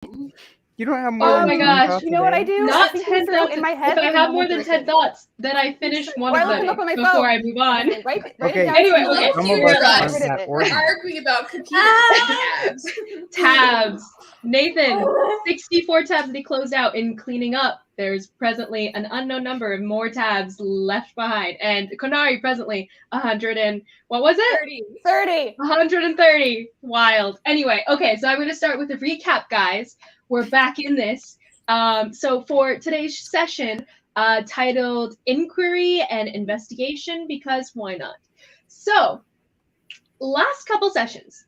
You don't have more Oh than my 10 gosh. thoughts You know what I a day? do? Not I think 10,000. in my head. If I there's have one more than person. 10 thoughts, then I finish one Or I of look them them up on my before phone. I move on. Write Okay. it down. Anyway, so you okay, know Some of we're us like, aren't that We're organized. arguing about computers and tabs. tabs. Nathan, 64 tabs that he closed out in cleaning up. There's presently an unknown number of more tabs left behind. And Konari presently 100 and what was it? 30. 130. Wild. Anyway, okay, so I'm going to start with a recap, guys. We're back in this. So for today's session, titled Inquiry and Investigation, because why not? So, last couple sessions,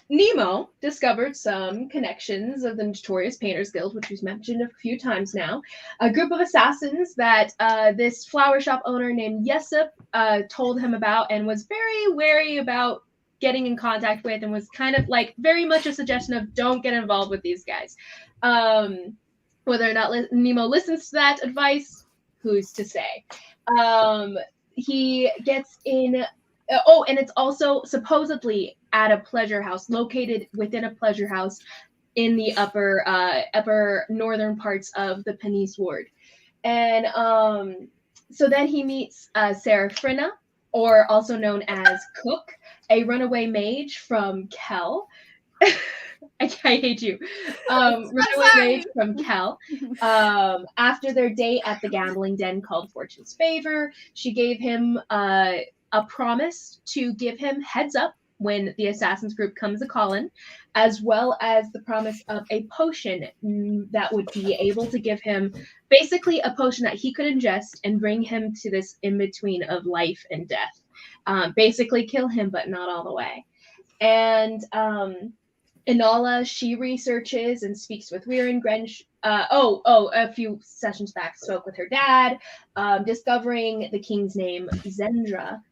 Nemo discovered some connections of the Notorious Painters Guild, which we've mentioned a few times now. A group of assassins that this flower shop owner named Jessup told him about and was very wary about getting in contact with, and was kind of like very much a suggestion of don't get involved with these guys. Whether or not Nemo listens to that advice, who's to say? He gets in. And it's also supposedly at a pleasure house, located within a pleasure house in the upper northern parts of the Penice Ward. And so then he meets Serafrina, or also known as Cook, a runaway mage from Kel. I hate you. Runaway mage from Kel. After their date at the gambling den called Fortune's Favor, she gave him a promise to give him heads up when the assassins group comes a calling, as well as the promise of a potion that would be able to give him basically a potion that he could ingest and bring him to this in between of life and death. Basically kill him, but not all the way. And Inala, she researches and speaks with Weirin. Grench, a few sessions back, spoke with her dad, discovering the king's name, Zendra,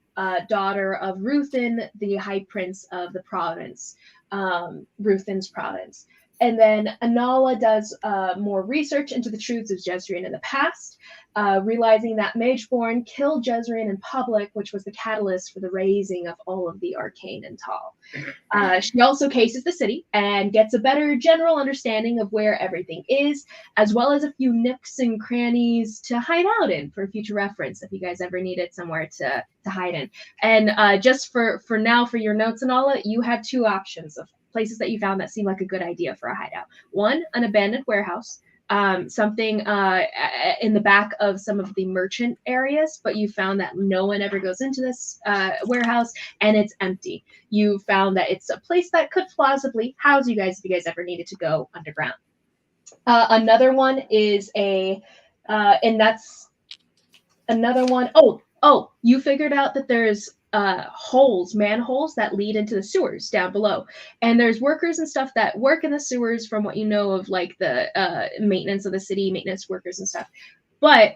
daughter of Ruthin, the high prince of the province, Ruthin's province. And then Anala does more research into the truths of Jezreen in the past, realizing that Mageborn killed Jezreen in public, which was the catalyst for the raising of all of the arcane in Tal. She also cases the city and gets a better general understanding of where everything is, as well as a few nooks and crannies to hide out in for future reference if you guys ever needed somewhere to hide in. And just for now, for your notes and all, you had two options of places that you found that seemed like a good idea for a hideout. One, an abandoned warehouse, something in the back of some of the merchant areas, but you found that no one ever goes into this warehouse and it's empty. You found that it's a place that could plausibly house you guys if you guys ever needed to go underground. Another one is and that's another one. Oh, you figured out that there's manholes that lead into the sewers down below, and there's workers and stuff that work in the sewers from what you know of like the maintenance of the city, maintenance workers and stuff, but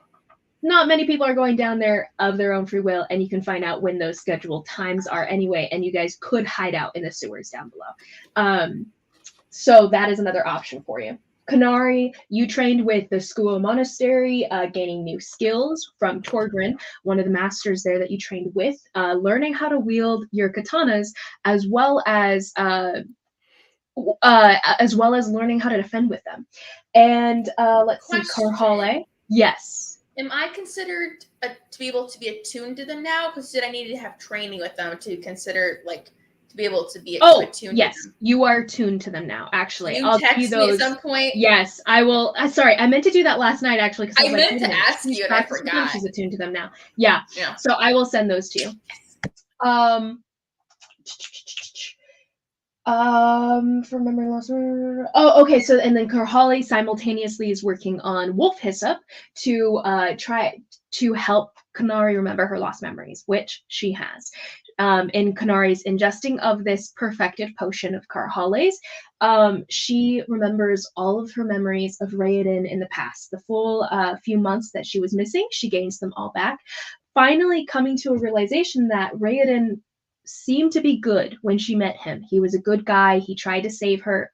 not many people are going down there of their own free will, and you can find out when those scheduled times are anyway, and you guys could hide out in the sewers down below. So that is another option for you. Kanari, you trained with the Skuo Monastery, gaining new skills from Torgrin, one of the masters there that you trained with, learning how to wield your katanas, as well as learning how to defend with them. And let's see, Karhale. Yes. Am I considered to be able to be attuned to them now? Because did I need to have training with them to consider to be able to be attuned? Yes, to them? you are tuned to them now. Actually, I'll text me at some point. Yes, I will. Sorry, I meant to do that last night actually because I meant to ask you and I forgot. She's attuned to them now. Yeah. So I will send those to you. For memory loss. Oh, okay. So and then Karhale simultaneously is working on Wolf Hyssop to try to help Kanari remember her lost memories, which she has. In Kanari's ingesting of this perfected potion of Karhale's, she remembers all of her memories of Raoden in the past. The full few months that she was missing, she gains them all back. Finally coming to a realization that Raoden seemed to be good when she met him. He was a good guy. He tried to save her.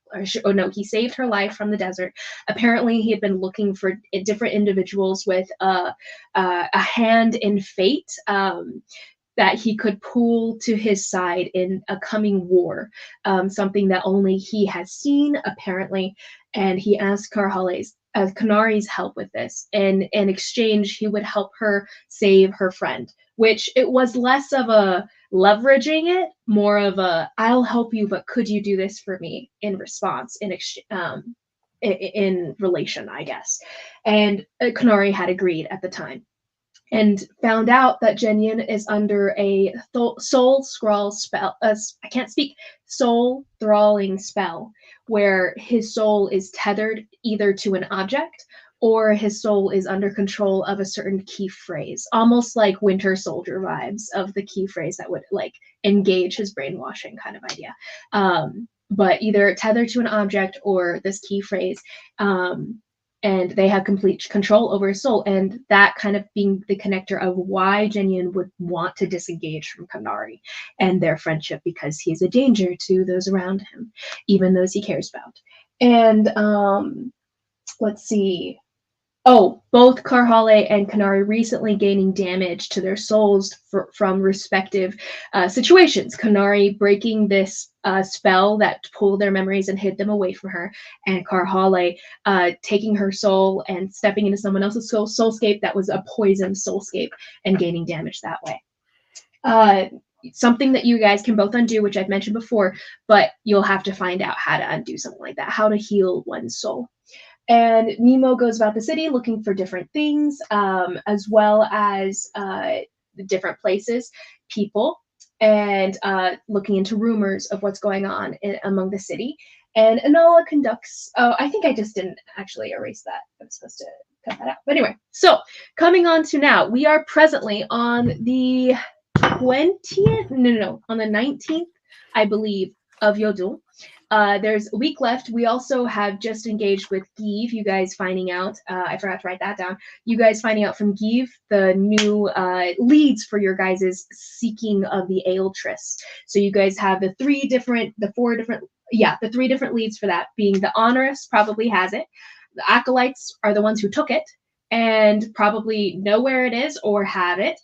He saved her life from the desert. Apparently, he had been looking for different individuals with a hand in fate. that he could pull to his side in a coming war, something that only he has seen, apparently. And he asked Kanari's help with this. And in exchange, he would help her save her friend, which it was less of a leveraging it, more of a I'll help you, but could you do this for me in response, in relation, I guess. And Kanari had agreed at the time, and found out that Genyin is under a soul scroll spell. I can't speak. Soul thralling spell, where his soul is tethered either to an object or his soul is under control of a certain key phrase, almost like Winter Soldier vibes of the key phrase that would like engage his brainwashing kind of idea. But either tethered to an object or this key phrase. And they have complete control over his soul, and that kind of being the connector of why Genyin would want to disengage from Kanari and their friendship, because he's a danger to those around him, even those he cares about. And let's see. Oh, both Karhale and Kanari recently gaining damage to their souls from respective situations. Kanari breaking this spell that pulled their memories and hid them away from her, and Karhale taking her soul and stepping into someone else's soulscape that was a poisoned soulscape and gaining damage that way. Something that you guys can both undo, which I've mentioned before, but you'll have to find out how to undo something like that, how to heal one's soul. And Nemo goes about the city looking for different things, as well as different places, people, and looking into rumors of what's going on among the city. And Anala conducts, I think I just didn't actually erase that. I was supposed to cut that out. But anyway, so coming on to now, we are presently on the 20th, on the 19th, I believe, of Yodul. There's a week left. We also have just engaged with Give, you guys finding out, I forgot to write that down, you guys finding out from Give the new leads for your guys' seeking of the Aeltress. So you guys have the three different leads for that, being the Honorous probably has it, the Acolytes are the ones who took it and probably know where it is or have it,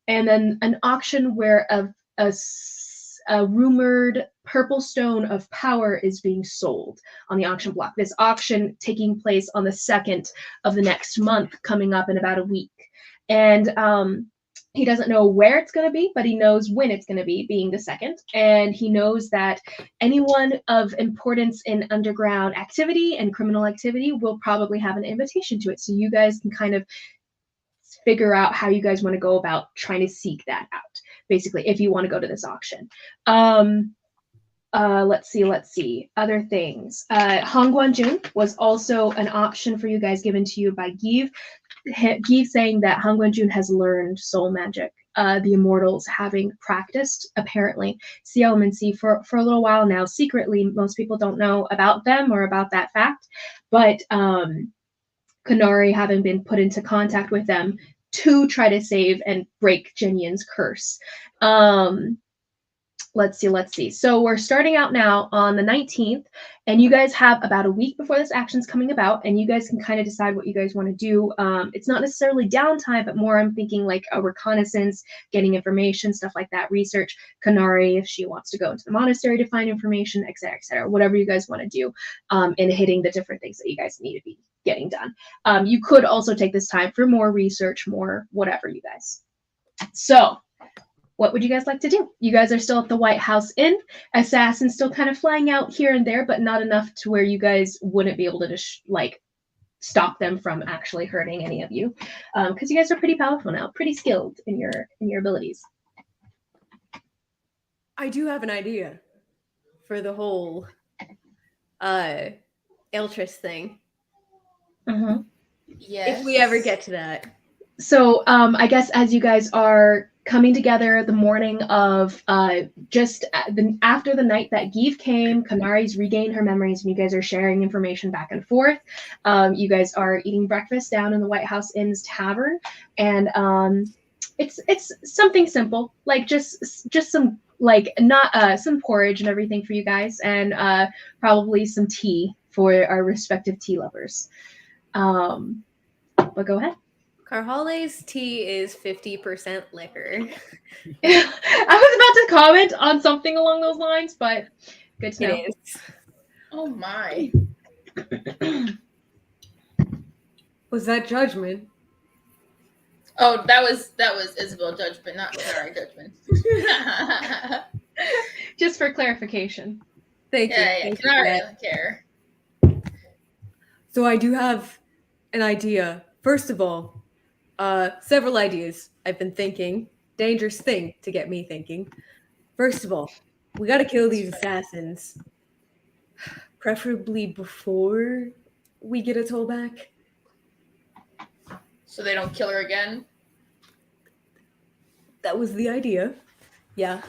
and then an auction where a rumored purple stone of power is being sold on the auction block. This auction taking place on the 2nd of the next month, coming up in about a week. And he doesn't know where it's going to be, but he knows when it's going to be, being the 2nd. And he knows that anyone of importance in underground activity and criminal activity will probably have an invitation to it. So you guys can kind of figure out how you guys want to go about trying to seek that out, basically, if you want to go to this auction. Let's see. Other things. Hongguanjun was also an option for you guys given to you by Give. Give saying that Hongguanjun has learned soul magic. The immortals having practiced, apparently, Sealmancy for a little while now. Secretly, most people don't know about them or about that fact, but Kanari having been put into contact with them to try to save and break Jinyin's curse. Let's see. So we're starting out now on the 19th, and you guys have about a week before this action's coming about, and you guys can kind of decide what you guys want to do. It's not necessarily downtime, but more I'm thinking like a reconnaissance, getting information, stuff like that, research. Kanari, if she wants to go into the monastery to find information, etc., whatever you guys want to do, and hitting the different things that you guys need to be getting done. You could also take this time for more research, more whatever, you guys. So what would you guys like to do? You guys are still at the White House Inn. Assassins still kind of flying out here and there, but not enough to where you guys wouldn't be able to just stop them from actually hurting any of you, because you guys are pretty powerful now, pretty skilled in your abilities. I do have an idea for the whole Aeltress thing. Mm-hmm. Yes. If we ever get to that. So I guess as you guys are coming together the morning of after the night that Give came, Kanari's regained her memories, and you guys are sharing information back and forth. You guys are eating breakfast down in the White House Inn's tavern, and it's something simple, like just some not some porridge and everything for you guys, and probably some tea for our respective tea lovers. But go ahead. Carjale's tea is 50% liquor. I was about to comment on something along those lines, but good to know. It is. Oh my. Was that judgment? Oh, that was Isabel judgment, not Kanari judgment. Just for clarification. Thank you. Yeah, Thank you for Kanari that. doesn't care. So I do have an idea. First of all, several ideas I've been thinking. Dangerous thing to get me thinking. First of all, we gotta kill these assassins. Preferably before we get a toll back. So they don't kill her again. That was the idea. Yeah.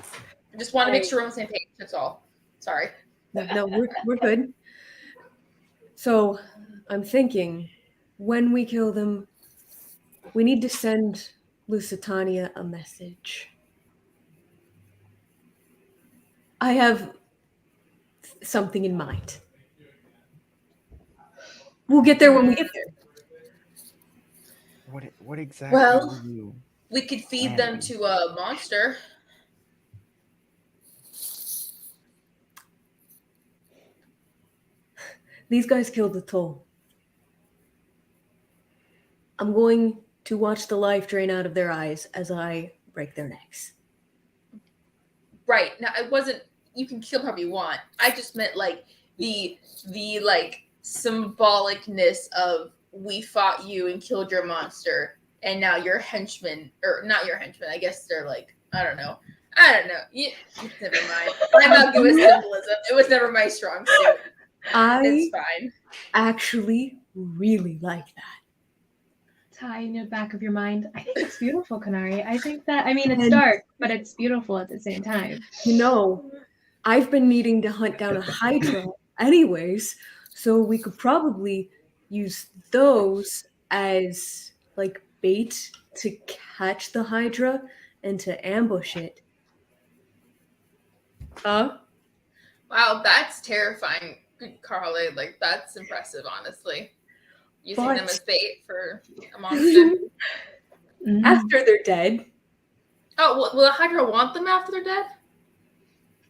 I just want to make sure we're on the same page. That's all. Sorry. No, we're good. So I'm thinking when we kill them, we need to send Lusitania a message. I have something in mind. We'll get there when we get there. What exactly Well, are you? We could feed them to a monster. These guys killed the toll. I'm going to watch the life drain out of their eyes as I break their necks. Right. Now it wasn't you can kill whoever you want. I just meant like the like symbolicness of we fought you and killed your monster and now your henchmen or not your henchmen, I guess they're like I don't know. Never mind. I'm not good with symbolism. It was never my strong suit. It's fine. Actually really like that. Tie in the back of your mind. I think it's beautiful, Kanari. I think that, it's dark, but it's beautiful at the same time. You know, I've been needing to hunt down a Hydra anyways, so we could probably use those as like bait to catch the Hydra and to ambush it. Huh? Wow, that's terrifying, Carly. Like that's impressive, honestly. Using them as bait for a monster. After they're dead. Oh, will the Hydra want them after they're dead?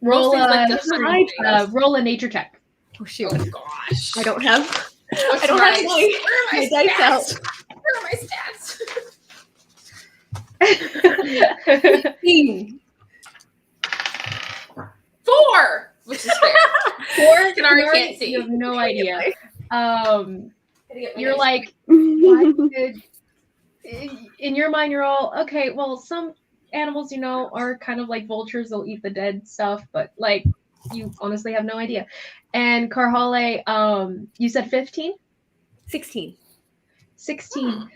Roll Roll a nature check. Oh shoot! Oh gosh! I don't have. I don't have my dice stats? out. Where are my stats? 15. 4, which is fair. 4. Kanari can't see. You have no idea. You're like, in your mind, you're all okay. Well, some animals, are kind of like vultures. They'll eat the dead stuff, but like, you honestly have no idea. And Carjale, you said 15? 16. 16.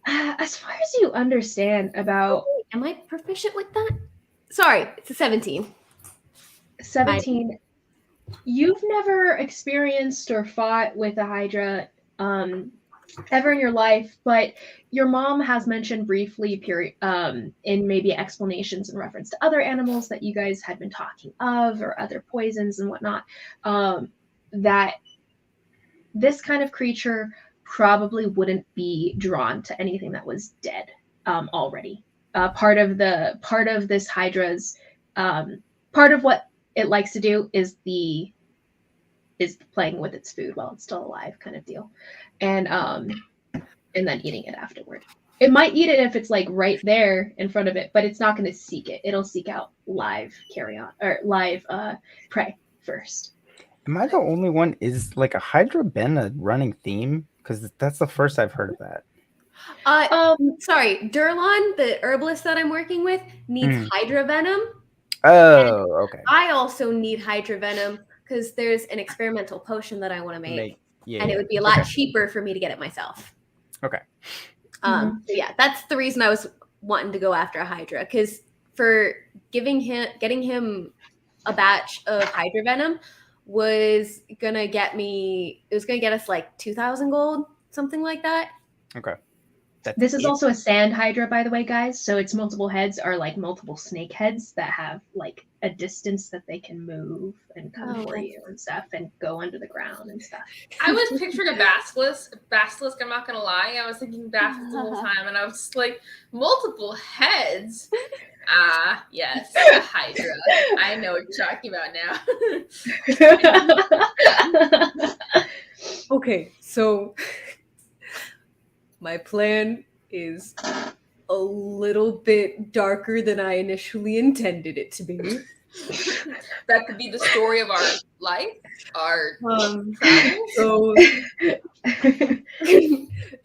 As far as you understand about, Am I proficient with that? Sorry, it's a 17. 17. You've never experienced or fought with a Hydra ever in your life, but your mom has mentioned briefly in maybe explanations in reference to other animals that you guys had been talking of or other poisons and whatnot, that this kind of creature probably wouldn't be drawn to anything that was dead already. Part of this Hydra's part of what it likes to do is playing with its food while it's still alive, kind of deal, and then eating it afterward. It might eat it if it's like right there in front of it, but it's not going to seek it. It'll seek out live prey first. Am I the only one? Is like a Hydra been a running theme? Because that's the first I've heard of that. Sorry, Durlon, the herbalist that I'm working with, needs Hydra venom. Oh, okay. I also need Hydra venom because there's an experimental potion that I want to make. And it would be a lot cheaper for me to get it myself. Okay. So yeah, that's the reason I was wanting to go after a Hydra, because for getting him a batch of Hydra venom was gonna get us like 2,000 gold, something like that. Okay. This is also a sand hydra, by the way, guys. So its multiple heads are like multiple snake heads that have like a distance that they can move and come for you and stuff and go under the ground and stuff. I was picturing a basilisk. I'm not gonna lie. I was thinking basilisk the whole time, and I was just like, multiple heads. Ah, yes, a hydra. I know what you're talking about now. Okay, so my plan is a little bit darker than I initially intended it to be. That could be the story of our life, our travels. So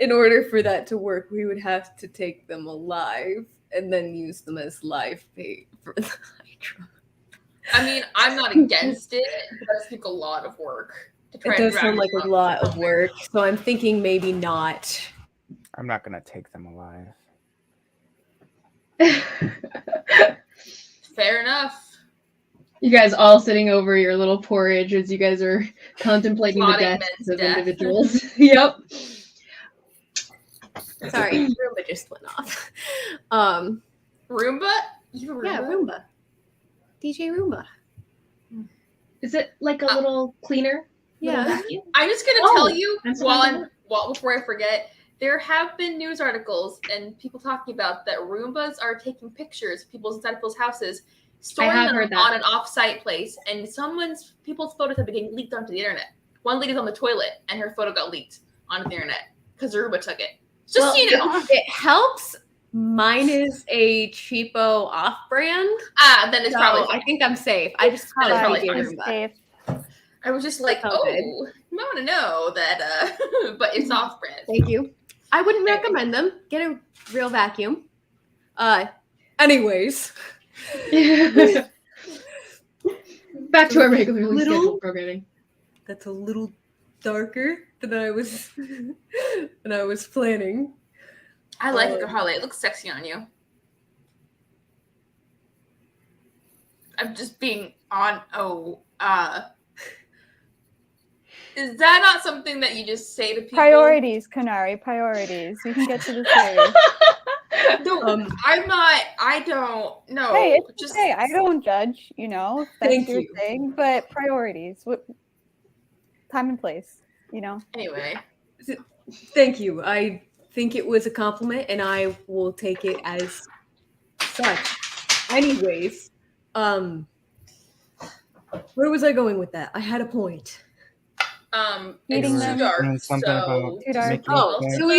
in order for that to work, we would have to take them alive and then use them as live bait for the hydra. I mean, I'm not against it, but that's like a lot of work. It does sound like a lot of work, so I'm thinking maybe not. I'm not gonna take them alive. Fair enough. You guys all sitting over your little porridge as you guys are contemplating the deaths of individuals. Yep. Sorry, Roomba just went off. Roomba? You have a Roomba? Yeah, Roomba. DJ Roomba. Is it like a little cleaner? Yeah. Vacuum? I'm just gonna tell you before I forget. There have been news articles and people talking about that Roombas are taking pictures of people inside people's houses, storing them on an off-site place, and people's photos have been getting leaked onto the internet. One lady's on the toilet, and her photo got leaked onto the internet because the Roomba took it. Just so you know. It helps. Mine is a cheapo off-brand. Then it's probably fine. I think I'm safe. I just had a Roomba. Safe. I was just like, you might want to know that, but it's off-brand. Thank you. I wouldn't recommend them. Get a real vacuum. Anyways. Back to our regularly scheduled programming. That's a little darker than I was planning. I like it, Harley. It looks sexy on you. I'm just being on. Is that not something that you just say to people? Priorities, Kanari. Priorities. We can get to the series. No, I'm not. I don't. No. Hey, it's just okay. I don't judge. You know, if that's Thank your you. thing. But priorities. What time and place? You know. Anyway. Thank you. I think it was a compliment, and I will take it as such. Anyways, where was I going with that? I had a point. Eating them. Too dark. Something about Too dark. So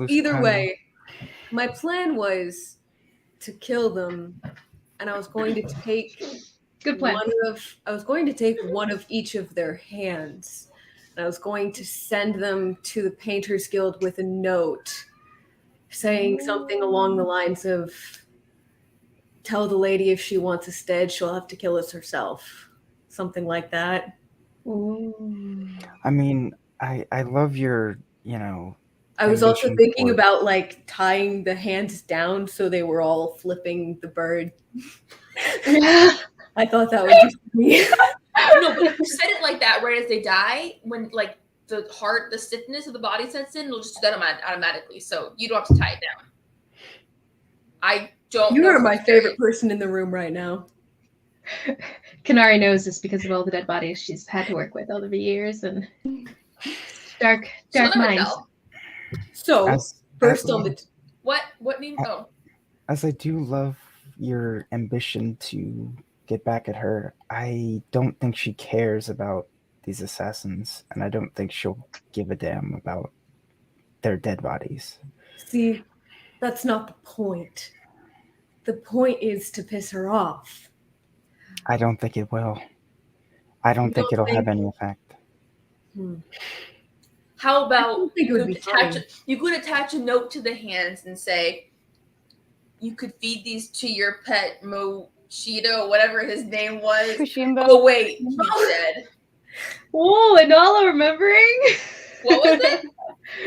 either way, my plan was to kill them, and I was going to take one of each of their hands, and I was going to send them to the Painters Guild with a note saying something along the lines of, "Tell the lady if she wants us dead, she'll have to kill us herself." Something like that. Ooh. I mean, I love your, I was also ambition thinking for it. about like tying the hands down so they were all flipping the bird. I thought that would just be No, but if you said it like that right as they die, when like the stiffness of the body sets in, it'll just do that automatically. So you don't have to tie it down. I don't. You are my favorite person in the room right now. Kanari knows this because of all the dead bodies she's had to work with over the years and dark minds. So first on the what name? Oh, as I do love your ambition to get back at her, I don't think she cares about these assassins, and I don't think she'll give a damn about their dead bodies. See, that's not the point. The point is to piss her off. I don't think it will. I don't think it'll have any effect. How about you could attach a note to the hands and say, you could feed these to your pet Mochito, whatever his name was. Kushimbo. Oh wait, he's dead. Oh, and all remembering. What was it?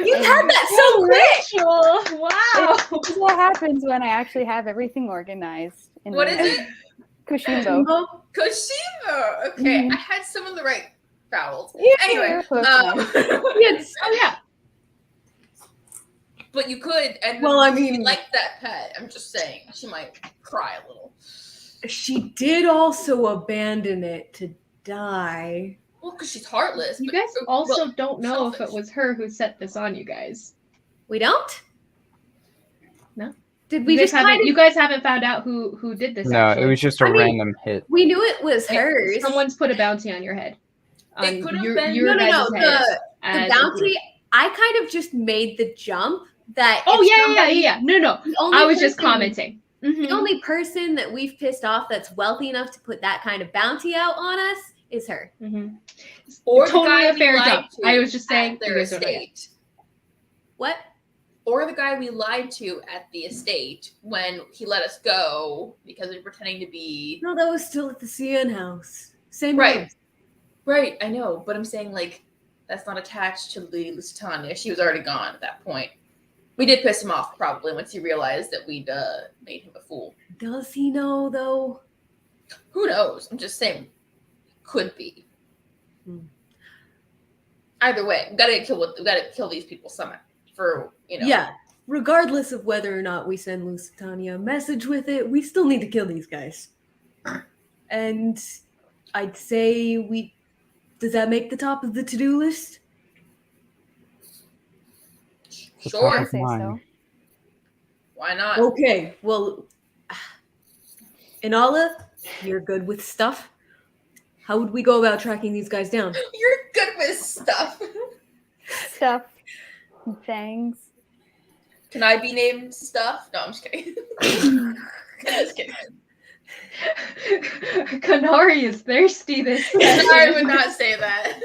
You had that so quick. Rachel. Wow. This is what happens when I actually have everything organized. What is it? Kushimbo. Koshimo. Okay, I had some of the right vowels. Yeah, Anyway, you're close enough. Yes. Oh yeah. But you could, and Well, I she mean- liked that pet. I'm just saying, she might cry a little. She did also abandon it to die. Well, because she's heartless. You but- guys also well, don't know if it selfish. was her who set this on you guys. We don't? No. Did we You guys just kind haven't. of? You guys haven't found out who did this. No, actually. it was just a I mean, random hit. We knew it was hers. Someone's put a bounty on your head. It On could have your, been- your No. guys' heads. The as- bounty. I kind of just made the jump that. Oh if yeah. somebody- No. the only I was just person- commenting. The only person that we've pissed off that's wealthy enough to put that kind of bounty out on us is her. Mhm. Or Totally the guy a we fair lied jump. to I was just saying at their you guys don't know yet. estate. What? Or the guy we lied to at the estate when he let us go because we were pretending to be. No, that was still at the CN house. Same Right. house. Right, I know, but I'm saying like that's not attached to Lady Lusitania. She was already gone at that point. We did piss him off probably once he realized that we'd made him a fool. Does he know though? Who knows? I'm just saying, could be. Hmm. Either way, we gotta kill these people somehow. For Yeah. Regardless of whether or not we send Lusitania a message with it, we still need to kill these guys. And I'd say does that make the top of the to-do list? The Sure. top I of say mine. so. Why not? Okay, well, Inala, you're good with stuff. How would we go about tracking these guys down? You're good with stuff. Stuff. Things. Can I be named stuff? No, I'm just kidding. Just kidding. Kanari is thirsty this I would session. not say that.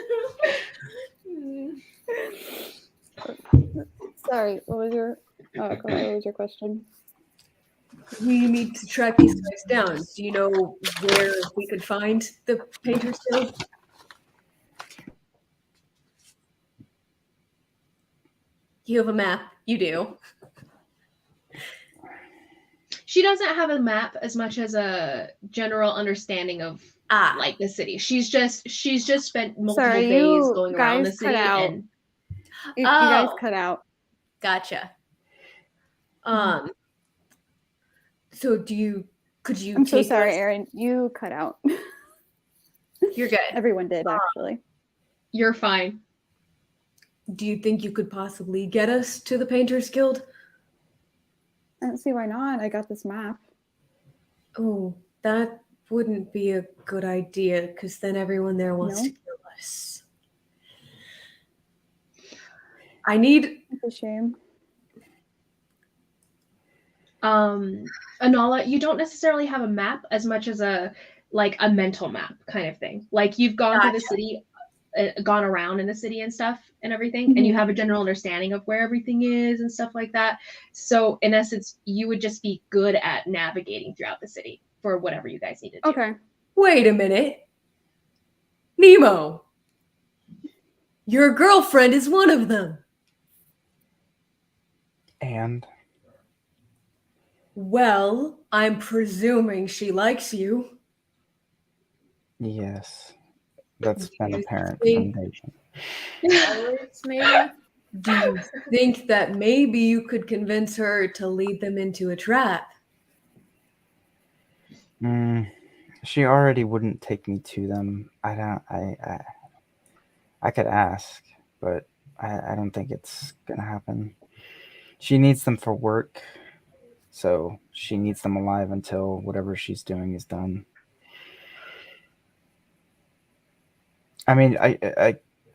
Sorry, what was your what was your question? We need to track these guys down. Do you know where we could find the Painter's Guild? You have a map. You do. She doesn't have a map as much as a general understanding of like the city. She's just spent multiple Sorry, days you going around the guys cut city out. and You guys Oh. cut out. Gotcha. So could you I'm so take sorry, us- Erin. You cut out. You're good. Everyone did actually. you're fine. Do you think you could possibly get us to the Painter's Guild? I don't see why not. I got this map. Oh, that wouldn't be a good idea because then everyone there wants No? to kill us. I need It's a shame. Anala, you don't necessarily have a map as much as a mental map kind of thing. Like you've gone through the city, gone around in the city and stuff and everything, and you have a general understanding of where everything is and stuff like that. So in essence, you would just be good at navigating throughout the city for whatever you guys need to do. Okay. Wait a minute. Nemo. Your girlfriend is one of them. And Well, I'm presuming she likes you. yes, that's been Do you apparent think- foundation. Alex, maybe? Do you think that maybe you could convince her to lead them into a trap? She already wouldn't take me to them. I could ask, but I don't think it's gonna happen. She needs them for work, so she needs them alive until whatever she's doing is done. I mean,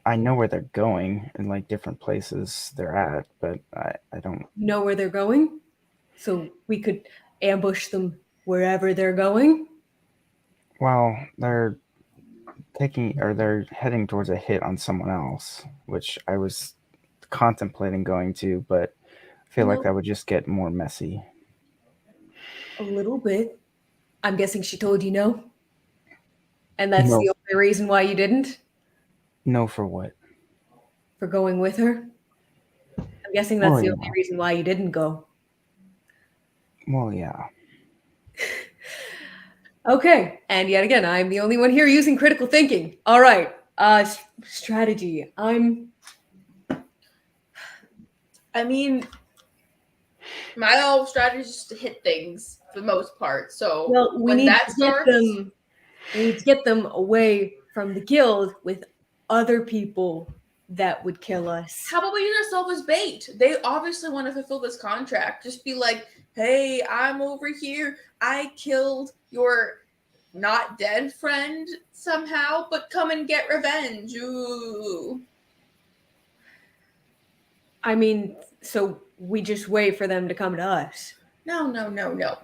I know where they're going and like different places they're at, but I don't. Know where they're going? So we could ambush them wherever they're going? Well, they're they're heading towards a hit on someone else, which I was contemplating going to, but I feel like No. that would just get more messy. A little bit. I'm guessing she told you no? And that's No. the only reason why you didn't? No, for what? For going with her? I'm guessing that's Oh, the yeah. only reason why you didn't go. Well, yeah. Okay, and yet again, I'm the only one here using critical thinking. All right, strategy. I mean, My whole strategy is just to hit things for the most part. So Well, we when need that to starts, get them. We need to get them away from the guild with other people that would kill us. how about we use ourselves as bait? They obviously want to fulfill this contract. Just be like, hey, I'm over here. I killed your not dead friend somehow, but come and get revenge. Ooh. I mean, so we just wait for them to come to us. No.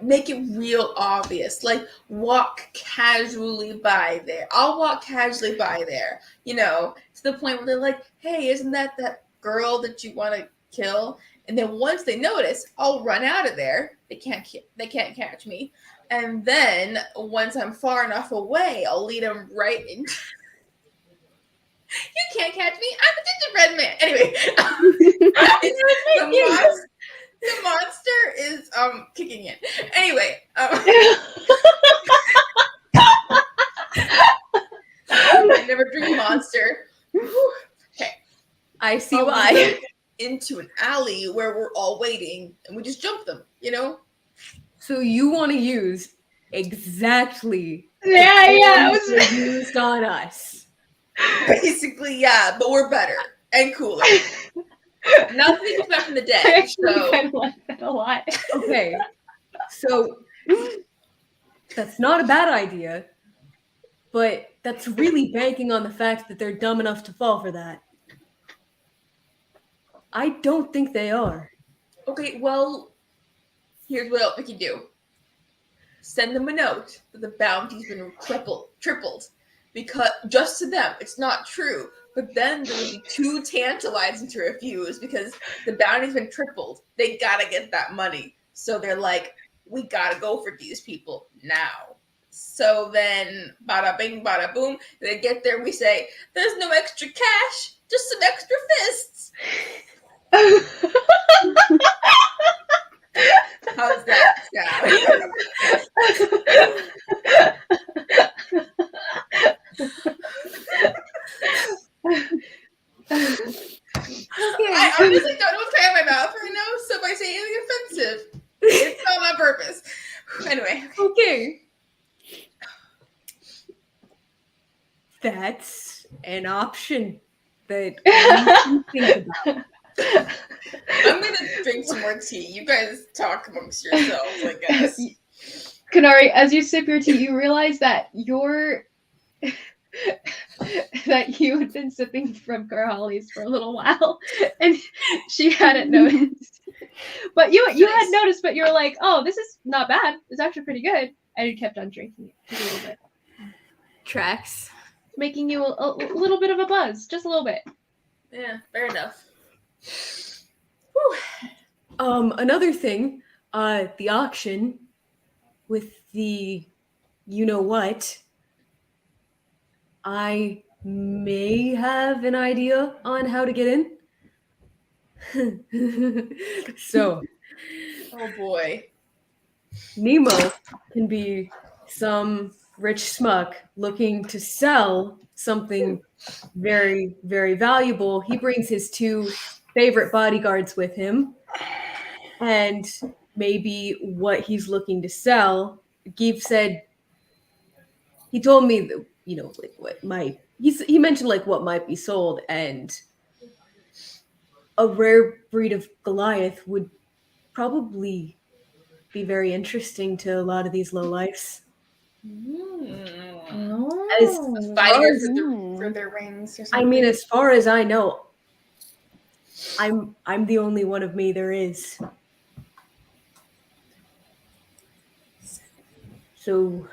Make it real obvious. Like, walk casually by there. I'll walk casually by there. You know, to the point where they're like, hey, isn't that girl that you want to kill? And then once they notice, I'll run out of there. They can't catch me. And then once I'm far enough away, I'll lead them right in. You can't catch me. I'm the gingerbread man. Anyway, the monster is kicking in. Anyway, I never drink Monster. Okay, I see I'll why. lead them into an alley where we're all waiting, and we just jump them. You know. So you want to use exactly Yeah, yeah. what they used on us. Basically, yeah, but we're better and cooler. Nothing is back in the I day. actually So kind of like that a lot. Okay, so that's not a bad idea, but that's really banking on the fact that they're dumb enough to fall for that. I don't think they are. okay, well, here's what else we can do. Send them a note that the bounty's been tripled, because just to them, it's not true. But then they would be too tantalizing to refuse because the bounty's been tripled. They gotta get that money, so they're like, we gotta go for these people now. So then, bada bing, bada boom, they get there. We say, "There's no extra cash, just some extra fists." How's that sound? I honestly don't know what's coming out of my mouth right now, so if I say anything offensive, it's not on purpose. Anyway. Okay. That's an option that you can think about. I'm gonna drink some more tea. You guys talk amongst yourselves, I guess. Kanari, as you sip your tea, you realize that that you had been sipping from Karhali's for a little while, and she hadn't noticed. But you had noticed, but you were like, "Oh, this is not bad. It's actually pretty good," and you kept on drinking it just a little bit, Tracks. making you a little bit of a buzz, just a little bit. Yeah, fair enough. Another thing, the auction with the you know what. I may have an idea on how to get in. So, Oh boy. Nemo can be some rich smuck looking to sell something very, very valuable. He brings his two favorite bodyguards with him, and maybe what he's looking to sell. Geef said he told me that, you know, like what might he mentioned like what might be sold, and a rare breed of Goliath would probably be very interesting to a lot of these lowlifes. As Fighter Hmm. for their rings or I something. mean, as far as I know, I'm the only one of me there is. So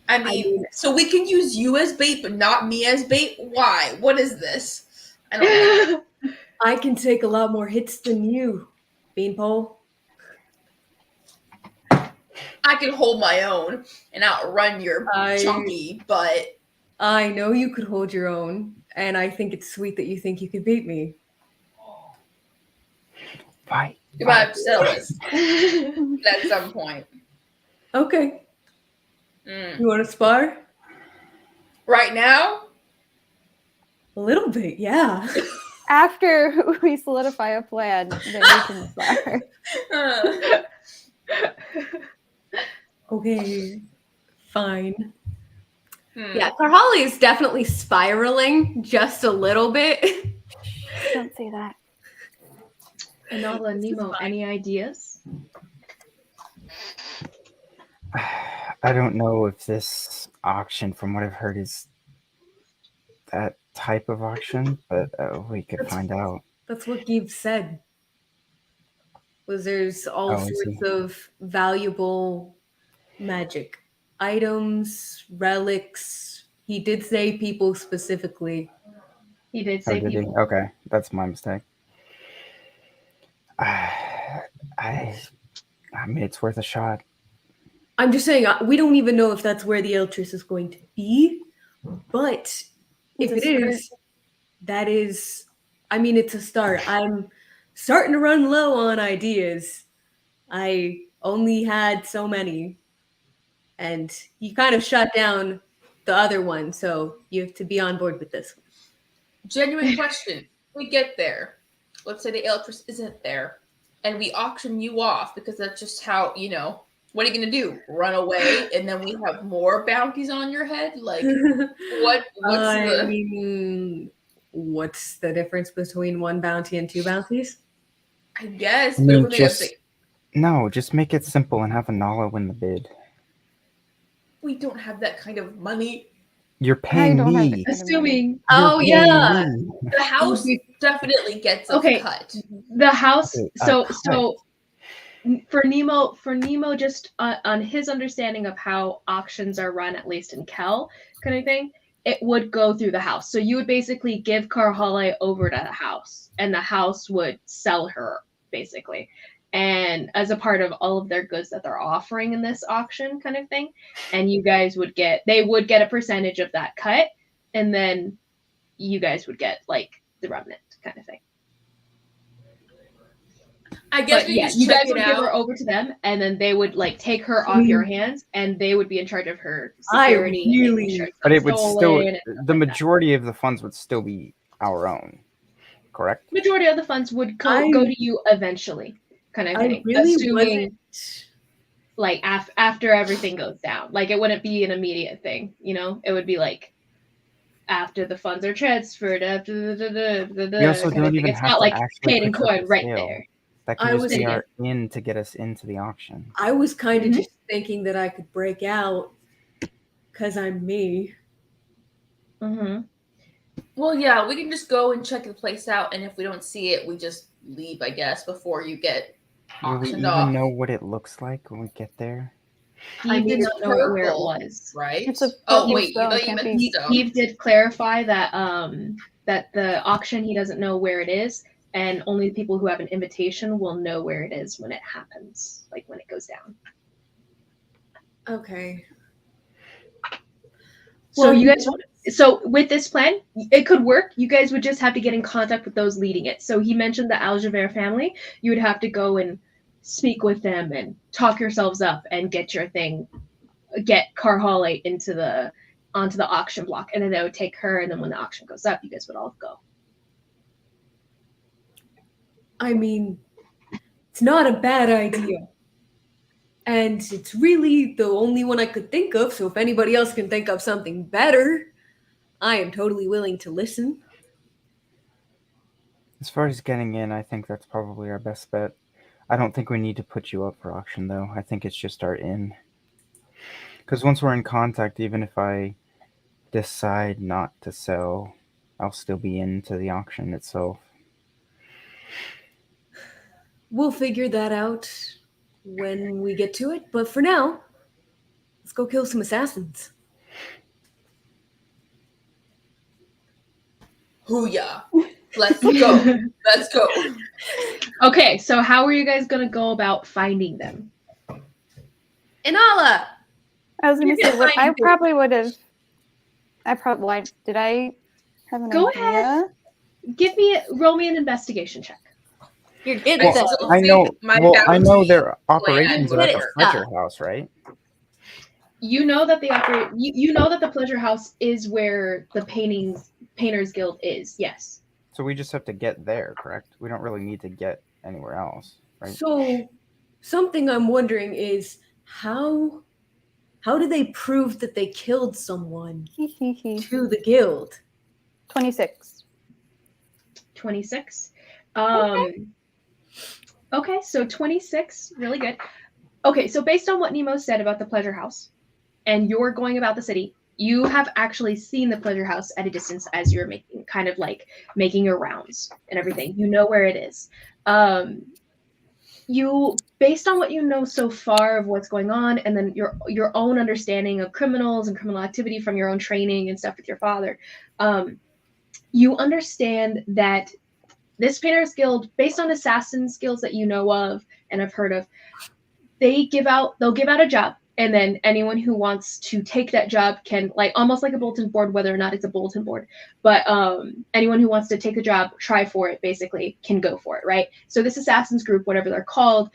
I mean, so we can use you as bait, but not me as bait? Why? What is this? I don't know. I can take a lot more hits than you, Beanpole. I can hold my own and outrun your chunky, but I know you could hold your own, and I think it's sweet that you think you could beat me. Why? you might have to settle this at some point. Okay, you want to spar? Right now? A little bit, yeah. After we solidify a plan, then we can start. Okay, fine. Hmm. Yeah, Karhali is definitely spiraling just a little bit. Don't say that. Anala, Nemo, any ideas? I don't know if this auction, from what I've heard, is that type of auction, but we could That's- find out. That's what Gibbs said. Was there's all Oh, I see. sorts of valuable magic items, relics. He did say people specifically. He did Oh, say did he? people. Okay, that's my mistake. I mean, it's worth a shot. I'm just saying, we don't even know if that's where the Eltress is going to be, but if It's it a is, that is, I mean, it's a start. I'm starting to run low on ideas. I only had so many, and you kind of shut down the other one, so you have to be on board with this one. Genuine question. We get there. Let's say the Eltress isn't there, and we auction you off because that's just how, what are you going to do? Run away, and then we have more bounties on your head? Like, what's I the... mean, what's the difference between one bounty and two bounties? I guess, I but if mean, we're going to say, just make it simple and have Anala win the bid. we don't have that kind of money. You're I paying don't have me. the- Assuming Oh, You're paying yeah. me. The house definitely gets a Okay. cut. the house. Okay, So cut. for Nemo, just on his understanding of how auctions are run, at least in Kel, kind of thing, it would go through the house. So you would basically give Karhale over to the house, and the house would sell her basically, and as a part of all of their goods that they're offering in this auction, kind of thing. And you guys would get a percentage of that cut, and then you guys would get like the remnant, kind of thing. I guess But we yeah, just you check guys it would give out. her over to them, and then they would like take her off your hands, and they would be in charge of her security. I really- making sure it's But not it would still, stolen and stuff the like that. majority of the funds would still be our own, correct? Majority of the funds would go to you eventually, kind of I thing. really Assuming wasn't. like after everything goes down, like it wouldn't be an immediate thing, it would be like after the funds are transferred, after We also kind of don't thing. even It's have not to like actually paid in put you up coin for right sale. there. That I can just was- be Yeah. our in to get us into the auction. I was kind of Mhm. just thinking that I could break out because I'm me. Mm-hmm. Well, yeah, we can just go and check the place out, and if we don't see it, we just leave, I guess, before you get Will we auctioned even off. know what it looks like when we get there? He did it's not know where it purple. was. Right? It's a Oh, purple wait, stone, you can't meant be- stone. He did clarify that that the auction, he doesn't know where it is, and only people who have an invitation will know where it is when it happens, like when it goes down. Okay. So Well, you guys, so with this plan, it could work. You guys would just have to get in contact with those leading it. So he mentioned the Aljaver family. You would have to go and speak with them and talk yourselves up and get your thing, get Karhale onto the auction block, and then they would take her. And then when the auction goes up, you guys would all go. I mean, it's not a bad idea. And it's really the only one I could think of, so if anybody else can think of something better, I am totally willing to listen. As far as getting in, I think that's probably our best bet. I don't think we need to put you up for auction, though. I think it's just our in. Because once we're in contact, even if I decide not to sell, I'll still be into the auction itself. We'll figure that out when we get to it, but for now, let's go kill some assassins. Hooyah. Let's go. Let's go. Okay, so how are you guys gonna go about finding them? Inala! I was going You're to say, gonna what I find probably would have. Why did I have an Go idea? ahead. Roll me an investigation check. You're good Well, at that. still I think know. my Well, I know bounty their operations plan are at would the work. Fletcher house, right? You know that you know that the Pleasure House is where the Painters Guild is. Yes. So we just have to get there, correct? We don't really need to get anywhere else, right? So, something I'm wondering is how do they prove that they killed someone Hee hee hee. to the guild? 26. 26. Okay, so 26, really good. Okay, so based on what Nemo said about the pleasure house, and you're going about the city, you have actually seen the pleasure house at a distance as you're making your rounds and everything. You know where it is. You, based on what you know so far of what's going on, and then your own understanding of criminals and criminal activity from your own training and stuff with your father, you understand that this Painter's Guild, based on assassin skills that you know of and have heard of, they'll give out a job, and then anyone who wants to take that job can, like, almost like a bulletin board, whether or not it's a bulletin board, but anyone who wants to take a job, try for it, basically can go for it, right? So this assassins group, whatever they're called,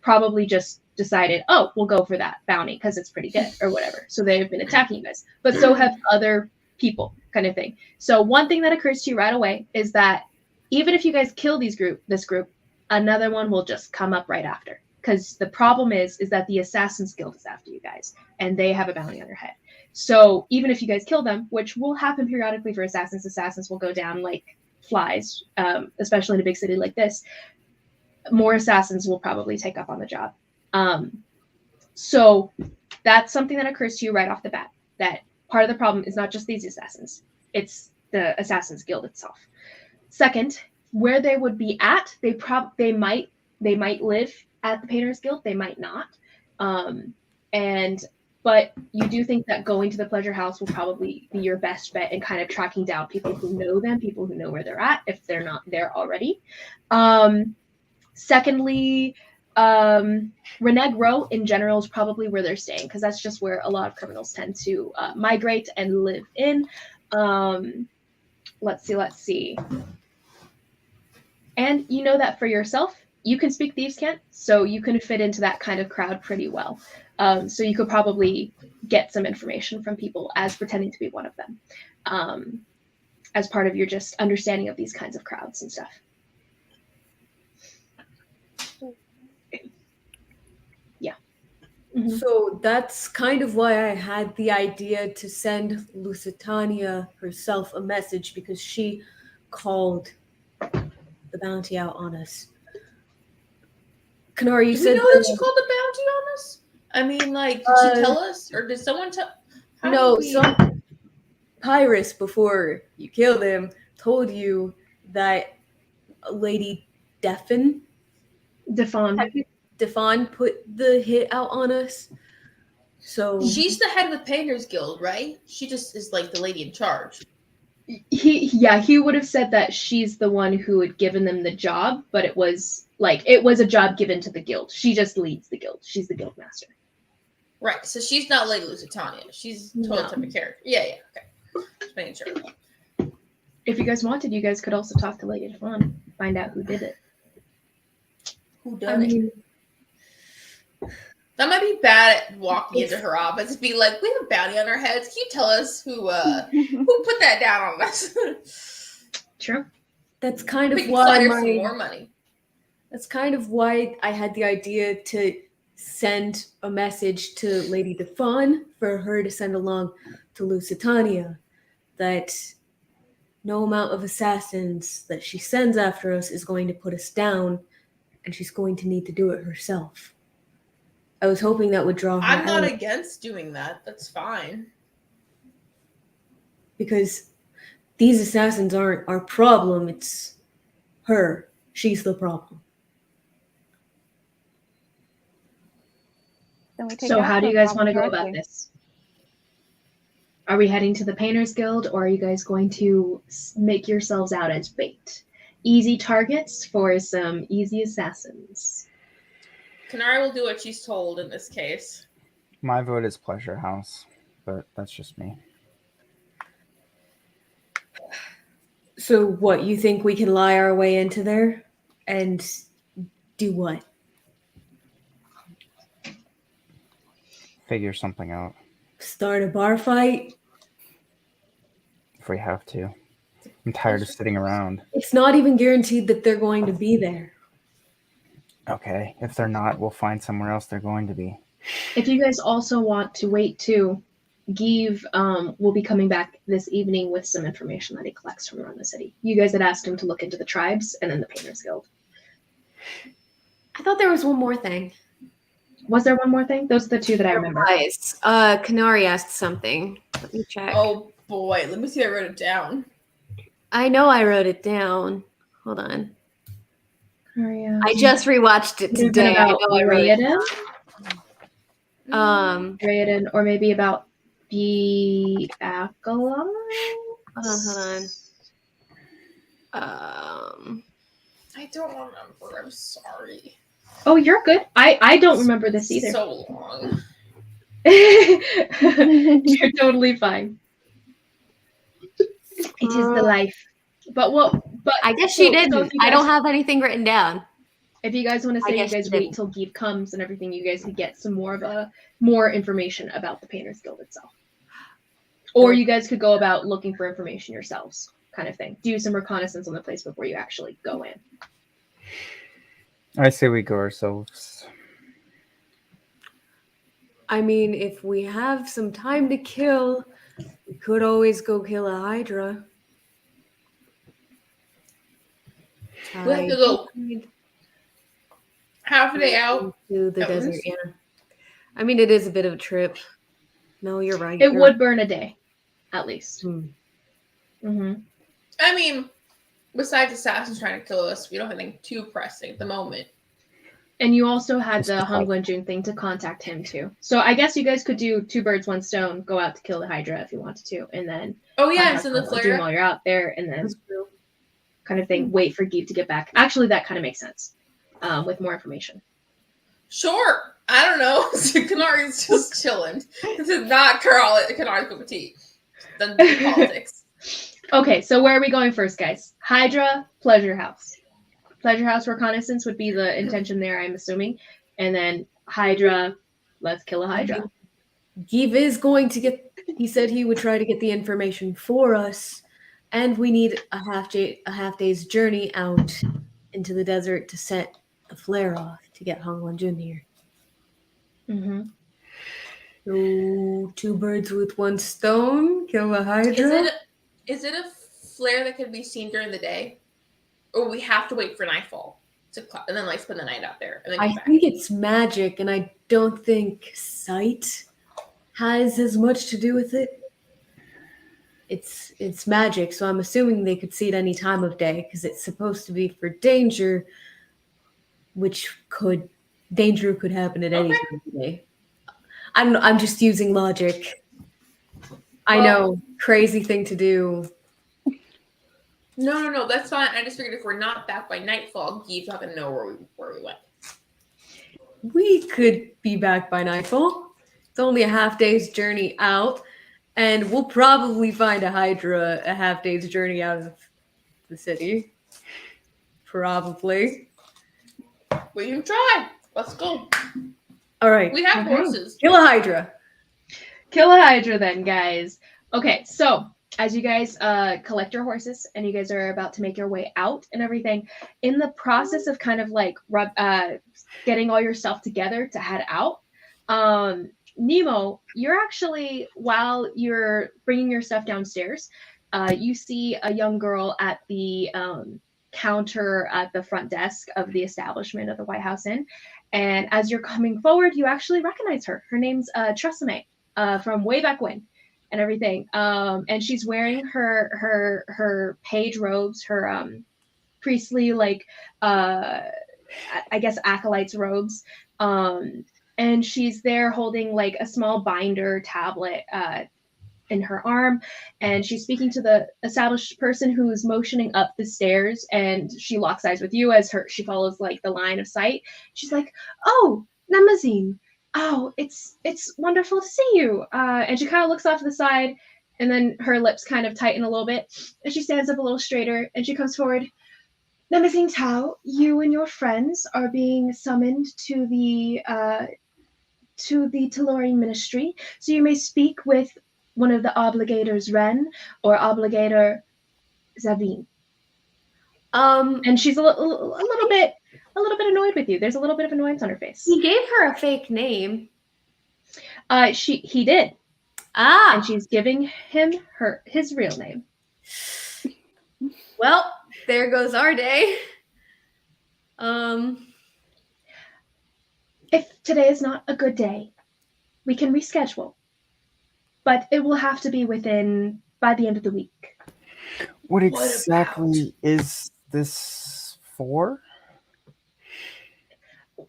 probably just decided, oh, we'll go for that bounty because it's pretty good or whatever. So they've been attacking you guys, but so have other people, kind of thing. So one thing that occurs to you right away is that even if you guys kill this group, another one will just come up right after. Because the problem is that the Assassin's Guild is after you guys, and they have a bounty on their head. So even if you guys kill them, which will happen periodically for assassins will go down like flies, especially in a big city like this, more assassins will probably take up on the job. So that's something that occurs to you right off the bat, that part of the problem is not just these assassins, it's the Assassin's Guild itself. Second, where they would be at, they might live at the Painter's Guild, they might not. But you do think that going to the pleasure house will probably be your best bet in kind of tracking down people who know them, people who know where they're at, if they're not there already. Secondly, Reneg Row in general is probably where they're staying, because that's just where a lot of criminals tend to migrate and live in. Let's see. And you know that for yourself, you can speak Thieves' Cant, so you can fit into that kind of crowd pretty well. So you could probably get some information from people as pretending to be one of them, as part of your just understanding of these kinds of crowds and stuff. Yeah. Mm-hmm. So that's kind of why I had the idea to send Lusitania herself a message, because she called the bounty out on us. Kanari, you Do said we know that she called the bounty on us? I mean, like, did she tell us, or did someone tell? Some Pyrus, before you killed him, told you that Lady Defan put the hit out on us. So she's the head of the Painters Guild, right? She just is like the lady in charge. He would have said that she's the one who had given them the job, but it was a job given to the guild. She just leads the guild. She's the guild master. Right. So she's not Lady Lusitania. She's a total type of character. Yeah, okay. Just making sure. If you guys wanted, you guys could also talk to Lady Devon, find out who did it. Who done it? That might be bad at walking into her office and be like, we have a bounty on our heads. Can you tell us who put that down on us? True. That's kind of we can why some more money. That's kind of why I had the idea to send a message to Lady Defon for her to send along to Lusitania, that no amount of assassins that she sends after us is going to put us down, and she's going to need to do it herself. I was hoping that would draw her I'm not out, against doing that. That's fine. because these assassins aren't our problem. It's her. She's the problem. So how do you guys want to go about this? Are we heading to the Painters Guild, or are you guys going to make yourselves out as bait? Easy targets for some easy assassins. Kanari will do what she's told in this case. My vote is Pleasure House, but that's just me. So what, you think we can lie our way into there and do what? Figure something out. Start a bar fight? If we have to. I'm tired of sitting around. It's not even guaranteed that they're going to be there. Okay, if they're not, we'll find somewhere else they're going to be. If you guys also want to wait too, Give will be coming back this evening with some information that he collects from around the city. You guys had asked him to look into the tribes and then the Painters Guild. I thought there was one more thing. Was there one more thing? Those are the two that I remember. Guys, Canary asked something. Let me check. Oh boy, let me see. I wrote it down. I know I wrote it down. Hold on. Maria. I just rewatched it today. I know I wrote it Raiden, down. Raiden, or maybe about the acolyte. Hold on. I don't remember. I'm sorry. Oh, you're good. I don't remember this either. So long. You're totally fine. It is the life. But I guess she didn't. So I don't have anything written down. If you guys want to say you guess guys she wait didn't. till Geeve comes and everything, you guys could get some more information about the Painters Guild itself. Or you guys could go about looking for information yourselves, kind of thing. Do some reconnaissance on the place before you actually go in. I say we go ourselves. I mean, if we have some time to kill, we could always go kill a Hydra. We have to go half a day out to the at desert. least. Yeah, I mean, it is a bit of a trip. No, you're right. It would burn a day, at least. Hmm. I mean, besides assassins trying to kill us, we don't have anything too pressing at the moment. And you also had the Hongwen Jun thing to contact him too. So I guess you guys could do 2 birds, 1 stone. Go out to kill the Hydra if you wanted to, and then Oh yeah, contact it's in the Hongwen Jun flare. while you're out there, and then That's true. kind of thing. Wait for Geeve to get back. Actually, that kind of makes sense. With more information. Sure. I don't know. Kanari's just chilling. This is not Kanari's cup of tea. Then politics. Okay, so where are we going first, guys? Hydra, Pleasure House. Pleasure House reconnaissance would be the intention there, I'm assuming. And then Hydra, let's kill a Hydra. Give is going to get. He said he would try to get the information for us, and we need a half day's journey out into the desert to set the flare off to get Hongwen Jun here. Mm-hmm. So 2 birds with 1 stone. Kill a Hydra. Is it a flare that can be seen during the day, or we have to wait for nightfall and then spend the night out there and then I come back? think it's magic, and I don't think sight has as much to do with it. It's magic, so I'm assuming they could see it any time of day because it's supposed to be for danger, danger could happen at any time of day. I'm just using logic. I know, crazy thing to do. No, that's fine. I just figured if we're not back by nightfall, Geeve's not gonna know where we went. We could be back by nightfall. It's only a half day's journey out, and we'll probably find a Hydra a half day's journey out of the city. Probably. We can try. Let's go. All right. We have horses. Kill a Hydra. Kill a Hydra then, guys. Okay, so as you guys collect your horses and you guys are about to make your way out and everything, in the process of kind of like getting all your stuff together to head out, Nemo, you're actually, while you're bringing your stuff downstairs, you see a young girl at the counter at the front desk of the establishment of the White House Inn. And as you're coming forward, you actually recognize her. Her name's Tresemme from way back when and everything. And she's wearing her page robes, her priestly, like, I guess acolytes robes. And she's there holding like a small binder tablet in her arm, and she's speaking to the established person who's motioning up the stairs, and she locks eyes with you as she follows like the line of sight. She's like, "Oh, Namazine. Oh, it's wonderful to see you." And she kind of looks off to the side, and then her lips kind of tighten a little bit, and she stands up a little straighter, and she comes forward. "Namazine Tao, you and your friends are being summoned to the Tellurian ministry, so you may speak with one of the obligators, Ren, or obligator Zavine. Um, And she's a little bit annoyed with you. There's a little bit of annoyance on her face. he gave her a fake name. He did, Ah, and she's giving him his real name. well, there goes our day. If today is not a good day, we can reschedule, but it will have to be by the end of the week. What exactly is this for?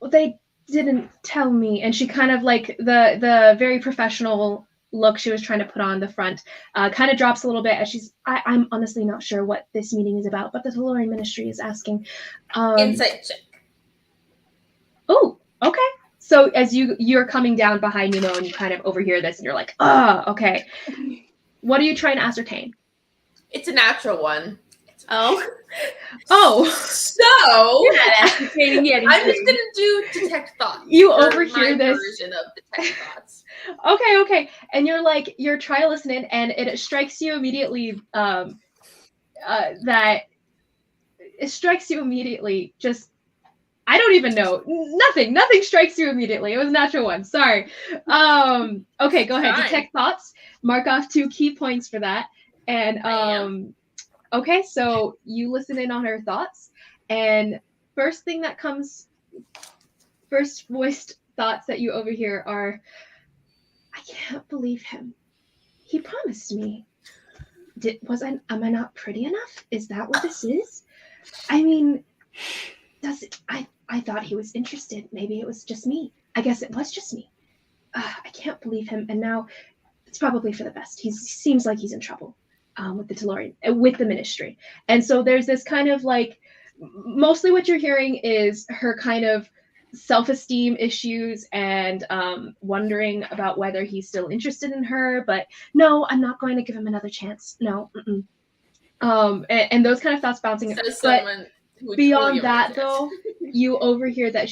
They didn't tell me, and she kind of like the very professional look she was trying to put on the front kind of drops a little bit as I'm honestly not sure what this meeting is about, but the Tellurian Ministry is asking. Insight check. Oh, okay. So as you're coming down behind Nemo and you kind of overhear this and you're like, okay. What are you trying to ascertain? It's a natural one. Oh. So You're not ascertaining anything. I'm just gonna do detect thoughts. You overhear this version of detect thoughts. Okay. And you're trying to listen in, and it strikes you immediately just I don't even know. Nothing strikes you immediately. It was a natural one. Sorry. Okay, go ahead. Fine. Detect thoughts. Mark off 2 key points for that. And okay, so you listen in on her thoughts, and first voiced thoughts that you overhear are, I can't believe him. He promised me. Am I not pretty enough? Is that what this is? I mean, I thought he was interested. Maybe it was just me. I guess it was just me. I can't believe him, and now it's probably for the best. He seems like he's in trouble with the Tellurian, with the Ministry. And so there's this kind of like, mostly what you're hearing is her kind of self-esteem issues and wondering about whether he's still interested in her. But no, I'm not going to give him another chance. No. And those kind of thoughts bouncing. But beyond that, though, you overhear that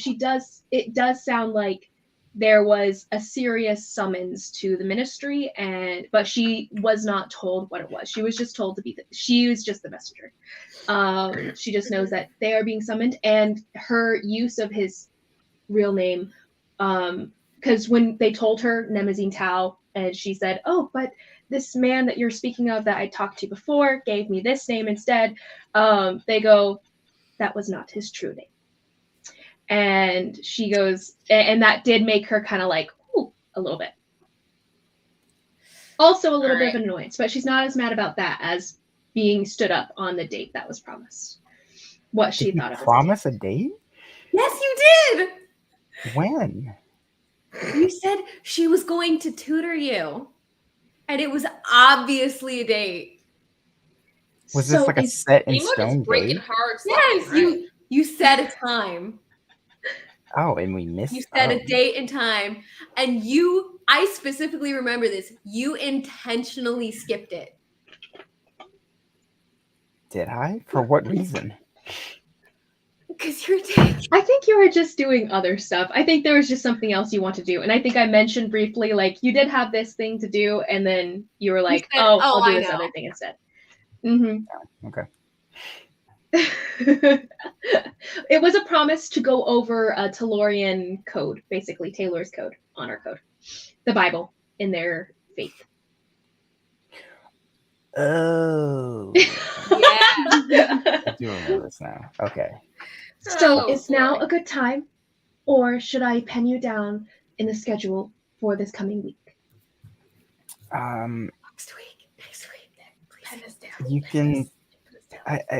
it does sound like there was a serious summons to the Ministry, but she was not told what it was. She was just told she was just the messenger. She just knows that they are being summoned, and her use of his real name, because when they told her Nemazine Tau, and she said, oh, but this man that you're speaking of that I talked to before gave me this name instead, they go, that was not his true name. And she goes, and that did make her kind of like, ooh, a little bit. Also a little bit of an annoyance, but she's not as mad about that as being stood up on the date that was promised. What she thought of. Promise a date? Yes, you did. When? You said she was going to tutor you, and it was obviously a date. Was this like a set in Emo stone just breaking date? hearts. Yes, right? you said a time. Oh, and we missed. You said a date and time, and I specifically remember this. You intentionally skipped it. Did I? For what reason? Because you're a dick. I think you were just doing other stuff. I think there was just something else you want to do. And I think I mentioned briefly, like, you did have this thing to do, and then you were like, I'll do this other thing instead. Mm-hmm. Okay. It was a promise to go over a Tellurian code, basically Taylor's code, honor code, the Bible in their faith. Oh. Yeah. I do remember this now. Okay. So is now a good time, or should I pen you down in the schedule for this coming week? Next week. Pen us down. You can.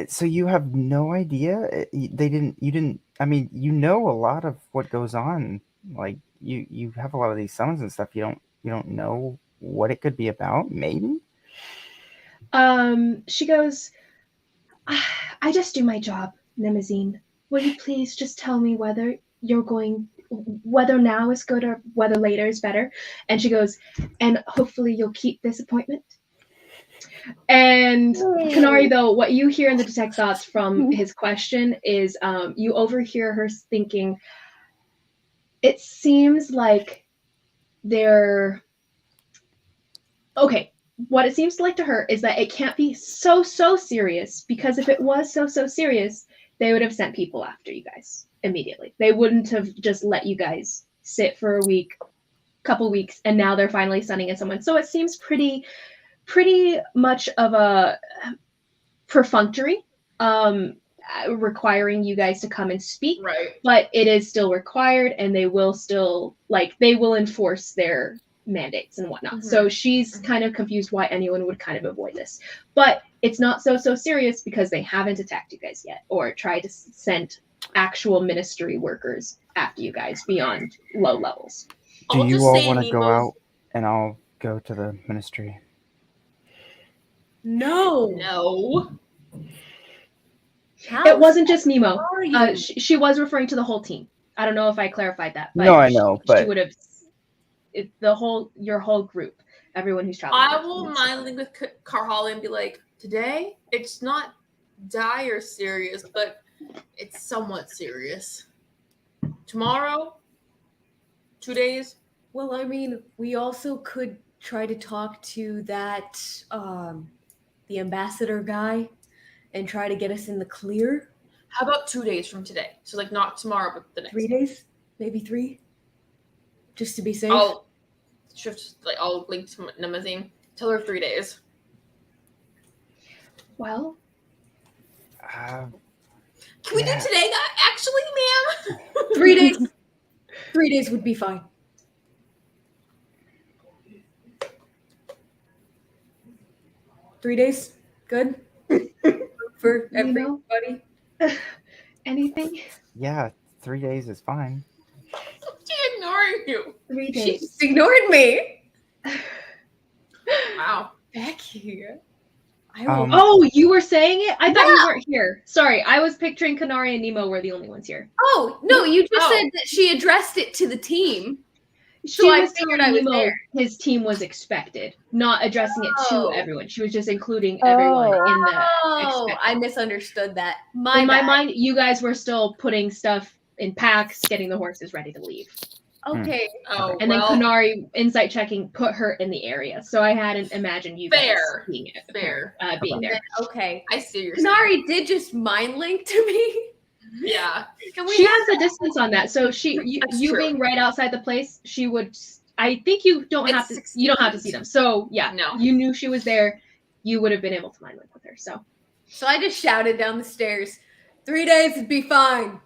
So you have no idea? You didn't. I mean, you know a lot of what goes on. Like you have a lot of these summons and stuff. You don't know what it could be about. Maybe. She goes, I just do my job, Nemazine. Will you please just tell me whether now is good or whether later is better? And she goes, and hopefully you'll keep this appointment. And Kanari, though, what you hear in the detect thoughts from his question is you overhear her thinking, it seems like they're... Okay, what it seems like to her is that it can't be so serious, because if it was so serious, they would have sent people after you guys immediately. They wouldn't have just let you guys sit for a week, couple weeks, and now they're finally sending in someone. So it seems pretty much of a perfunctory, requiring you guys to come and speak, Right. but it is still required, and they will still they will enforce their mandates and whatnot. Mhm. So she's Mhm. kind of confused why anyone would kind of avoid this, but it's not so serious because they haven't attacked you guys yet or tried to send actual ministry workers after you guys beyond low levels. Do I'll you just all say want to go Nemo's- out and I'll go to the ministry? No. No. How It wasn't just Nemo. are you? She was referring to the whole team. I don't know if I clarified that, but No, I know, she but would have your whole group, everyone who's traveling. I will mildly with Carholly and be like, today it's not dire serious, but it's somewhat serious. Tomorrow, 2 days. Well, I mean, we also could try to talk to that the ambassador guy and try to get us in the clear. How about 2 days from today? So like not tomorrow, but the next. 3 days, maybe 3, just to be safe. I'll link to Nemazine. Tell her 3 days. Well, Can we Yeah. do today, actually, ma'am? 3 days. 3 days would be fine. Three days, good for Nemo? everybody. Anything? yeah, 3 days is fine. She ignoring you. 3 She days. just ignored me. Wow. Becky, I Um, will. Oh, you were saying it? I thought you weren't here. Sorry, I was picturing Kanari and Nemo were the only ones here. Oh no, you just Oh. said that she addressed it to the team. She So I was figured telling I was Nemo there. his team was expected, not addressing it to Oh. everyone. She was just including everyone in the Oh, expected. I misunderstood that. In My my bad. mind, you guys were still putting stuff in packs, getting the horses ready to leave. Okay. Oh, And well, then Kanari, insight checking, put her in the area. So I hadn't imagined you guys Fair. being, Fair. being there. Okay. I see your saying. Kanari did just mind link to me. Yeah. Can we She have has a distance on that. So you That's true. being right outside the place, she would. I think you don't It's have to. 60 You don't have to feet. see them. So yeah, No. you knew she was there. You would have been able to mind link with her. So So I just shouted down the stairs. 3 days would be fine.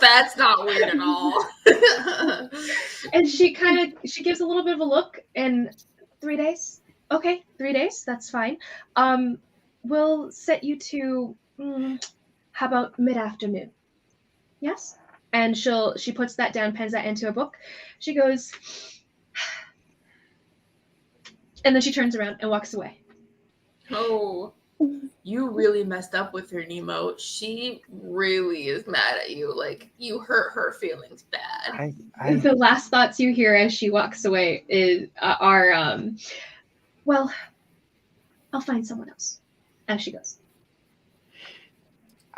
That's not weird at all. and she gives a little bit of a look, and 3 days. Okay, 3 days. That's fine. We'll set you to. How about mid-afternoon? Yes. And she puts that down, pens that into a book. She goes, and then she turns around and walks away. Oh, you really messed up with her, Nemo. She really is mad at you. Like, you hurt her feelings bad. The last thoughts you hear as she walks away are, well, I'll find someone else. As she goes.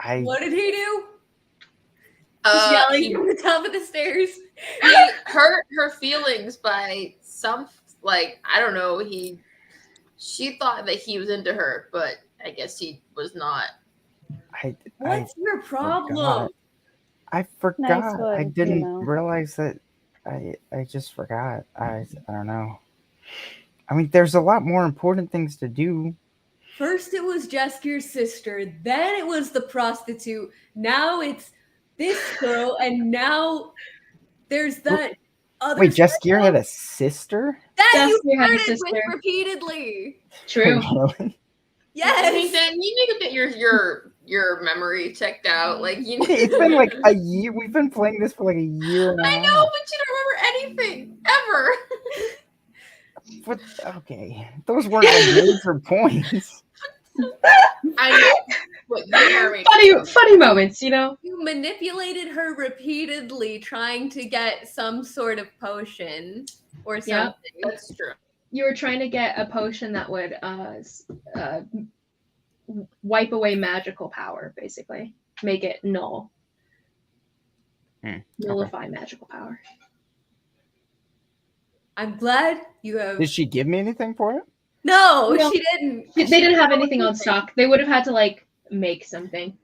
What did he do? Just yelling He from the top of the stairs. hurt her feelings by some, like, I don't know, she thought that he was into her, but I guess he was not. What's your problem? I forgot. Nice one, I didn't Nemo. realize that. I just forgot. I don't know. I mean, there's a lot more important things to do. First it was Jeskier's sister, then it was the prostitute, now it's this girl, and now there's that other. Wait, Jeskier had a sister? that you Jeskier had a flirted with sister. repeatedly. True. Really? Yes. Then you need to get your memory checked out. Like, you Wait, it's been like a year. We've been playing this for like a year and a I half. know, but you don't remember anything ever. What? Okay, those weren't like major points. I know. But you are Funny moments, you know. You manipulated her repeatedly trying to get some sort of potion or something. Yeah. That's true. You were trying to get a potion that would wipe away magical power, basically. Make it null. Nullify magical power. I'm glad you have. Did she give me anything for it? No, No. she didn't. They didn't have anything on stock. They would have had to like make something.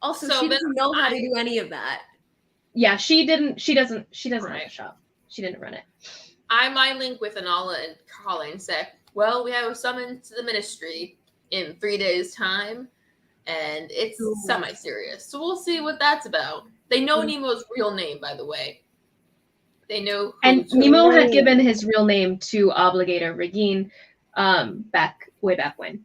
Also, So she then doesn't know how to I- do any of that. Yeah, she doesn't have a Right. shop. She didn't run it. I mind link with Anala and Kala and say, well, we have a summon to the ministry in 3 days' time, and it's Ooh. semi-serious. So we'll see what that's about. They know Nemo's real name, by the way. They know who And to- Nemo had given his real name to Obligator Regine way back when.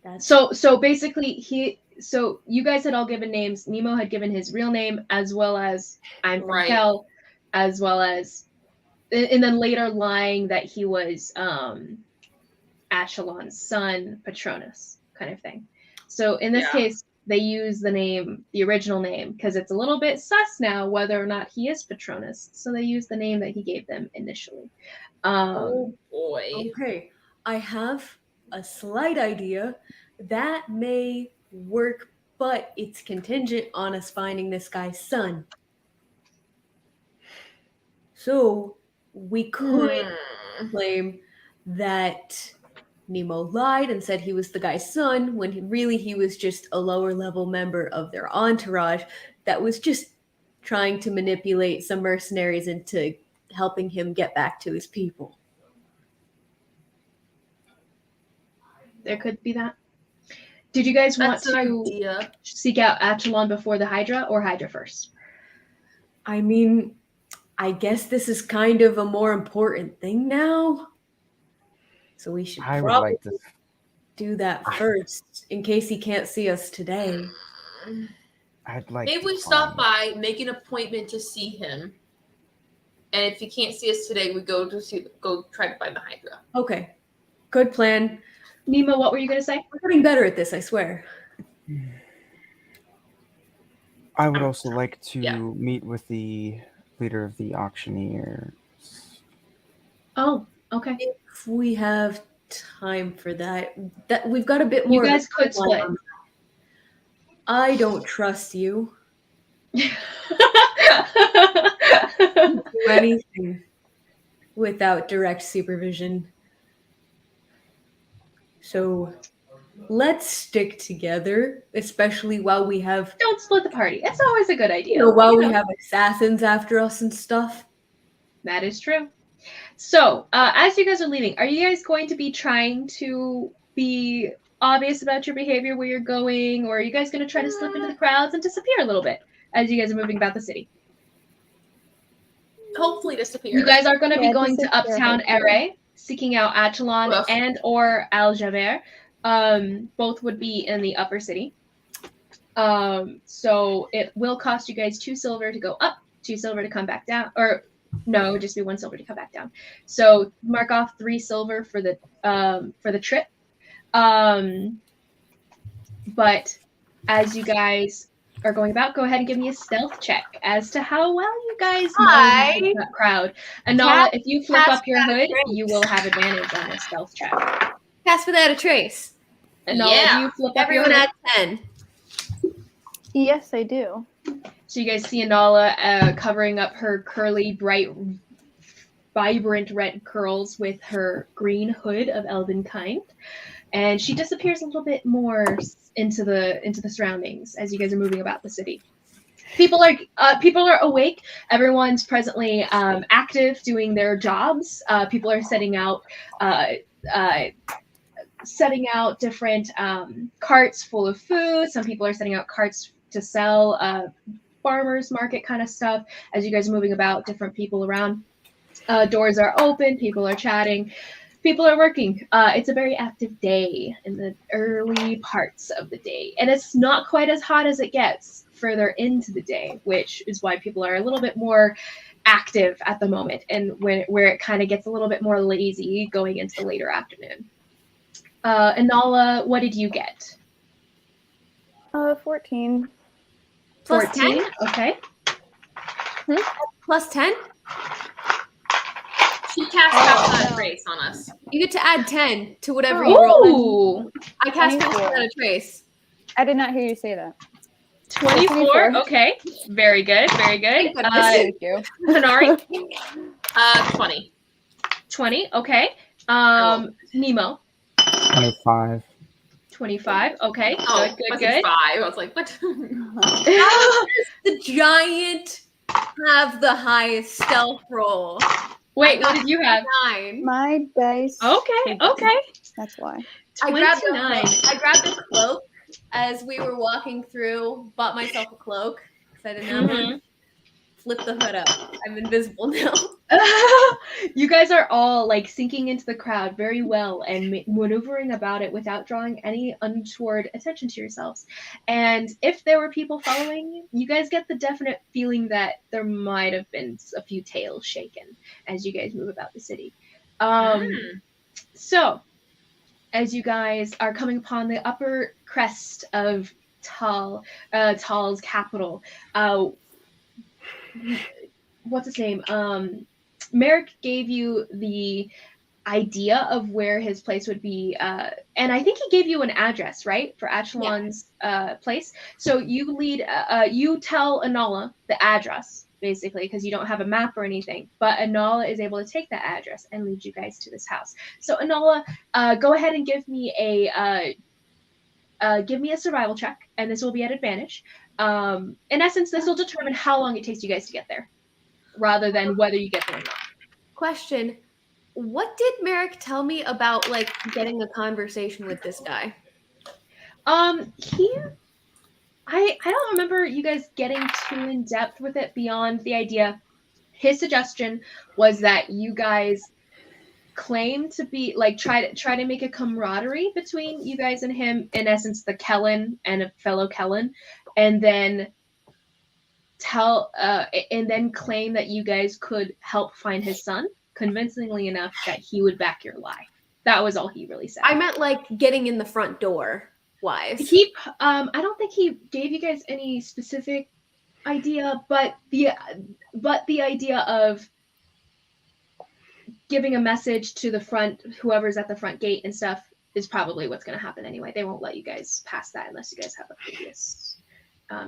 That's So basically so you guys had all given names. Nemo had given his real name as well as I'm from Right. Hell, as well as and then later lying that he was Ashelon's son, Patronus, kind of thing. So in this Yeah. case, they use the original name, because it's a little bit sus now whether or not he is Patronus. So they use the name that he gave them initially. Oh boy. okay. I have a slight idea that may work, but it's contingent on us finding this guy's son. So we could claim that Nemo lied and said he was the guy's son when he was just a lower level member of their entourage that was just trying to manipulate some mercenaries into helping him get back to his people. There could be that. Did you guys want That's an to idea. seek out Achelon before the Hydra, or Hydra first? I mean, I guess this is kind of a more important thing now. So we should I would probably like to. do that first in case he can't see us today. I'd like. Maybe to we stop find- by, make an appointment to see him. And if he can't see us today, we go try to find the Hydra. Okay, good plan. Nemo, what were you going to say? We're getting better at this, I swear. I would also like to Yeah. meet with the leader of the auctioneers. Oh, okay. If we have time for that, we've got a bit more. You of a guys could timeline split. on that. I don't trust you. Do anything without direct supervision. So let's stick together, especially while we have, Don't split the party. It's always a good idea. we have assassins after us and stuff. That is true. So, as you guys are leaving, are you guys going to be trying to be obvious about your behavior where you're going, or are you guys going to try to slip into the crowds and disappear a little bit as you guys are moving about the city? Hopefully disappear. You guys are going to be Yeah, going to disappear, Uptown hopefully. Ere, seeking out Achelon Rough. and or Al Javert. Both would be in the upper city. So it will cost you guys 2 silver to go up, 2 silver to come back down, or no, it would just be 1 silver to come back down. So mark off 3 silver for the trip. But as you guys are going about, go ahead and give me a stealth check as to how well you guys know that crowd. Anala, if you flip up your hood, you will have advantage on this stealth check. Pass without a trace. Anala, Yeah. do you flip up your Everyone hood? at 10. Yes, I do. So you guys see Anala covering up her curly, bright, vibrant red curls with her green hood of elven kind, and she disappears a little bit more into the surroundings as you guys are moving about the city. People are awake. Everyone's presently active, doing their jobs. People are setting out different carts full of food. Some people are setting out carts to sell, farmers market kind of stuff. As you guys are moving about, different people around. Doors are open. People are chatting. People are working. It's a very active day in the early parts of the day. And it's not quite as hot as it gets further into the day, which is why people are a little bit more active at the moment, and where it kind of gets a little bit more lazy going into the later afternoon. Anala, what did you get? 14. Plus 14. 10? Okay. Plus 10? She cast Pass Without a Trace on us. You get to add 10 to whatever you roll. Ooh, I cast Pass 24. without a trace. I did not hear you say that. 24. 24. Okay. Very good. Very good. Thank goodness. Thank you. Hanari, 20. 20. Okay. Nemo, 25. 25. Okay, Oh, good, I good, said good. 5. I was like, what? The giant have the highest stealth roll. Wait, I what got did you have? 9. My dice. Okay, okay. That's why. I grabbed a 29. cloak. I grabbed a cloak as we were walking through. Bought myself a cloak because I didn't have one. Mhm. Flip the hood up. I'm invisible now. You guys are all like sinking into the crowd very well and maneuvering about it without drawing any untoward attention to yourselves. And if there were people following you, you guys get the definite feeling that there might have been a few tails shaken as you guys move about the city. So, as you guys are coming upon the upper crest of Tal's capital, what's his name? Merrick gave you the idea of where his place would be, and I think he gave you an address, right, for Achelon's place. So you tell Anala the address basically because you don't have a map or anything, but Anala is able to take that address and lead you guys to this house. So Anala, go ahead and give me a survival check, and this will be at advantage. In essence, this will determine how long it takes you guys to get there, rather than whether you get there or not. Question: what did Merrick tell me about like getting a conversation with this guy? I don't remember you guys getting too in depth with it beyond the idea. His suggestion was that you guys claim to be like try to make a camaraderie between you guys and him, in essence the Kellen and a fellow Kellen, and then claim that you guys could help find his son convincingly enough that he would back your lie. That was all he really said. I meant like getting in the front door wise. I don't think he gave you guys any specific idea, but the idea of giving a message to the front, whoever's at the front gate and stuff, is probably what's going to happen anyway. They won't let you guys pass that unless you guys have a previous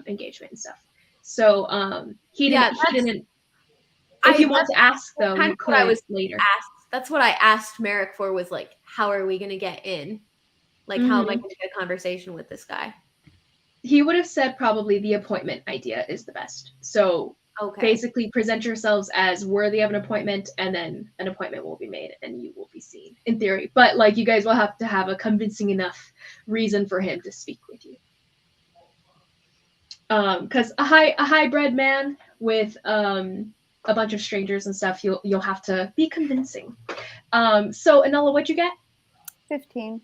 engagement and stuff. So he didn't. If you want to ask though, kind you of could what I was later. That's what I asked Merrick for, was like, how are we going to get in? Like, how am I going to get a conversation with this guy? He would have said probably the appointment idea is the best. So basically present yourselves as worthy of an appointment, and then an appointment will be made and you will be seen, in theory. But like you guys will have to have a convincing enough reason for him to speak with you. Because a hybrid man with a bunch of strangers and stuff, you'll have to be convincing. So Anela, what'd you get? 15.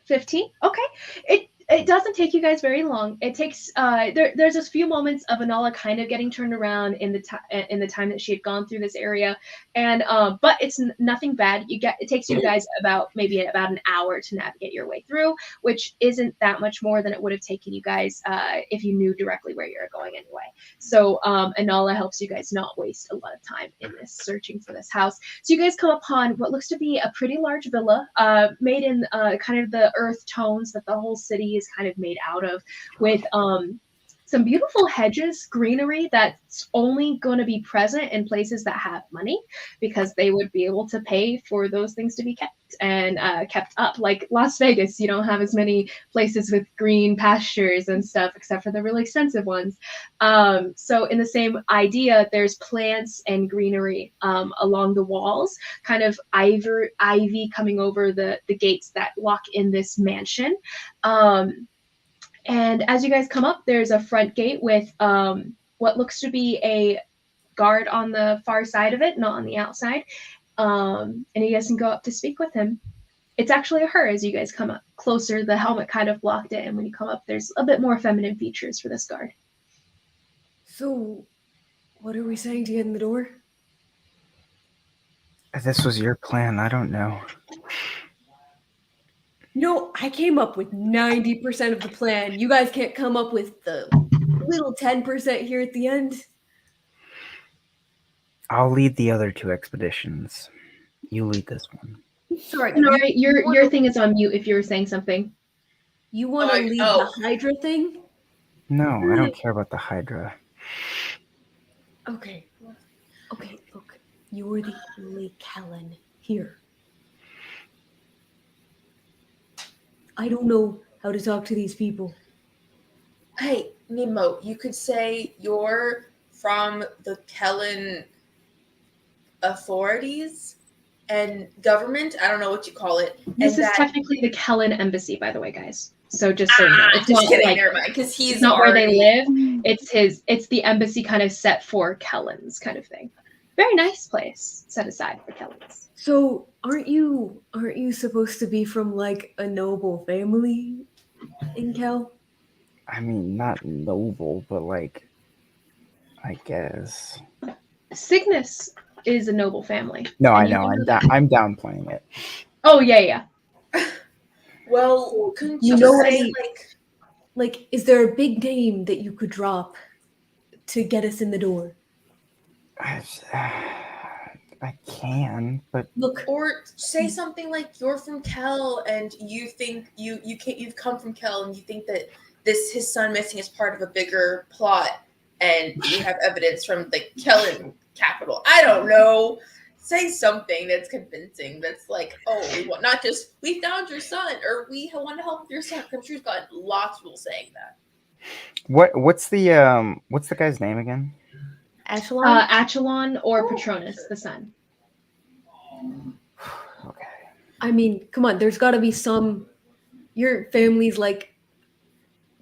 15? Okay. It doesn't take you guys very long. It takes there's a few moments of Anala kind of getting turned around in the time that she had gone through this area, and but it's nothing bad. It takes you guys about an hour to navigate your way through, which isn't that much more than it would have taken you guys if you knew directly where you're going anyway. So Anala helps you guys not waste a lot of time in this searching for this house. So you guys come upon what looks to be a pretty large villa, made in kind of the earth tones that the whole city is kind of made out of, with some beautiful hedges, greenery that's only going to be present in places that have money, because they would be able to pay for those things to be kept and kept up. Like Las Vegas, you don't have as many places with green pastures and stuff, except for the really expensive ones. So in the same idea, there's plants and greenery along the walls, kind of ivy coming over the gates that lock in this mansion. And as you guys come up, there's a front gate with what looks to be a guard on the far side of it, not on the outside. And you guys can go up to speak with him. It's actually a her as you guys come up closer. The helmet kind of blocked it, and when you come up, there's a bit more feminine features for this guard. So, what are we saying to get in the door? This was your plan. I don't know. No, I came up with 90% of the plan. You guys can't come up with the little 10% here at the end. I'll lead the other 2 expeditions. You lead this one. Sorry, Nori, your thing is on mute if you were saying something. You want to lead the Hydra thing? No, I don't care about the Hydra. Okay, look. You're the only Kellen here. I don't know how to talk to these people. Hey, Nemo, you could say you're from the Kellen authorities and government. I don't know what you call it. This and is that technically the Kellen Embassy, by the way, guys. So just so you know, it's just not kidding. like Never mind, because he's it's not where they already. live. It's the embassy kind of set for Kellens kind of thing. Very nice place set aside for Kellens. So aren't you supposed to be from like a noble family in Cal? I mean, not noble, but like, I guess. Cygnus is a noble family. No, I and you know. can that. I'm downplaying it. Oh yeah. Well, couldn't You you know say any- Like, is there a big name that you could drop to get us in the door? I can, but Look, or say something like you're from Kel and you think you've come from Kel and you think that his son missing is part of a bigger plot and you have evidence from the Kellen capital. I don't know. Say something that's convincing. That's like, oh, not just we found your son or we want to help with your son. I'm sure he's got lots of people saying that. what's the guy's name again? Echelon? Achelon or Patronus, the son. Okay. I mean, come on, there's got to be some. Your family's like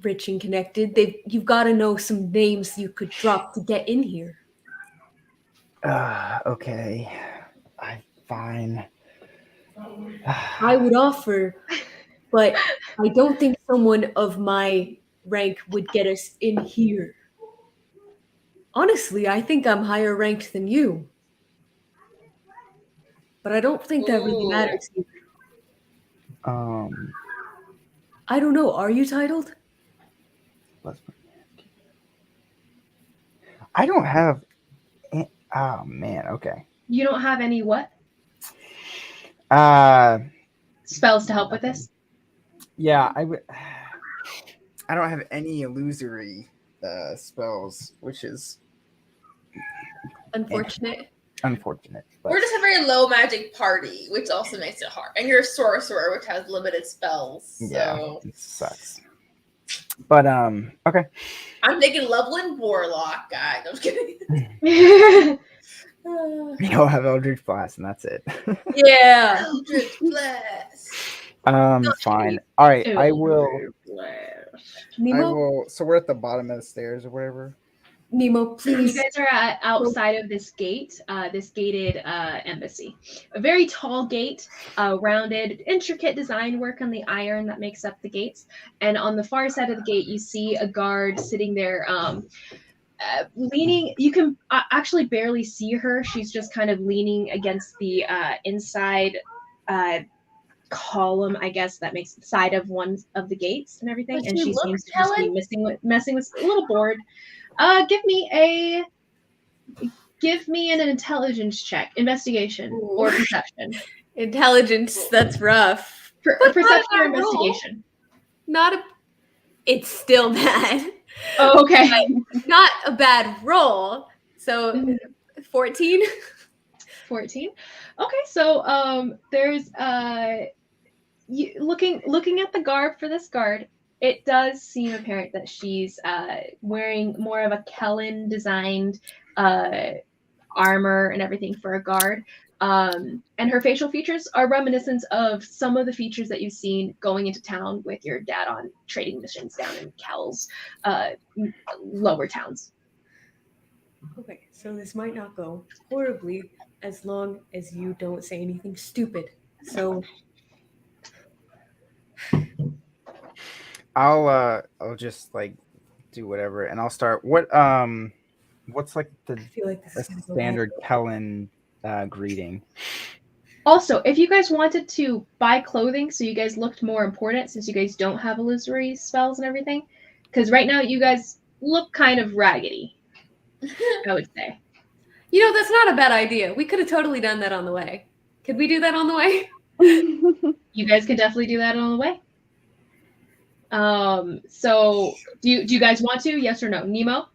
rich and connected. You've got to know some names you could drop to get in here. Okay. Fine. I would offer, but I don't think someone of my rank would get us in here. Honestly, I think I'm higher ranked than you. But I don't think that really Ooh. matters here. Um. I don't know. Are you titled? I don't have. Oh man. Okay. You don't have any what? Spells to help with this? Yeah, I would. I don't have any illusory spells, which is Unfortunate. unfortunate. But We're just a very low magic party, which also makes it hard. And you're a sorcerer, which has limited spells. So. yeah, it sucks. But okay. I'm thinking Loveland Warlock, guy. I'm just kidding. You'll have Eldritch Blast, and that's it. Yeah. Eldritch Blast. Fine. All right, I will. Nemo, So we're at the bottom of the stairs or whatever. Nemo, You please. guys are outside of this gate, this gated embassy. A very tall gate, rounded, intricate design work on the iron that makes up the gates. And on the far side of the gate, you see a guard sitting there, leaning. You can actually barely see her. She's just kind of leaning against the inside column, I guess, that makes the side of one of the gates and everything. Does And she she look seems to just be Helen? messing with a little bored. Give me an intelligence check, investigation, Ooh. or perception. Intelligence, that's rough. Perception or bad roll. investigation. It's still bad. Oh, okay. Not a bad roll. So 14. 14. Okay, so there's looking at the garb for this guard, it does seem apparent that she's wearing more of a Kellen designed armor and everything for a guard. And her facial features are reminiscent of some of the features that you've seen going into town with your dad on trading missions down in Kel's lower towns. Okay, so this might not go horribly as long as you don't say anything stupid. So I'll just like do whatever, and I'll start. What's like I feel like this is gonna go standard bad. Kellen greeting? Also, if you guys wanted to buy clothing so you guys looked more important, since you guys don't have illusory spells and everything, because right now you guys look kind of raggedy, I would say. You know, that's not a bad idea. We could have totally done that on the way. Could we do that on the way? You guys could definitely do that on the way. So do you guys want to? Yes or no? Nemo?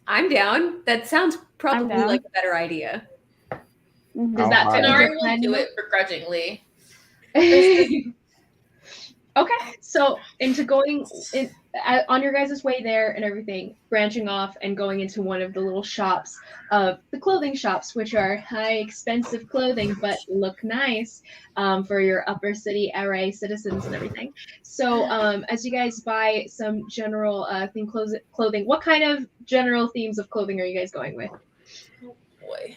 I'm down. That sounds probably down. like a better idea. Does that fit with Nari your will plan? do Nemo? it begrudgingly. Okay, so on your guys' way there and everything, branching off and going into one of the little shops of the clothing shops, which are high expensive clothing but look nice for your upper city RA citizens and everything. So as you guys buy some general clothing, what kind of general themes of clothing are you guys going with? Oh boy.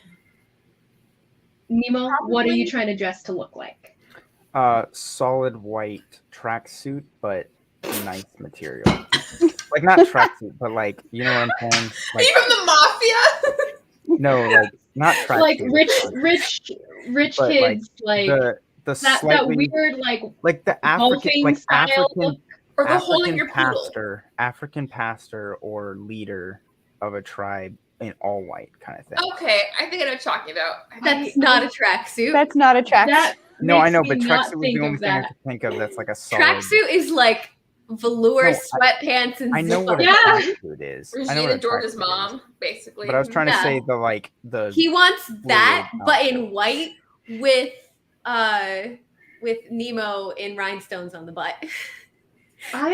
Nemo, what are you Probably- trying to dress to look like? Solid white tracksuit, but nice material. Like not tracksuit, but like you know what I'm saying. Are Like you from the mafia? no, like not tracksuit. Like rich but kids, like the that slightly weird like the African golfing like style African look. Or go holding African your poodle? African pastor or leader of a tribe in all white kind of thing. Okay, I think I know what you're talking about. That's not a tracksuit. That's not a track. That No, I makes know, me but not tracksuit was think the of only thing I that. could think of that's like a solid. Tracksuit is like velour No, sweatpants and I know what a Yeah. tracksuit is. I know what Regina a George's tracksuit is. mom, basically. But I was trying to Yeah. say the He wants that, fluid but in white with Nemo in rhinestones on the butt. I'm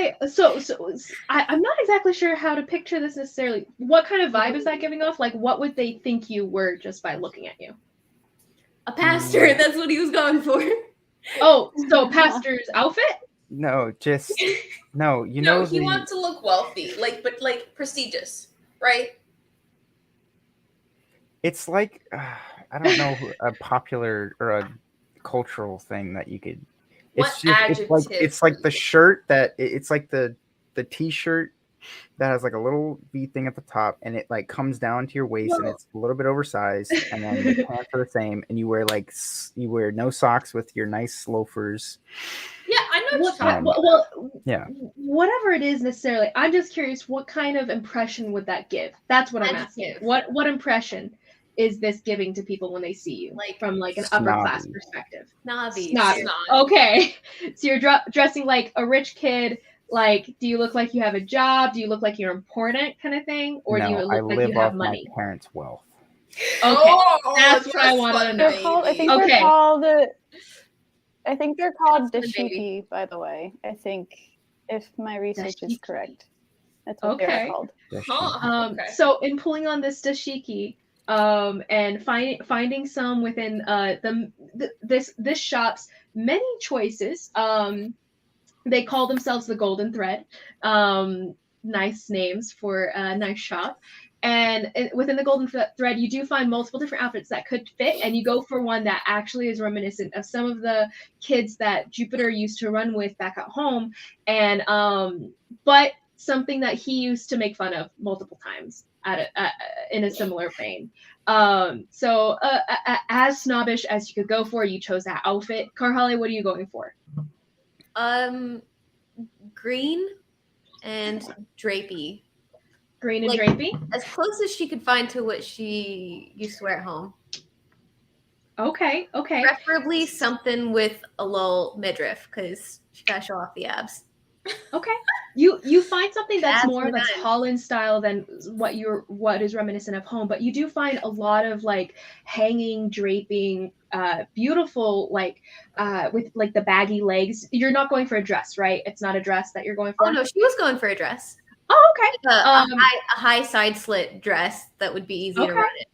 not exactly sure how to picture this necessarily. What kind of vibe is that giving off? Like, what would they think you were just by looking at you? A pastor, that's what he was going for. Oh, so pastor's outfit? no, just no. You No, know he the wants to look wealthy, but prestigious, right? it's like I don't know a popular or a cultural thing that you could. What It's just adjective it's like for the you? shirt that it's like the t-shirt that has like a little V thing at the top and it like comes down to your waist and Well- it's a little bit oversized and then the pants are the same and you wear like you wear no socks with your nice loafers. Yeah, I know what you're talking Well, Yeah. whatever it is necessarily, I'm just curious, what kind of impression would that give? That's what I'm asking. Adjective. What impression is this giving to people when they see you, Like from like an upper class snobby. perspective? Snobby. Snobby. Snot. Okay, so you're dressing like a rich kid. Like, do you look like you have a job? Do you look like you're important, kind of thing, or do you No, I look like live you have off money? my parents' wealth. Okay, Oh, that's what I trust wanna fund know. They're called, I think Okay. they're called. I think they're called Trust fund baby. dashiki, by the way. I think if my research is Dashiki. correct, that's what Okay. they're called. Huh. Okay. So in pulling on this dashiki, and finding some within this shop's many choices, they call themselves the Golden Thread. Nice names for a nice shop. And within the Golden Thread, you do find multiple different outfits that could fit, and you go for one that actually is reminiscent of some of the kids that Jupiter used to run with back at home, and but something that he used to make fun of multiple times in a similar vein. So as snobbish as you could go for, you chose that outfit. Carhale, what are you going for? Green and drapey. Green and Like- drapey? As close as she could find to what she used to wear at home. Okay. Preferably something with a little midriff, because she gotta show off the abs. Okay. You find something that's Abs more of and a nine. Holland style than what is reminiscent of home, but you do find a lot of like hanging, draping, beautiful, like with like the baggy legs. You're not going for a dress, right? It's not a dress that you're going for. Oh no, she was going for a dress. Oh, okay. A high side slit dress that would be easy to Okay. run in.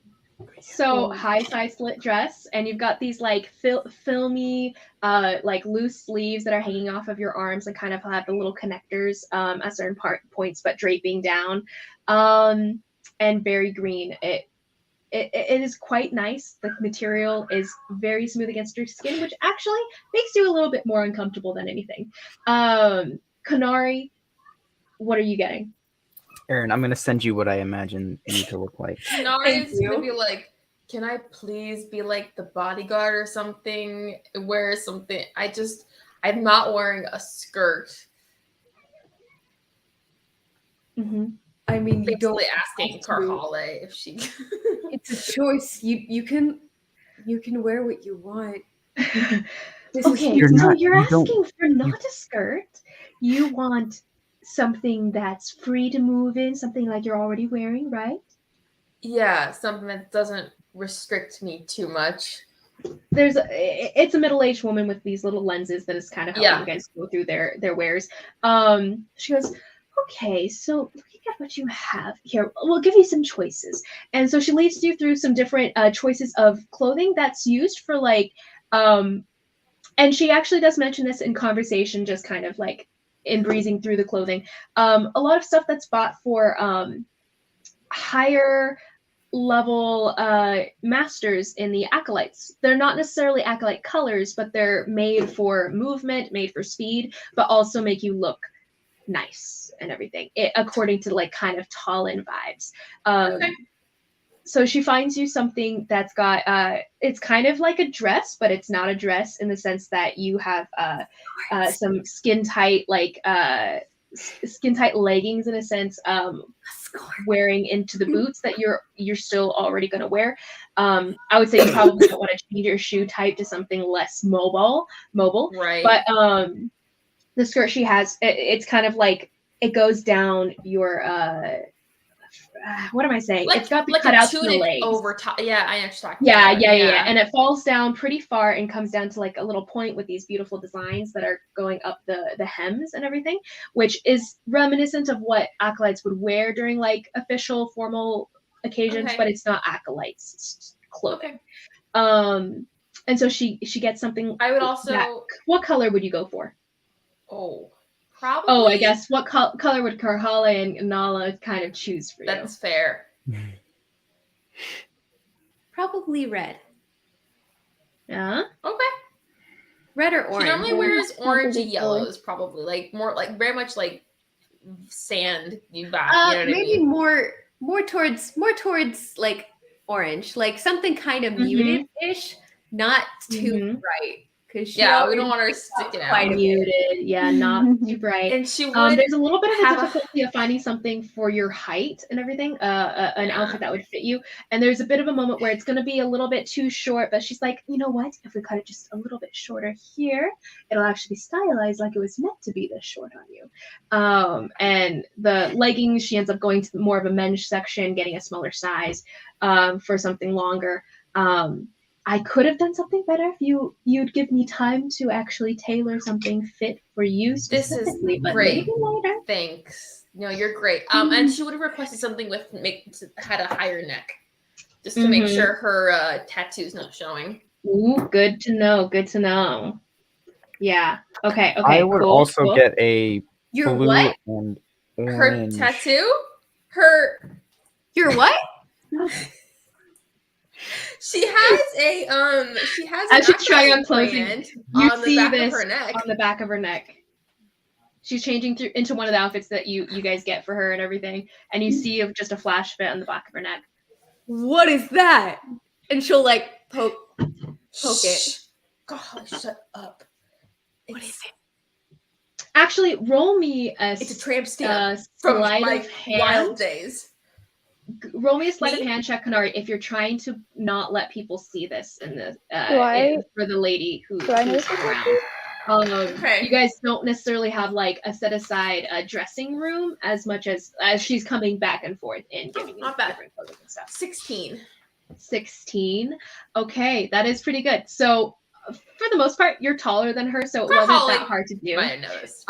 So high side slit dress, and you've got these like filmy, like loose sleeves that are hanging off of your arms and kind of have the little connectors at certain points, but draping down, and very green. It is quite nice. The material is very smooth against your skin, which actually makes you a little bit more uncomfortable than anything. Kanari, what are you getting? Aaron, I'm gonna send you what I imagine you to look like. Nari's Thank gonna you. be like, can I please be like the bodyguard or something? Wear something. I'm not wearing a skirt. Mm-hmm. I mean, you don't. Basically asking have to. Carhale if she. It's a choice. You can wear what you want. This Okay, You're so not- you're you don't- asking for not a skirt. You want something that's free to move in, something like you're already wearing, right? Yeah, something that doesn't restrict me too much. it's a middle-aged woman with these little lenses that is kind of helping you guys go through their wares. She goes, okay, so looking at what you have here, we'll give you some choices. And so she leads you through some different choices of clothing that's used for like, and she actually does mention this in conversation, just kind of like in breezing through the clothing. A lot of stuff that's bought for higher level masters in the acolytes. They're not necessarily acolyte colors, but they're made for movement, made for speed, but also make you look nice and everything, according to like kind of Talon vibes. Okay. So she finds you something that's got it's kind of like a dress, but it's not a dress in the sense that you have some skin tight leggings in a sense, wearing into the boots that you're still already going to wear. I would say you probably don't want to change your shoe type to something less mobile, Right. but the skirt she has, it's kind of like it goes down your what am I saying? Like, it's got the like cutouts a in the tunic legs. over top. Yeah, I understand. Yeah. And it falls down pretty far and comes down to like a little point with these beautiful designs that are going up the hems and everything, which is reminiscent of what acolytes would wear during like official formal occasions, but it's not acolytes, it's clothing. And so she gets something. I would also. What color would you go for? Probably. Oh, I guess what color would Karhale and Nala kind of choose for you? That's fair. Probably red. Yeah. Okay. Red or orange. She normally wears orangey Probably yellows, probably like more like very much like sand. You know what I maybe mean? more towards like orange, like something kind of muted-ish, not too bright. Because we don't want her sticking out. Quite muted, yeah, not too bright. And she would. There's a little bit of a difficulty of finding something for your height and everything, an outfit that would fit you. And there's a bit of a moment where it's going to be a little bit too short, but she's like, you know what? If we cut it just a little bit shorter here, it'll actually be stylized like it was meant to be this short on you. And the leggings, she ends up going to more of a men's section, getting a smaller size for something longer. I could have done something better if you'd give me time to actually tailor something fit for you specifically. This is great. Thanks. No, you're great. And she would have requested something had a higher neck, just to make sure her tattoo's not showing. Ooh, good to know. Good to know. Yeah. Okay. I would also get a your blue what? And Her orange. tattoo? Your what? She has as she's trying on clothing, you on the see back this of her neck. on the back of her neck. She's changing into one of the outfits that you guys get for her and everything, and you see just a flash fit on the back of her neck. What is that? And she'll like poke it. God, shut up. What is it? Actually, roll me it's a tramp stamp from my wild days. Roll me a sleight of hand check, Kanari, if you're trying to not let people see this in the for the lady who's around. You guys don't necessarily have like a set aside dressing room as much as she's coming back and forth and giving you different clothing and stuff. 16. Okay, that is pretty good. So for the most part, you're taller than her, so it wasn't that hard to do. I noticed.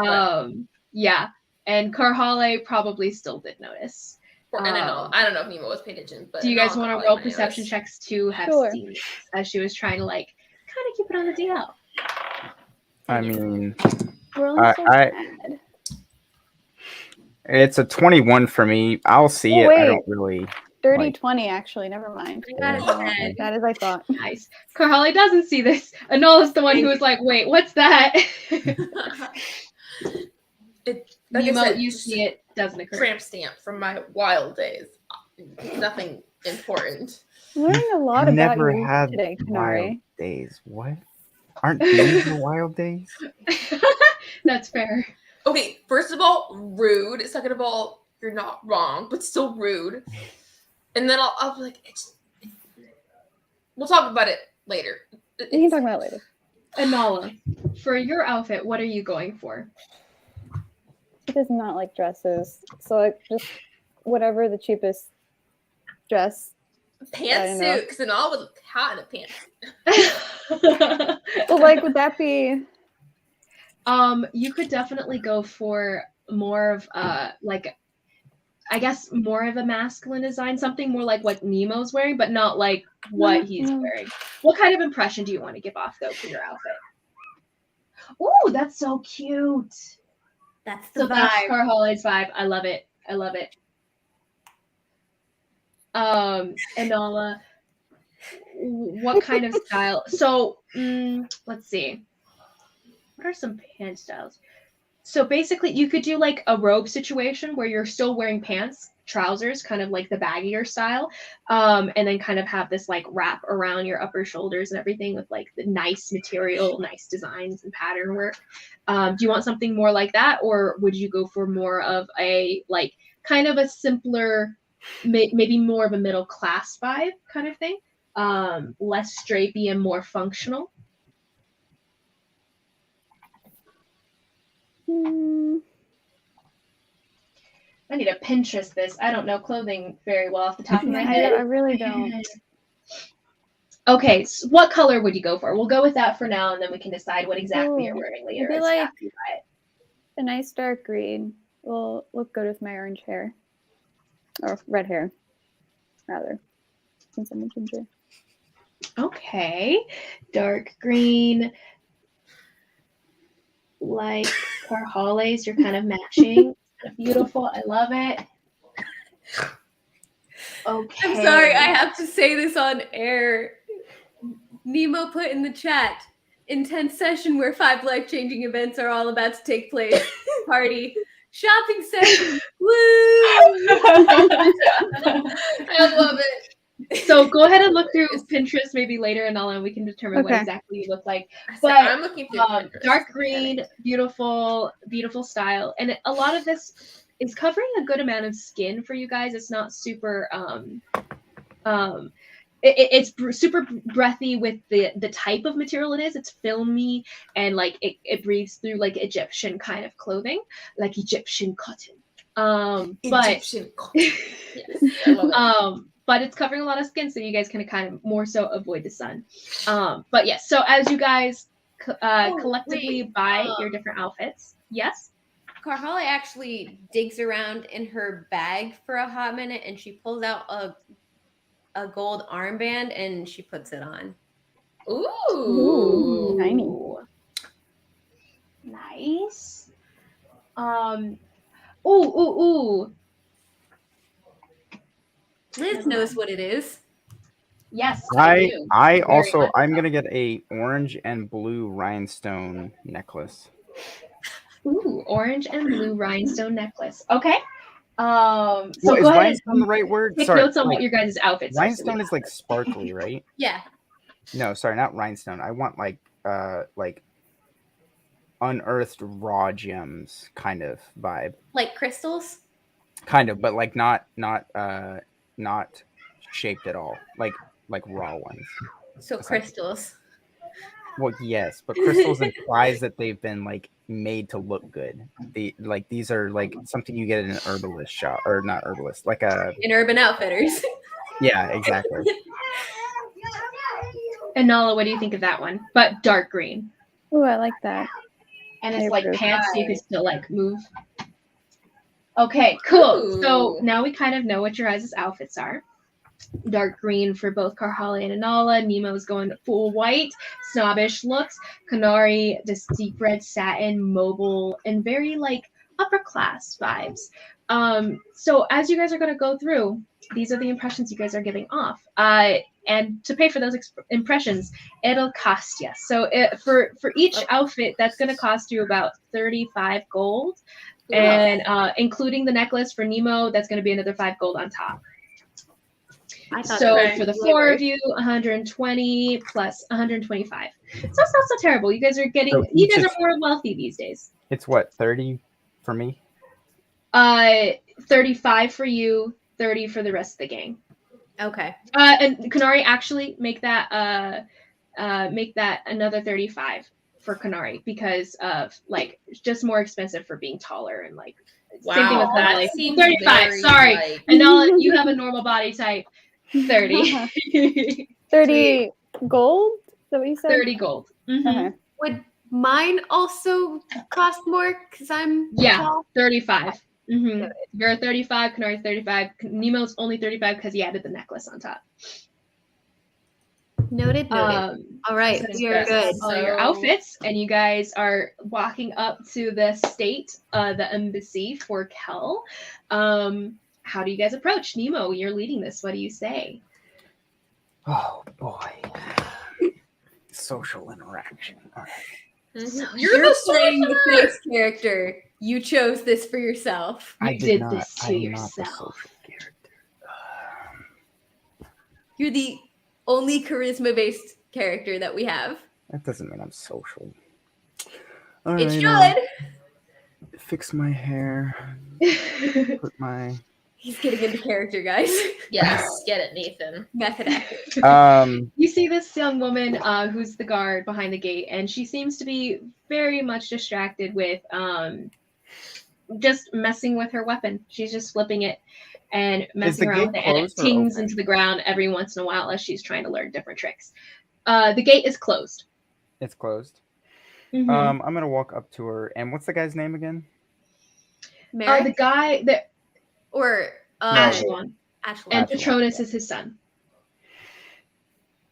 Yeah, and Karhale probably still did notice. And I don't know if Nemo was paying attention, but do you guys want to roll perception checks to have seen this, as she was trying to like kind of keep it on the DL? I mean, I it's a 21 for me. I'll see it. Wait. I don't really. 30-20 actually. Never mind. That is I thought. Nice. Karhale doesn't see this. Anola's the one who was like, "Wait, what's that?" Nemo, you see it. Doesn't occur. Tramp stamp from my wild days. Nothing important. Learning a lot about Never you had today, wild Kanari. days. What? Aren't these the wild days? That's fair. Okay, first of all, rude. Second of all, you're not wrong, but still rude. And then I'll be like, we'll talk about it later. We can talk about it later. Anola, for your outfit, what are you going for? She does not like dresses, so just whatever the cheapest dress Pantsuit, because then all would look hot in a pantsuit. Well, like, would that be? You could definitely go for more of like, I guess more of a masculine design, something more like what Nemo's wearing, but not like what he's wearing. What kind of impression do you want to give off though for your outfit? Ooh, that's so cute. That's the So vibe. that's Carholi's vibe. I love it. I love it. Anala, what kind of style? So let's see. What are some pant styles? So basically, you could do like a robe situation where you're still wearing pants, trousers, kind of like the baggier style, and then kind of have this like wrap around your upper shoulders and everything with like the nice material, nice designs and pattern work. Do you want something more like that, or would you go for more of a like kind of a simpler, maybe more of a middle class vibe kind of thing, less strapey and more functional? I need to Pinterest this. I don't know clothing very well off the top of my head. I really don't. Okay, so what color would you go for? We'll go with that for now, and then we can decide what exactly you're wearing later. Maybe like a nice dark green will look good with my orange hair. Or red hair, rather, since I'm a ginger. Okay, dark green. Like Carhales, you're kind of matching. Beautiful. I love it. Okay. I'm sorry, I have to say this on air. Nemo put in the chat, intense session where 5 life-changing events are all about to take place. Party. Shopping session. Woo! I love it. So go ahead and look through Pinterest maybe later, and we can determine what exactly you look like. But I'm looking through Pinterest. Dark green, beautiful, beautiful style, and a lot of this is covering a good amount of skin for you guys. It's not super it's super breathy with the type of material it is. It's filmy and like it breathes through like Egyptian kind of clothing, like Egyptian cotton. Egyptian cotton. Yes, I love it. But it's covering a lot of skin, so you guys can kind of more so avoid the sun. But yes, so as you guys collectively buy your different outfits, yes. Carhala actually digs around in her bag for a hot minute, and she pulls out a gold armband and she puts it on. Ooh, tiny. Nice. Ooh. Liz knows what it is. Yes, I'm gonna get a orange and blue rhinestone necklace. Ooh, orange and blue rhinestone necklace. Okay. So well, go is ahead rhinestone the right word? take Sorry, notes on what your guys' outfits rhinestone are. is like sparkly, right? Yeah. No, sorry, not rhinestone. I want like unearthed raw gems kind of vibe. Like crystals? Kind of, but like not shaped at all. Like raw ones. So crystals. Well, yes, but crystals implies that they've been like made to look good. These are like something you get in an herbalist shop, or not herbalist, like in Urban Outfitters. Yeah, exactly. And Nala, what do you think of that one? But dark green. Oh, I like that. And it's like pants, so you can still like move. Okay, cool. Ooh. So now we kind of know what your guys' outfits are. Dark green for both Carhala and Anala. Nemo's going full white, snobbish looks. Kanari, this deep red satin, mobile, and very like upper class vibes. So as you guys are going to go through, these are the impressions you guys are giving off. And to pay for those impressions, it'll cost you. So for each outfit, that's going to cost you about 35 gold. And including the necklace for Nemo, that's going to be another 5 gold on top. So for the 4 of you, 120 plus 125. So it's not so terrible. You guys are you guys are more wealthy these days. It's what, 30 for me? 35 for you, 30 for the rest of the gang. Okay. And Kanari, actually make that another 35 for Kanari because of like just more expensive for being taller and like wow, same thing with that Kanari. seems 35. very, Sorry, like... and now you have a normal body type. 30. 30 gold? Is that what you said? 30 gold. Mhm. Okay. Would mine also cost more because I'm Yeah, tall? 35. Mhm. Got You're 35, Canar's 35. Nemo's only 35 because he added the necklace on top. Noted. All right, So we are good. all your outfits, and you guys are walking up to the state, the embassy for Kel. How do you guys approach? Nemo, you're leading this. What do you say? Oh boy. Social interaction. All right. You're You're the playing the sorcerer. face character. You chose this for yourself. You I did not. this to I'm yourself. not the social character. You're the only charisma-based character that we have. That doesn't mean I'm social. All It right, should. fix my hair. Put my. He's getting into character, guys. Yes, get it, Nathan. Method acting. You see this young woman who's the guard behind the gate, and she seems to be very much distracted with just messing with her weapon. She's just flipping it and messing around with it, and it tings into the ground every once in a while as she's trying to learn different tricks. The gate is closed. It's closed. Mhm. I'm gonna walk up to her, and what's the guy's name again? Merrick? The guy that Or Ashlon, and Ashlon, Patronus yeah. is his son.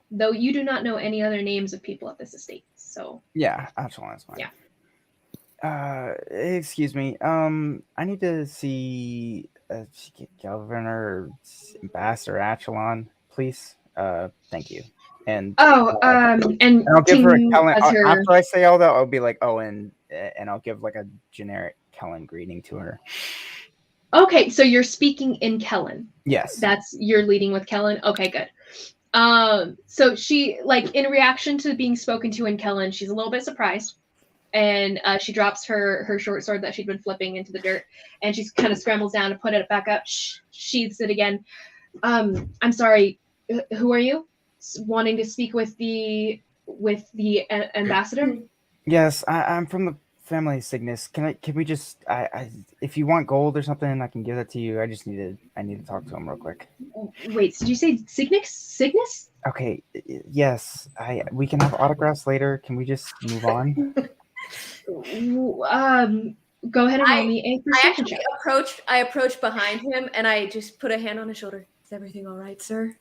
Though you do not know any other names of people at this estate, so Yeah, Ashlon is fine. Yeah. Excuse me. I need to see Governor Ambassador Ashlon, please. Thank you. And and I'll give her a Ting Kellen. as her- After I say all that, I'll be like, oh, and I'll give like a generic Kellen greeting to her. Okay, so you're speaking in Kellen. Yes. You're leading with Kellen. Okay, good. So she, like, in reaction to being spoken to in Kellen, she's a little bit surprised, and she drops her short sword that she'd been flipping into the dirt, and she kind of scrambles down to put it back up, sheathes it again. I'm sorry, who are you? Wanting to speak with the ambassador? Yes, I'm from the family Cygnus. Can we just if you want gold or something, I can give that to you. I need to talk to him real quick. Wait, did you say Cygnus? Okay, yes. We can have autographs later. Can we just move on? Go ahead and roll me a perception check. I approached behind him and I just put a hand on his shoulder. Is everything all right, sir?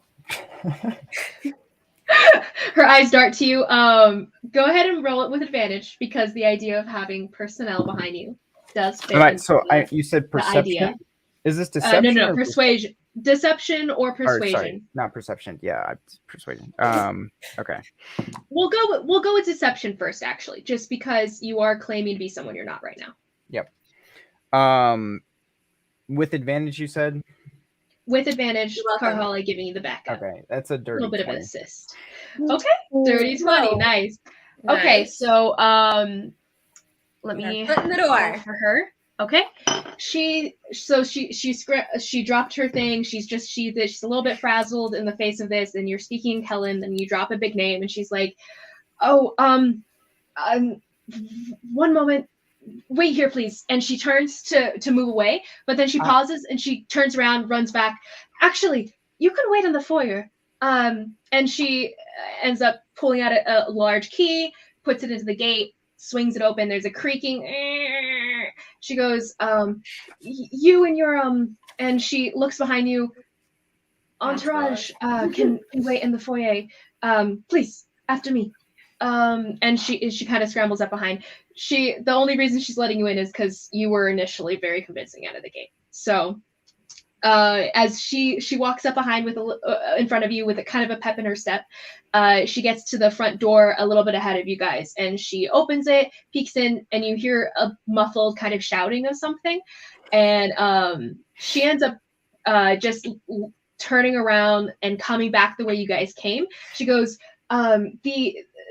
Her eyes dart to you. Go ahead and roll it with advantage because the idea of having personnel behind you does fit. All right, so you said perception. Is this deception? No, persuasion. Deception or persuasion? Sorry, not perception. Yeah, persuasion. Okay. We'll go with deception first, actually, just because you are claiming to be someone you're not right now. Yep. With advantage, you said. With advantage, Carhala giving you the backup. Okay, that's a dirty. little bit 20. of an assist. Okay, dirty 20, nice. Okay, so let me foot in the door for her. Okay, she dropped her thing. She's a little bit frazzled in the face of this, and you're speaking Helen, and you drop a big name, and she's like, "Oh, one moment." Wait here, please. And she turns to move away, but then she pauses and she turns around, runs back. Actually, you can wait in the foyer. And she ends up pulling out a large key, puts it into the gate, swings it open. There's a creaking. She goes, you and your and she looks behind you. Entourage can wait in the foyer. Please, after me. And she kind of scrambles up behind. The only reason she's letting you in is because you were initially very convincing out of the gate. So, as she walks up behind in front of you with a kind of a pep in her step, she gets to the front door a little bit ahead of you guys, and she opens it, peeks in, and you hear a muffled kind of shouting of something, and she ends up just turning around and coming back the way you guys came. She goes,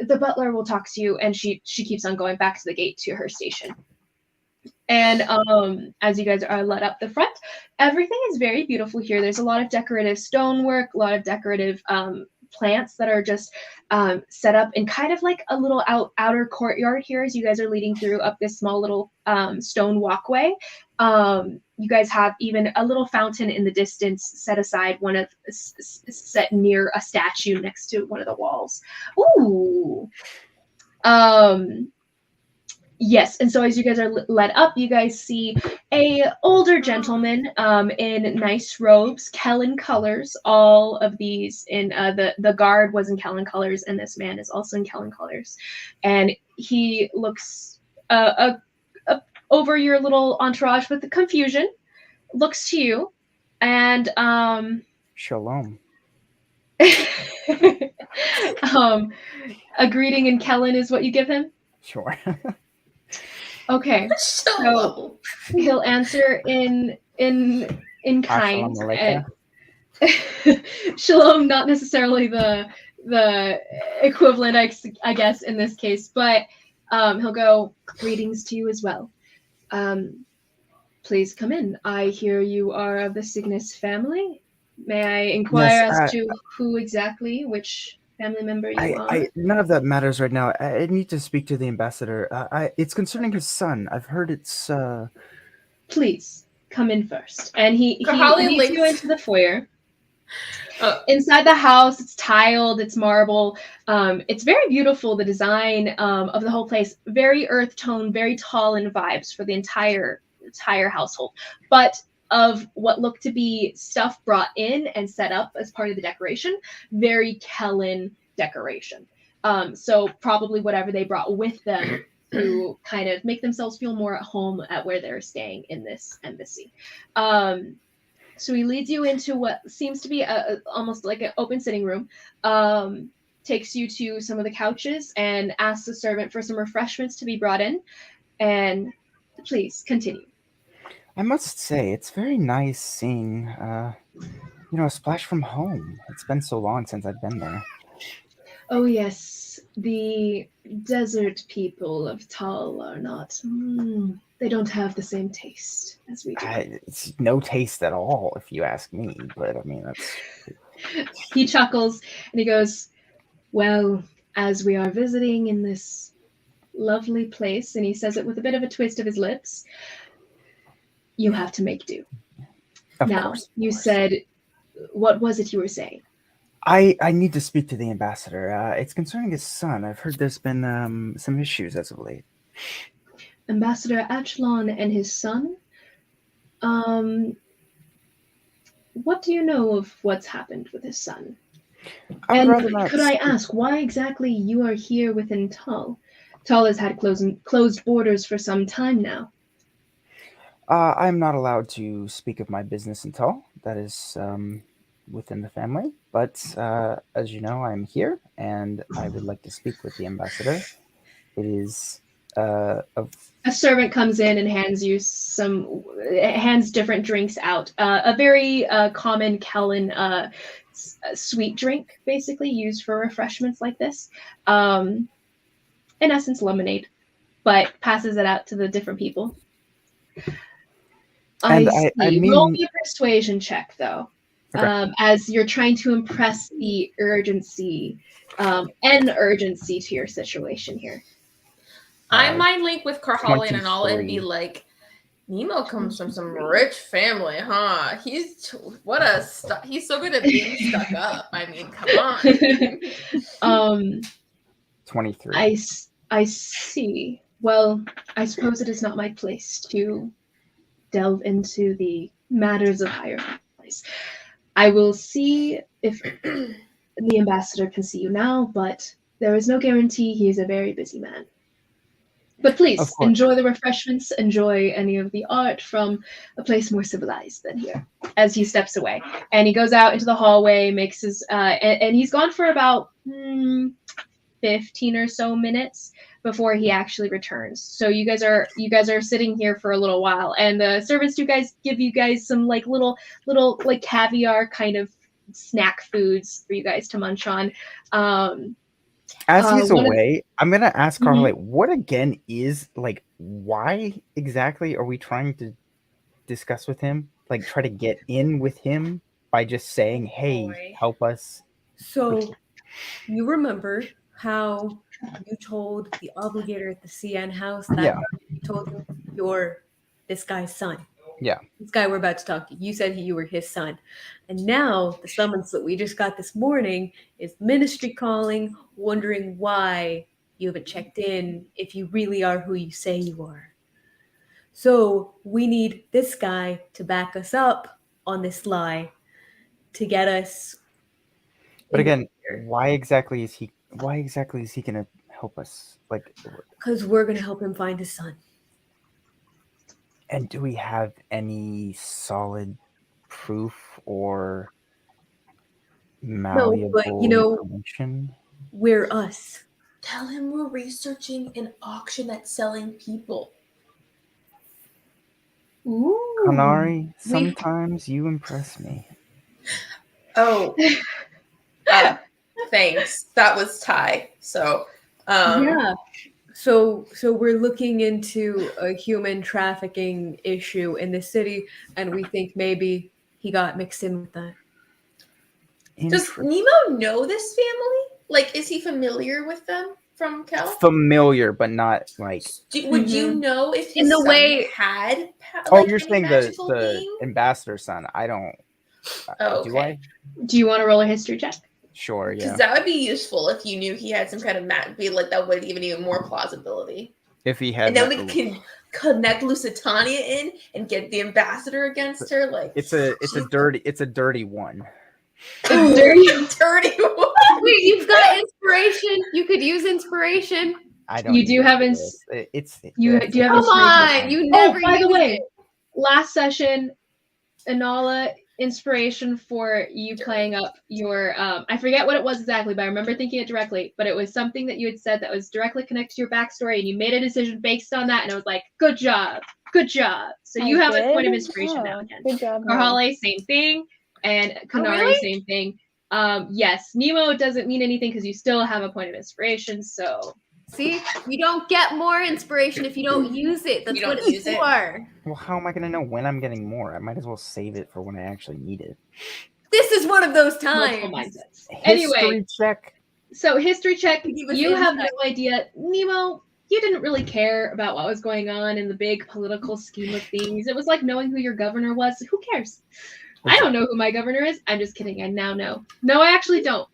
the butler will talk to you, and she keeps on going back to the gate to her station. And as you guys are led up the front, everything is very beautiful here. There's a lot of decorative stonework, a lot of decorative plants that are just set up in kind of like a little outer courtyard here as you guys are leading through up this small little stone walkway. you guys have even a little fountain in the distance set aside, one of set near a statue next to one of the walls. Ooh. Yes, and so as you guys are led up, you guys see a older gentleman in nice robes, Kellen colors. All of these in the guard was in Kellen colors, and this man is also in Kellen colors, and he looks over your little entourage with the confusion, looks to you, and Shalom. a greeting in Kellen is what you give him. Sure. Okay, so he'll answer in kind. Assalamu And shalom, not necessarily the equivalent, I guess, in this case, but he'll go, greetings to you as well. Please come in. I hear you are of the Cygnus family. May I inquire as to who exactly, which family member you are? None of that matters right now. I need to speak to the ambassador. It's concerning his son. I've heard it's. Please come in first. And he leads you into the foyer. Inside the house, it's tiled, it's marble. It's very beautiful. The design of the whole place, very earth tone, very tall in vibes for the entire household. But of what looked to be stuff brought in and set up as part of the decoration, very Kellen decoration. So probably whatever they brought with them to kind of make themselves feel more at home at where they're staying in this embassy. So he leads you into what seems to be almost like an open sitting room, takes you to some of the couches and asks the servant for some refreshments to be brought in. And please continue. I must say, it's very nice seeing, a splash from home. It's been so long since I've been there. Oh, yes. The desert people of Tal are not... they don't have the same taste as we do. It's no taste at all, if you ask me. But, I mean, that's... He chuckles, and he goes, well, as we are visiting in this lovely place, and he says it with a bit of a twist of his lips, you have to make do. Of course. You said, what was it you were saying? I need to speak to the ambassador. It's concerning his son. I've heard there's been some issues as of late. Ambassador Achelon and his son? What do you know of what's happened with his son? Could I ask why exactly you are here within Tal? Tal has had closed borders for some time now. I'm not allowed to speak of my business in Tal. That is within the family. But as you know, I'm here, and I would like to speak with the ambassador. It is a servant comes in and hands different drinks out. A very common Kellen sweet drink, basically used for refreshments like this. In essence, lemonade, but passes it out to the different people. I see. Roll me a persuasion check, though, as you're trying to impress the urgency to your situation here. I might link with Carholian and all and be like, Nemo comes from some rich family, huh? He's so good at being stuck up. I mean, come on. 23. I see. Well, I suppose it is not my place to delve into the matters of higher families. I will see if the ambassador can see you now, but there is no guarantee. He is a very busy man. But please, enjoy the refreshments, enjoy any of the art from a place more civilized than here, as he steps away. And he goes out into the hallway, makes his, and he's gone for about 15 or so minutes before he actually returns. So you guys are sitting here for a little while, and the servants give you guys some like little like caviar kind of snack foods for you guys to munch on. As he's away, I'm gonna ask Carl, like, what again is like? Why exactly are we trying to discuss with him? Like, try to get in with him by just saying, "Hey, help us." So, you remember how you told the obligator at the CN house that you told him you're this guy's son? Yeah. This guy we're about to talk to, you said you were his son. And now the summons that we just got this morning is ministry calling, wondering why you haven't checked in if you really are who you say you are. So we need this guy to back us up on this lie to get us. But again, why exactly is he gonna help us? Like, Because we're going to help him find his son. and do we have any solid proof or malleable but, you know- information? We're us. Tell him we're researching an auction that's selling people. Ooh. Kanari, sometimes you impress me. Oh, thanks. That was Ty. So, Yeah. So we're looking into a human trafficking issue in the city, and we think maybe he got mixed in with that. Does Nemo know this family? Like, is he familiar with them from Cal? Familiar, but not like. Would you know if his In the son way- had? Oh, you're any saying magical the being? ambassador son. I don't. Oh, Do okay. I? Do you want to roll a history check? Sure. Because Yeah. that would be useful if you knew he had some kind of be like that would even more plausibility. If he had. And then we can connect Lusitania in and get the ambassador against her. Like It's a dirty one. dirty one. Wait, you've got inspiration. You could use inspiration. I don't. You do need have this. It's. you it's do have Come inspiration. on, you never. Oh, by the use way, it. last session, Anala inspiration for you playing up your I forget what it was exactly, but I remember thinking it directly. But it was something that you had said that was directly connected to your backstory, and you made a decision based on that. And I was like, good job. So you have a point of inspiration now again. Good job. Karhale, same thing, and Kanari, really? same thing. Yes, Nemo doesn't mean anything because you still have a point of inspiration. So See, you don't get more inspiration if you don't use it. That's You don't what it's use it? for. Well, how am I going to know when I'm getting more? I might as well save it for when I actually need it. This is one of those multiple times. mindsets. History Anyway, check. so history check. Give us You have no insight. idea, Nemo. You didn't really care about what was going on in the big political scheme of things. It was like knowing who your governor was. Who cares? I don't know who my governor is. I'm just kidding. I now know. No, I actually don't.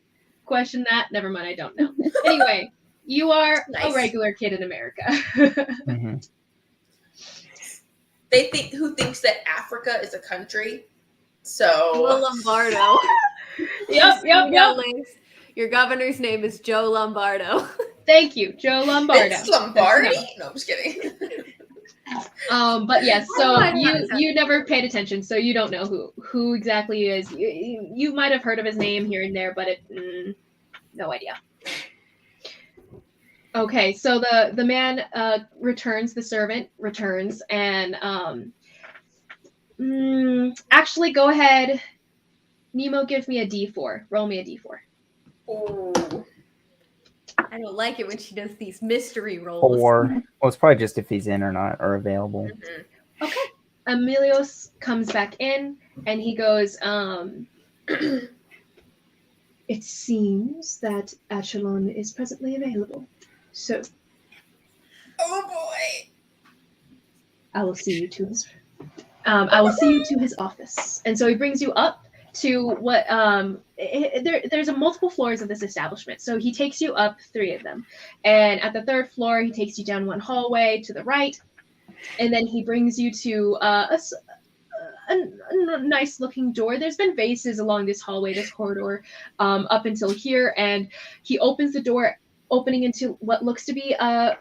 Question that. Never mind. I don't know. Anyway, you are Nice. a regular kid in America. Mm-hmm. They think who thinks that Africa is a country. So Joe Lombardo. Yep. Your governor's name is Joe Lombardo. Thank you, Joe Lombardo. Vince Lombardi? That's No, I'm just kidding. But yes, so I might you never paid attention, so you don't know who exactly he is. You might have heard of his name here and there, but no idea. Okay, so the man returns, the servant returns, and actually go ahead, Nemo, give me a D4. Roll me a D4. Ooh. I don't like it when she does these mystery rolls. 4. Well, it's probably just if he's in or not or available. Mm-hmm. Okay. Emilios comes back in and he goes, it seems that Echelon is presently available. So Oh boy. I will see you to his office. And so he brings you up to what there's a multiple floors of this establishment. So he takes you up 3 of them. And at the 3rd floor, he takes you down one hallway to the right. And then he brings you to a nice looking door. There's been vases along this hallway, this corridor, up until here. And he opens the door, opening into what looks to be a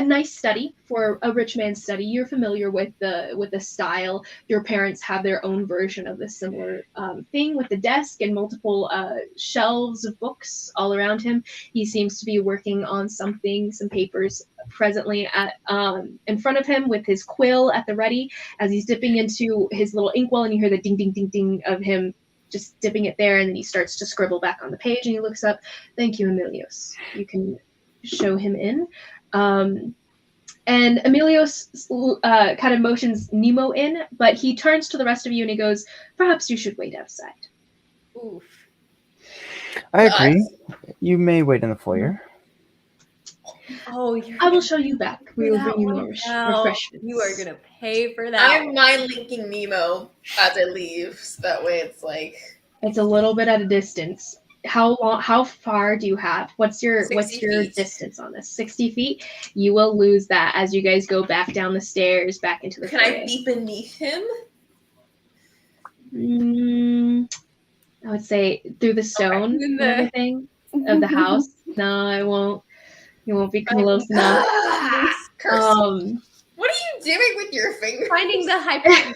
nice study for a rich man's study. You're familiar with the style. Your parents have their own version of this similar thing with the desk and multiple shelves of books all around him. He seems to be working on some papers presently at in front of him with his quill at the ready as he's dipping into his little inkwell, and you hear the ding ding ding ding of him just dipping it there, and then he starts to scribble back on the page and he looks up. Thank you, Emilios. You can show him in. And Emilios kind of motions Nemo in, but he turns to the rest of you and he goes, perhaps you should wait outside. Oof. I agree. You may wait in the foyer. Oh, you're I will gonna show you back. pay We for will that bring you one more now. refreshments. You are gonna pay for that. I'm mind linking Nemo as I leave, so that way it's like It's a little bit at a distance. How far do you have? What's your 60 feet. distance on this? 60 feet? You will lose that as you guys go back down the stairs, back into the Can I foyer. be beneath him? I would say through the stone In and the- everything of the house. No, I won't. You won't be close enough. Curse. What are you doing with your finger? Finding the hyper.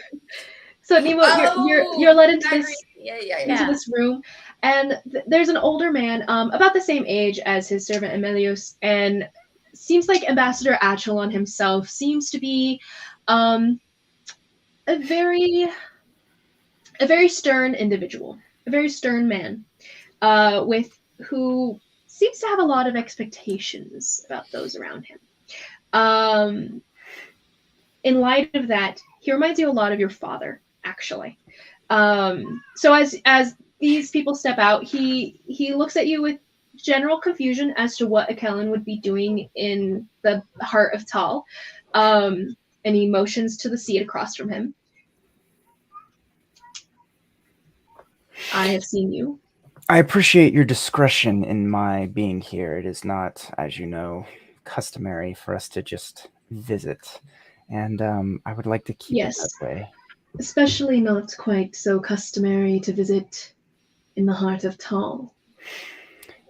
So Nemo, you're led into this Yeah. into this room, and there's an older man, about the same age as his servant Emilios, and seems like Ambassador Achelon himself seems to be a very stern individual, a very stern man, with who seems to have a lot of expectations about those around him. In light of that, he reminds you a lot of your father, actually. So as these people step out, he looks at you with general confusion as to what Akellen would be doing in the heart of Tal, and he motions to the seat across from him. I have seen you. I appreciate your discretion in my being here. It is not, as you know, customary for us to just visit, and I would like to keep it that way. Especially not quite so customary to visit in the heart of Tal.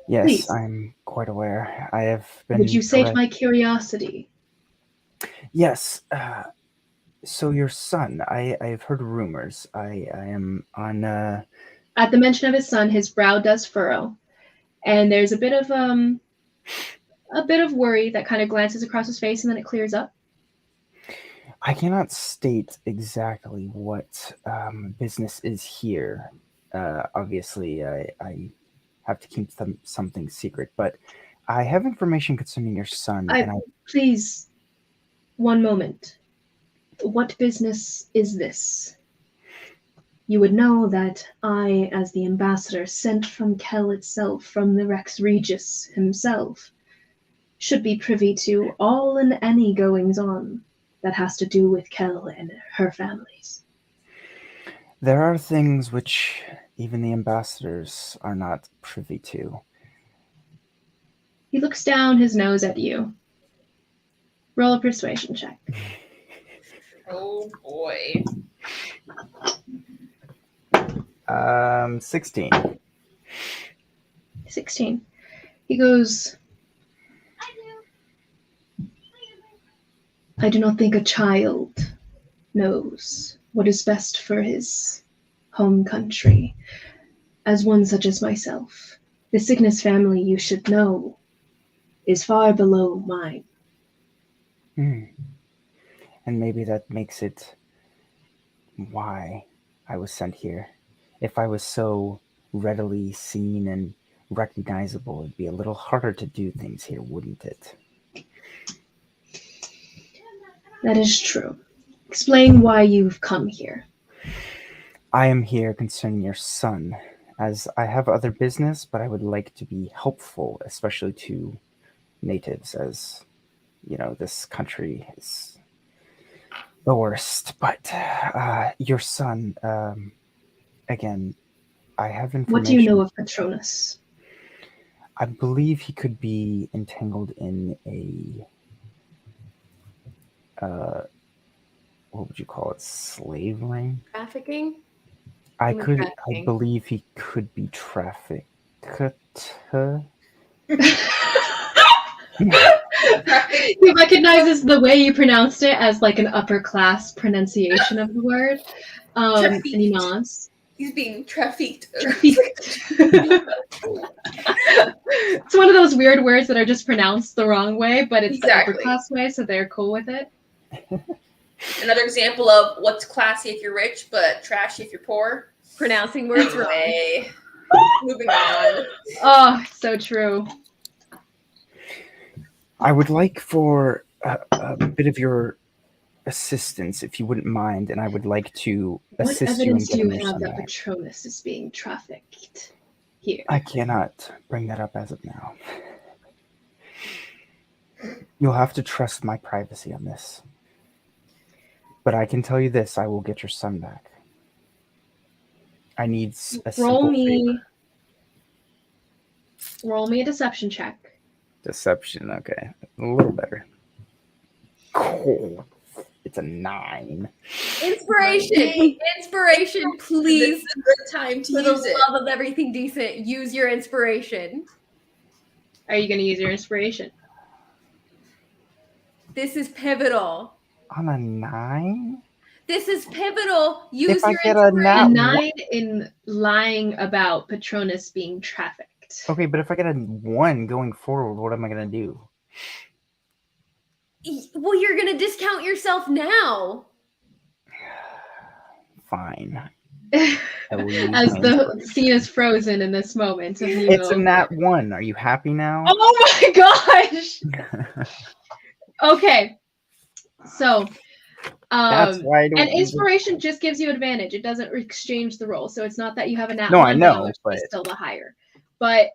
Yes, Please. I'm quite aware. I have been. Would you sate my curiosity? Yes. So your son, I've heard rumors. I am on. At the mention of his son, his brow does furrow, and there's a bit of worry that kind of glances across his face, and then it clears up. I cannot state exactly what business is here. Obviously, I have to keep something secret, but I have information concerning your son. Please, one moment. What business is this? You would know that I, as the ambassador sent from Kel itself, from the Rex Regis himself, should be privy to all and any goings-on that has to do with Kel and her families. There are things which even the ambassadors are not privy to. He looks down his nose at you. Roll a persuasion check. Oh boy. 16. 16. He goes, I do not think a child knows what is best for his home country. As one such as myself, the Cygnus family, you should know, is far below mine. And maybe that makes it why I was sent here. If I was so readily seen and recognizable, it'd be a little harder to do things here, wouldn't it? That is true. Explain why you've come here. I am here concerning your son, as I have other business, but I would like to be helpful, especially to natives, as, you know, this country is the worst. But your son, again, I have information. What do you know of Patronus? I believe he could be entangled in a, what would you call it, slave ring? Trafficking? I trafficking. believe he could be trafficked. He recognizes the way you pronounced it as like an upper class pronunciation of the word. And he nods. He's being trafficked. It's one of those weird words that are just pronounced the wrong way, but it's the upper Exactly. class way, so they're cool with it. Another example of what's classy if you're rich, but trashy if you're poor. Pronouncing words wrong. Anyway, moving on. Oh, so true. I would like for a bit of your assistance, if you wouldn't mind, and I would like to What assist you in evidence do you getting your have son that back. Patronus is being trafficked here? I cannot bring that up as of now. You'll have to trust my privacy on this. But I can tell you this, I will get your son back. I need a Roll simple me. favor. Roll me a deception check. Deception, okay. A little better. Cool. It's a 9. Inspiration! Inspiration, This please. is a good time to For the use it. love of everything decent, use your inspiration. Are you going to use your inspiration? This is pivotal. On a 9? This is pivotal. Use If I your get a inspiration. nat- A 9 in lying about Patronus being trafficked. Okay, but if I get a 1 going forward, what am I going to do? Well, you're going to discount yourself now. Fine. I will use As my the inspiration. scene is frozen in this moment of you. It's a nat 1. Are you happy now? Oh my gosh! Okay. So, That's why I don't. and inspiration just gives you advantage. It doesn't exchange the roll, so it's not that you have a nat No, I 1 know, now, which but- is still the higher. But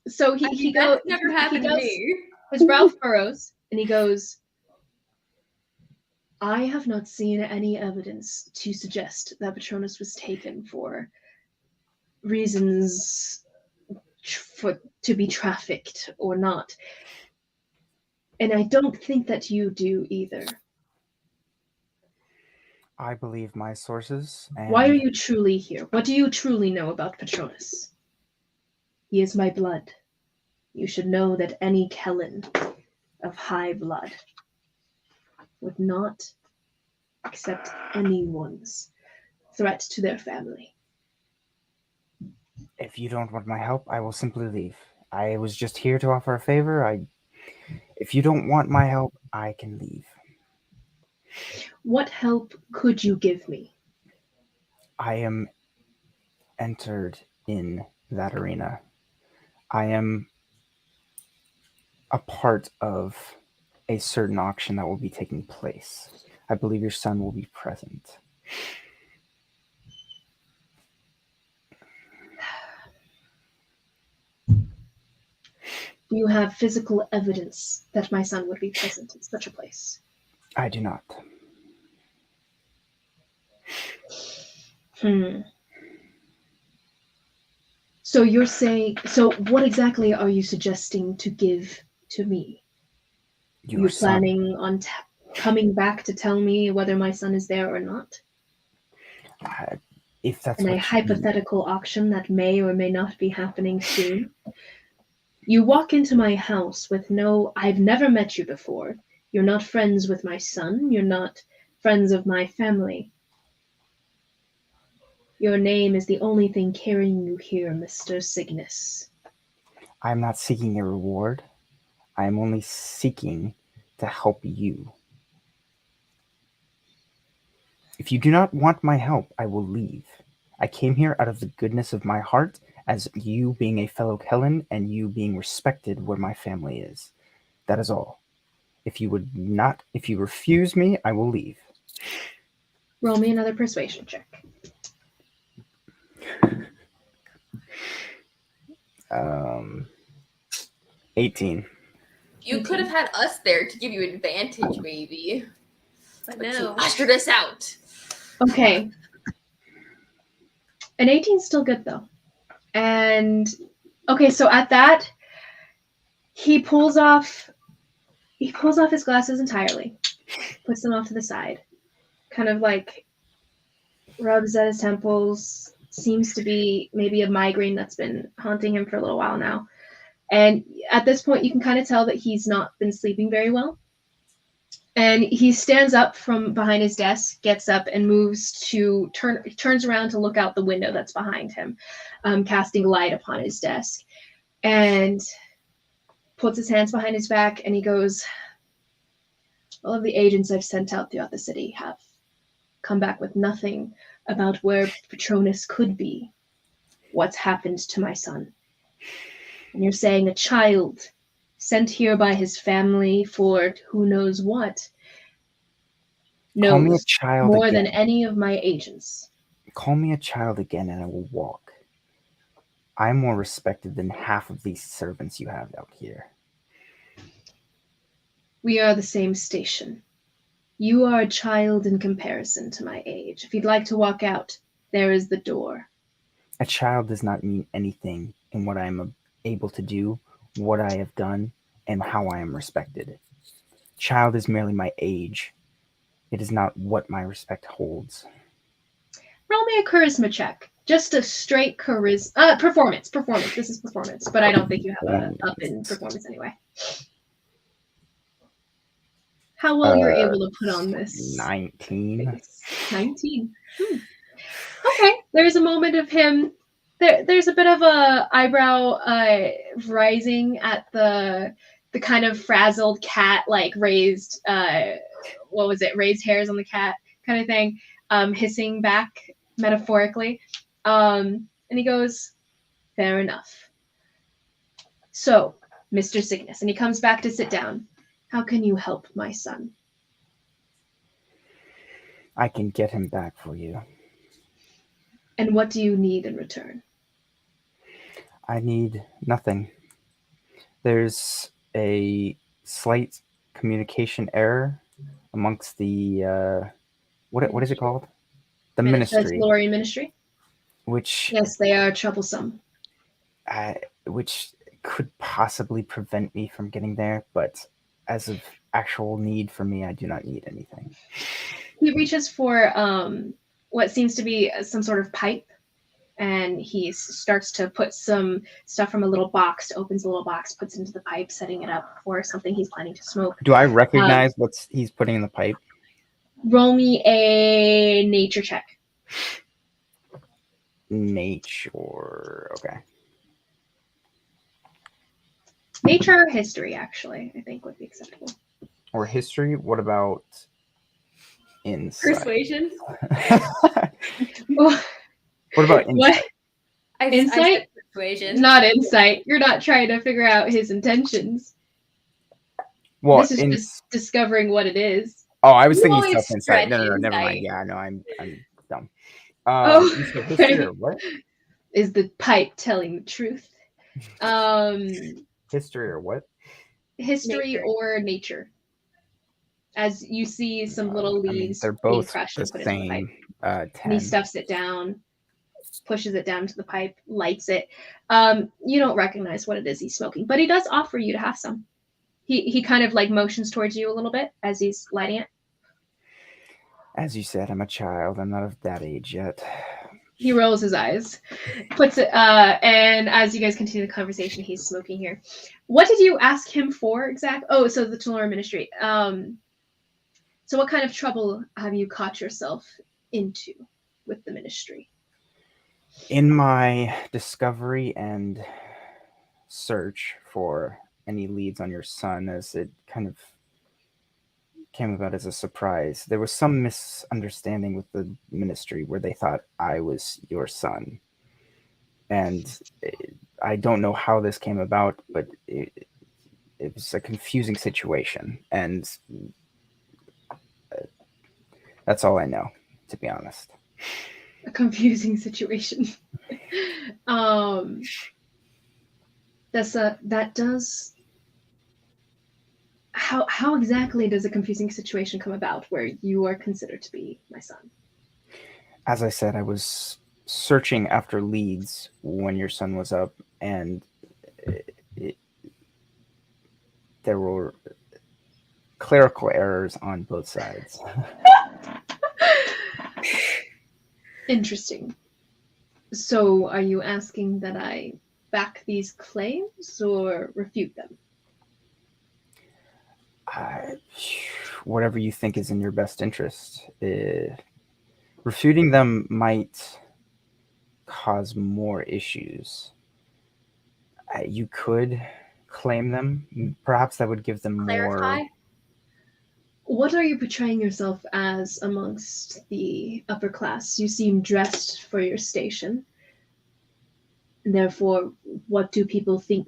so he goes. That's never happened to me. His brow furrows, and he goes, I have not seen any evidence to suggest that Patronus was taken for reasons to be trafficked or not. And I don't think that you do either. I believe my sources. And Why are you truly here? What do you truly know about Patronus? He is my blood. You should know that any Kellen of high blood would not accept anyone's threat to their family. If you don't want my help, I will simply leave. I was just here to offer a favor. If you don't want my help, I can leave. What help could you give me? I am entered in that arena. I am a part of a certain auction that will be taking place. I believe your son will be present. Do you have physical evidence that my son would be present in such a place? I do not. So you're saying, so what exactly are you suggesting to give to me? Your You're son. planning on coming back to tell me whether my son is there or not? If that's In a what you hypothetical auction that may or may not be happening soon. You walk into my house with I've never met you before. You're not friends with my son. You're not friends of my family. Your name is the only thing carrying you here, Mr. Cygnus. I'm not seeking a reward. I am only seeking to help you. If you do not want my help, I will leave. I came here out of the goodness of my heart, as you being a fellow Kellen and you being respected where my family is. That is all. If you refuse me, I will leave. Roll me another persuasion check. 18. You could have had us there to give you advantage, maybe. I But you know. ushered us out. Okay. An 18 is still good though. And okay, so at that, he pulls off his glasses entirely, puts them off to the side, kind of like rubs at his temples, seems to be maybe a migraine that's been haunting him for a little while now. And at this point, you can kind of tell that he's not been sleeping very well. And he stands up from behind his desk, gets up, and turns around to look out the window that's behind him, casting light upon his desk, and puts his hands behind his back, and he goes, all of the agents I've sent out throughout the city have come back with nothing about where Patronus could be. What's happened to my son? And you're saying a child sent here by his family for who knows what Call me a knows child more again. than any of my agents. Call me a child again and I will walk. I'm more respected than half of these servants you have out here. We are the same station. You are a child in comparison to my age. If you'd like to walk out, there is the door. A child does not mean anything in what I am able to do, what I have done, and how I am respected. Child is merely my age. It is not what my respect holds. Roll me a charisma check. Just a straight charisma. Performance. Performance. This is performance, but I don't think you have a up in performance anyway. How well you're able to put on this 19. face. 19. Okay. There's a moment of him. There's a bit of a eyebrow rising at the kind of frazzled cat, like raised raised hairs on the cat kind of thing, hissing back metaphorically. And he goes, fair enough. So, Mr. Cygnus, and he comes back to sit down. How can you help my son? I can get him back for you. And what do you need in return? I need nothing. There's a slight communication error amongst the what is it called? The ministry. Glory Ministry. Which Yes, they are troublesome. Which could possibly prevent me from getting there, but as of actual need for me, I do not need anything. He reaches for what seems to be some sort of pipe, and he starts to put some stuff from a little box, opens a little box, puts it into the pipe, setting it up for something he's planning to smoke. Do I recognize what he's putting in the pipe? Roll me a nature check. Nature, okay. Nature or history, actually, I think would be acceptable. Or history? What about insight? Persuasion. What about insight? What? I Insight? said persuasion. Not insight. You're not trying to figure out his intentions. Well, This is just discovering what it is. Oh, I was You thinking always self-insight. No, stretch never mind. insight. Yeah, no, I'm dumb. You said okay. history or what? Is the pipe telling the truth? History or what? History Nature. or nature. As you see some little leaves they're being both crushed the and put into the pipe. same. 10. And he stuffs it down, pushes it down to the pipe, lights it. You don't recognize what it is he's smoking, but he does offer you to have some. He kind of like motions towards you a little bit as he's lighting it. As you said, I'm a child. I'm not of that age yet. He rolls his eyes, puts it, and as you guys continue the conversation, he's smoking here. What did you ask him for exactly? Oh, so the Tulare Ministry. So what kind of trouble have you caught yourself into with the ministry? In my discovery and search for any leads on your son, as it kind of came about as a surprise, there was some misunderstanding with the ministry where they thought I was your son. And I don't know how this came about, but it was a confusing situation. And that's all I know, to be honest. A confusing situation. How exactly does a confusing situation come about where you are considered to be my son? As I said, I was searching after leads when your son was up, and there were clerical errors on both sides. Interesting. So are you asking that I back these claims or refute them? Whatever you think is in your best interest. Refuting them might cause more issues. You could claim them. Perhaps that would give them Clarify. more. What are you portraying yourself as amongst the upper class? You seem dressed for your station. Therefore, what do people think?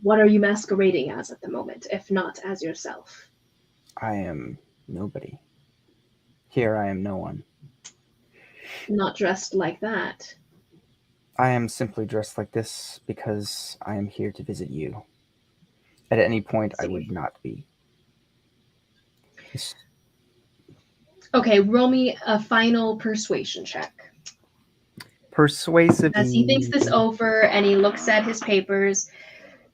What are you masquerading as at the moment, if not as yourself? I am nobody. Here I am no one. Not dressed like that. I am simply dressed like this because I am here to visit you. At any point, I would not be. Okay, roll me a final persuasion check. Persuasive. As he thinks this over and he looks at his papers,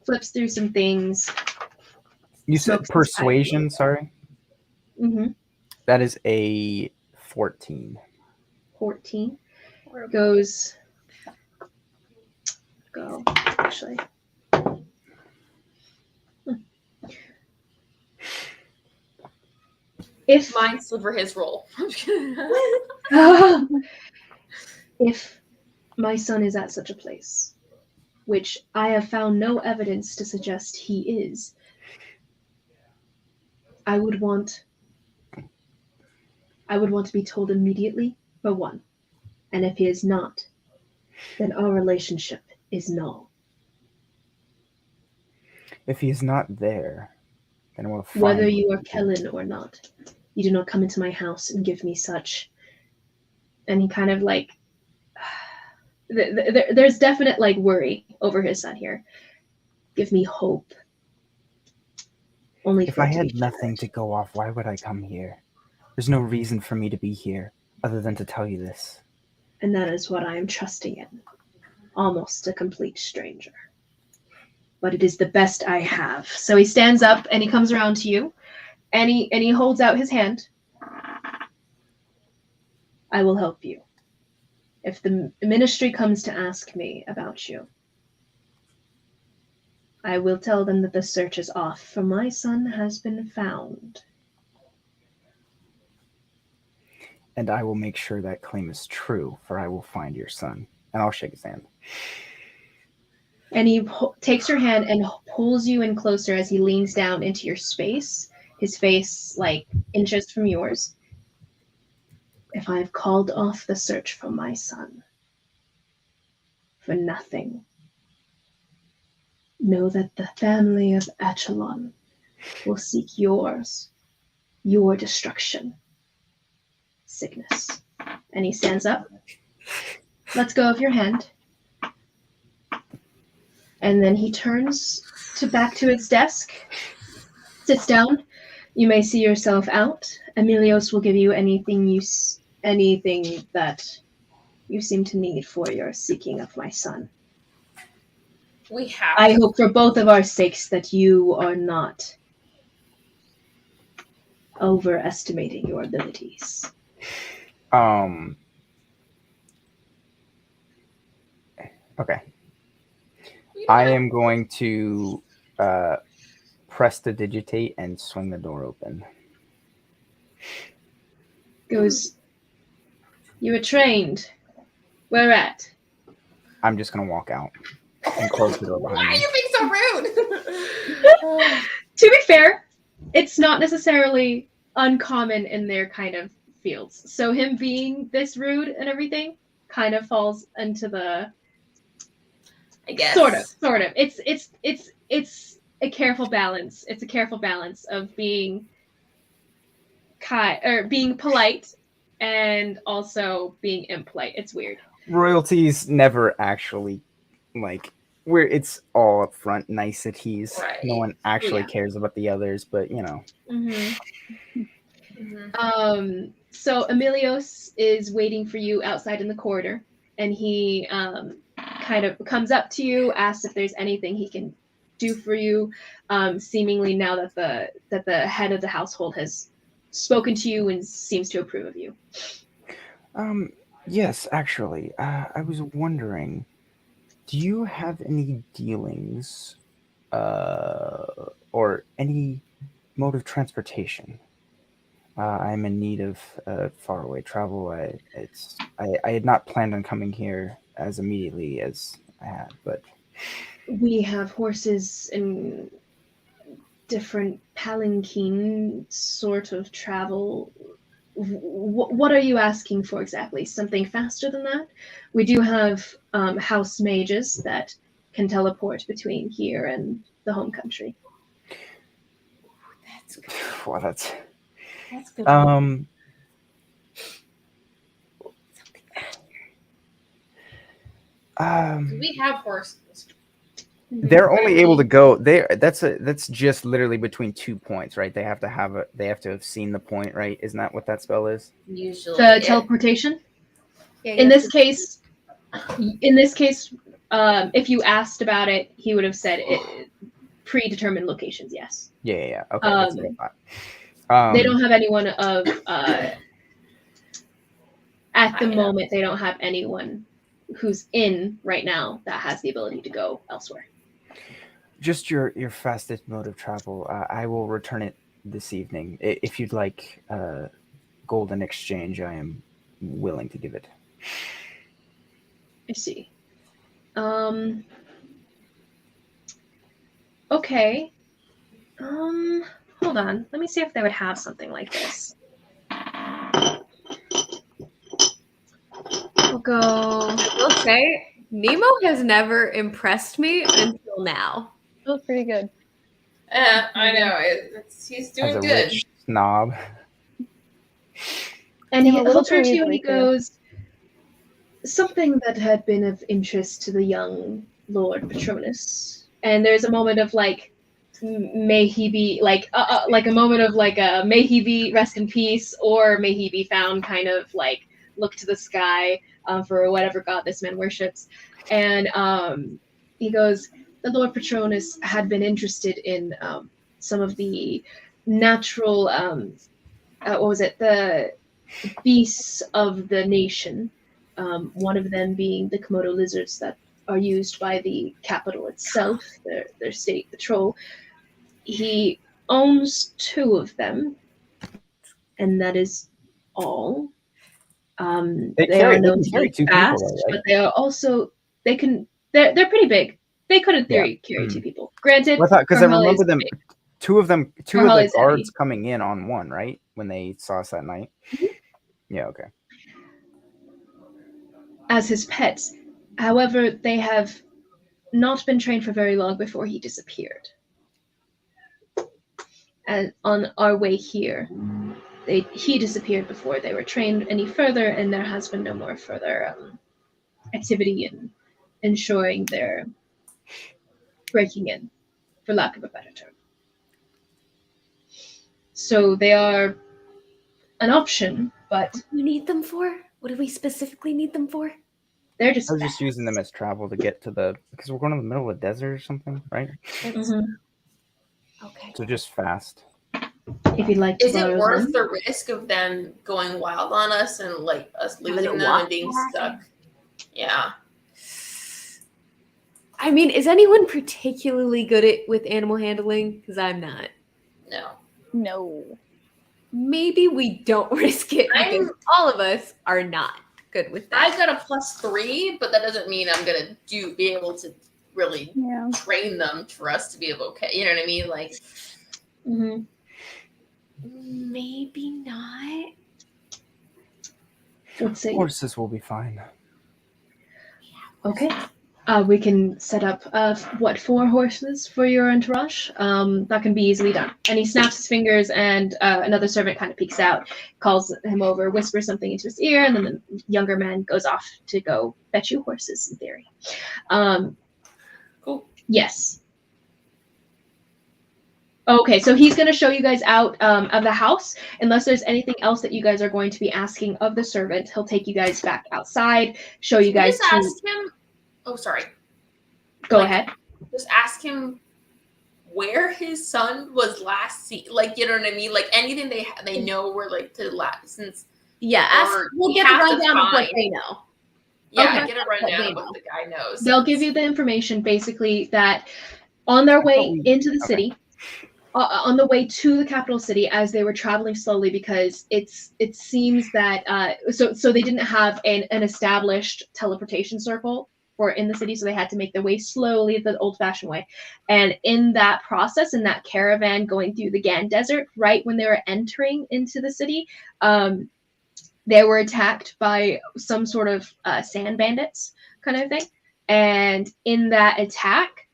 flips through some things. You said persuasion, sorry? Mm-hmm. That is a 14. 14. Goes. Go, actually. If Mine stood for his role. if my son is at such a place, which I have found no evidence to suggest he is, I would want to be told immediately, for one. And if he is not, then our relationship is null. If he is not there, then we'll find Whether you are Kellen or not, you do not come into my house and give me such. And he kind of like, there's definite like worry over his son here. Give me hope. Only if for I it to had be nothing cured. to go off, why would I come here? There's no reason for me to be here other than to tell you this. And that is what I am trusting in. Almost a complete stranger. But it is the best I have. So he stands up and he comes around to you and he holds out his hand. I will help you. If the ministry comes to ask me about you, I will tell them that the search is off, for my son has been found. And I will make sure that claim is true, for I will find your son. And I'll shake his hand. And he takes your hand and pulls you in closer as he leans down into your space, his face like inches from yours. If I have called off the search for my son for nothing, know that the family of Etoile will seek yours, your destruction, sickness. And he stands up, lets go of your hand, and then he turns back to his desk, sits down. You may see yourself out. Emilios will give you anything that you seem to need for your seeking of my son. We have. I hope for both of our sakes that you are not overestimating your abilities. Okay. I am going to prestidigitate and swing the door open. Goes, you were trained. Where at? I'm just going to walk out and close the door Why behind are me. you being so rude? To be fair, it's not necessarily uncommon in their kind of fields. So him being this rude and everything kind of falls into the I guess. Sort of. It's a careful balance. It's a careful balance of being being polite and also being impolite. It's weird. Royalties never actually, where it's all up front niceties. Right. No one actually Yeah. cares about the others, but Mm-hmm. Mm-hmm. So Emilios is waiting for you outside in the corridor, and he kind of comes up to you, asks if there's anything he can do for you. Seemingly now that the head of the household has spoken to you and seems to approve of you. Yes, actually, I was wondering, do you have any dealings, or any mode of transportation? I'm in need of faraway travel. I had not planned on coming here as immediately as I had, but We have horses and different palanquin sort of travel. What are you asking for exactly? Something faster than that? We do have house mages that can teleport between here and the home country. That's good. well, that's good. um. Do we have horses? They're only able to go there. That's just literally between 2 points, right? They have to have seen the point, right? Isn't that what that spell is? Usually. The teleportation. Yeah, In this case, if you asked about it, he would have said predetermined locations. Yes. Yeah. Okay, that's what I thought. They don't have anyone of at the moment. They don't have anyone who's in right now that has the ability to go elsewhere. Just your fastest mode of travel. I will return it this evening. If you'd like gold in exchange, I am willing to give it. I see. Okay. Hold on. Let me see if they would have something like this. We'll go. I will say, Nemo has never impressed me until now. Feels pretty good. I know. He's doing As a good. rich snob. And Came a little he'll turn too to you and he easily, too. goes, something that had been of interest to the young Lord Patronus. And there's a moment of like, may he be like a moment of like a may he be rest in peace, or may he be found kind of like look to the sky for whatever god this man worships. And he goes, the Lord Patronus had been interested in some of the natural what was it, the beasts of the nation, one of them being the Komodo lizards that are used by the capital itself, their state patrol. He owns 2 of them, and that is all. They are known to carry be 2 fast, people, though, right? but they are also they're pretty big. They could in theory carry 2 people. Granted, Because I Carhella remember is them. big. 2 of the Carhella is guards heavy. coming in on one, right? When they saw us that night. Mhm. Yeah. Okay. As his pets. However, they have not been trained for very long before he disappeared. And on our way here, he disappeared before they were trained any further, and there has been no more further activity in ensuring their breaking in, for lack of a better term. So they are an option, but What do you need them for? What do we specifically need them for? they're just I was just using them as travel to get to because we're going to the middle of the desert or something, right? Mhm. Okay. So just fast. If you'd like to Is it borrow worth them. the risk of them going wild on us and like us Having losing to them walk and being back. stuck? Yeah. I mean, is anyone particularly good with animal handling? Because I'm not. No. No. Maybe we don't risk it because all of us are not good with that. I've got a +3, but that doesn't mean I'm gonna be able to really Yeah. train them for us to be able to. You know what I mean? Like, Mhm. Maybe not. Let's see. Horses will be fine. Okay. We can set up 4 horses for your entourage. That can be easily done. And he snaps his fingers, and another servant kind of peeks out, calls him over, whispers something into his ear, and then the younger man goes off to go fetch you horses. In theory. cool. Yes. Okay, so he's going to show you guys out of the house. Unless there's anything else that you guys are going to be asking of the servant, he'll take you guys back outside, show you guys Just to. ask him. Oh, sorry. Go like, ahead. Just ask him where his son was last seen. Like, you know what I mean? Like anything they know where like to last since. Yeah, we'll get the rundown of what they know. Yeah, Okay. get a rundown of what the guy knows. They'll give you the information basically that on their way into the city, on the way to the capital city, as they were traveling slowly, because it seems that so they didn't have an established teleportation circle for in the city, so they had to make their way slowly the old-fashioned way. And in that process, in that caravan going through the Gan Desert, right when they were entering into the city, they were attacked by some sort of sand bandits kind of thing. And in that attack,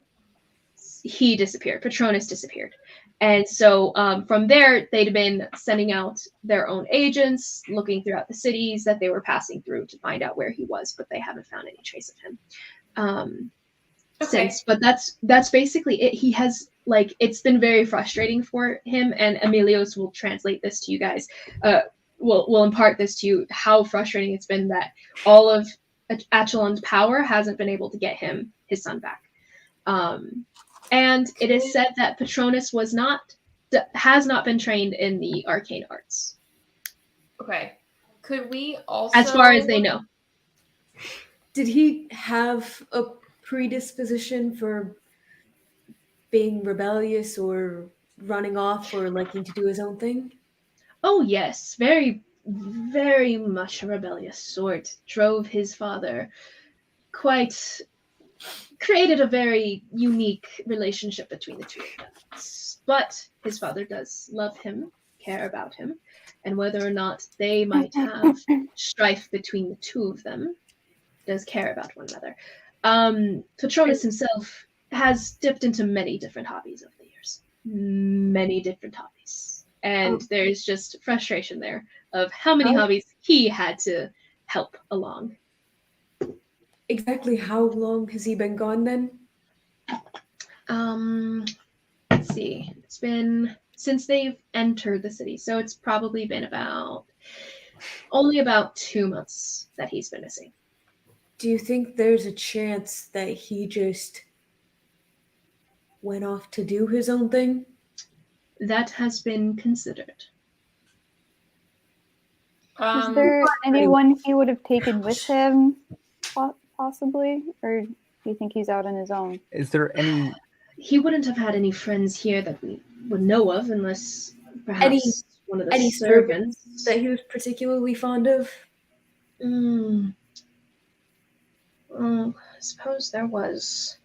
he disappeared. Patronus disappeared. And so from there, they'd been sending out their own agents, looking throughout the cities that they were passing through to find out where he was, but they haven't found any trace of him. since, but that's basically it. He has like it's been very frustrating for him, and Emilios will translate this to you guys. Will impart this to you how frustrating it's been that all of Achelon's power hasn't been able to get him his son back. And it is said that Patronus has not been trained in the arcane arts. Okay. Could we also, as far as they know. Did he have a predisposition for being rebellious or running off or liking to do his own thing? Oh yes, very, very much a rebellious sort. Drove his father quite created a very unique relationship between the two of them. But his father does love him, care about him, and whether or not they might have strife between the two of them, does care about one another. Patronus himself has dipped into many different hobbies over the years. Many different hobbies. And there's just frustration there of how many hobbies he had to help along. Exactly how long has he been gone then? Let's see. It's been since they've entered the city, so it's probably been only about 2 months that he's been missing. Do you think there's a chance that he just went off to do his own thing? That has been considered. Is there anyone he would have taken with him, possibly? Or do you think he's out on his own? Is there any... He wouldn't have had any friends here that we would know of, unless perhaps one of the servants that he was particularly fond of? I suppose there was.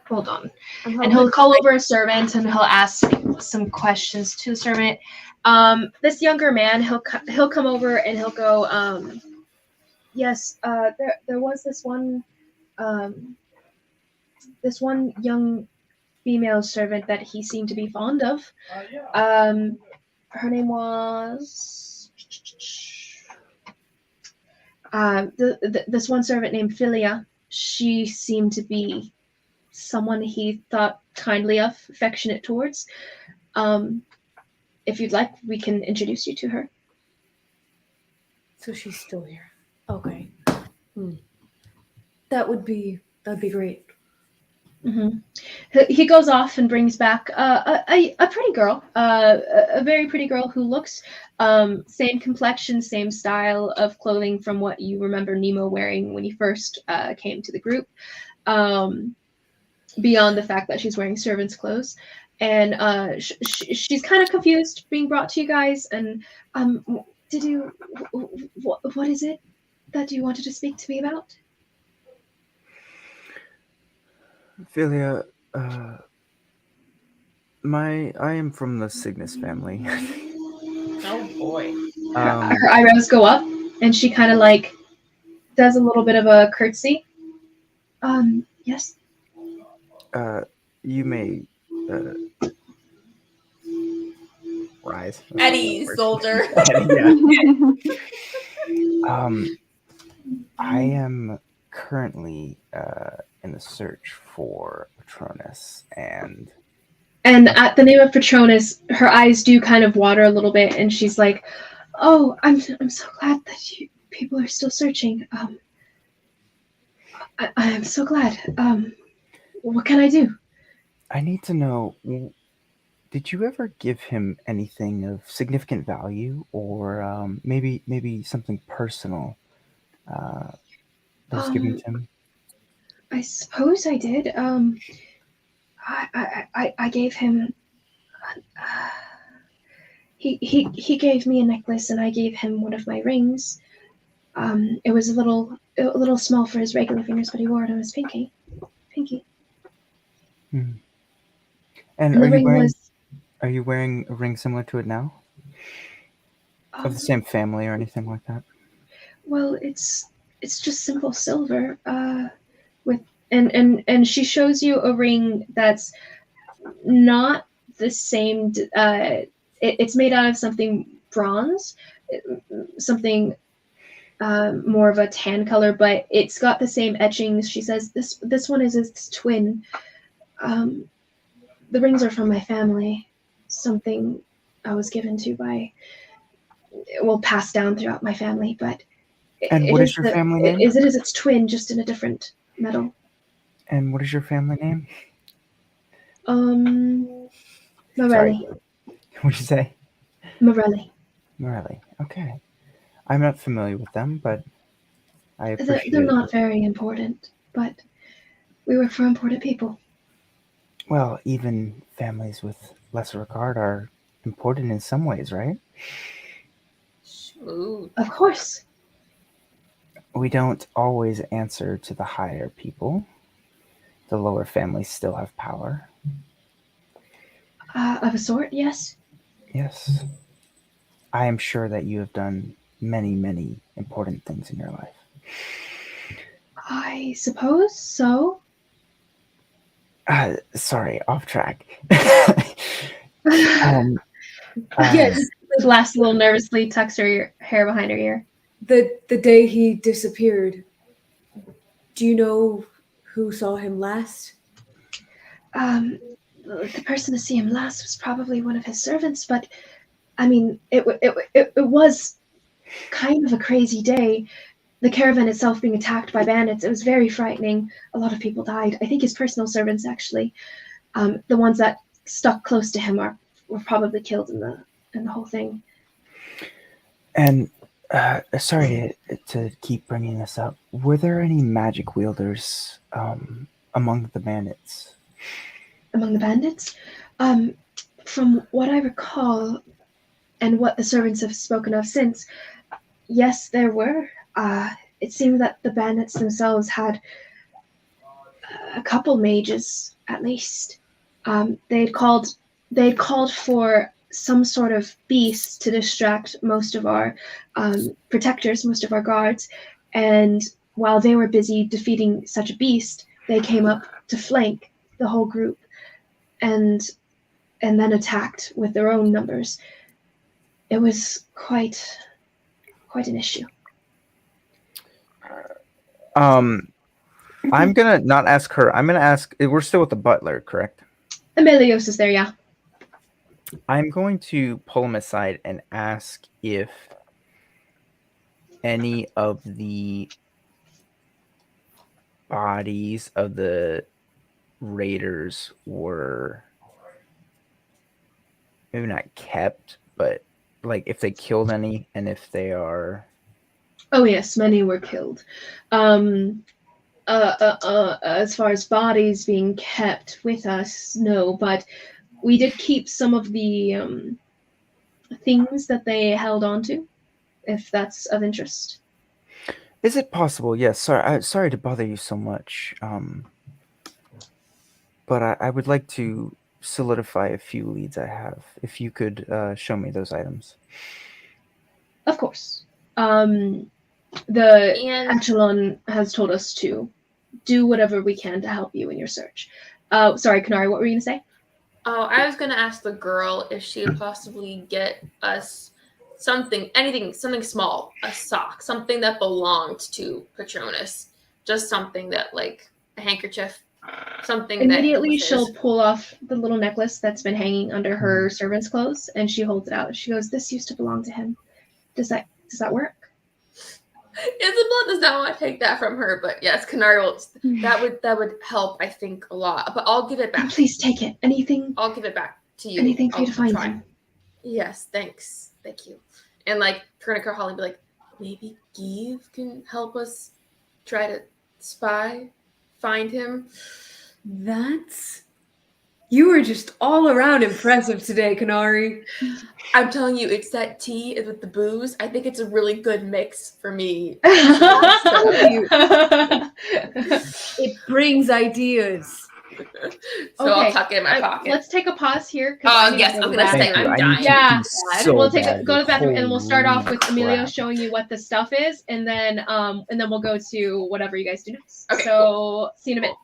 Hold on. And he'll call over a servant and he'll ask some questions to the servant. This younger man, he'll come over and he'll go, yes, there was this one young female servant that he seemed to be fond of. Her name was this one servant named Philia. She seemed to be someone he thought kindly of, affectionate towards. If you'd like, we can introduce you to her. So she's still here. Okay. That'd be great. Mm-hmm. He goes off and brings back a pretty girl, a very pretty girl who looks same complexion, same style of clothing from what you remember Nemo wearing when he first came to the group. Beyond the fact that she's wearing servant's clothes, and she's kind of confused being brought to you guys. And what is it that you wanted to speak to me about? Philia, I am from the Cygnus family. Oh boy. Her eyebrows go up, and she kind of like does a little bit of a curtsy. Yes. You may rise. Eddie Soldier. I am currently in the search for Patronus, and at the name of Patronus, her eyes do kind of water a little bit, and she's like, "Oh, I'm so glad that people are still searching. I am so glad. What can I do?" I need to know, did you ever give him anything of significant value, or maybe something personal that was given to him? I suppose I did. I gave him. He gave me a necklace, and I gave him one of my rings. It was a little small for his regular fingers, but he wore it on his pinky. And are you wearing a ring similar to it now? Of the same family or anything like that? Well, it's just simple silver. With and she shows you a ring that's not the same. It's made out of something bronze, something more of a tan color, but it's got the same etchings. She says this one is its twin. The rings are from my family. Something I was given to by, well, passed down throughout my family, but And what is your family name? It is its twin, just in a different metal. And what is your family name? Morelli. What did you say? Morelli. Morelli. Okay. I'm not familiar with them, but I appreciate They're it. not very important, but we work for important people. Well, even families with lesser regard are important in some ways, right? Smooth. Of course. We don't always answer to the higher people. The lower families still have power. Of a sort, yes. Yes. I am sure that you have done many, many important things in your life. I suppose so. Sorry, off track. Yes, Glass a little nervously tucks her hair behind her ear. the day he disappeared. Do you know who saw him last? The person to see him last was probably one of his servants, but I mean, it was kind of a crazy day. The caravan itself being attacked by bandits, it was very frightening. A lot of people died. I think his personal servants, actually, the ones that stuck close to him, were probably killed in the whole thing. And sorry to keep bringing this up. Were there any magic wielders among the bandits? Among the bandits, from what I recall, and what the servants have spoken of since, yes, there were. It seemed that the bandits themselves had a couple mages, at least. They'd called for some sort of beast to distract most of our protectors, most of our guards, and while they were busy defeating such a beast, they came up to flank the whole group, and then attacked with their own numbers. It was quite an issue. I'm gonna not ask her. I'm gonna ask. We're still with the butler, correct? Emilios is there, yeah. I'm going to pull him aside and ask if any of the bodies of the raiders were maybe not kept, but like if they killed any, and if they are. Oh yes, many were killed. As far as bodies being kept with us, no, but we did keep some of the things that they held on to, if that's of interest. Is it possible? Yes. Sorry to bother you so much. But I would like to solidify a few leads I have. If you could show me those items. Of course. The And Echelon has told us to do whatever we can to help you in your search. Sorry, Kanari, what were you going to say? oh, I was gonna ask the girl if she would possibly get us something small, a sock, something that belonged to Patronus, just something that, like a handkerchief, something Immediately, that she'll pull off the little necklace that's been hanging under her servant's clothes, and she holds it out. She goes, "This used to belong to him. Does that work?" Isabella does not want to take that from her, but yes, Canary will. That would help, I think, a lot. But I'll give it back. And please take it. Anything. I'll give it back to you. Anything for you to find try. him. Yes, thanks. Thank you. And like turn to Carl and be like, maybe Give can help us try to find him. You were just all around impressive today, Kanari. I'm telling you, it's that tea with the booze. I think it's a really good mix for me. It brings ideas. So I'll tuck it in my pocket. Let's take a pause here. Oh yes, I'm gonna say I'm dying. Yeah, so we'll go to bad. the bathroom and we'll start off with Holy Emilio crap. showing you what the stuff is, and then we'll go to whatever you guys do next. Okay, so see you in a bit.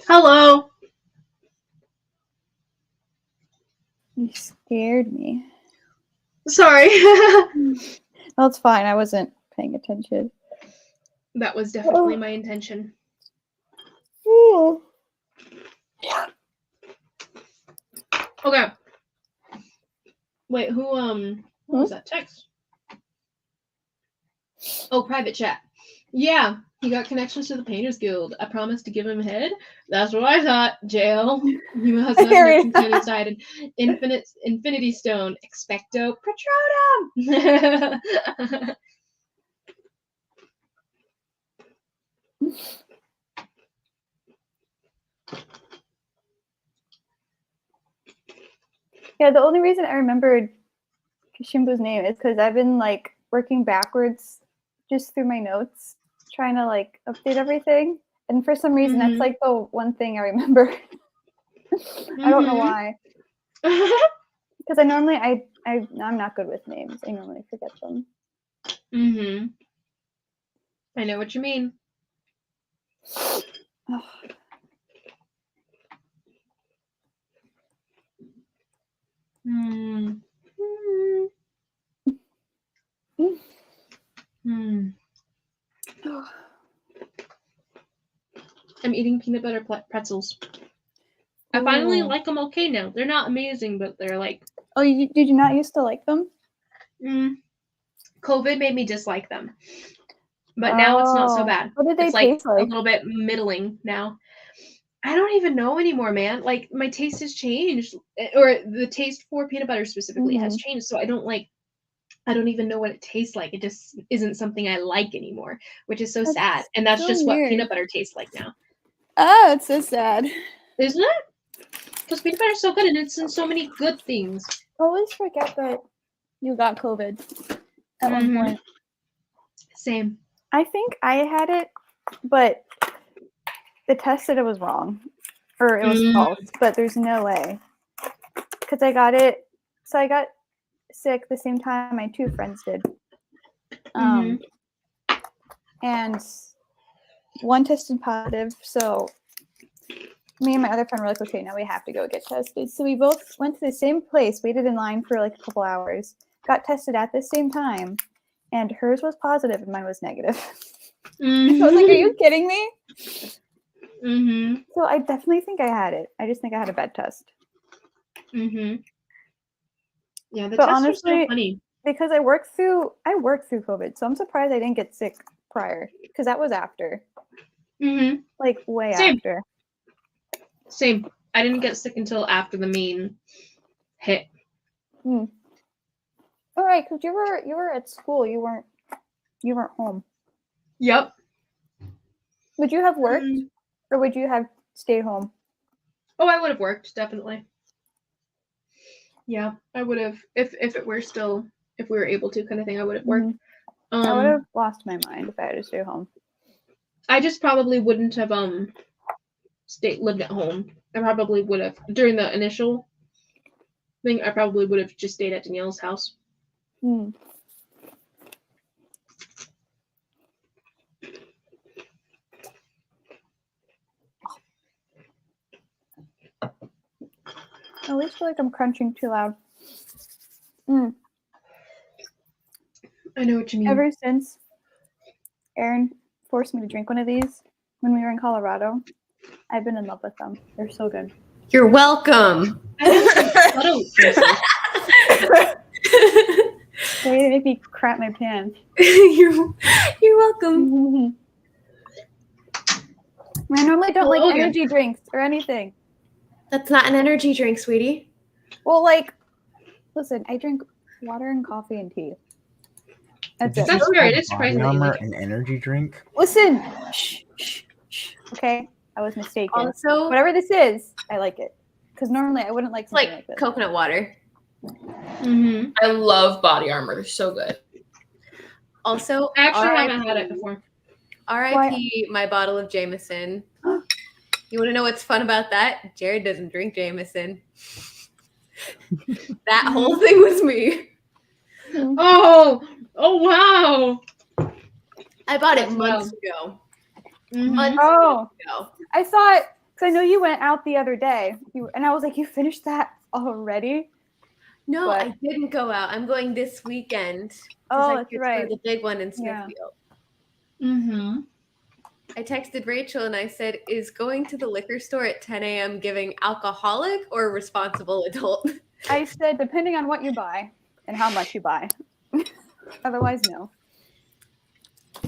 Hello. You scared me. Sorry. That's fine. I wasn't paying attention. That was definitely my intention. Ooh. Okay. Wait, who what was that text? Oh, private chat. Yeah, he got connections to the Painters Guild. I promised to give him a head. That's what I thought. Jail. He must not Harry. have decided. Infinity Stone. Expecto Patronum. Yeah, the only reason I remembered Kishimbo's name is because I've been like working backwards just through my notes, trying to like update everything. And for some reason, that's like the one thing I remember. I don't know why. Because I normally I'm not good with names. I normally forget them. I know what you mean. I'm eating peanut butter pretzels. I finally Ooh. like them okay now. They're not amazing, but they're like... Oh, did you not used to like them? COVID made me dislike them. But now it's not so bad. What did they it's like taste like? a little bit middling now. I don't even know anymore, man. Like, my taste has changed. Or the taste for peanut butter specifically has changed. So I don't even know what it tastes like. It just isn't something I like anymore, which is so sad. And that's so just what weird. peanut butter tastes like now. Oh, it's so sad. Isn't it? Because peanut butter is so good and it's in so many good things. I always forget that you got COVID at one point. Same. I think I had it, but the test said it was wrong. Or it was false, but there's no way. Because I got it, so I got sick the same time my two friends did. And one tested positive, so me and my other friend were like, okay, now we have to go get tested. So we both went to the same place, waited in line for like a couple hours, got tested at the same time, and hers was positive and mine was negative. I was like, are you kidding me? So I definitely think I had it. I just think I had a bad test. Yeah, the But tests honestly, are so funny. Because I worked through COVID, so I'm surprised I didn't get sick prior, because that was after. Like way after. Same. I didn't get sick until after the main hit. All right, because you were at school. You weren't home. Yep. Would you have worked, or would you have stayed home? Oh, I would have worked, definitely. Yeah, I would have if it were still, if we were able to, kind of thing. I would have worked. I would have lost my mind if I had to stay home. I just probably wouldn't have lived at home. I probably would have during the initial thing. I probably would have just stayed at Danielle's house. I always feel like I'm crunching too loud. I know what you mean. Ever since Aaron forced me to drink one of these when we were in Colorado, I've been in love with them. They're so good. You're welcome. They make me crap my pants. You're welcome. I normally don't like energy drinks or anything. That's not an energy drink, sweetie. Well, like, listen, I drink water and coffee and tea. That's it. That's fair. It is surprisingly Armor like an energy drink. Listen, shh. Okay, I was mistaken. Also, whatever this is, I like it. Because normally I wouldn't like something like this. Coconut water. I love body armor. They're so good. Also, I actually haven't had it before. R.I.P. my bottle of Jameson. You want to know what's fun about that? Jared doesn't drink Jameson. That whole thing was me. Oh wow! I bought it months ago. Mhm. Oh, No. I saw it because I know you went out the other day, and I was like, you finished that already? No, But- I didn't go out. I'm going this weekend because Oh, I that's get to go right. to the big one in Yeah. Smithfield. Mhm. I texted Rachel and I said, "Is going to the liquor store at 10 a.m. giving alcoholic or responsible adult?" I said, depending on what you buy and how much you buy. Otherwise, no.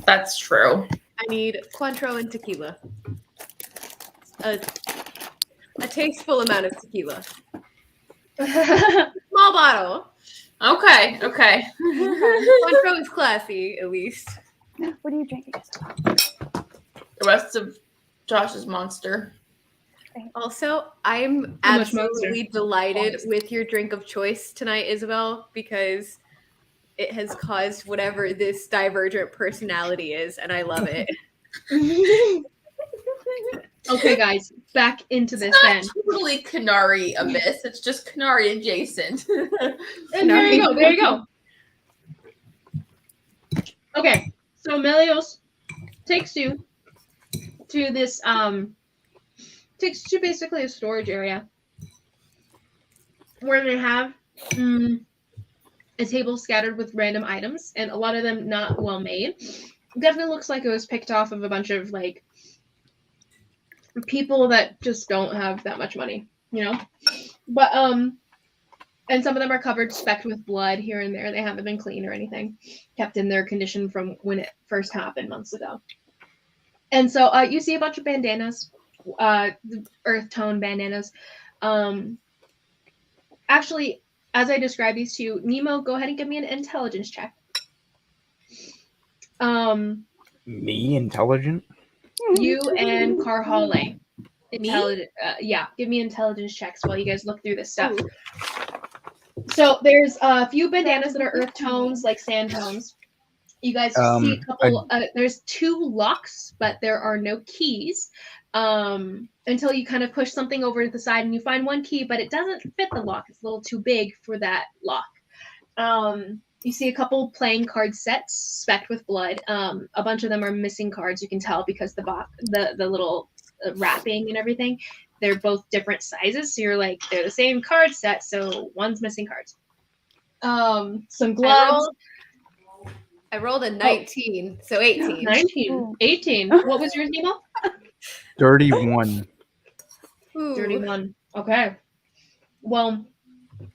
That's true. I need Cointreau and tequila. A tasteful amount of tequila. Small bottle. Okay. Okay. Cointreau is classy, at least. What are you drinking? The rest of Josh's monster. Also, I'm Too much absolutely Monster. delighted with your drink of choice tonight, Isabel, because it has caused whatever this divergent personality is, and I love it. Okay, guys, back into this It's then. not totally Canary Abyss. It's just Canary adjacent. And there you go. There you go. Okay, so Melios takes you to this takes you to basically a storage area where they have a table scattered with random items, and a lot of them not well made. Definitely looks like it was picked off of a bunch of like people that just don't have that much money, you know. But and some of them are covered, specked with blood here and there. They haven't been cleaned or anything, kept in their condition from when it first happened months ago. And so you see a bunch of bandanas, the earth tone bandanas. Actually, as I describe these to you, Nemo, go ahead and give me an intelligence check. Me intelligent? You and Carhale. Intelligent. Yeah, give me intelligence checks while you guys look through this stuff. Ooh. So there's a few bandanas that are earth tones, like sand tones. You guys see a couple. There's 2 locks, but there are no keys. Until you kind of push something over to the side and you find one key, but it doesn't fit the lock. It's a little too big for that lock. You see a couple playing card sets specked with blood. A bunch of them are missing cards. You can tell because the little wrapping and everything. They're both different sizes, so you're like they're the same card set, so one's missing cards. Some gloves. I rolled a 19, so 18. 19. Ooh. 18. What was yours, Nemo? 31. Ooh, 31. Okay. Well,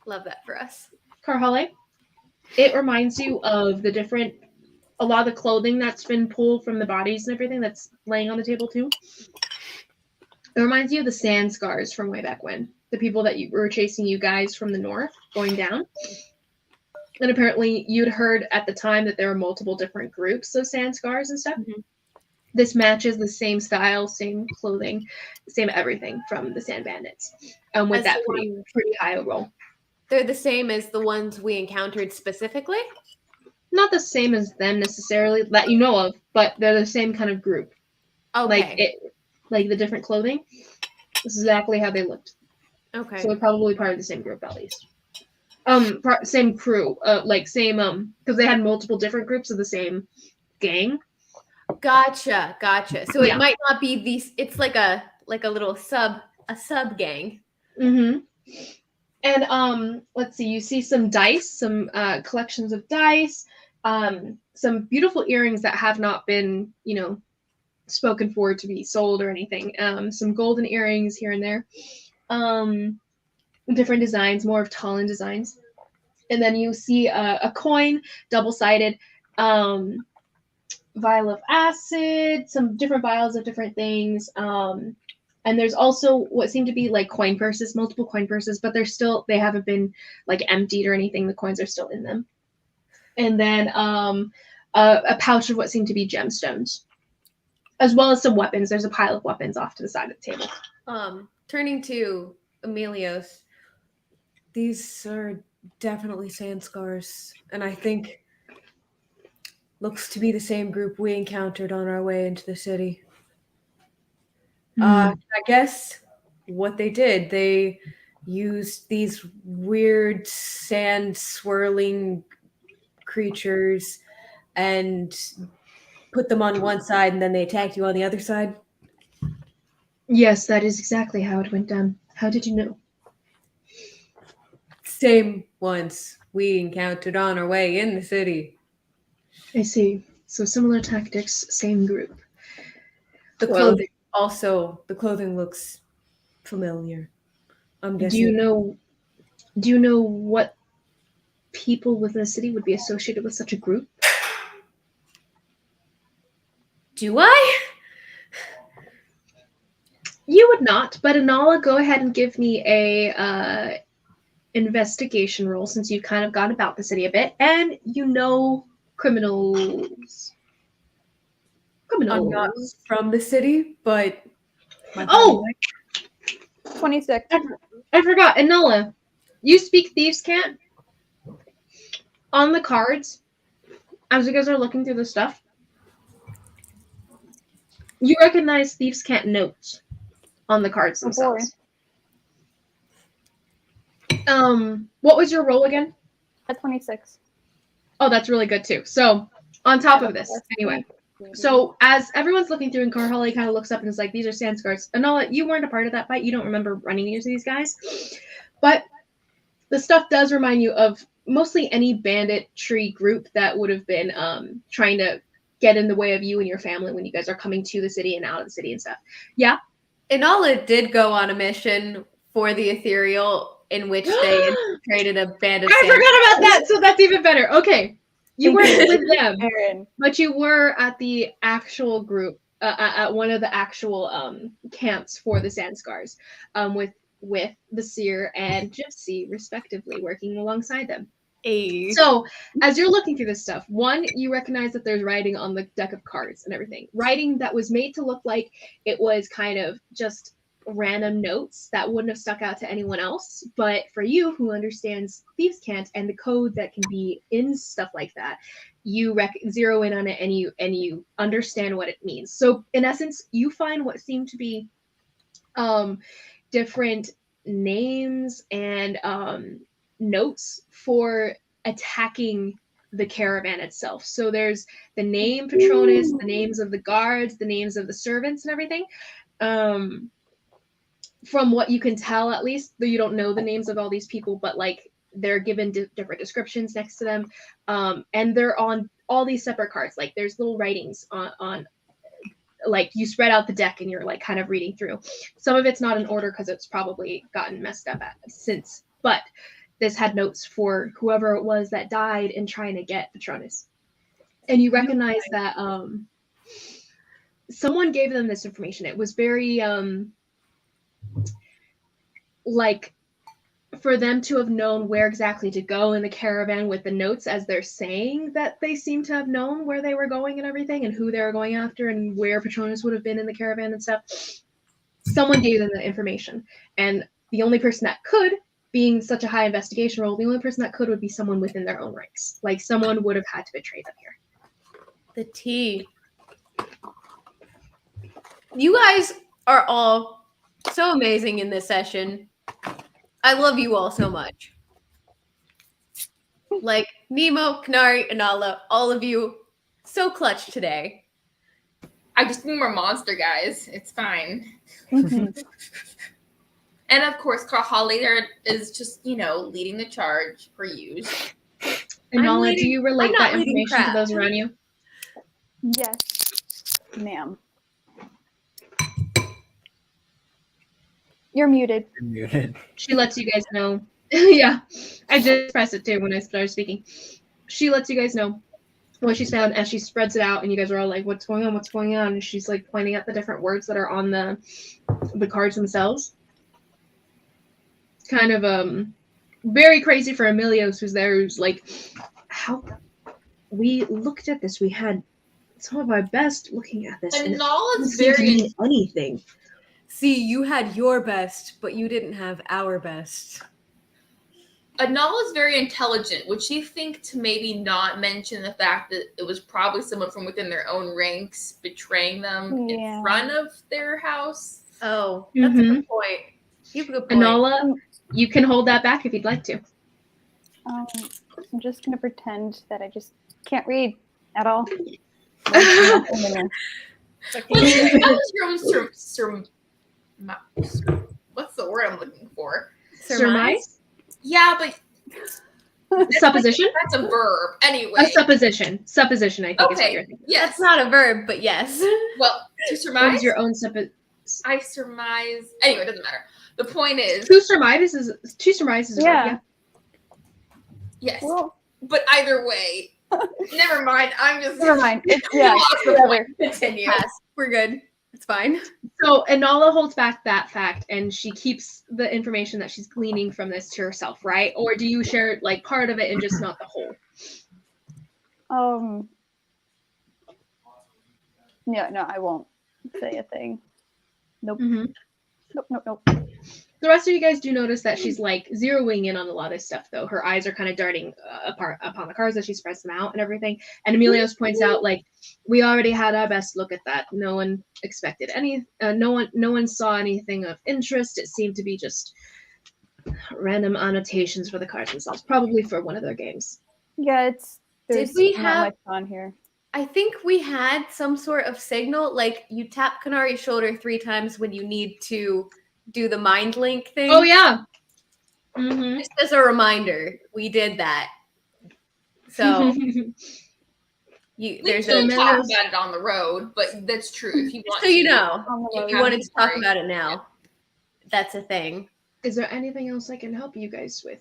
love that for us. Carhale, it reminds you of a lot of the clothing that's been pulled from the bodies and everything that's laying on the table too. It reminds you of the sand scars from way back when. The people that were chasing you guys from the north going down. And apparently you'd heard at the time that there were multiple different groups of sand scars and stuff. Mhm. This matches the same style, same clothing, same everything from the Sand Bandits. With As that the pretty high a roll. They're the same as the ones we encountered specifically? Not the same as them necessarily that you know of, but they're the same kind of group. Okay. Like the different clothing. This is exactly how they looked. Okay. So they're probably part of the same group at least. Same crew. Same because they had multiple different groups of the same gang. Gotcha. So Yeah. it might not be these. It's like a little sub gang. Mm-hmm. And let's see. You see some dice, some collections of dice, some beautiful earrings that have not been, spoken for to be sold or anything. Some golden earrings here and there. Different designs, more of Talon designs. And then you see a coin, double-sided, vial of acid, some different vials of different things. And there's also what seem to be like coin purses, multiple coin purses, but they haven't been like emptied or anything. The coins are still in them. And then a pouch of what seem to be gemstones, as well as some weapons. There's a pile of weapons off to the side of the table. Turning to Emilios, these are definitely sand scars, and I think looks to be the same group we encountered on our way into the city. I guess what they did, they used these weird sand swirling creatures and put them on one side and then they attacked you on the other side? Yes, that is exactly how it went down. How did you know? Same ones we encountered on our way in the city. I see. So similar tactics, same group. The Well, clothing looks familiar. I'm do guessing. you know what people within the city would be associated with such a group? Do I? You would not, but Anala, go ahead and give me a investigation roll since you've kind of gone about the city a bit and you know criminals. I'm not from the city, but my Oh! family- 26. I forgot, Anala, you speak Thieves' Cant? On the cards, as you guys are looking through the stuff, you recognize Thieves' Cant notes on the cards themselves. What was your roll again? At 26. Oh, that's really good too. So, on top of this, anyway. So, as everyone's looking through and Carholly kind of looks up and is like, these are sand scars. Anala, you weren't a part of that fight. You don't remember running into these guys. But the stuff does remind you of mostly any banditry group that would have been trying to get in the way of you and your family when you guys are coming to the city and out of the city and stuff. Yeah? Inala did go on a mission for the Ethereal in which they infiltrated a band of I sand. forgot about that, so that's even better. Okay. You Thank weren't you. with them, Aaron. but you were at the actual group, at one of the actual camps for the Sand Scars, with the Seer and Gypsy, respectively, working alongside them. So, as you're looking through this stuff, one, you recognize that there's writing on the deck of cards and everything. Writing that was made to look like it was kind of just random notes that wouldn't have stuck out to anyone else. But for you, who understands Thieves' Cant and the code that can be in stuff like that, you zero in on it and you understand what it means. So, in essence, you find what seem to be different names and notes for attacking the caravan itself. So there's the name Patronus, the names of the guards, the names of the servants and everything. From what you can tell, at least, though you don't know the names of all these people, but like they're given different descriptions next to them. And they're on all these separate cards. Like there's little writings on like you spread out the deck and you're like kind of reading through. Some of it's not in order because it's probably gotten messed up since, but this had notes for whoever it was that died in trying to get Patronus. And you recognize that someone gave them this information. It was very like for them to have known where exactly to go in the caravan with the notes, as they're saying that they seem to have known where they were going and everything and who they were going after and where Patronus would have been in the caravan and stuff. Someone gave them the information. And the only person that could, being such a high investigation role, the only person that could would be someone within their own ranks. Like someone would have had to betray them here. The tea. You guys are all so amazing in this session. I love you all so much. Like Nemo, Kanari, Anala, all of you, so clutch today. I just need more monster guys. It's fine. Mhm. And of course, Carholly there is just, leading the charge per use. And Nala, leading- do you relate I'm not that leading information to crap. those around you? Yes, ma'am. You're muted. You're muted. She lets you guys know. Yeah, I just pressed it too when I started speaking. She lets you guys know what she's found as she spreads it out, and you guys are all like, "What's going on? What's going on?" And she's like pointing at the different words that are on the cards themselves. Kind of very crazy for Emilios, who's there, who's like, "How we looked at this? We had some of our best looking at this, and it Anala's doesn't seem to very mean anything." See, you had your best, but you didn't have our best. Anala's very intelligent. Would she think to maybe not mention the fact that it was probably someone from within their own ranks betraying them Yeah. in front of their house? Oh, that's a good point. You have a good point. Anala, you can hold that back if you'd like to. I'm just gonna pretend that I just can't read at all. That was your own what's the word I'm looking for? Surmise? Yeah, but Supposition? that's a verb. Anyway. A supposition. Supposition, I think is what you're thinking. Yes. That's not a verb, but yes. Well, to What surmise. is your own I surmise. Anyway, it doesn't matter. The point is. Two surmises is a verb, yeah. Yes. Well, but either way, never mind. I'm just. never mind. It's, lost the whatever. point. Continue. Pass. We're good. It's fine. So Anala holds back that fact, and she keeps the information that she's gleaning from this to herself, right? Or do you share like part of it and just not the whole? Yeah, no, I won't say a thing. Nope. Mm-hmm. Nope. The rest of you guys do notice that she's like zeroing in on a lot of stuff, though. Her eyes are kind of darting apart upon the cards as she spreads them out and everything. And Emilios points out, like, we already had our best look at that. No one expected any. No one saw anything of interest. It seemed to be just random annotations for the cards themselves, probably for one of their games. Yeah, there's we not have- much on here. I think we had some sort of signal, like you tap Kanari's shoulder 3 times when you need to do the mind link thing. Oh yeah. Mm-hmm. Just as a reminder, we did that. So We there's can a talk about it on the road, but that's true. If you want, so you know, On the if road. you wanted to talk about it now, that's a thing. Is there anything else I can help you guys with?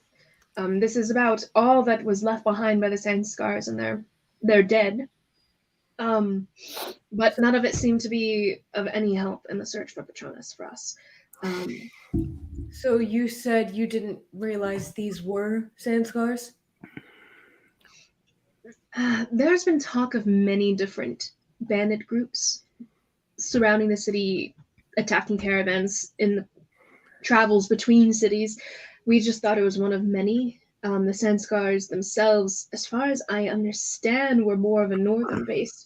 This is about all that was left behind by the Sand Scars, and they're dead. But none of it seemed to be of any help in the search for Patronus for us. So you said you didn't realize these were sand scars? There's been talk of many different bandit groups surrounding the city, attacking caravans in the travels between cities. We just thought it was one of many. The Sand Scars themselves, as far as I understand, were more of a northern base.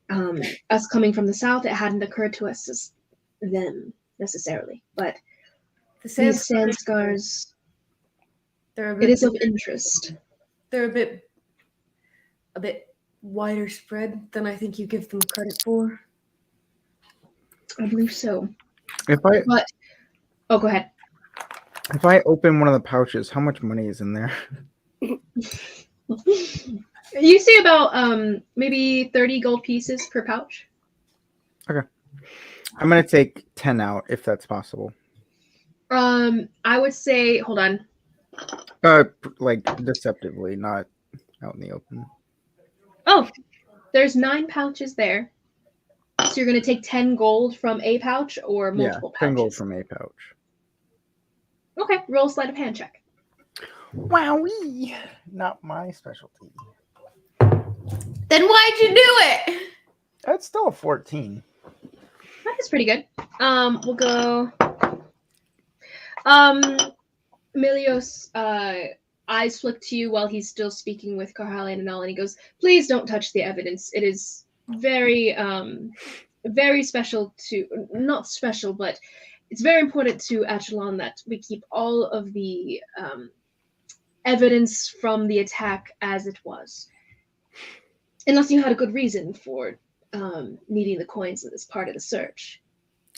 Us coming from the south, it hadn't occurred to us as them necessarily. But these Sand Scars, it is of interest. They're a bit wider spread than I think you give them credit for. I believe so. Go ahead. If I open one of the pouches, how much money is in there? You see about maybe 30 gold pieces per pouch. Okay. I'm going to take 10 out if that's possible. I would say, hold on. Like deceptively, not out in the open. Oh, there's 9 pouches there. So you're going to take 10 gold from a pouch or multiple pouches? 10 gold from a pouch. Okay, roll a sleight of hand check. Wowee! Not my specialty. Then why'd you do it? That's still a 14. That is pretty good. We'll go. Emilios' eyes flick to you while he's still speaking with Carhali and Anal, and he goes, "Please don't touch the evidence. It is very, very special to, not special, but it's very important to Echelon that we keep all of the evidence from the attack as it was. Unless you had a good reason for needing the coins in this part of the search."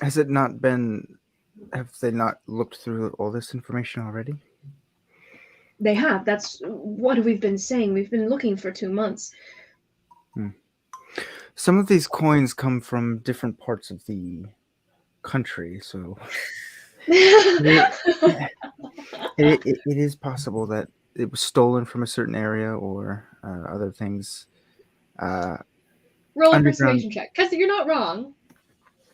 Has it not been... Have they not looked through all this information already? They have. That's what we've been saying. We've been looking for 2 months. Some of these coins come from different parts of the country, so it is possible that it was stolen from a certain area or other things. Roll a persuasion check, because you're not wrong.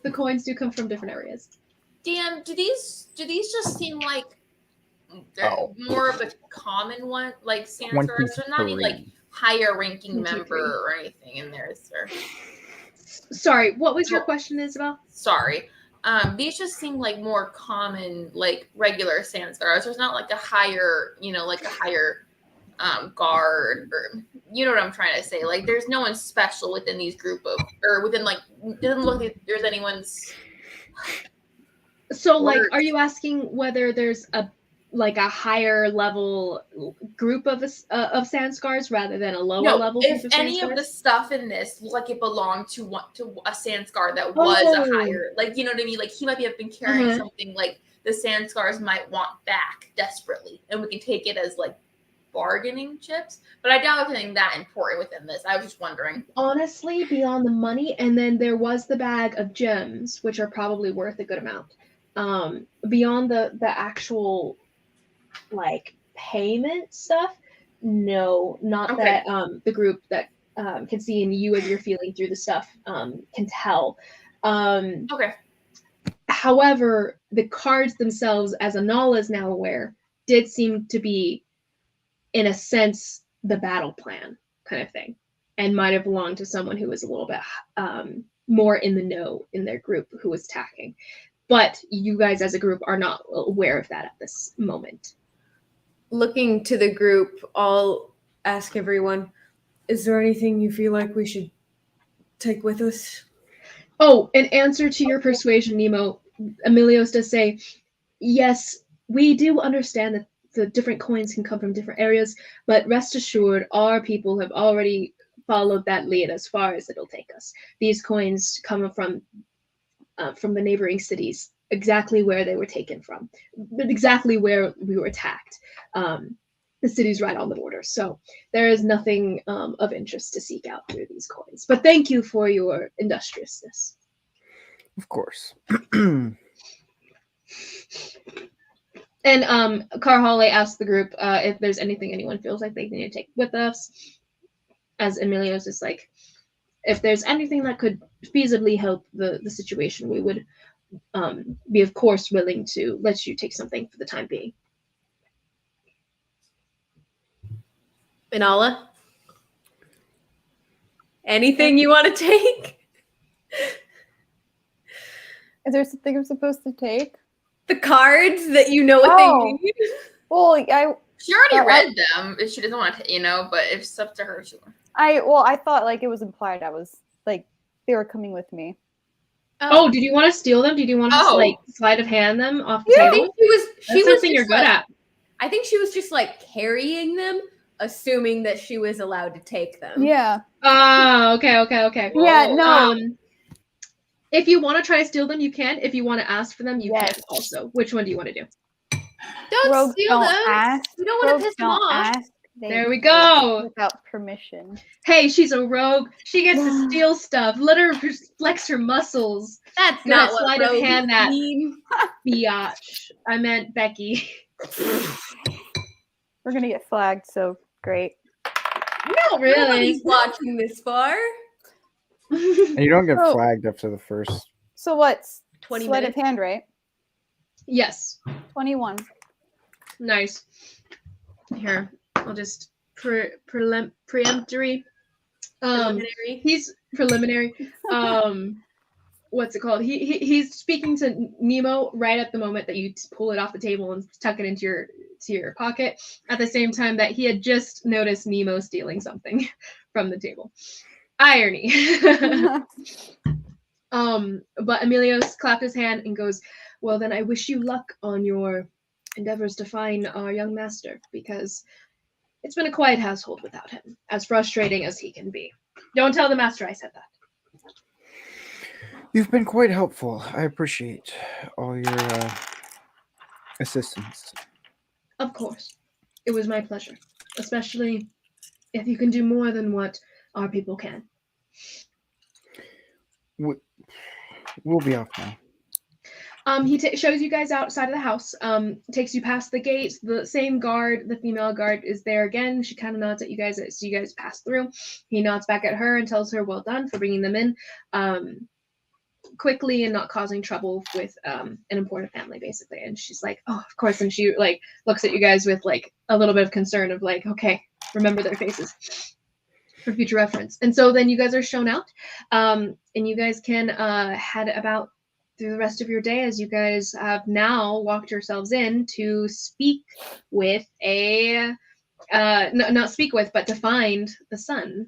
The coins do come from different areas. Dan, do these just seem like more of a common one, like Sand Scars? There's not any like higher ranking member or anything in there, sir. Sorry, what was your question, Isabel? Sorry. These just seem like more common, like regular Sand Scars. There's not like a higher, guard, or you know what I'm trying to say. Like, there's no one special within these group of, or within like, doesn't look like there's anyone's. So, like, are you asking whether there's a like a higher level group of sand scars rather than a lower level group if of sand any scars? of the stuff in this looked like it belonged to a sand scar that was a higher, like, you know what I mean? Like, he might have been carrying something like the sand scars might want back desperately, and we can take it as like bargaining chips. But I doubt anything that important within this. I was just wondering. Honestly, beyond the money, and then there was the bag of gems, which are probably worth a good amount. Beyond the actual like payment stuff, no, not that the group that can see in you as you're feeling through the stuff can tell. Okay. However, the cards themselves, as Anala is now aware, did seem to be, in a sense, the battle plan kind of thing, and might have belonged to someone who was a little bit more in the know in their group who was attacking. But you guys as a group are not aware of that at this moment. Looking to the group, I'll ask everyone, is there anything you feel like we should take with us? Oh, in answer to your persuasion, Nemo, Emilios does say, yes, we do understand that the different coins can come from different areas, but rest assured, our people have already followed that lead as far as it'll take us. These coins come from the neighboring cities, exactly where they were taken from, but exactly where we were attacked. The city's right on the border, so there is nothing of interest to seek out through these coins. But thank you for your industriousness. Of course. And Carhale asked the group if there's anything anyone feels like they need to take with us. As Emilios is like, if there's anything that could feasibly help the situation, we would be, of course, willing to let you take something for the time being. Inala? Anything you want to take? Is there something I'm supposed to take? The cards that you know what they mean? Well, she already read them. If she doesn't want to, but if it's up to her, she will. I thought like it was implied I was like they were coming with me. Oh, did you want to steal them? Did you want to like sleight of hand them off the table? I think she was something you're good at. I think she was just like carrying them, assuming that she was allowed to take them. Yeah. Oh, okay. Yeah, no. If you want to try to steal them, you can. If you want to ask for them, you can also. Which one do you want to do? Don't steal them. Ask. We don't want to piss them off. There we go. Without permission. Hey, she's a rogue. She gets to steal stuff. Let her flex her muscles. That's not what sleight of hand that mean. biatch. I meant Becky. We're gonna get flagged, so great. No, really. Nobody's watching this far. And you don't get flagged after the first. So what's 20 sleight minutes? of hand, right? Yes. 21. Nice. Here, I'll just preemptory. Preliminary. He's preliminary. What's it called? He's speaking to Nemo right at the moment that you pull it off the table and tuck it into your pocket. At the same time that he had just noticed Nemo stealing something from the table. Irony. But Emilios clapped his hand and goes, well, then I wish you luck on your endeavors to find our young master, because it's been a quiet household without him, as frustrating as he can be. Don't tell the master I said that. You've been quite helpful. I appreciate all your assistance. Of course. It was my pleasure, especially if you can do more than what our people can. We'll be off now. He shows you guys outside of the house, takes you past the gate. The same guard, the female guard, is there again. She kind of nods at you guys as you guys pass through. He nods back at her and tells her, well done for bringing them in quickly and not causing trouble with an important family, basically. And she's like, oh, of course. And she like looks at you guys with like a little bit of concern of like, okay, remember their faces for future reference. And so then you guys are shown out, and you guys can head about through the rest of your day, as you guys have now walked yourselves in to speak with but to find the sun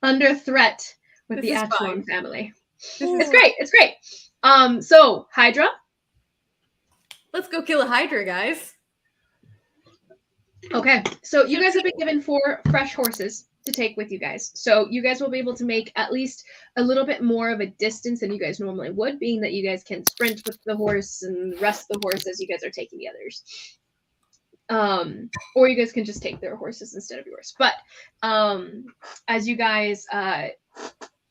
under threat with the Etoile family. It's great. So Hydra, let's go kill a Hydra, guys. Okay, so you guys have been given 4 fresh horses to take with you guys. So you guys will be able to make at least a little bit more of a distance than you guys normally would, being that you guys can sprint with the horse and rest the horse as you guys are taking the others. Or you guys can just take their horses instead of yours. But as you guys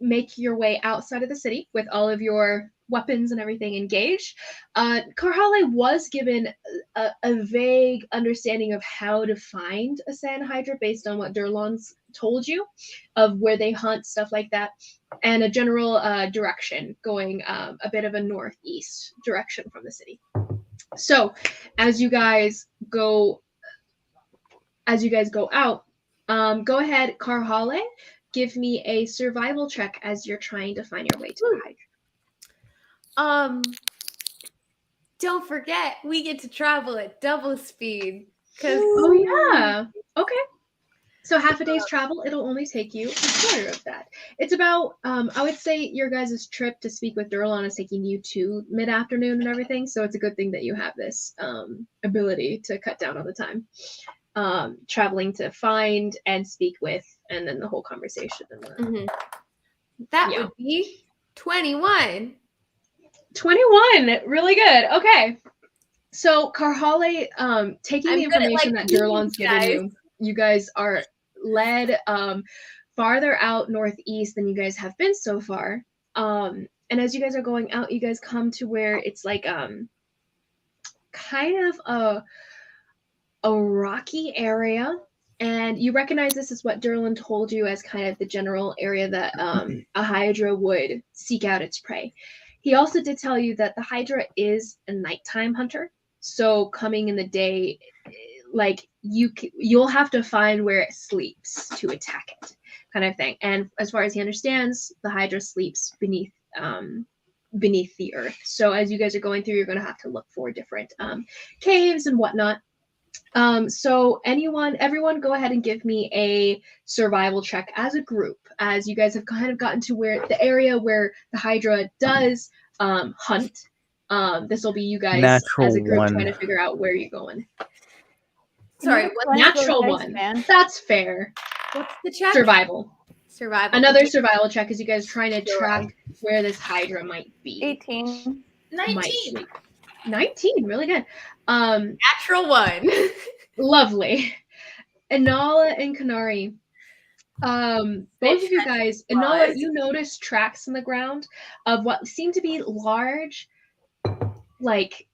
make your way outside of the city with all of your weapons and everything engaged, Karhale was given a vague understanding of how to find a sand hydra based on what Durlon's told you of where they hunt, stuff like that, and a general direction going a bit of a northeast direction from the city. So as you guys go out, go ahead, Karhale, give me a survival check as you're trying to find your way to the hydra. Don't forget, we get to travel at double speed. Oh yeah. Okay. So half a day's travel, it'll only take you a quarter of that. It's about, I would say your guys' trip to speak with Durlon is taking you to mid-afternoon and everything, so it's a good thing that you have this ability to cut down on the time. Traveling to find and speak with, and then the whole conversation. And that would be 21. 21, really good. Okay. So Karhale, taking the information that Durlon's given you guys are led farther out northeast than you guys have been so far. And as you guys are going out, you guys come to where it's like kind of a rocky area, and you recognize this is what Durlon told you as kind of the general area that a hydra would seek out its prey. He also did tell you that the hydra is a nighttime hunter, so coming in the day, like you'll have to find where it sleeps to attack it, kind of thing. And as far as he understands, the hydra sleeps beneath the earth. So as you guys are going through, you're going to have to look for different caves and whatnot. So everyone go ahead and give me a survival check as a group, as you guys have kind of gotten to where the area where the hydra does hunt. This will be you guys Natural as a group 1. trying to figure out where you're going. Sorry, what? Natural 1. That's fair. What's the check? Survival. Another survival check as you guys trying to track where this hydra might be. 18. 19. 19, really good. Natural 1. Lovely. Inala and Kanari. Both of you guys, Inala, you notice tracks in the ground of what seem to be large, like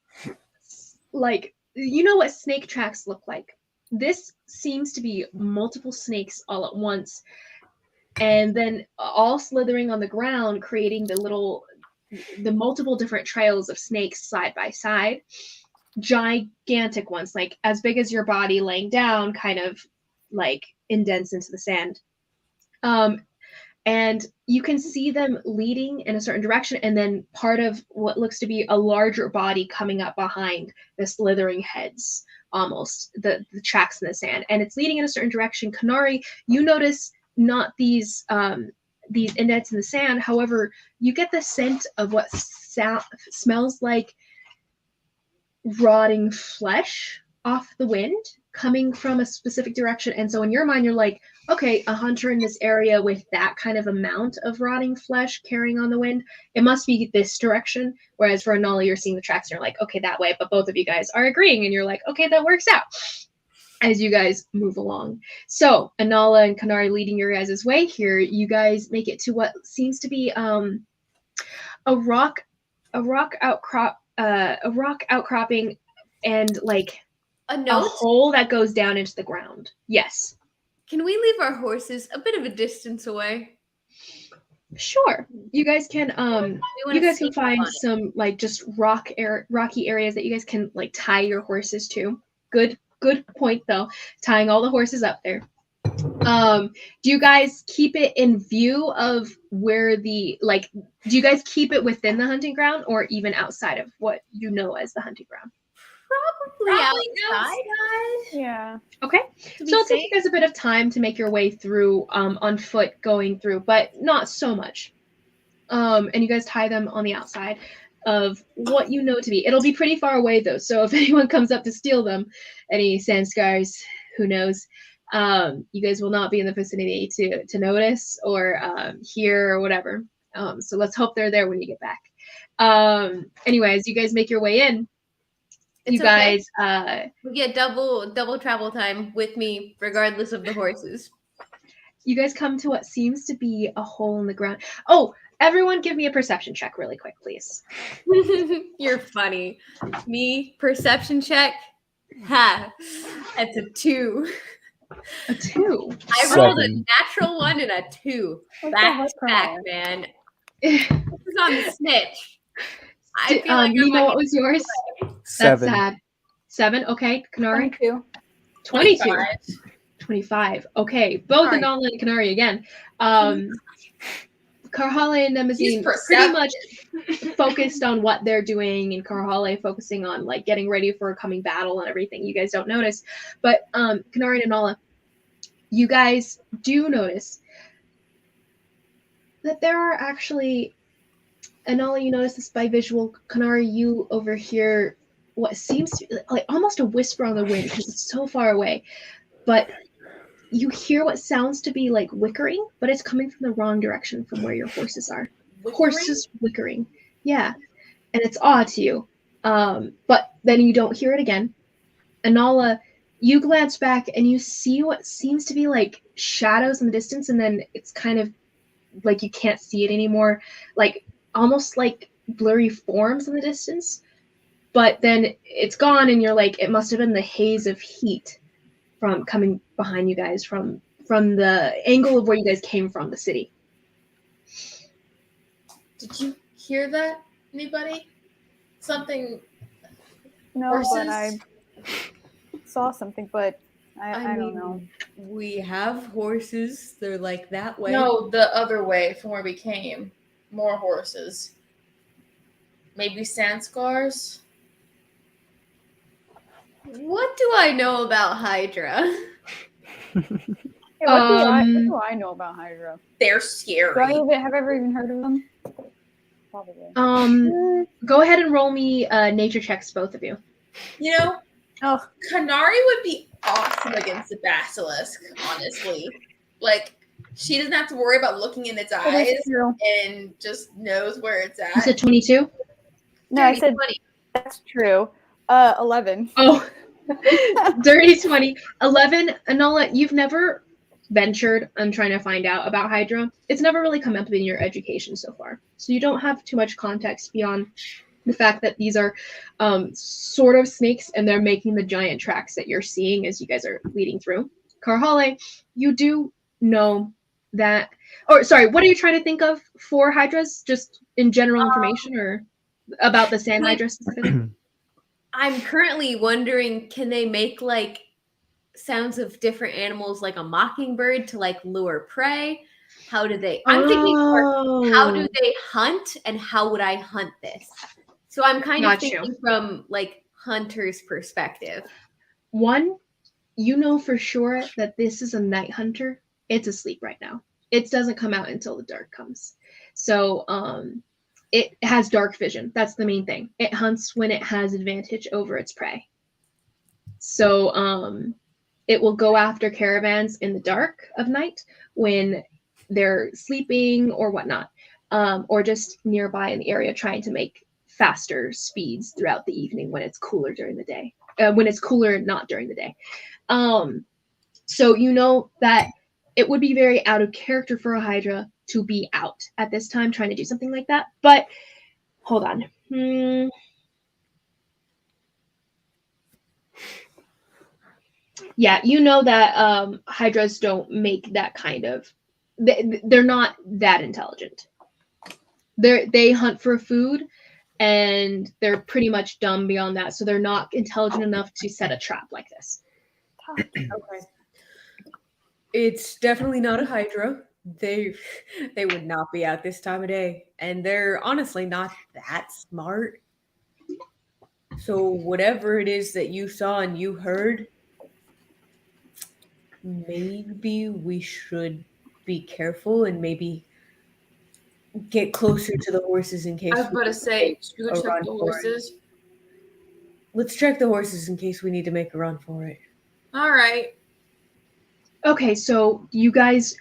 you know what snake tracks look like. This seems to be multiple snakes all at once, and then all slithering on the ground, creating the multiple different trails of snakes side by side. Gigantic ones, like as big as your body, laying down, kind of like indents into the sand. And you can see them leading in a certain direction, and then part of what looks to be a larger body coming up behind the slithering heads, almost the tracks in the sand, and it's leading in a certain direction. Kanari, you notice not these indents in the sand. However, you get the scent of what smells like rotting flesh off the wind coming from a specific direction. And so in your mind, you're like, okay, a hunter in this area with that kind of amount of rotting flesh carrying on the wind, it must be this direction. Whereas for Inala, you're seeing the tracks and you're like, okay, that way. But both of you guys are agreeing and you're like, okay, that works out as you guys move along. So Inala and Kanari leading your guys' way here, you guys make it to what seems to be a rock outcropping and like a hole that goes down into the ground. Yes. Can we leave our horses a bit of a distance away? Sure. You guys can find some like just rocky areas that you guys can like tie your horses to. Good point though. Tying all the horses up there. Do you guys keep it in view of where do you guys keep it within the hunting ground or even outside of what you know as the hunting ground? Probably outside. Yeah. Okay. So it'll take you guys a bit of time to make your way through on foot going through, but not so much. And you guys tie them on the outside of what you know to be. It'll be pretty far away though. So if anyone comes up to steal them, any Sandscars who knows? You guys will not be in the vicinity to notice or hear or whatever. So let's hope they're there when you get back. Anyways, you guys make your way in. It's You guys, we get double travel time with me, regardless of the horses. you guys come to what seems to be a hole in the ground. Oh, everyone, give me a perception check really quick, please. You're funny. Me, perception check. Ha! That's a 2. A 2. I rolled a 7. natural 1 and a 2. What the Back heck, to back, Carl? man. This is on the snitch. I feel like you I'm know like, what was yours? 7. That's sad. 7. Okay, Kanari. 22. 22. 25. 25. Okay, both Sorry. Anala and Kanari again. Karhale and He's Nemazine pretty perceptive. much focused on what they're doing, and Karhale focusing on like getting ready for a coming battle and everything. You guys don't notice, but Kanari and Anala, you guys do notice that there are actually. Anala, you notice this by visual. Kanari, you overhear what seems to be like almost a whisper on the wind because it's so far away, but you hear what sounds to be like whickering, but it's coming from the wrong direction from where your horses are. Horses whickering. Yeah. And it's odd to you. But then you don't hear it again. Anala, you glance back and you see what seems to be like shadows in the distance, and then it's kind of like you can't see it anymore. Like almost like blurry forms in the distance. But then it's gone and you're like, it must have been the haze of heat from coming behind you guys from the angle of where you guys came from, the city. Did you hear that? Anybody? Something. No, Horses? but I saw something, but I don't mean, know. We have horses. They're like that way. No, the other way from where we came. More horses. Maybe sand scars? What do I know about Hydra? Hey, what do I know about Hydra? They're Do I scary. have I ever even heard of them? Probably. Go ahead and roll me nature checks, both of you. You know, Oh, Kanari would be awesome against the basilisk, honestly. Like, she doesn't have to worry about looking in its that eyes is true. and just knows where it's You at. said 22? No, I Dirty said 20. that's true. 11. Oh, dirty 20. 11, Anala, you've never ventured on trying to find out about Hydra. It's never really come up in your education so far. So you don't have too much context beyond the fact that these are sort of snakes and they're making the giant tracks that you're seeing as you guys are leading through. Karhale, you do know that, or sorry, what are you trying to think of for Hydras? Just in general information or about the sand Hydra specifically? I'm currently wondering, can they make like sounds of different animals like a mockingbird to like lure prey? How do they I'm thinking more, how do they hunt and how would I hunt this? So I'm kind of Got you. thinking from like hunter's perspective. One, you know for sure that this is a night hunter. It's asleep right now. It doesn't come out until the dark comes. So it has dark vision. That's the main thing. It hunts when it has advantage over its prey. So it will go after caravans in the dark of night when they're sleeping or whatnot, or just nearby in the area trying to make faster speeds throughout the evening when it's cooler during the day. When it's cooler, not during the day. So you know that it would be very out of character for a Hydra to be out at this time trying to do something like that. But hold on. Yeah, you know that Hydras don't make that kind of. They're not that intelligent. They hunt for food, and they're pretty much dumb beyond that. So they're not intelligent enough to set a trap like this. Okay. It's definitely not a Hydra. They would not be out this time of day. And they're honestly not that smart. So whatever it is that you saw and you heard, maybe we should be careful and maybe get closer to the horses in case I was about to say, should we go a check run the for it. horses? Let's check the horses in case we need to make a run for it. All right. Okay, so you guys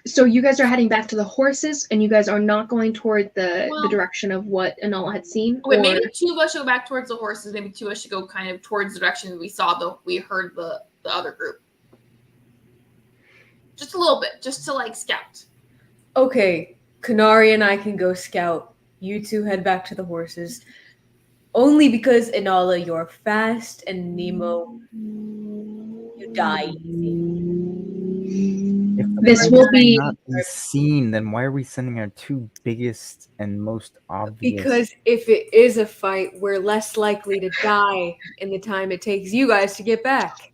are heading back to the horses, and you guys are not going toward the Well- direction of what Anala had seen. Wait, or... maybe two of us should go back towards the horses. Maybe two of us should go kind of towards the direction we heard the other group. Just a little bit, just to like scout. Okay, Kanari and I can go scout. You two head back to the horses. Only because Inala, you're fast, and Nemo, you die easy. If the This fight will cannot be- be seen, then why are we sending our two biggest and most obvious? Because if it is a fight, we're less likely to die in the time it takes you guys to get back.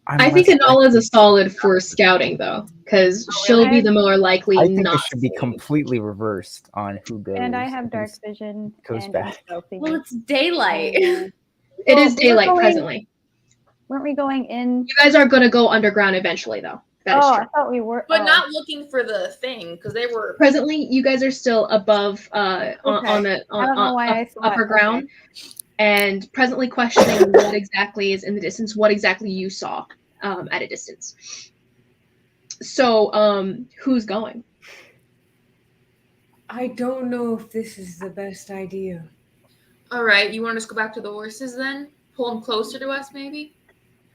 I think less Anala is likely- a solid for scouting, though, because she'll really? be the more likely I think not it should be to. completely reversed on who goes. And I have dark who's- vision goes and back. stealthy. Well, it's daylight. It Well, is we're daylight going- presently. Weren't we going in? You guys are going to go underground eventually, though. That is Oh, true. I thought we were. But oh. not looking for the thing, because they were Presently, you guys are still above on Okay. the I don't know why I saw upper it. ground, and presently questioning what exactly is in the distance, what exactly you saw at a distance. So, who's going? I don't know if this is the best idea. Alright, you want us to go back to the horses then? Pull them closer to us, maybe?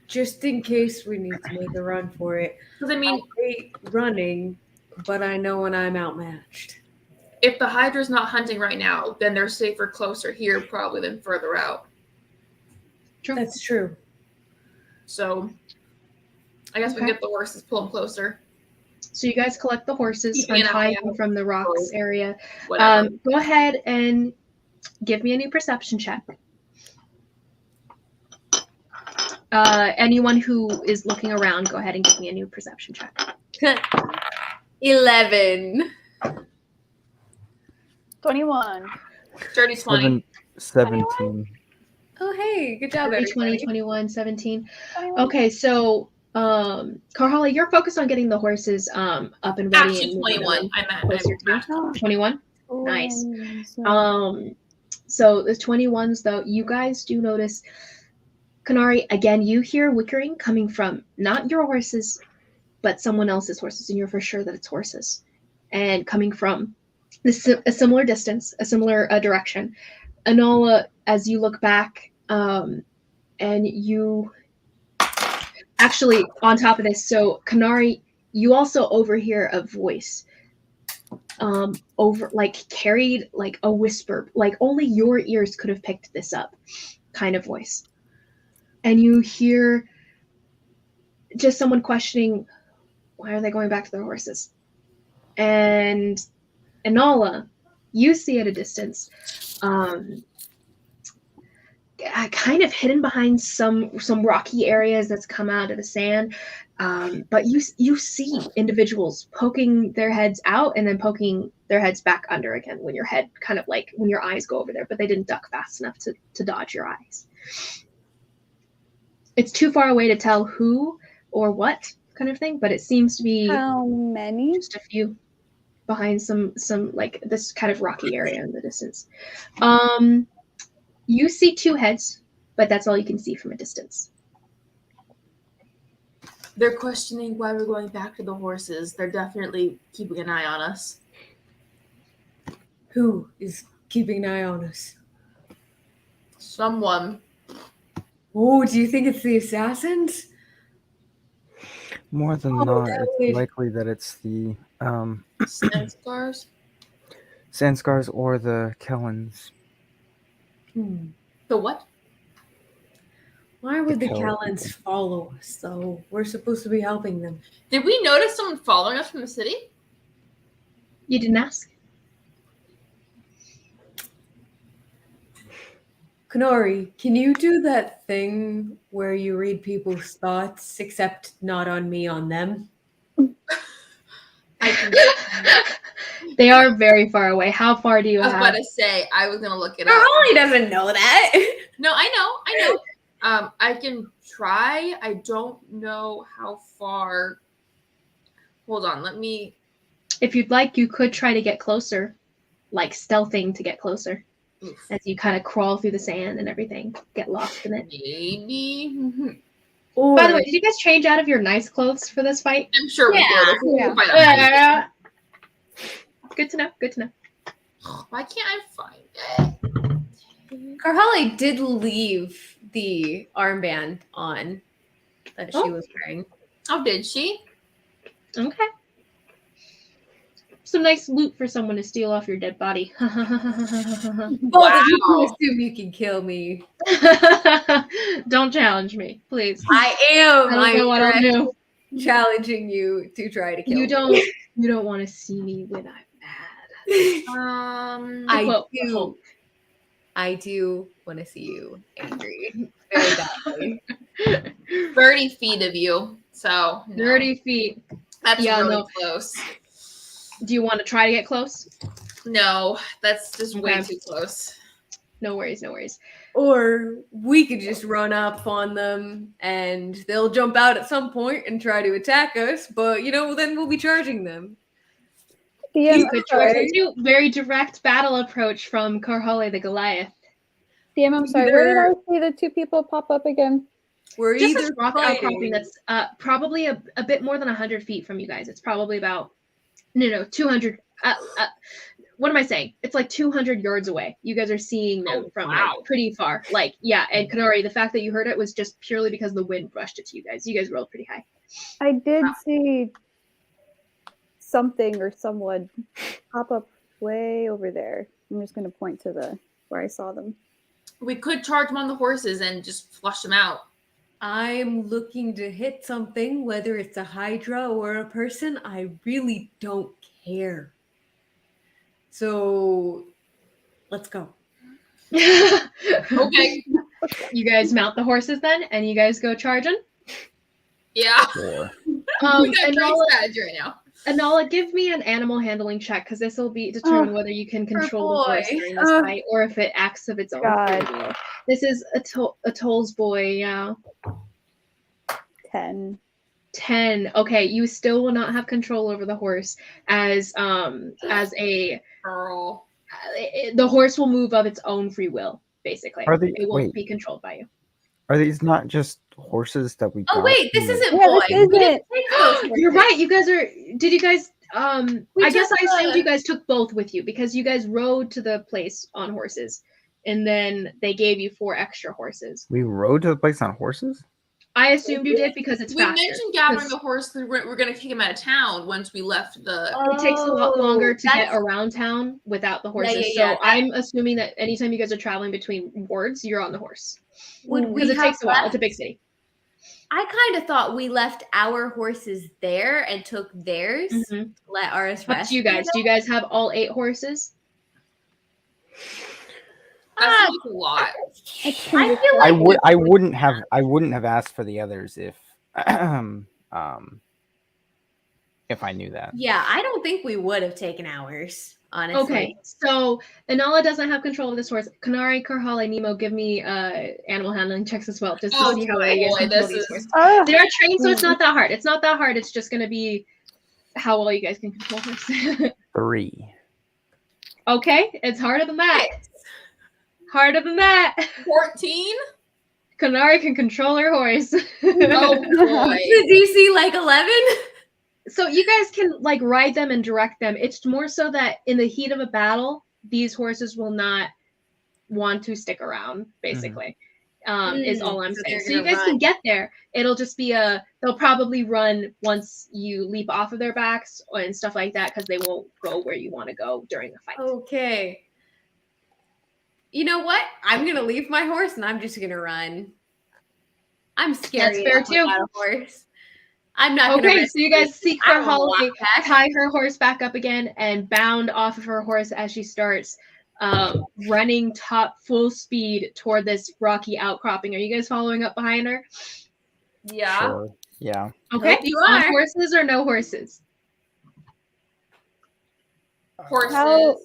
Just in case we need to make a run for it. Because, I I mean, hate running, but I know when I'm outmatched. if the Hydra's not hunting right now, then they're safer closer here probably than further out. That's true. So, I guess we can Okay. get the horses, pull them closer. So you guys collect the horses, Keeping an untie eye them out from the rocks for area. Whatever. Go ahead and give me a new perception check. Anyone who is looking around, go ahead and give me a new perception check. 11. 21. 30, 20. 17. Oh, hey, good job, 30, 20, everybody. 21, 17. 21. Okay, so Carholly, you're focused on getting the horses up and ready. Actually, and 21. I'm at closer to Oh, 21. Nice. twins. So the 21s, though, you guys do notice, Kanari, again, you hear whickering coming from not your horses, but someone else's horses, and you're for sure that it's horses, and coming from a similar distance, a similar direction. Anola, as you look back, and you actually, on top of this, so Kanari, you also overhear a voice over, like, carried, like a whisper, like only your ears could have picked this up kind of voice. And you hear just someone questioning, why are they going back to their horses? And Anala, you see at a distance, kind of hidden behind some rocky areas that's come out of the sand, but you see individuals poking their heads out and then poking their heads back under again when your head kind of like when your eyes go over there, but they didn't duck fast enough to dodge your eyes. It's too far away to tell who or what kind of thing, but it seems to be How many? just a few behind some like this kind of rocky area in the distance. You see two heads, but that's all you can see from a distance. They're questioning why we're going back to the horses. They're definitely keeping an eye on us. Who is keeping an eye on us? Someone. Oh, do you think it's the assassins? More than Oh, not, that it's would- likely that it's the Sand scars. Sanskars or the Kellans. The what? Why would the The Kel- Callans follow us, though? We're supposed to be helping them. Did we notice someone following us from the city? You didn't ask? Kanori, can you do that thing where you read people's thoughts, except not on me, on them? I can. They are very far away. How far do you I was have? about to say I was gonna look it up. Caroli doesn't know that. No, I know. I can try. I don't know how far. Hold on, let me. If you'd like, you could try to get closer, like stealthing to get closer. Oof. As you kind of crawl through the sand and everything, get lost in it. Maybe. Or By the way, did you guys change out of your nice clothes for this fight? I'm sure we Yeah. did. If we Yeah. could find out. Good to know. Good to know. Why can't I find it? Carhali did leave the armband on that she was wearing. Oh, did she? Okay. Some nice loot for someone to steal off your dead body. Well, if you can Wow. assume you can kill me. Don't challenge me, please. I am. I don't know what I'll I'm do. challenging you to try to kill You me. don't want to see me when I'm mad. I Quote, do. quote. I do want to see you angry. Very badly. 30 feet of you. So no. 30 feet. That's Yeah, really no. close. Do you want to try to get close? No, that's just way Okay. too close. No worries, no worries. or we could just run up on them and they'll jump out at some point and try to attack us, but then we'll be charging them. DM, You could I'm charge sorry. them too. Very direct battle approach from Karhale the Goliath. DM, I'm sorry. Where did I Either- see the two people pop up again? We're Just either this rock fighting- outcropping that's probably a bit more than 100 feet from you guys. It's probably about 200. What am I saying? It's like 200 yards away. You guys are seeing them Oh, from wow. like pretty far. Like, yeah, and Kanari, the fact that you heard it was just purely because the wind brushed it to you guys. You guys rolled pretty high. I did see something or someone pop up way over there. I'm just going to point to where I saw them. We could charge them on the horses and just flush them out. I'm looking to hit something, whether it's a Hydra or a person. I really don't care. So let's go. Okay. You guys mount the horses then, and you guys go charging. Yeah. Sure. We got great Anala, strategy right now. Anala, give me an animal handling check because this will be determine whether you can control the horse boy. during this fight or if it acts of its own. God. free will. This is Etoile's boy. Yeah. 10. 10. Okay, you still will not have control over the horse as a Girl. the horse will move of its own free will. Basically, Are they- it won't wait. be controlled by you. Are these not just horses that we Oh got wait, this from the- isn't Yeah, boy. this We didn't isn't. take those You're horses. right. You guys are. Did you guys? We I guess took I assumed the- you guys took both with you because you guys rode to the place on horses, and then they gave you 4 extra horses. We rode to the place on horses? I assumed you did because it's We faster. mentioned gathering 'cause the horse. We're going to kick him out of town once we left the. It takes a lot longer to get that's- around town without the horses. yeah, So I'm assuming that anytime you guys are traveling between wards, you're on the horse Would we because it have takes a while. left? It's a big city. I kind of thought we left our horses there and took theirs. Mhm. Let ours Up rest. to you guys. Do you guys have all 8 horses? That seems like a lot. I feel like I wouldn't have asked for the others if I knew that. yeah, I don't think we would have taken ours, honestly. Okay, so Inala doesn't have control of this horse. Kanari, Karhale, Nemo, give me animal handling checks as well, just to Oh, see how well you guys boy, control this these is- horses. Oh, They are trained, so it's not that hard. It's not that hard. It's just going to be how well you guys can control horses. 3. Okay, it's harder than that. Harder than that. 14? Kanari can control her horse. Oh, boy. Is DC like 11? So you guys can like ride them and direct them. It's more so that in the heat of a battle, these horses will not want to stick around, basically. Is all I'm so saying. they're So you gonna guys can run. get there. It'll just be they'll probably run once you leap off of their backs and stuff like that because they won't go where you want to go during the fight. Okay. You know what? I'm gonna leave my horse and I'm just gonna run. I'm scared. That's fair, too. A horse. I'm not gonna. Okay, risk so you guys it. see I don't wanna Karhale walk back. tie her horse back up again and bound off of her horse as she starts running top full speed toward this rocky outcropping. Are you guys following up behind her? Yeah. Sure. Yeah. Okay. Hope you On are. horses or no horses? Horses. How-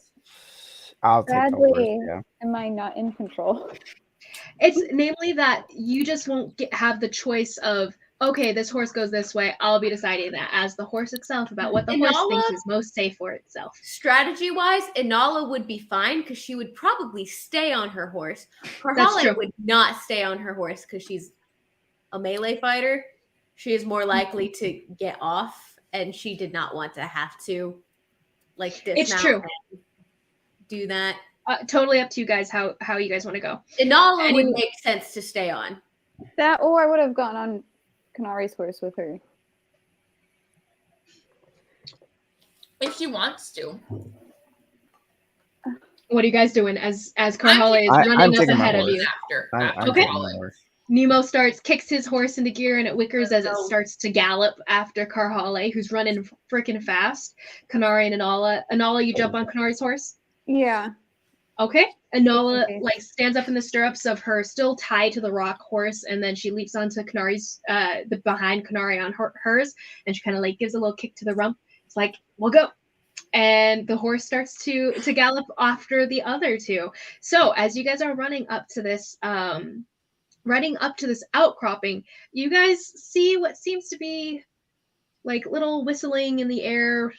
I'll take the horse. Bradley. Yeah. am I not in control? It's namely that you just won't have the choice of, okay, this horse goes this way. I'll be deciding that as the horse itself about what the horse Inala? thinks is most safe for itself. Strategy wise, Inala would be fine because she would probably stay on her horse. That's true. Karhale would not stay on her horse because she's a melee fighter, she is more likely to get off, and she did not want to have to like dismount It's true. and do that. Totally up to you guys how you guys want to go. Inala would make sense to stay on. That, or I would have gone on Kanari's horse with her. If she wants to. What are you guys doing as Karhale is I'm running up taking my ahead of horse. you? I'm Okay. taking my horse. Nemo kicks his horse into gear, and it wickers as it starts to gallop after Karhale, who's running freaking fast. Kanari and Inala, you jump on Kanari's horse? Yeah. Okay. Inala Okay. like stands up in the stirrups of her still tied to the rock horse, and then she leaps onto Kanari's the behind Kanari on hers, and she kind of like gives a little kick to the rump. It's like, we'll go. And the horse starts to gallop after the other two. So as you guys are running up to this outcropping, you guys see what seems to be like little whistling in the air,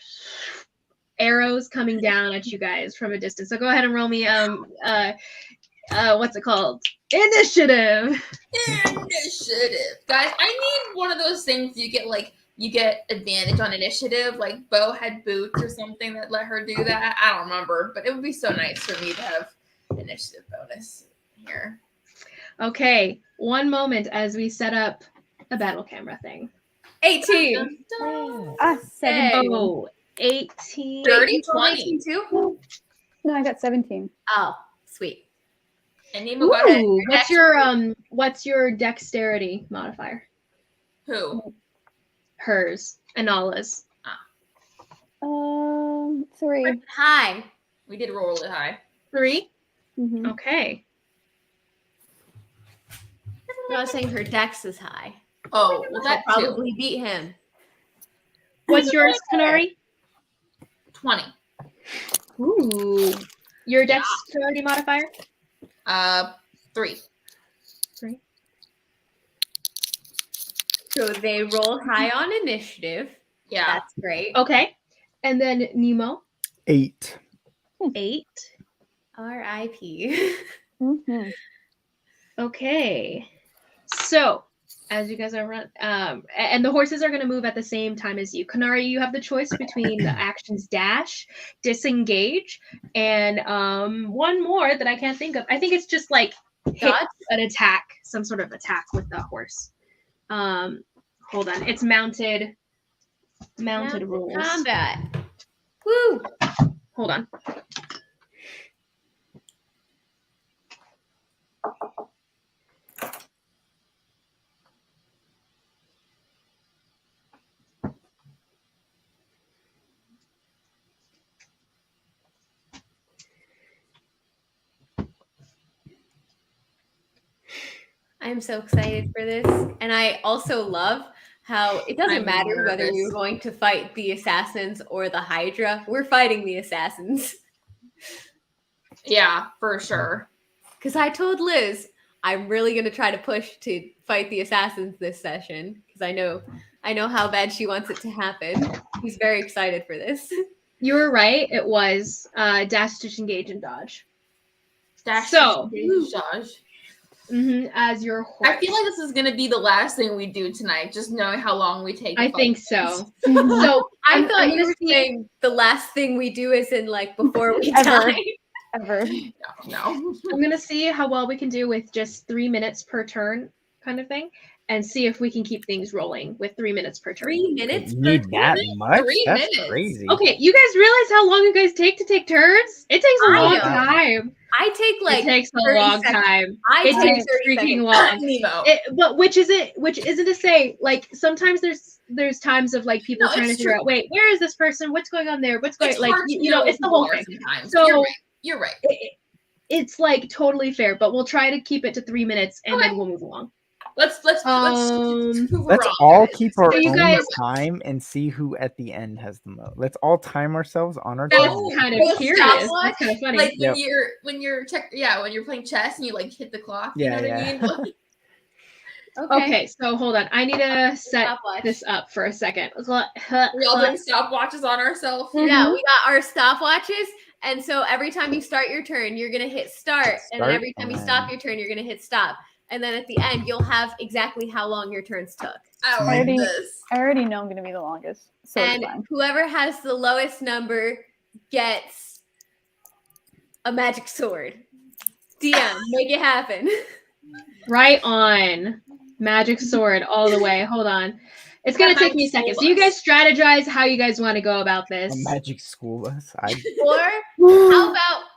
arrows coming down at you guys from a distance. So go ahead and roll me what's it called? Initiative. Guys, I need one of those things you get advantage on initiative, like Bo had boots or something that let her do that. I don't remember, but it would be so nice for me to have initiative bonus here. Okay, one moment as we set up a battle camera thing. 18. 17. Oh, 18. Dirty Wait, 20. 18 too? No, I got 17. Oh, sweet. And Nemo got it. Ooh, what's your dexterity modifier? Who? Hers. Inala's. 3. Hi. We did roll it high. 3? Mm-hmm. Okay. I was saying her dex is high. Oh, well, that I'll too. probably beat him. What's yours, Kanari? 20. Ooh. Your dexterity modifier? 3. 3. So they roll high on initiative. Yeah. That's great. Okay. And then Nemo, 8. 8. R.I.P. Mm-hmm. Okay. So, as you guys are and the horses are going to move at the same time as you. Kanari, you have the choice between the actions dash, disengage, and one more that I can't think of. I think it's just like hit Dodge? an attack, some sort of attack with the horse. Hold on. It's mounted rules. Combat. Woo! Hold on. I'm so excited for this. And I also love how it doesn't I'm matter whether nervous. we're going to fight the assassins or the Hydra. We're fighting the assassins. Yeah, for sure. Because I told Liz I'm really going to try to push to fight the assassins this session. Because I know how bad she wants it to happen. She's very excited for this. You were right. It was dash, disengage, and dodge. Dash, So- Josh. As your horse. I feel like this is going to be the last thing we do tonight, just knowing how long we take. to I fight think this. so. Mm-hmm. So I thought I'm you gonna were see- saying the last thing we do is in like before we Ever. die. Ever. No. I'm gonna see how well we can do with just 3 minutes per turn, kind of thing, and see if we can keep things rolling with 3 minutes per turn. 3 minutes You per need that turn? much? 3 That's minutes. crazy. Okay, you guys realize how long you guys take to take turns? It takes a I long know. time. I take It like takes a 30 long seconds. time. I It take takes 30 freaking seconds. long. Nemo. But which isn't to say like sometimes there's times of like people No, trying to it's figure true. out, wait, where is this person? What's going on there? What's going It's like hard to you know, know it's the people whole are thing. sometimes. So You're right. it's like totally fair, but we'll try to keep it to 3 minutes and Okay. then we'll move along. Let's prove Let's wrong. all keep our So you own guys- time and see who at the end has the most. Let's all time ourselves on our That's time. kind Oh, of curious. stopwatch? That's kind of funny. Like Yep. when you're when you're playing chess and you like hit the clock. You Yeah, know what yeah. I mean? Okay, so hold on. I need to set Stopwatch. this up for a second. We all doing stopwatches on ourselves. Yeah, we got our stopwatches, and so every time you start your turn, you're gonna hit start, and then Start, every time you and stop then- your turn, you're gonna hit stop. and then at the end you'll have exactly how long your turns took. I I like already- this. I already know I'm gonna be the longest, so it's And fine. whoever has the lowest number gets a magic sword. DM, make it happen. Right on. Magic sword all the way. Hold on. It's gonna take me a second. So you guys strategize how you guys want to go about A this. magic school bus. Or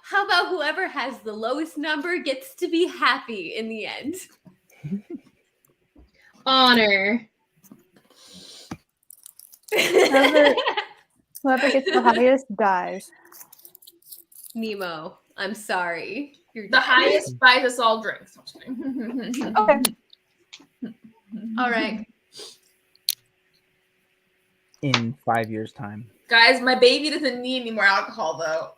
how about whoever has the lowest number gets to be happy in the end? Honor. Whoever gets the highest dies. Nemo, I'm sorry. You're The dead. highest buys us all drinks. Okay. All right. In 5 years' time. Guys, my baby doesn't need any more alcohol though.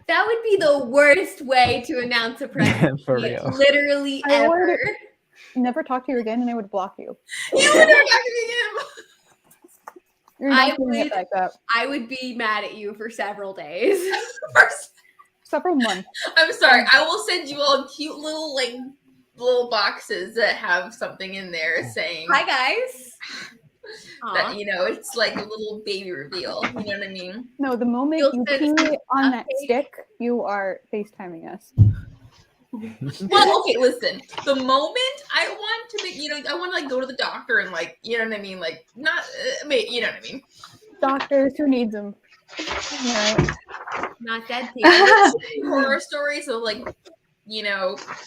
That would be the worst way to announce a pregnancy. For real. Literally I ever. would never talk to you again, and I would block you. You would never talk to me again. You're I not doing it would- like that. I would be mad at you for several days. First, Several months. I'm sorry. I will send you all cute little boxes that have something in there saying Hi guys. that Aw. it's like a little baby reveal. You know what I mean? No, the moment You'll you send pee on a that page. stick, you are FaceTiming us. Well, okay, listen. The moment I want to make, I want to go to the doctor and you know what I mean? Like, not, you know what I mean? Doctors, who needs them? Right. Not dead Horror stories of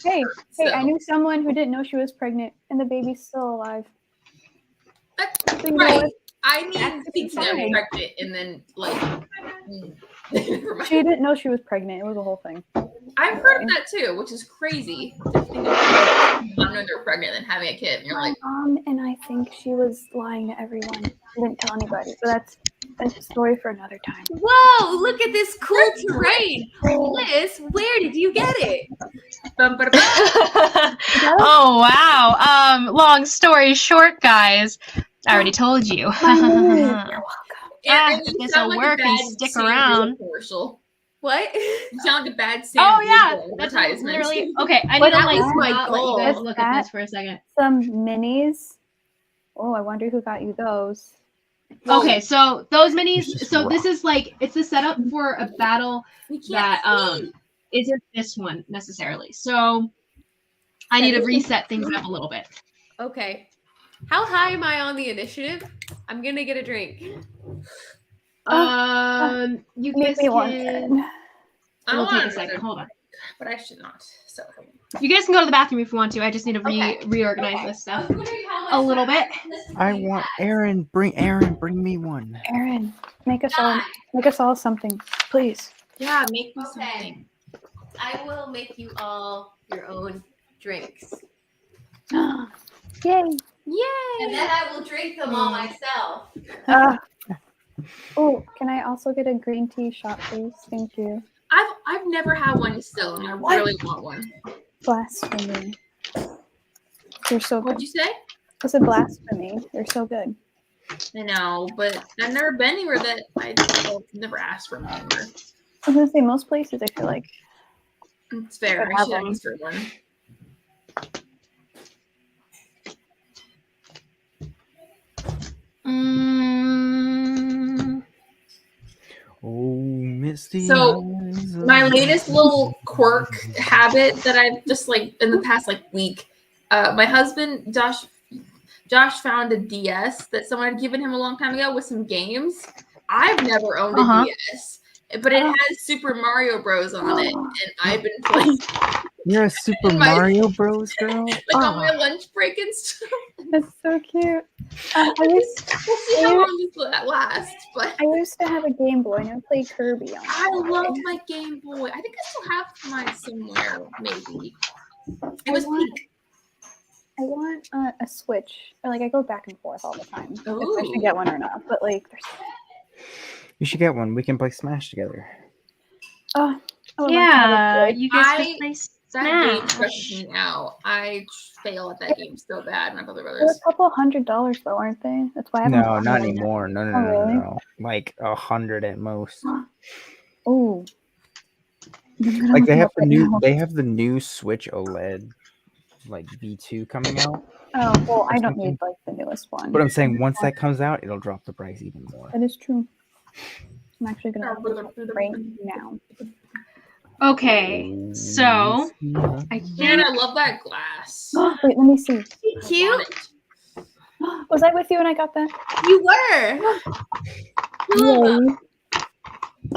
Hey, so, I knew someone who didn't know she was pregnant, and the baby's still alive. that's So you know right. what? I mean, That's thinking I'm fine. pregnant and then never mind. She didn't know she was pregnant. It was a whole thing. I've heard of that too, which is crazy. To think of not knowing they're pregnant and having a kid, and you're My like, mom and I think she was lying to everyone. She didn't tell anybody. So that's a story for another time. Whoa, look at this cool terrain. Liz, where did you get it? bum, ba, da, bum. Oh wow. Long story short, guys, I already told you. And you this'll sound like work a and bad stick San Diego around. commercial. What? You sound like a bad San Oh Diego yeah, that's advertisement. literally okay. I What need to that like was my not let you goal. guys What's look at that? this for a second. Some minis. Oh, I wonder who got you those. Okay, so those minis. It's just So this rock. is it's the setup for a battle We can't that see. isn't this one necessarily. So I need to reset things up a little bit. Okay. How high am I on the initiative? I'm gonna get a drink. You Give guys me one can. second. I It'll take want a second. Hold on. but I should not. So You guys can go to the bathroom if you want to. I just need to Okay. reorganize this stuff a little bit. I want Aaron, bring me one. Aaron, make us all something, please. yeah, make me Okay. something. I will make you all your own drinks. Yay! And then I will drink them all myself. Oh, can I also get a green tea shot, please? Thank you. I've never had one still, and I What? really want one. Blasphemy. You're so What'd good. you say? It's a blasphemy. You're so good. I know, but I've never been anywhere that I never asked for one. I was gonna say most places I feel like. It's fair. Could I have should have one. asked for one. Oh, Misty. So, eyes of- My latest little quirk habit that I've just in the past week. My husband Josh found a DS that someone had given him a long time ago with some games. I've never owned a DS, but it has Super Mario Bros on it, and I've been playing You're a Super In my- Mario Bros. Girl. on my lunch break and stuff. That's so cute. I We'll see how long this lasts, but I used to have a Game Boy and I would play Kirby on it. I love my Game Boy. I think I still have mine somewhere, maybe. It was pink. I want a Switch. Or I go back and forth all the time. If I Ooh. should get one or not. But there's You should get one. We can play Smash together. I would like to have Yeah, a Switch. you guys I- could play That game Smash. stresses me out. I fail at that game so bad. My brother They're brothers. a couple $100 though, aren't they? That's why I haven't No, bought not one yet. anymore. No, Oh, really? no. Like 100 at most. Ooh. Like they have the new Switch OLED like V2 coming out. Oh well, I don't something. need like the newest one. But I'm saying once that comes out, it'll drop the price even more. That is true. I'm actually gonna look it up right now. Okay, so I Man, think I love that glass. Wait, let me see. I Cute. want it. Was I with you when I got that? You were. Yay.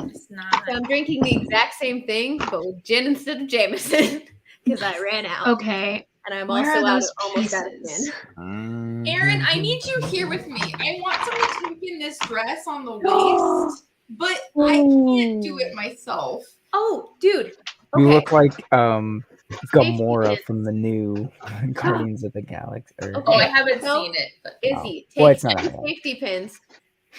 It's not. So I'm drinking the exact same thing, but with gin instead of Jameson because I ran out. okay. And I'm Where also are out those of, almost out of pieces? gin. Aaron, I need you here with me. I want someone to pin this dress on the waist, but I can't do it myself. Oh, dude. You Okay. look like Safety Gamora pins. from the new Guardians of the Galaxy. Oh, I haven't So- seen it. But Izzy, Well, take it's not two out yet. safety pins,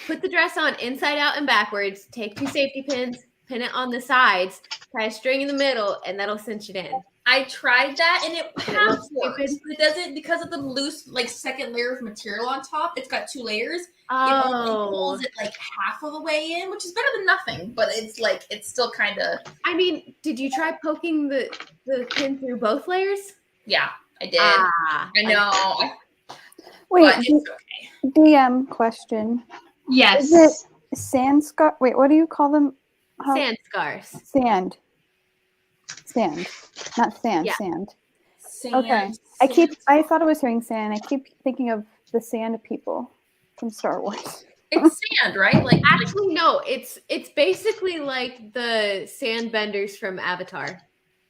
put the dress on inside out and backwards, take two safety pins, pin it on the sides, tie a string in the middle, and that'll cinch it in. I tried that and it Did it half look works. stupid? But it doesn't because of the loose, like second layer of material on top. It's got 2 layers. It only Oh. pulls it like half of the way in, which is better than nothing. But it's like it's still kind of I mean, did you try poking the pin through both layers? yeah. I did. Ah. I know. Wait, But it's okay. DM question. Yes. Is Sand scar. Wait, what do you call them? How- Sand scars. Sand. Sand. Not sand. Yeah. Sand. Sand, Okay. I thought I was hearing sand. I keep thinking of the sand people from Star Wars. It's sand, right? Like Actually, no. It's basically like the sand benders from Avatar.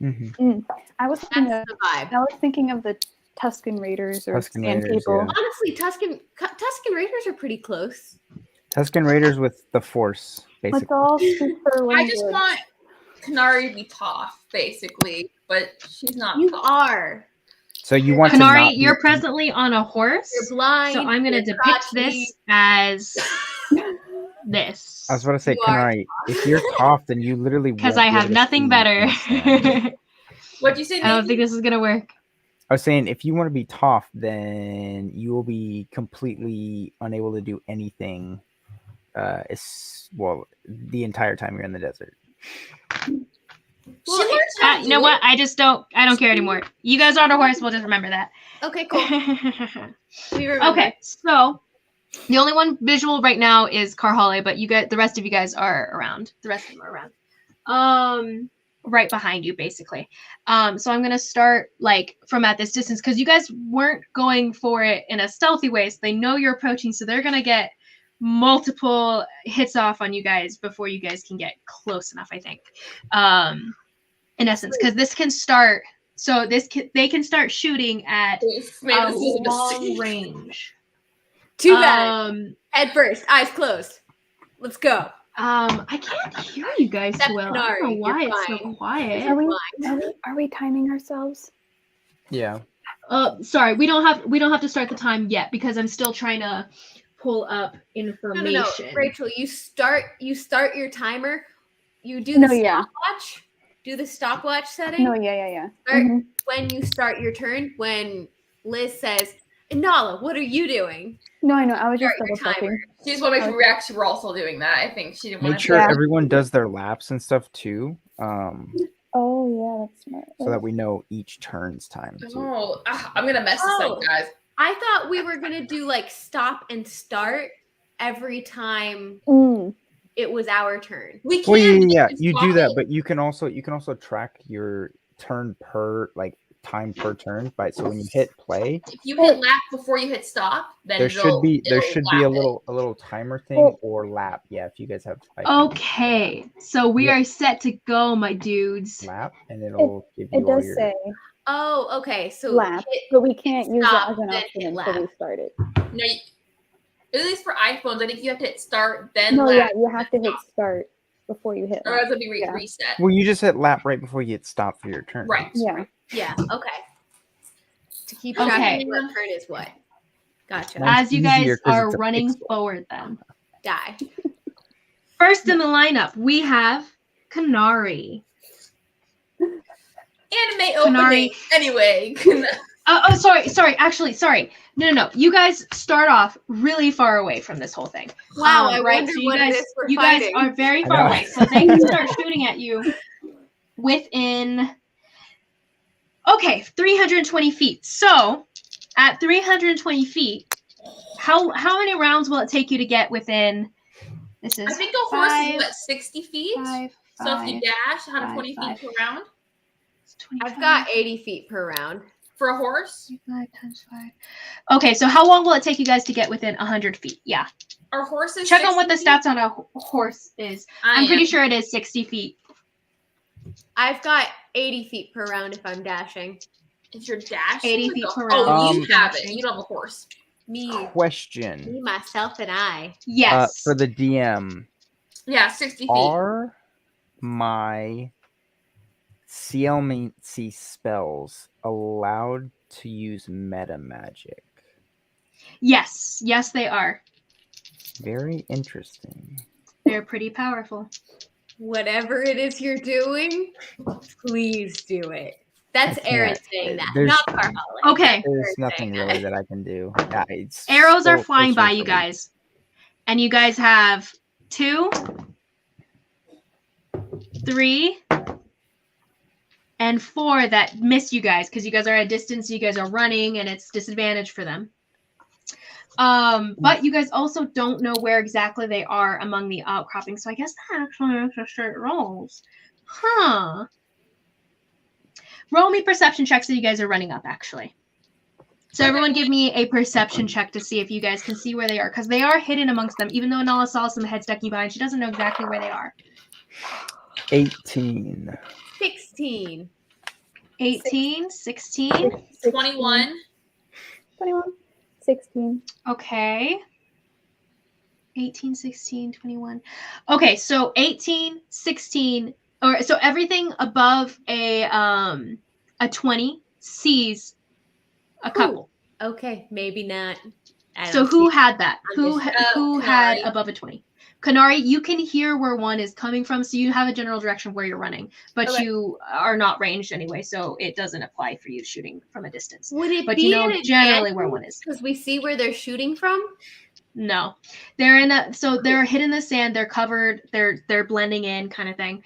Mm-hmm. I was thinking That's of, the vibe. I was thinking of the Tuscan Raiders or Tuscan sand Raiders, people. yeah. Honestly, Tuscan Raiders are pretty close. Tuscan Raiders with the Force, Let's basically. all speak her I language. just want Kanari to be Toph, basically, but she's not. You Toph. are. So you want to Kanari, not be- you're presently on a horse. You're blind. So I'm going to you're depict crotchety. this as this. I was about to say, You are Kanari, if you're Toph, then you literally Because won't I be have able to nothing see better. in the sand. I What'd you say? don't Nathan? think this is going to work. I was saying, if you want to be Toph, then you will be completely unable to do anything. The entire time you're in the desert. She learns how to You know do what? it. I don't care anymore. You guys are on a horse. We'll just remember that. Okay, cool. We remember. Okay, so the only one visual right now is Carhale, but the rest of you guys are around. The rest of them are around. Right behind you, basically. So I'm gonna start like from at this distance because you guys weren't going for it in a stealthy way, so they know you're approaching, so they're gonna get multiple hits off on you guys before you guys can get close enough, I think. In essence, because this can start. So they can start shooting at Maybe a this is a long mistake. range. Too bad. Head first, eyes closed. Let's go. I can't hear you guys too well. I don't know Definitely, why you're it's so fine. quiet. Are we timing ourselves? Yeah. Sorry, we don't have to start the time yet because I'm still trying to pull up information. No. Rachel, you start your timer. You do No, the yeah. stopwatch. Do the stopwatch setting. No, yeah. Start Mhm. when you start your turn. When Liz says, "Nala, what are you doing?" No, I know. I was just Start your double checking. timer. She just want to make sure we actually were also doing that. I think she didn't want Make to. sure Yeah. everyone does their laps and stuff too, Oh, yeah, that's smart. so that we know each turn's time too. Oh, I'm gonna mess this up, Oh. guys. I thought we were gonna do like stop and start every time Mm. it was our turn. We can. Well, we yeah, can you swap do that, it. but you can also track your turn per time per turn. So when you hit play, If you hit lap before you hit stop, then there should be it'll a lap it. little timer thing Well- or lap. Yeah, if you guys have Okay, so we Yeah. are set to go, my dudes. lap, and it'll give you It all does your. say Oh, okay. So lap, hit- but we can't use stop, it as an then option hit until we lap. start it. No, at least for iPhones, I think you have to hit start, then No, lap, yeah, you have to then hit stop. start before you hit Or lap. else it'll be Yeah. reset. Well, you just hit lap right before you hit stop for your turn. Right. Yeah. yeah. Okay. To keep track Okay. of what turn is what. Gotcha. Mine's As you easier guys 'cause are it's a running pixel. forward, then. Die. First in the lineup, we have Kanari. Anime Kanari. opening. Anyway. Sorry. Actually, sorry. No. You guys start off really far away from this whole thing. Wow, I right? wonder So you what guys, it is we're you guys fighting. are very I far know. away, so they can start shooting at you within 320 feet. So at 320 feet, how many rounds will it take you to get within? This is I think a horse is what, 60 feet? So if you dash 120 feet per round? I've got 80 feet per round. For a horse? 5 times 5. Okay, so how long will it take you guys to get within 100 feet? Yeah. Our horse is Check on what the 60 stats on a horse is. I'm pretty sure it is 60 feet. I've got 80 feet per round if I'm dashing. If you're dashing? 80 feet per Oh, round. you have it. You don't have a horse. Me, Question. myself, and I. Yes. For the DM, Yeah, 60 feet. are my CLMC spells allowed to use meta magic? Yes, they are. Very interesting. They're pretty powerful. Whatever it is you're doing, please do it. That's I can't. Aaron saying that, There's- not Carholly. Okay. There's nothing really that I can do. Yeah, it's Arrows are so flying by closer you for guys. And you guys have 2, 3, and 4 that miss you guys because you guys are at a distance, you guys are running, and it's disadvantage for them. But you guys also don't know where exactly they are among the outcroppings, so I guess that actually makes a straight rolls. Huh. Roll me perception checks so you guys are running up, actually. So everyone give me a perception check to see if you guys can see where they are, because they are hidden amongst them, even though Nala saw some heads ducking by, and she doesn't know exactly where they are. 18. 16. 18, 16. 21. 21. 16. Okay. 18, 16, 21. Okay, so 18, 16, or so everything above a 20 sees a couple. Okay, maybe not. I So don't who see- had that? I'm Who just- who had Kanari. above a 20? Kanari, you can hear where one is coming from, so you have a general direction of where you're running, but Okay. you are not ranged anyway, so it doesn't apply for you shooting from a distance. Would it But be you know an generally where one is. because we see where they're shooting from? No, they're in a so they're hidden in the sand. They're covered. They're blending in, kind of thing.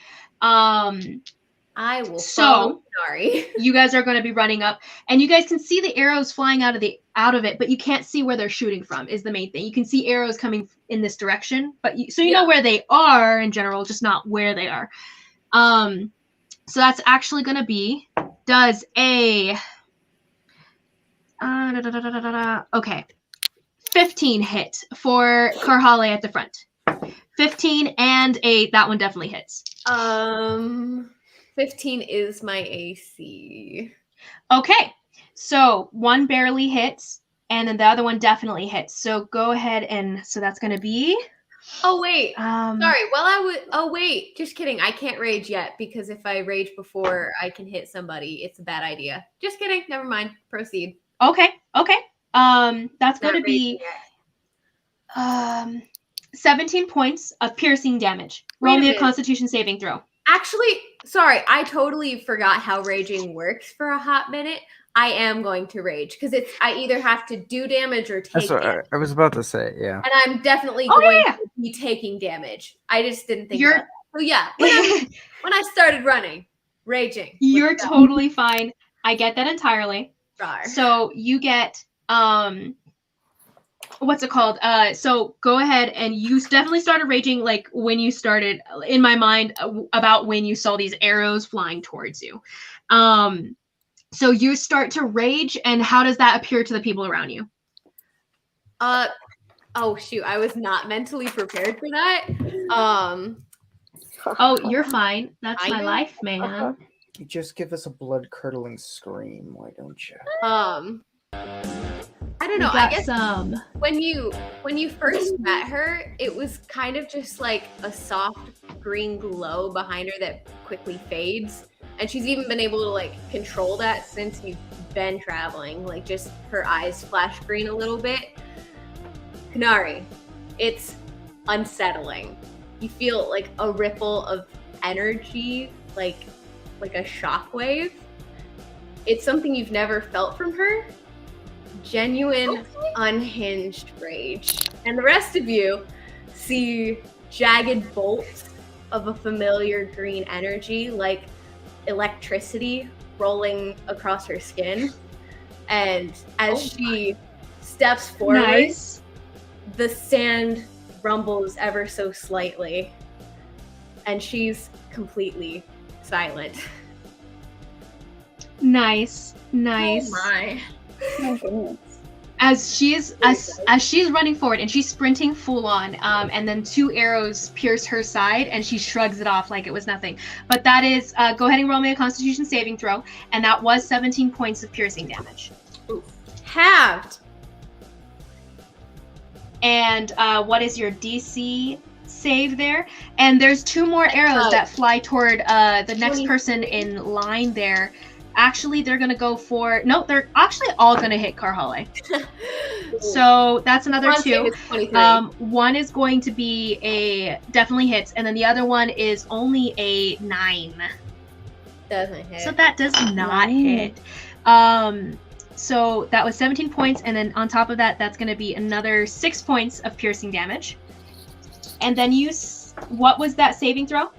I will So- follow Nari. You guys are going to be running up, and you guys can see the arrows flying out of it, but you can't see where they're shooting from. Is the main thing. You can see arrows coming in this direction, but you know where they are in general, just not where they are. So that's actually going to be does a okay. 15 hit for Karhale at the front. 15 and 8, that one definitely hits. 15 is my AC. Okay, so one barely hits, and then the other one definitely hits. So go ahead so that's going to be... Oh wait, sorry. sorry. Oh wait, just kidding. I can't rage yet because if I rage before I can hit somebody, it's a bad idea. Just kidding. Never mind. Proceed. Okay. That's going to Not be raging yet. 17 points of piercing damage. Roll Wait a me a minute. Constitution saving throw. Actually, sorry, I totally forgot how raging works for a hot minute. I am going to rage because I either have to do damage or take That's what damage. I was about to say, yeah. And I'm definitely Oh, going yeah. to be taking damage. I just didn't think You're- about that. So yeah, when I started running, raging. You're Let's go. totally fine. I get that entirely. Rawr. So you get what's it called? So go ahead, and you definitely started raging like when you started in my mind about when you saw these arrows flying towards you. So you start to rage, and how does that appear to the people around you? Oh shoot, I was not mentally prepared for that. Oh, you're fine. That's I my know. life, man. You just give us a blood-curdling scream, why don't you? I don't know. You I got guess some. when you first met her, it was kind of just like a soft green glow behind her that quickly fades. And she's even been able to like control that since you've been traveling. Like just her eyes flash green a little bit. Kanari, it's unsettling. You feel like a ripple of energy, like a shockwave. It's something you've never felt from her. Genuine, unhinged rage. And the rest of you see jagged bolts of a familiar green energy, like electricity rolling across her skin. And as she steps forward, Nice. the sand rumbles ever so slightly. And she's completely silent. Nice. Oh Oh my. my goodness. As she's running forward and she's sprinting full on, and then 2 arrows pierce her side and she shrugs it off like it was nothing. But that is go ahead and roll me a Constitution saving throw, and that was 17 points of piercing damage. Halved. And what is your DC save there? And there's 2 more arrows that fly toward the next person in line there. Actually, they're gonna go for they're actually all gonna hit Karhale. So that's another 2. One is going to be a definitely hits, and then the other one is only a 9. Doesn't hit. So that does not hit. So that was 17 points, and then on top of that, that's gonna be another 6 points of piercing damage. And then what was that saving throw?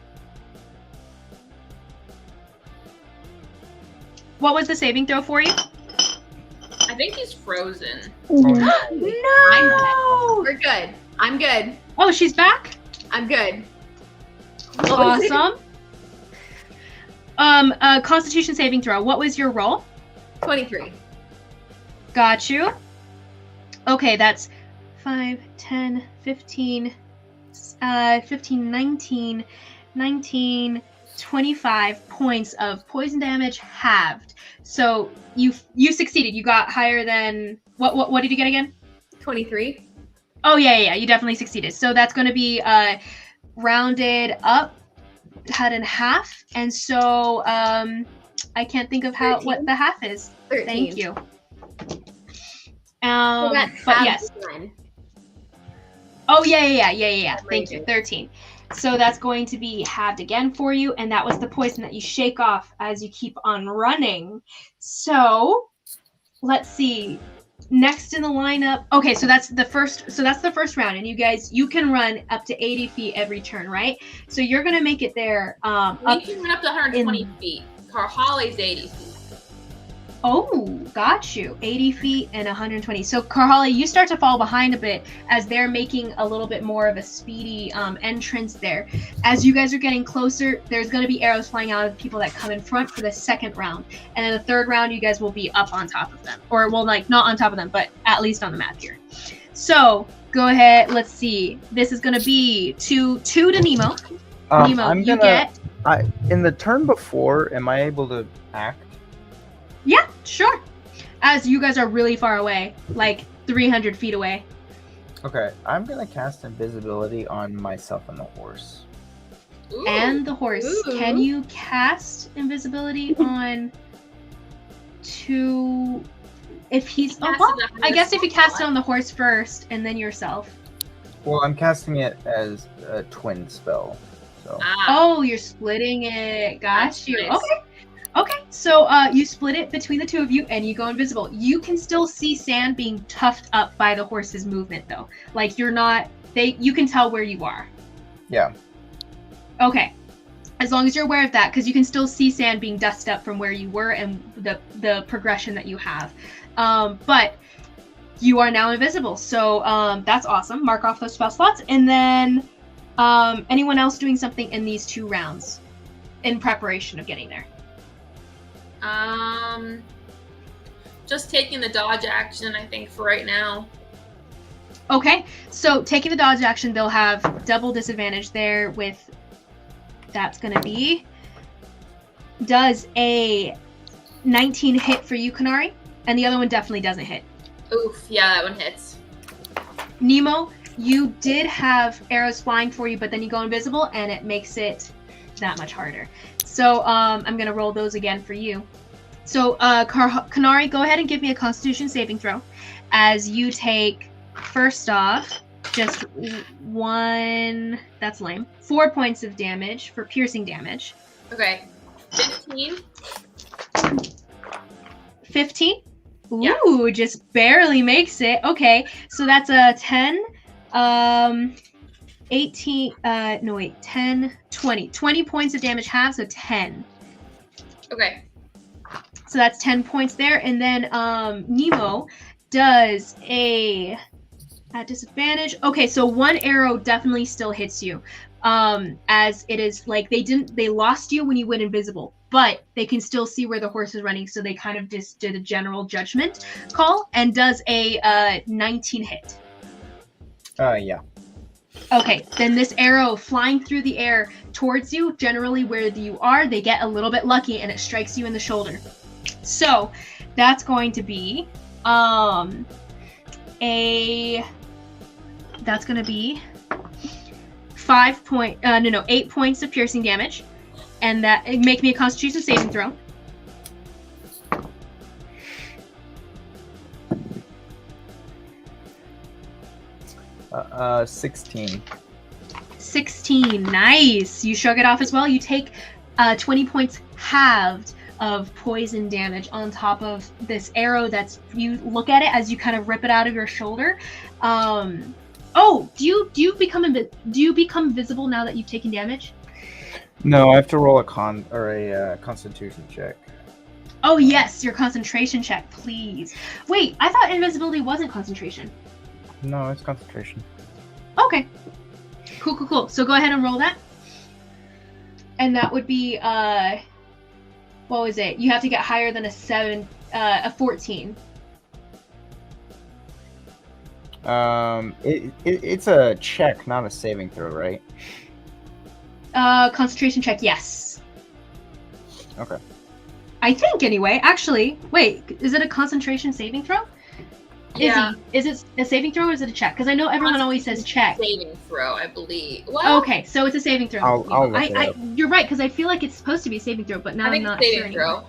What was the saving throw for you? I think he's frozen. No! We're good. I'm good. Oh, she's back? I'm good. Awesome. Constitution saving throw. What was your roll? 23. Got you. Okay, that's 5, 10, 15, 19, 25 points of poison damage halved. So you succeeded. You got higher than what did you get again? 23. Oh yeah, you definitely succeeded. So that's going to be rounded up, cut in half, and so I can't think of 13. what the half is. 13. Thank you. So that's But halved yes. again. Oh yeah. Thank you. Amazing. 13. So that's going to be halved again for you, and that was the poison that you shake off as you keep on running. So let's see. Next in the lineup. Okay, so that's the first round, and you can run up to 80 feet every turn, right? So you're gonna make it there. We can run up to 120 feet. Karhale's 80 feet. Oh, got you. 80 feet and 120. So Karhale, you start to fall behind a bit as they're making a little bit more of a speedy entrance there. As you guys are getting closer, there's going to be arrows flying out of the people that come in front for the second round. And then the third round, you guys will be up on top of them. Or, well, like, not on top of them, but at least on the map here. So, go ahead. Let's see. This is going to be 2 to Nemo. Nemo, in the turn before, am I able to act? Yeah, sure. As you guys are really far away, like 300 feet away. Okay, I'm gonna cast invisibility on myself and the horse. Ooh. And the horse. Ooh. Can you cast invisibility on 2? If he's I guess if you cast it on the horse first and then yourself. Well, I'm casting it as a twin spell. So Oh, you're splitting it. Got That's you. nice. Okay, so you split it between the 2 of you and you go invisible. You can still see sand being tuffed up by the horse's movement though. Like you can tell where you are. yeah. Okay. As long as you're aware of that, because you can still see sand being dusted up from where you were and the progression that you have. But you are now invisible. So that's awesome. Mark off those spell slots. And then anyone else doing something in these 2 rounds in preparation of getting there? Just taking the dodge action, I think, for right now. Okay, so taking the dodge action, they'll have double disadvantage there with, that's going to be, does a 19 hit for you, Kanari? And the other one definitely doesn't hit. Oof, yeah, that one hits. Nemo, you did have arrows flying for you, but then you go invisible, and it makes it that much harder. So I'm going to roll those again for you. So Kanari, go ahead and give me a Constitution saving throw. As you take, first off, just 1, that's lame, 4 points of damage for piercing damage. Okay. 15. 15? Yeah. Ooh, just barely makes it. Okay, so that's a 10, 18, 10, 20. 20 points of damage half, so 10. Okay. So that's 10 points there. And then Nemo does a at disadvantage. Okay, so one arrow definitely still hits you. As it is like they lost you when you went invisible, but they can still see where the horse is running, so they kind of just did a general judgment call and does a 19 hit. Yeah. Okay, then this arrow flying through the air towards you, generally where you are, they get a little bit lucky and it strikes you in the shoulder. So that's going to be that's going to be 8 points of piercing damage, and that make me a Constitution saving throw. Uh, 16. 16, nice. You shrug it off as well. You take 20 points halved of poison damage on top of this arrow. You look at it as you kind of rip it out of your shoulder. Oh, do you become visible now that you've taken damage? No, I have to roll a Constitution check. Oh yes, your concentration check, please. Wait, I thought invisibility wasn't concentration. No, it's concentration. Okay. Cool. So go ahead and roll that. And that would be what was it? You have to get higher than a 14. It's a check, not a saving throw, right? Concentration check, yes. Okay. I think anyway. Actually, wait, is it a concentration saving throw? Yeah. Is it a saving throw or is it a check? Because I know everyone always says check. Saving throw, I believe. Well, Okay, so it's a saving throw. I'll look it up. You're right, because I feel like it's supposed to be a saving throw, but now I'm not sure anymore.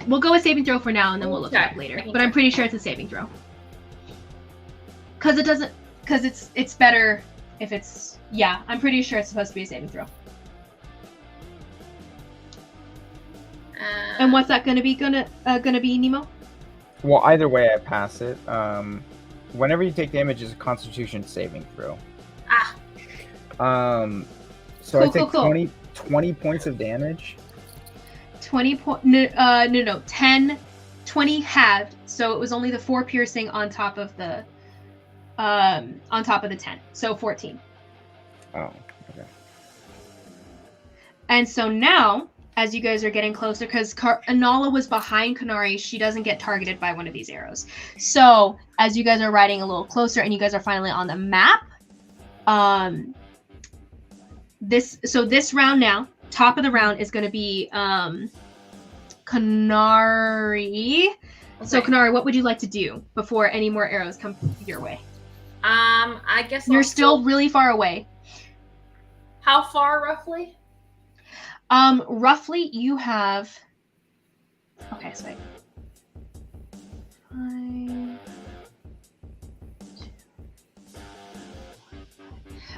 We'll go with saving throw for now, and then we'll look it up later. But I'm pretty sure it's a saving throw. Because it's better if it's, yeah, I'm pretty sure it's supposed to be a saving throw. And what's that gonna be, Nemo? Well, either way, I pass it. Whenever you take damage, it's a Constitution saving throw. So I take 20 points of damage. 20 no, 10, 20 halved. So it was only the 4 piercing on top of the 10. So 14. Oh, okay. And so now, as you guys are getting closer, because Anala was behind Kanari, she doesn't get targeted by one of these arrows. So as you guys are riding a little closer and you guys are finally on the map, this round now, top of the round is going to be Kanari. Okay. So Kanari, what would you like to do before any more arrows come your way? I guess you're still really far away. How far roughly? Roughly you have. Okay, so 5.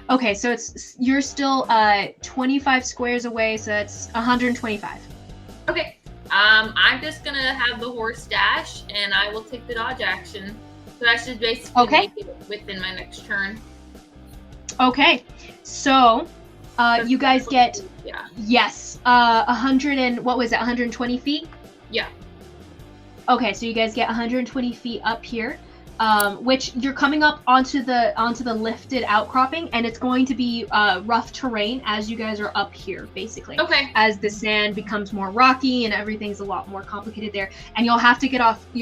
Okay, so you're still 25 squares away, so that's 125. Okay. I'm just gonna have the horse dash, and I will take the dodge action. So I should basically make it within my next turn. Okay, so you guys get 100 and what was it? 120 feet. Yeah. Okay, so you guys get 120 feet up here, which you're coming up onto the lifted outcropping, and it's going to be rough terrain as you guys are up here, basically. Okay. As the sand becomes more rocky and everything's a lot more complicated there, and you'll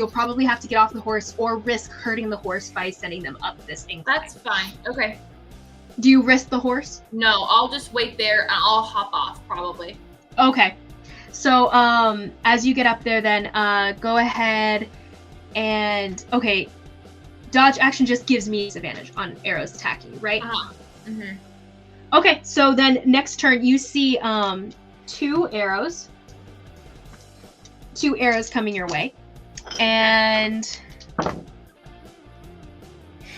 probably have to get off the horse or risk hurting the horse by sending them up this incline. That's fine. Okay. Do you risk the horse? No, I'll just wait there and I'll hop off probably. Okay. So as you get up there, then go ahead and dodge action just gives me disadvantage on arrows attacking, right? Mm-hmm. Okay, so then next turn you see 2 arrows coming your way, and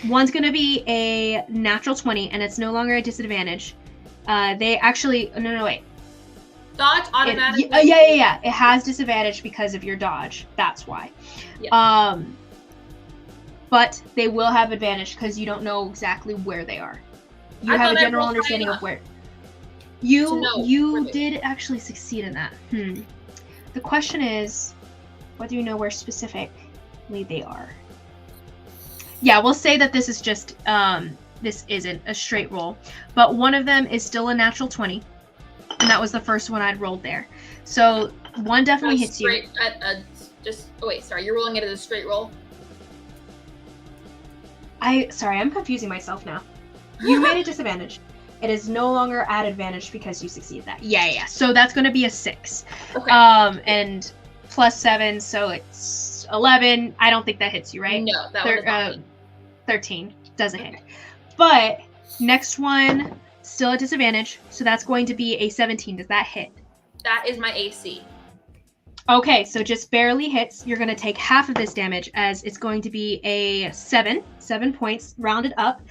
one's going to be a natural 20, and it's no longer a disadvantage. They actually wait. Dodge automatically. Yeah. It has disadvantage because of your dodge. That's why. Yeah. But they will have advantage because you don't know exactly where they are. You have a general understanding of where. You know where you they- did actually succeed in that. The question is whether you know where specifically they are. Yeah, we'll say that this is just this isn't a straight roll, but one of them is still a natural 20, and that was the first one I'd rolled there. So one definitely hits you. You're rolling it as a straight roll. I'm confusing myself now. You made a disadvantage. It is no longer at advantage because you succeed that. Yeah. So that's going to be a 6. Okay. And plus 7, so it's 11. I don't think that hits you, right? No, that one does not hit. 13 doesn't hit. But next one, still at disadvantage, so that's going to be a 17. Does that hit? That is my AC. Okay, so just barely hits. You're going to take half of this damage, as it's going to be a 7 points, rounded up.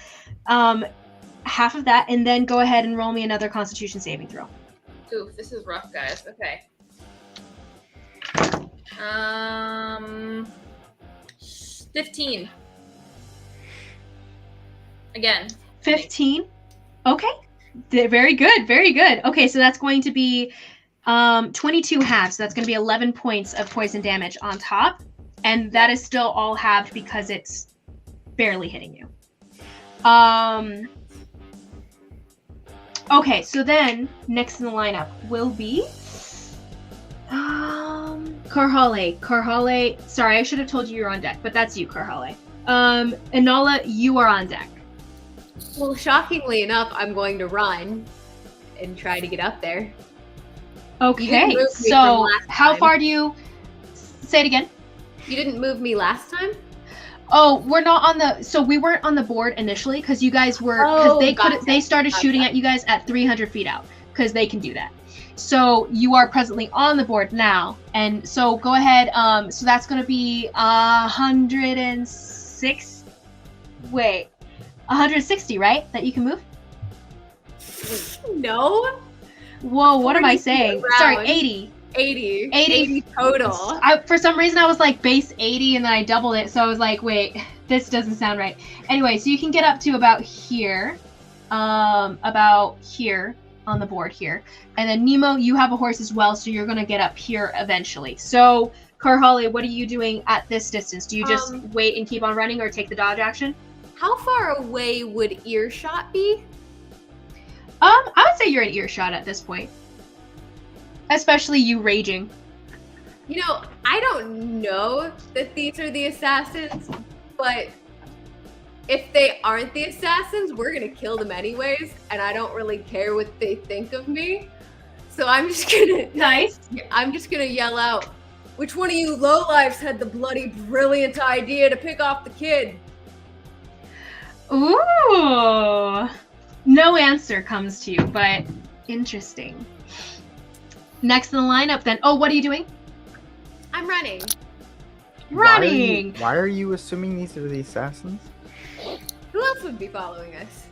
Half of that, and then go ahead and roll me another Constitution saving throw. Oof, this is rough, guys. Okay. 15. Again. 15. Okay. Very good. Very good. Okay, so that's going to be 22 halves. So that's going to be 11 points of poison damage on top. And that is still all halved because it's barely hitting you. Okay, so then next in the lineup will be Karhale. Karhale, sorry, I should have told you you're on deck, but that's you, Karhale. Inala, you are on deck. Well, shockingly enough, I'm going to run and try to get up there. Okay, so how far do you say it again? You didn't move me last time? Oh, we're not on the. So we weren't on the board initially because you guys were. Because they started shooting at you guys at 300 feet out because they can do that. So you are presently on the board now, and so go ahead. So that's gonna be 106. Wait, 160, right? That you can move. No. Whoa, what am I saying? around. Sorry, 80. 80 total. For some reason, I was like base 80, and then I doubled it, so I was like, wait, this doesn't sound right. Anyway, so you can get up to about here on the board here. And then Nemo, you have a horse as well, so you're going to get up here eventually. So, Karhale, what are you doing at this distance? Do you just wait and keep on running or take the dodge action? How far away would earshot be? I would say you're in earshot at this point. Especially you raging. You know, I don't know that these are the assassins, but if they aren't the assassins, we're gonna kill them anyways, and I don't really care what they think of me. So I'm just gonna yell out, which one of you lowlifes had the bloody brilliant idea to pick off the kid? Ooh. No answer comes to you, but interesting. Next in the lineup then. Oh, what are you doing? I'm running. Running! Why are you assuming these are the assassins? Who else would be following us?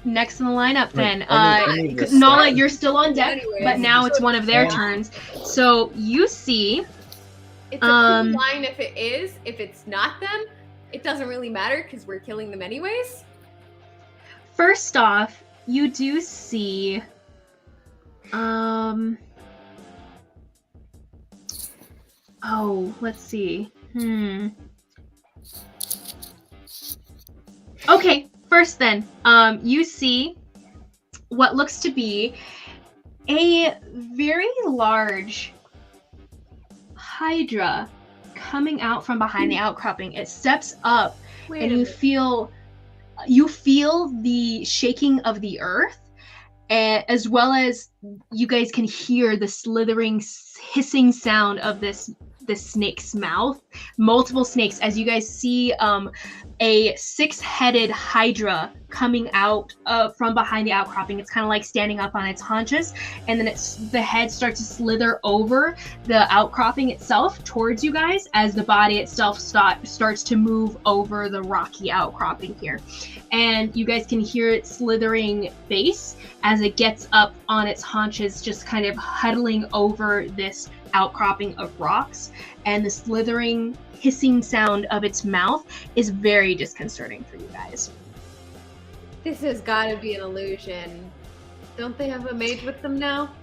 Next in the lineup then. any of this Nala, stuff. you're still on deck, Anyways, but now it's one of their Yeah. turns. So you see... It's a cool line if it is. If it's not them, it doesn't really matter because we're killing them anyways. First off, you do see... Oh, let's see. Okay, first then, you see what looks to be a very large hydra coming out from behind the outcropping. It steps up, and you feel the shaking of the earth, as well as you guys can hear the slithering, hissing sound of this snake's mouth. Multiple snakes, as you guys see a 6-headed hydra coming out from behind the outcropping. It's kind of like standing up on its haunches, and then the head starts to slither over the outcropping itself towards you guys as the body itself starts to move over the rocky outcropping here. And you guys can hear its slithering base as it gets up on its haunches, just kind of huddling over this outcropping of rocks, and the slithering, hissing sound of its mouth is very disconcerting for you guys. This has got to be an illusion. Don't they have a mage with them now?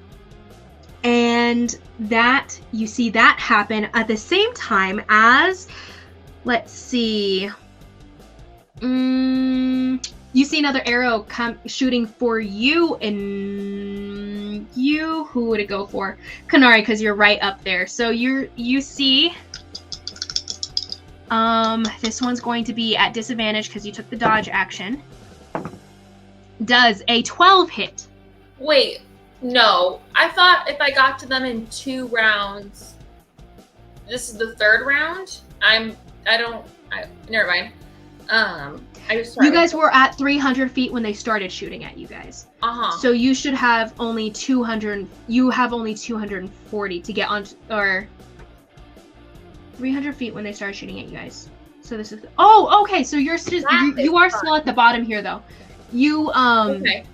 And that, you see that happen at the same time as, let's see, you see another arrow shooting for you, and who would it go for? Kanari, because you're right up there. So you see, this one's going to be at disadvantage because you took the dodge action. Does a 12 hit? Wait, no. I thought if I got to them in 2 rounds, this is the 3rd round. Never mind. I just You guys were at 300 feet when they started shooting at you guys. Uh-huh. So you should have only 200. You have only 240 to get on, or 300 feet when they started shooting at you guys. So this is. Oh, okay. So you're still you are still at the bottom here, though. You Okay.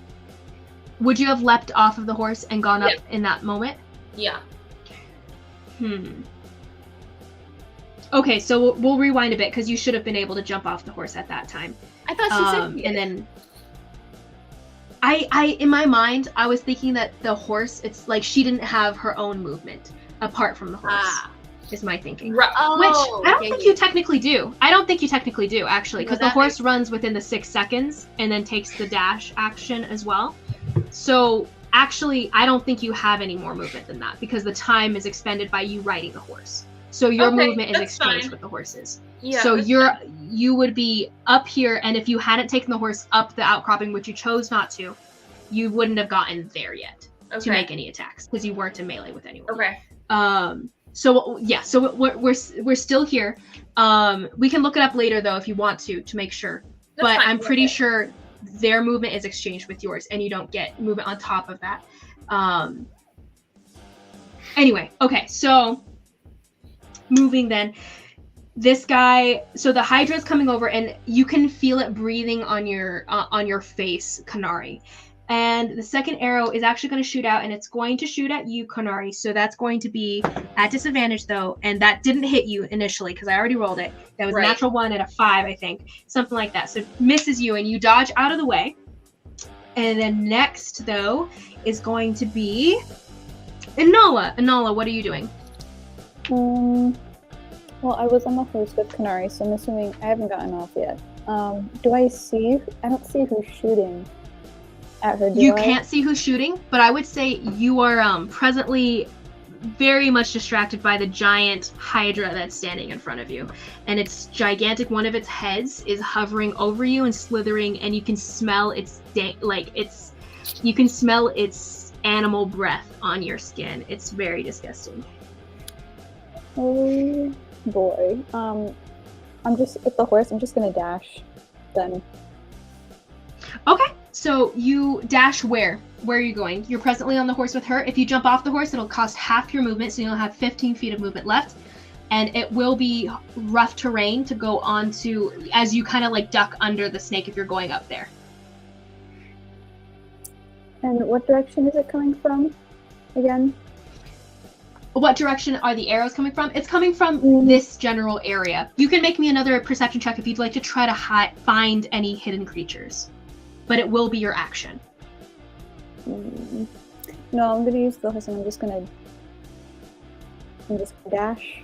Would you have leapt off of the horse and gone up in that moment? Yeah. Okay, so we'll rewind a bit because you should have been able to jump off the horse at that time. I thought she said And then I in my mind I was thinking that the horse, it's like she didn't have her own movement apart from the horse. Is my thinking. Right. Which I don't think you technically do. I don't think you technically do, actually, because the horse runs within the 6 seconds and then takes the dash action as well. So actually, I don't think you have any more movement than that because the time is expended by you riding the horse. So your movement is exchanged with the horses. Yeah. So you would be up here, and if you hadn't taken the horse up the outcropping, which you chose not to, you wouldn't have gotten there yet to make any attacks because you weren't in melee with anyone. Okay. So yeah, so we're still here. We can look it up later though if you want to make sure. But I'm pretty sure their movement is exchanged with yours, and you don't get movement on top of that. Anyway, okay, so moving then. This guy, so the Hydra is coming over, and you can feel it breathing on your face, Kanari. And the second arrow is actually going to shoot out, and it's going to shoot at you, Kanari. So that's going to be at disadvantage, though. And that didn't hit you initially because I already rolled it. That was a natural 1 and a 5, I think. Something like that. So it misses you, and you dodge out of the way. And then next, though, is going to be Enola. Enola, what are you doing? Well, I was on the horse with Kanari, so I'm assuming I haven't gotten off yet. Do I see? I don't see who's shooting at her. You can't see who's shooting, but I would say you are presently very much distracted by the giant Hydra that's standing in front of you, and it's gigantic. One of its heads is hovering over you and slithering, and you can smell you can smell its animal breath on your skin. It's very disgusting. Oh boy. I'm just with the horse. I'm just gonna dash then. Okay, so you dash where? Where are you going? You're presently on the horse with her. If you jump off the horse, it'll cost half your movement, so you'll have 15 feet of movement left. And it will be rough terrain to go onto as you kind of like duck under the snake if you're going up there. And what direction is it coming from again? What direction are the arrows coming from? It's coming from this general area. You can make me another perception check if you'd like to try to find any hidden creatures. But it will be your action. No, I'm gonna use the horse and I'm just gonna dash.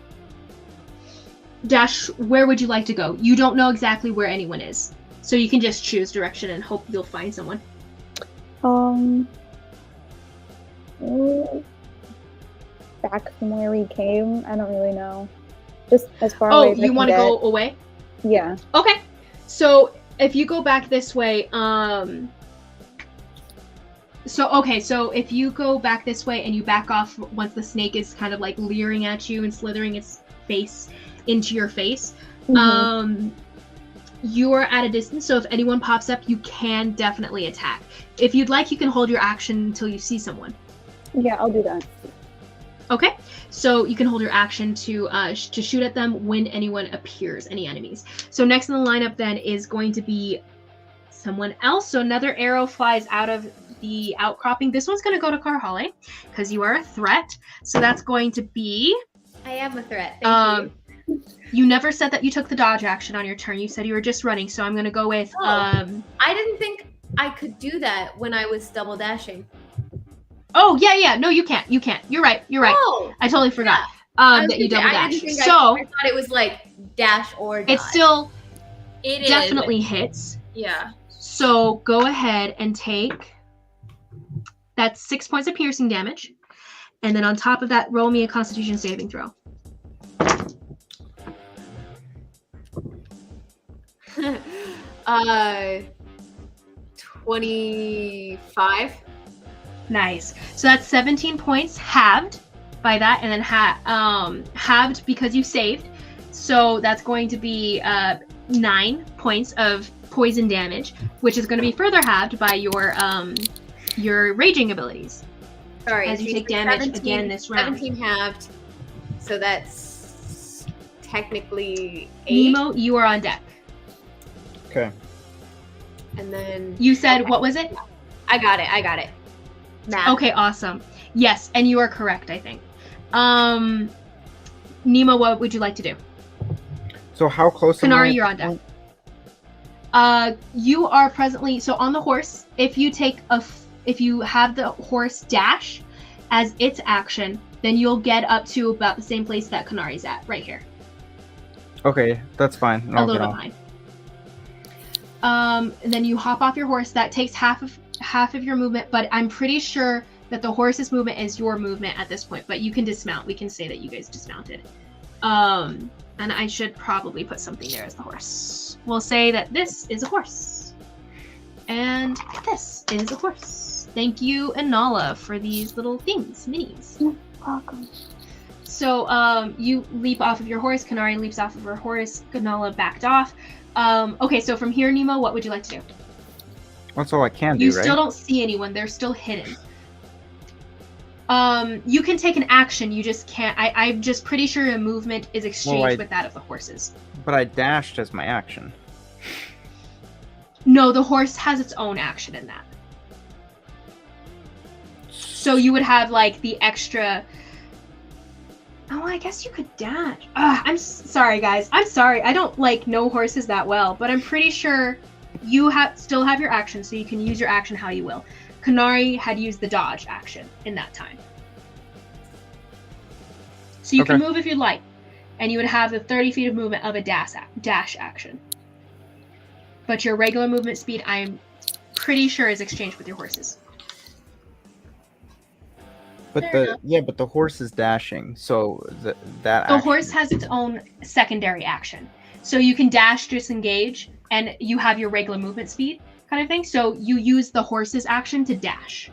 Dash, where would you like to go? You don't know exactly where anyone is. So you can just choose direction and hope you'll find someone. Back from where we came. I don't really know. Just as far away as I you want to go away? Yeah. Okay. So if you go back this way, so if you go back this way and you back off once the snake is kind of like leering at you and slithering its face into your face, you are at a distance, so if anyone pops up, you can definitely attack. If you'd like, you can hold your action until you see someone. Yeah, I'll do that. Okay, so you can hold your action to shoot at them when anyone appears, any enemies. So next in the lineup then is going to be someone else. So another arrow flies out of the outcropping. This one's going to go to Karhale because you are a threat. So that's going to be... I am a threat. Thank you. You never said that you took the dodge action on your turn. You said you were just running. So I'm going to go with... I didn't think I could do that when I was double dashing. Oh, yeah. No, you can't. You can't. You're right. Oh, I totally forgot I was that you gonna say, double I dash. didn't think So I thought it was like dash or dodge. it still It is. definitely hits. Yeah. So go ahead and take, that's 6 points of piercing damage. And then on top of that, roll me a Constitution saving throw. uh, 25. Nice. So that's 17 points halved by that, and then halved because you saved. So that's going to be 9 points of poison damage, which is going to be further halved by your raging abilities. Sorry, As you so take said damage again this round. 17 halved. So that's technically 8. Nemo, you are on deck. Okay. And then You said, what was it? I got it. Math. Okay, awesome. Yes, and you are correct, I think. Nemo, what would you like to do? So how close am I? Kanari, you're on deck. You are presently on the horse. If you have the horse dash as its action, then you'll get up to about the same place that Kanari's at, right here. Okay, that's fine. A little bit behind. And then you hop off your horse. That takes half of your movement, but I'm pretty sure that the horse's movement is your movement at this point. But you can dismount. We can say that you guys dismounted. And I should probably put something there as the horse. We'll say that this is a horse. And this is a horse. Thank you, Anala, for these little things, minis. You're welcome. So you leap off of your horse. Kanari leaps off of her horse. Anala backed off. Okay, so from here, Nemo, what would you like to do? That's all I can do, You right? still don't see anyone. They're still hidden. You can take an action. You just can't. I'm just pretty sure your movement is exchanged with that of the horses. But I dashed as my action. No, the horse has its own action in that. So you would have like the extra. Oh, I guess you could dash. I'm sorry, guys. I'm sorry. I don't know horses that well, but I'm pretty sure you still have your action, so you can use your action how you will. Kanari had used the dodge action in that time. So you can move if you'd like, and you would have the 30 feet of movement of a dash action. But your regular movement speed, I'm pretty sure, is exchanged with your horses. But the horse is dashing, so that The horse has its own secondary action. So you can dash, disengage, and you have your regular movement speed kind of thing. So you use the horse's action to dash.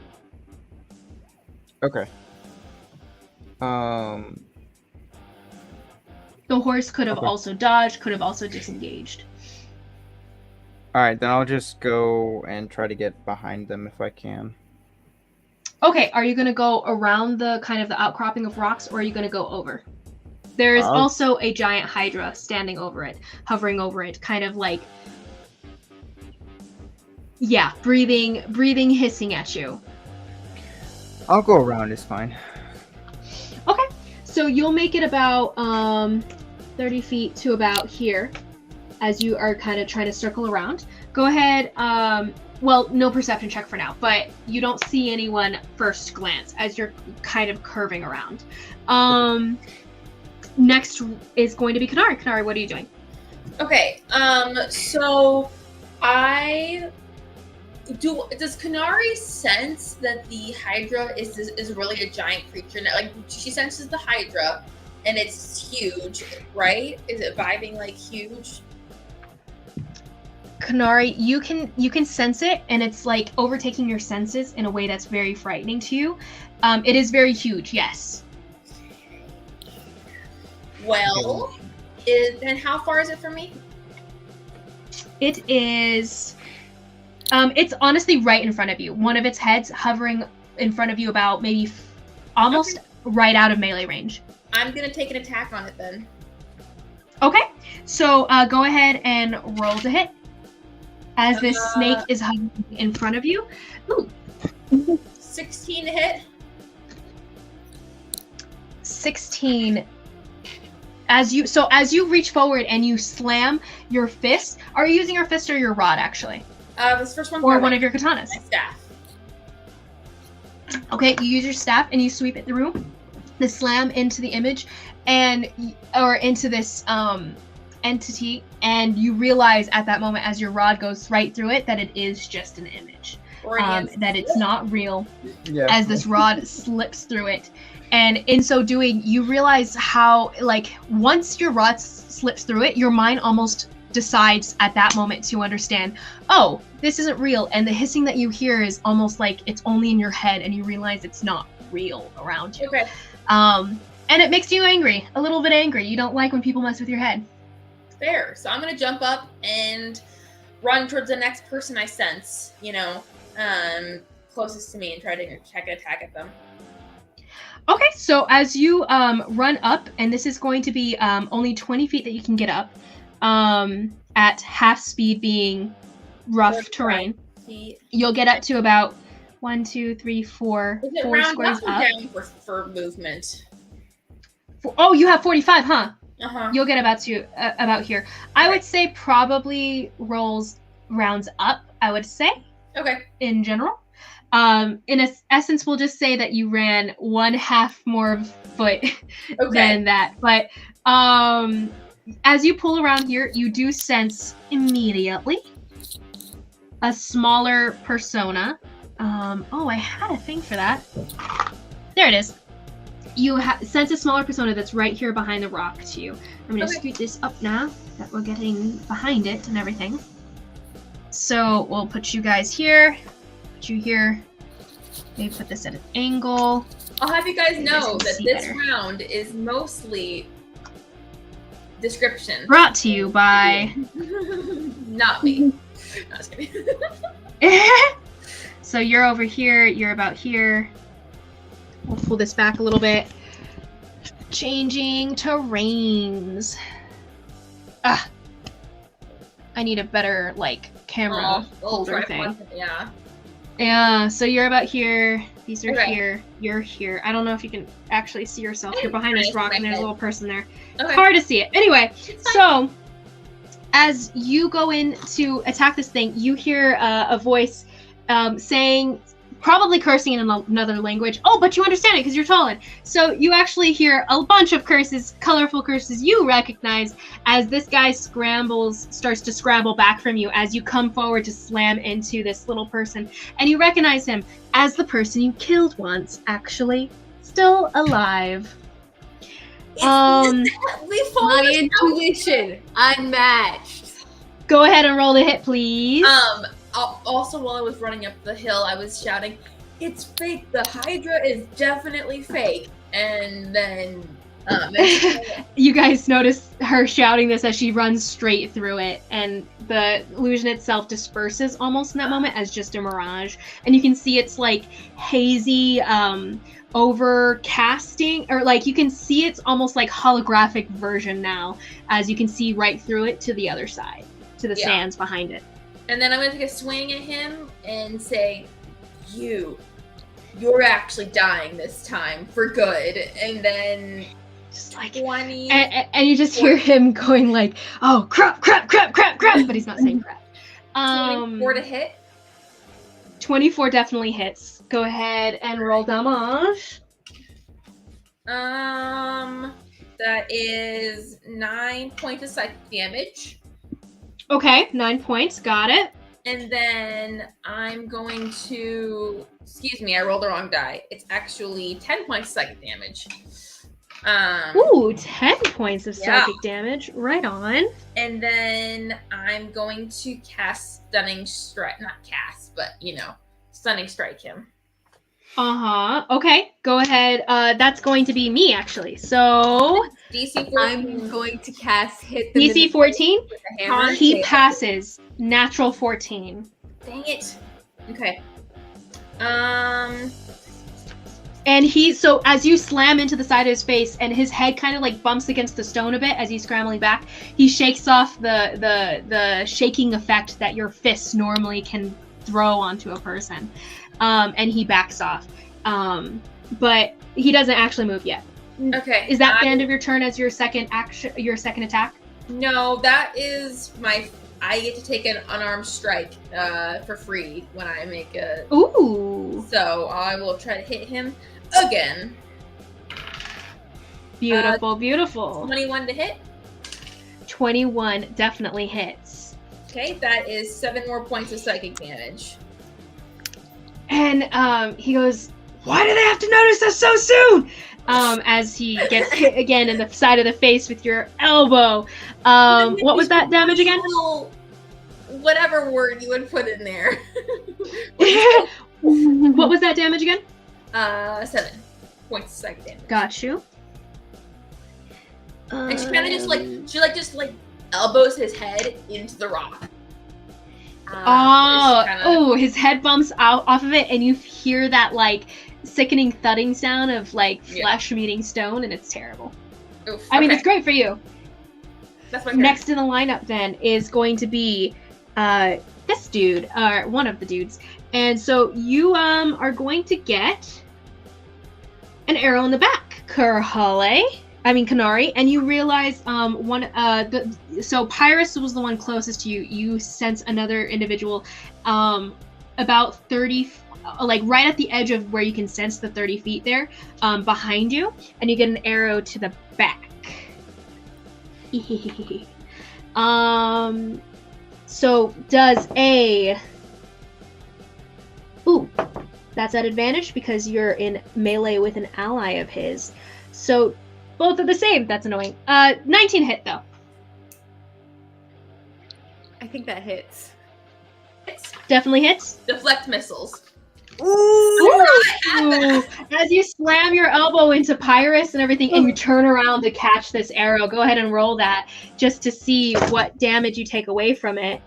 Okay. The horse could have also dodged, could have also disengaged. Alright, then I'll just go and try to get behind them if I can. Okay, are you going to go around the kind of the outcropping of rocks, or are you going to go over? There is also a giant hydra standing over it, hovering over it, kind of like, yeah, breathing, hissing at you. I'll go around, it's fine. Okay, so you'll make it about 30 feet to about here, as you are kind of trying to circle around. Go ahead, well, no perception check for now, but you don't see anyone first glance as you're kind of curving around. Next is going to be Kanari. Kanari, what are you doing? Okay, so does Kanari sense that the Hydra is really a giant creature? Like, she senses the Hydra, and it's huge, right? Is it vibing like huge? Kanari, you can sense it, and it's like overtaking your senses in a way that's very frightening to you. It is very huge, yes. Well, then how far is it from me? It is. It's honestly right in front of you. One of its heads hovering in front of you, about maybe almost right out of melee range. I'm gonna take an attack on it then. Okay, so go ahead and roll to hit. As this snake is hovering in front of you. Ooh. 16 to hit. 16. As you reach forward and you slam your fist. Are you using your fist or your rod, actually? This first one. or one of your katanas. My staff. Okay, you use your staff and you sweep it through the slam into the image or into this entity, and you realize at that moment as your rod goes right through it that it is just an image, that it's not real. Yeah. As this rod slips through it, and in so doing you realize how, like, once your rod slips through it, your mind almost decides at that moment to understand, oh, this isn't real, and the hissing that you hear is almost like it's only in your head, and you realize it's not real around you. Okay. And it makes you angry, a little bit angry. You don't like when people mess with your head. Fair. So I'm gonna jump up and run towards the next person I sense, closest to me, and try to check an attack at them. Okay, so as you run up, and this is going to be only 20 feet that you can get up, at half speed being rough terrain, you'll get up to about 1, 2, 3, 4, Is it 4 round squares up or up. down for movement? Oh, you have 45, huh? Uh-huh. You'll get about here. I would say probably rounds up, I would say, Okay. in general. In essence, we'll just say that you ran 1/2 more foot than that. But as you pull around here, you do sense immediately a smaller persona. Oh, I had a thing for that. There it is. You sense a smaller persona that's right here behind the rock to you. I'm going to scoot this up now that we're getting behind it and everything. So we'll put you guys here, put you here, maybe put this at an angle. I'll have you guys know can that see this better. round is mostly description. Brought to you by... Not me. No, just kidding. So you're over here, you're about here. We'll pull this back a little bit. Changing terrains. Ah, I need a better, like, camera holder thing. Yeah. Yeah, so you're about here. These are Okay. here. You're here. I don't know if you can actually see yourself. You're behind this rock, and there's a little person there. Okay. Hard to see it. Anyway, so as you go in to attack this thing, you hear a voice saying, probably cursing in another language. Oh, but you understand it because you're Tolan. So you actually hear a bunch of curses, colorful curses you recognize as this guy starts to scramble back from you as you come forward to slam into this little person. And you recognize him as the person you killed once, actually. Still alive. My intuition unmatched. Go ahead and roll the hit, please. Also, while I was running up the hill, I was shouting, "It's fake! The Hydra is definitely fake!" And then, You guys notice her shouting this as she runs straight through it, and the illusion itself disperses almost in that moment as just a mirage. And you can see it's like hazy, overcasting, or like you can see it's almost like holographic version now, as you can see right through it to the other side, to the sands behind it. and then I'm gonna take a swing at him and say, "You're actually dying this time for good." And then Just like 20. and you just hear him going like, "Oh crap, crap, crap, crap, crap," but he's not saying crap. 24 to hit. 24 definitely hits. Go ahead and roll damage. That is 9 points of psychic damage. Okay, 9 points. Got it. And then I'm going to, excuse me, I rolled the wrong die. It's actually 10 points of psychic damage. Ooh, 10 points of psychic damage. Right on. And then I'm going to cast Stunning Strike. Not cast, but, Stunning Strike him. Uh-huh. Okay, go ahead. That's going to be me, actually. So, DC 14. I'm going to cast hit them in DC the 14, face with a hammer. he passes. Natural 14. Dang it. Okay. And so as you slam into the side of his face and his head kind of like bumps against the stone a bit as he's scrambling back, he shakes off the shaking effect that your fists normally can throw onto a person. And he backs off. But he doesn't actually move yet. Okay. Is that the end of your turn as your second attack? No, that is I get to take an unarmed strike for free when I make a. Ooh. So I will try to hit him again. Beautiful, beautiful. 21 to hit. 21 definitely hits. Okay, that is 7 more points of psychic damage. And he goes, "Why do they have to notice us so soon?" As he gets hit again in the side of the face with your elbow. What was that damage again? Whatever word you would put in there. What was that damage again? 7 points of psychic damage. Got you. And she kind of just elbows his head into the rock. His head bumps out off of it, and you hear that like sickening thudding sound of like flesh meeting stone, and it's terrible. Oof, I mean, it's great for you. That's my turn. Next in the lineup then is going to be this dude, or one of the dudes, and so you are going to get an arrow in the back, Kanari, and you realize so Pyrus was the one closest to you. You sense another individual about 30, like right at the edge of where you can sense the 30 feet there, behind you, and you get an arrow to the back. So does a... Ooh, that's at advantage because you're in melee with an ally of his. So both are the same. That's annoying. 19 hit, though. I think that hits. Definitely hits. Deflect missiles. Ooh. As you slam your elbow into Pyrus and everything, and you turn around to catch this arrow, go ahead and roll that just to see what damage you take away from it.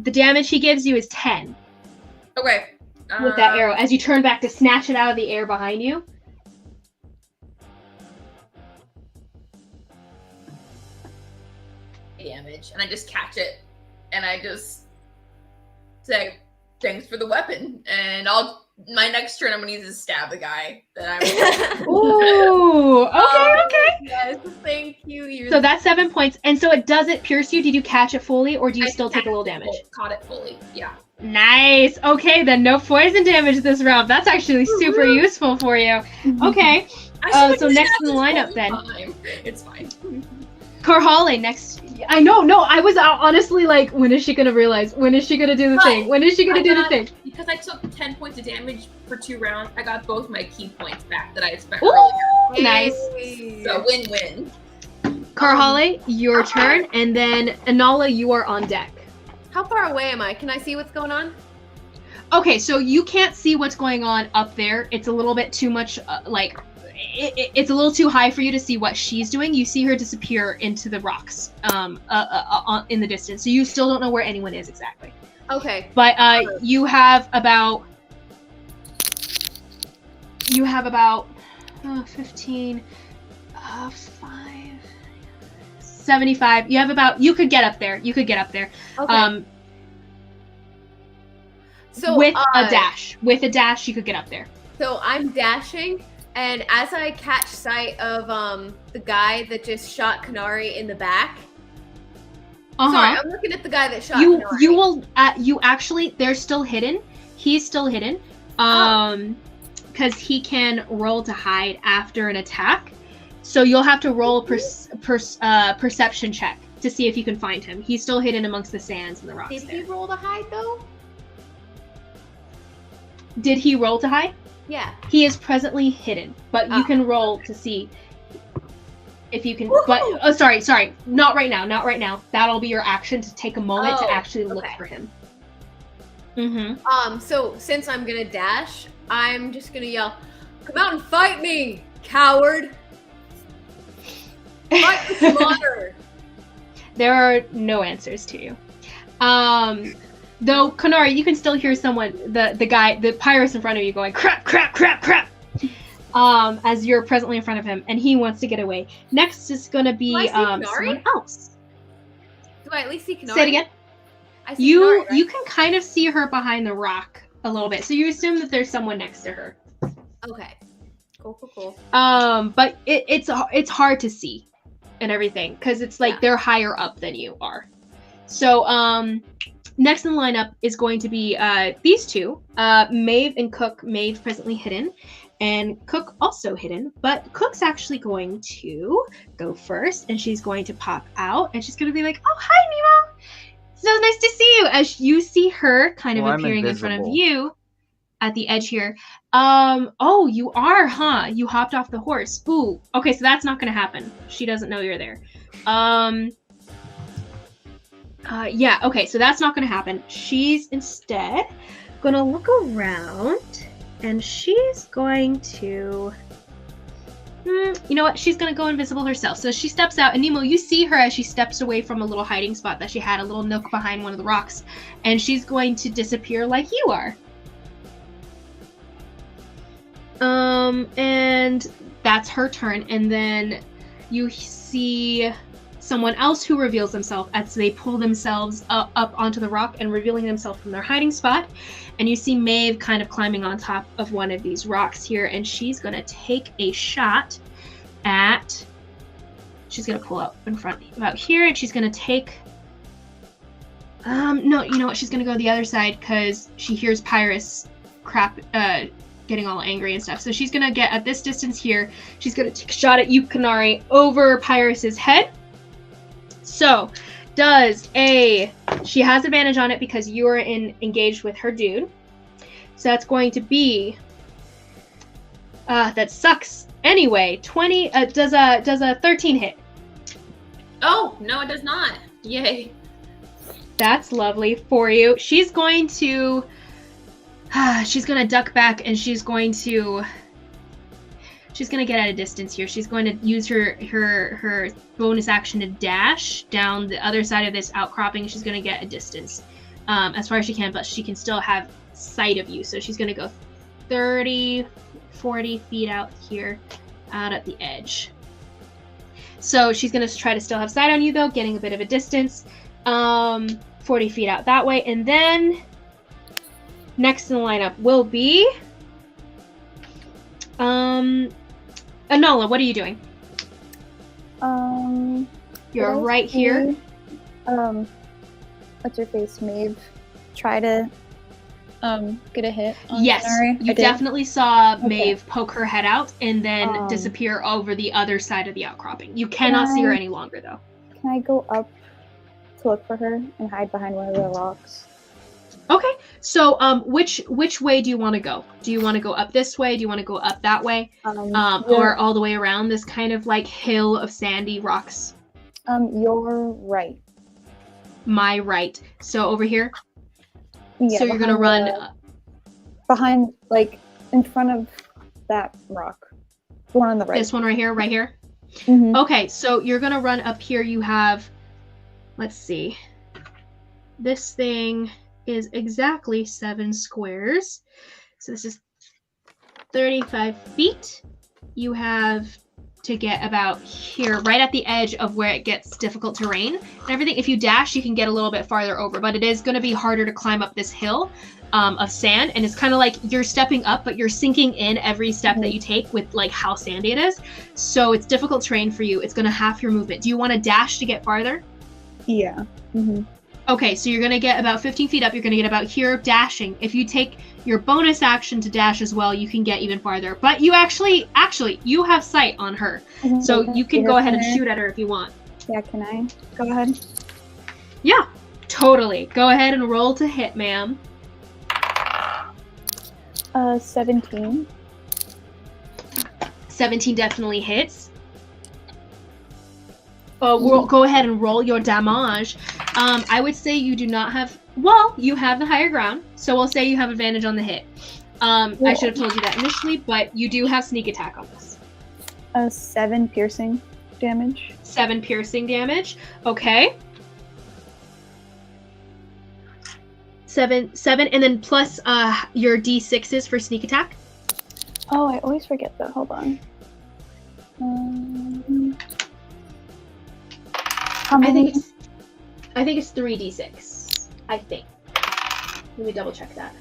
The damage he gives you is 10. Okay. With that arrow, as you turn back to snatch it out of the air behind you. Damage, and I just catch it, and I just say, "Thanks for the weapon." And my next turn, I'm gonna use to stab the guy that I. Ooh, okay. Yes, thank you. So that's 7 points, and so it doesn't pierce you. Did you catch it fully, or do you still take a little damage? Caught it fully. Yeah. Nice. Okay, then no poison damage this round. That's actually super useful for you. Okay. So next in the lineup then. It's fine. Karhale next. I know. No, I was honestly like, when is she gonna realize? When is she gonna do the thing? When is she gonna do the thing? Because I took 10 points of damage for 2 rounds, I got both my key points back that I had spent Ooh, earlier. nice. So win-win. Karhale, your turn, and then Anala, you are on deck. How far away am I? Can I see what's going on? Okay, so you can't see what's going on up there. It's a little bit too much, it's a little too high for you to see what she's doing. You see her disappear into the rocks in the distance. So you still don't know where anyone is exactly. Okay. But you have about 15, 5, 75. You could get up there. Okay. So with a dash. With a dash, you could get up there. So I'm dashing, and as I catch sight of the guy that just shot Kanari in the back. Sorry, I'm looking at the guy that shot Kanari. You will. You actually, they're still hidden. He's still hidden. Because he can roll to hide after an attack. So you'll have to roll a perception check to see if you can find him. He's still hidden amongst the sands and the rocks. Did he roll to hide though? Did he roll to hide? Yeah. He is presently hidden, but you can roll to see if you can. But sorry, not right now. That'll be your action to take a moment to actually look for him. Mm-hmm. So since I'm gonna dash, I'm just gonna yell, "Come out and fight me, coward! Fight with some honor!" There are no answers to you. Though, Kanari, you can still hear someone, the guy, the Pyrus in front of you going, crap, crap, crap, crap, as you're presently in front of him, and he wants to get away. Next is going to be someone else. Do I at least see Kanari? Say it again. I see Kanari, right? You can kind of see her behind the rock a little bit, so you assume that there's someone next to her. Okay. Cool. But it's hard to see and everything, because it's like they're higher up than you are. So next in the lineup is going to be these two, Maeve and Cook. Maeve presently hidden, and Cook also hidden. But Cook's actually going to go first, and she's going to pop out, and she's going to be like, "Oh, hi, Nemo. So nice to see you." As you see her kind of Well, I'm appearing in front of invisible. you at the edge here. Oh, you are, huh? You hopped off the horse. Ooh, okay, so that's not gonna happen. She doesn't know you're there. Yeah, okay, so that's not gonna happen. She's instead gonna look around, and she's going to... you know what? She's gonna go invisible herself. So she steps out, and Nemo, you see her as she steps away from a little hiding spot that she had, a little nook behind one of the rocks, and she's going to disappear like you are. And that's her turn, and then you see someone else who reveals themselves as they pull themselves up onto the rock and revealing themselves from their hiding spot. And you see Maeve kind of climbing on top of one of these rocks here, and she's gonna take a shot at... She's gonna pull up in front about here, and she's gonna take... no, you know what? She's gonna go the other side because she hears Pyrus getting all angry and stuff. So she's gonna get at this distance here. She's gonna take a shot at you, Kanari, over Pyrus's head. So, she has advantage on it because you are engaged with her dude. So that's going to be, that sucks. Anyway, 20, does a 13 hit? Oh, no, it does not. Yay. That's lovely for you. She's going to duck back, and she's going to get at a distance here. She's going to use her bonus action to dash down the other side of this outcropping. She's going to get a distance as far as she can, but she can still have sight of you. So she's going to go 30, 40 feet out here, out at the edge. So she's going to try to still have sight on you, though, getting a bit of a distance. 40 feet out that way. And then next in the lineup will be Anala. What are you doing? You're right here. What's her face? Maeve. Try to get a hit on Yes, Kanari? you I did. definitely saw Okay. Maeve poke her head out and then disappear over the other side of the outcropping. You cannot see her any longer, though. Can I go up to look for her and hide behind one of the rocks? Okay, so which way do you want to go? Do you want to go up this way? Do you want to go up that way? Or all the way around this kind of like hill of sandy rocks? Your right. My right. So over here? Yeah, So you're going to run... behind, like, in front of that rock. The one on the right. This one right here? Right here? Mm-hmm. Okay, so you're going to run up here. You have... Let's see. This thing is exactly 7 squares. So this is 35 feet. You have to get about here, right at the edge of where it gets difficult terrain and everything. If you dash, you can get a little bit farther over, but it is going to be harder to climb up this hill of sand. And it's kind of like you're stepping up, but you're sinking in every step that you take with like how sandy it is. So it's difficult terrain for you. It's going to half your movement. Do you want to dash to get farther? Yeah. Mm-hmm. Okay, so you're going to get about 15 feet up. You're going to get about here dashing. If you take your bonus action to dash as well, you can get even farther. But you actually, you have sight on her. Mm-hmm. So you can go ahead and shoot at her if you want. Yeah, can I? Go ahead. Yeah, totally. Go ahead and roll to hit, ma'am. 17. 17 definitely hits. Go ahead and roll your damage. I would say you do not have... Well, you have the higher ground, so we'll say you have advantage on the hit. I should have told you that initially, but you do have sneak attack on this. 7 piercing damage. 7 piercing damage. Okay. 7, and then plus your d6s for sneak attack. Oh, I always forget that. Hold on. How many? I think it's 3d6. I think. Let me double check that.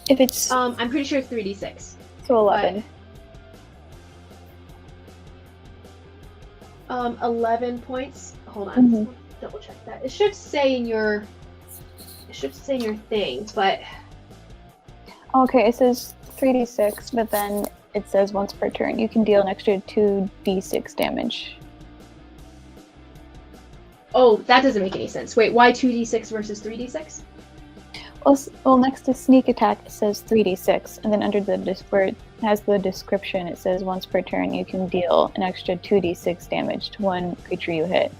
If it's I'm pretty sure it's 3d6. so 11. 11 points. Hold on. Mhm. Double check that. It should say in your thing, but Okay, it says 3d6, but then it says once per turn. You can deal an extra 2d6 damage. oh, that doesn't make any sense. Wait, why 2d6 versus 3d6? Well, next to sneak attack, it says 3d6, and then under where it has the description, it says once per turn you can deal an extra 2d6 damage to one creature you hit.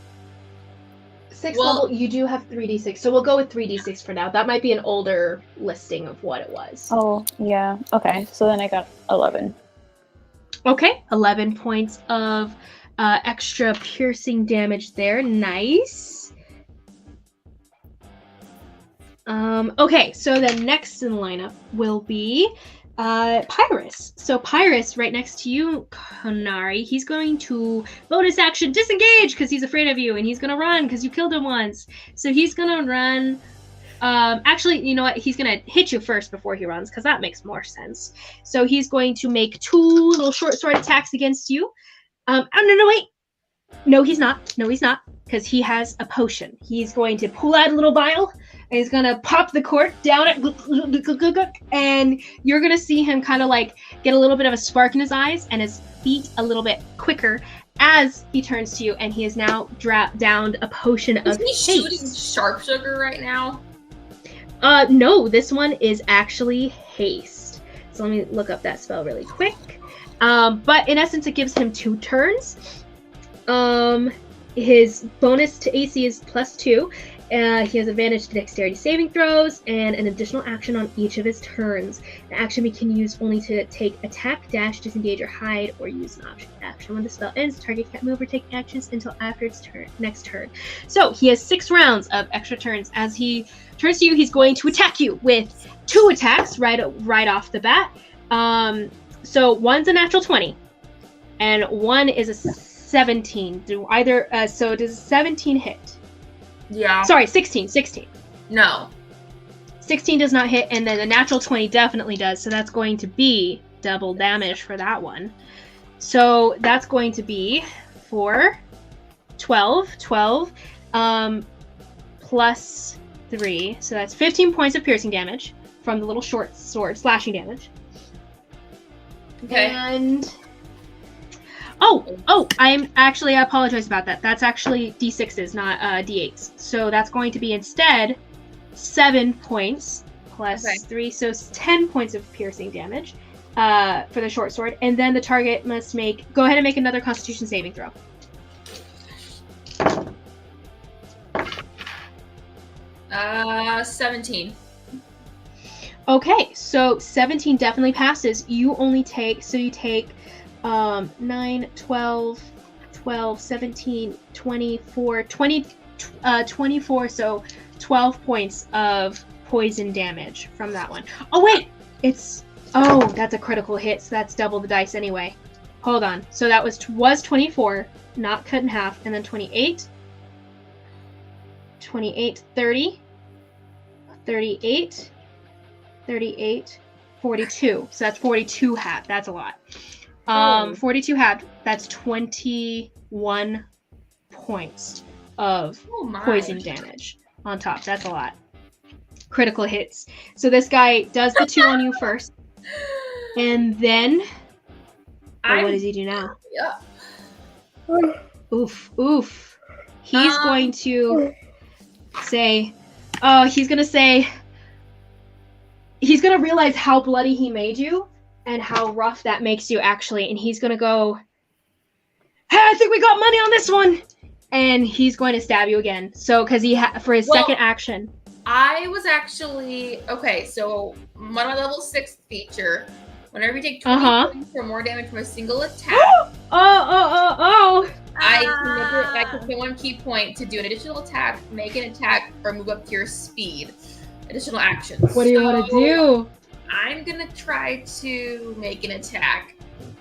6th Well- level, you do have 3d6, so we'll go with 3d6 for now. That might be an older listing of what it was. Oh, yeah. Okay, so then I got 11. Okay, 11 points of extra piercing damage there. Nice. Okay, so then next in the lineup will be Pyrus. So Pyrus, right next to you, Konari, he's going to bonus action disengage because he's afraid of you, and he's gonna run because you killed him once. So he's gonna run. Actually, you know what? He's gonna hit you first before he runs because that makes more sense. So he's going to make 2 little short sword attacks against you. Oh no, wait. No, he's not. No, he's not. Because he has a potion. He's going to pull out a little vial, and he's going to pop the cork down it, and you're going to see him kind of like get a little bit of a spark in his eyes, and his feet a little bit quicker as he turns to you, and he has now downed a potion Is of he haste. shooting sharpshooter right now? No, this one is actually haste. So let me look up that spell really quick. But in essence, it gives him 2 turns. His bonus to AC is +2. He has advantage to dexterity saving throws and an additional action on each of his turns. The action he can use only to take attack, dash, disengage, or hide, or use an option action. When the spell ends, the target can't move or take actions until after its next turn. So he has 6 rounds of extra turns. As he turns to you, he's going to attack you with 2 attacks right off the bat. So one's a natural 20, and one is a 17. So does 17 hit? Yeah. Sorry, 16. No. 16 does not hit, and then the natural 20 definitely does. So that's going to be double damage for that one. So that's going to be for 12 plus 3. So that's 15 points of piercing damage from the little short sword, slashing damage. Okay. And I apologize about that. That's actually D6s, not D8s. So that's going to be instead 7 points plus 3, so 10 points of piercing damage for the short sword. And then the target must go ahead and make another Constitution saving throw. Uh, 17. Okay, so 17 definitely passes. You take 9, 12, 17, 24, 24, so 12 points of poison damage from that one. Oh, wait! That's a critical hit, so that's double the dice anyway. Hold on. So that was 24, not cut in half, and then 28, 30, 38, 42. So that's 42 half. That's a lot. 42 halved, that's 21 points of poison damage on top. That's a lot. Critical hits. So this guy does the 2 on you first. And then what does he do now? Yeah. Oof. He's going to say, he's gonna realize how bloody he made you and how rough that makes you actually, and he's gonna go, hey, I think we got money on this one, and he's going to stab you again. So because for his second action. I was actually so my level 6 feature, whenever you take 20 points or more damage from a single attack, I can pay 1 key point to do an additional attack, make an attack, or move up to your speed. Additional actions. What do you want to do? I'm gonna try to make an attack.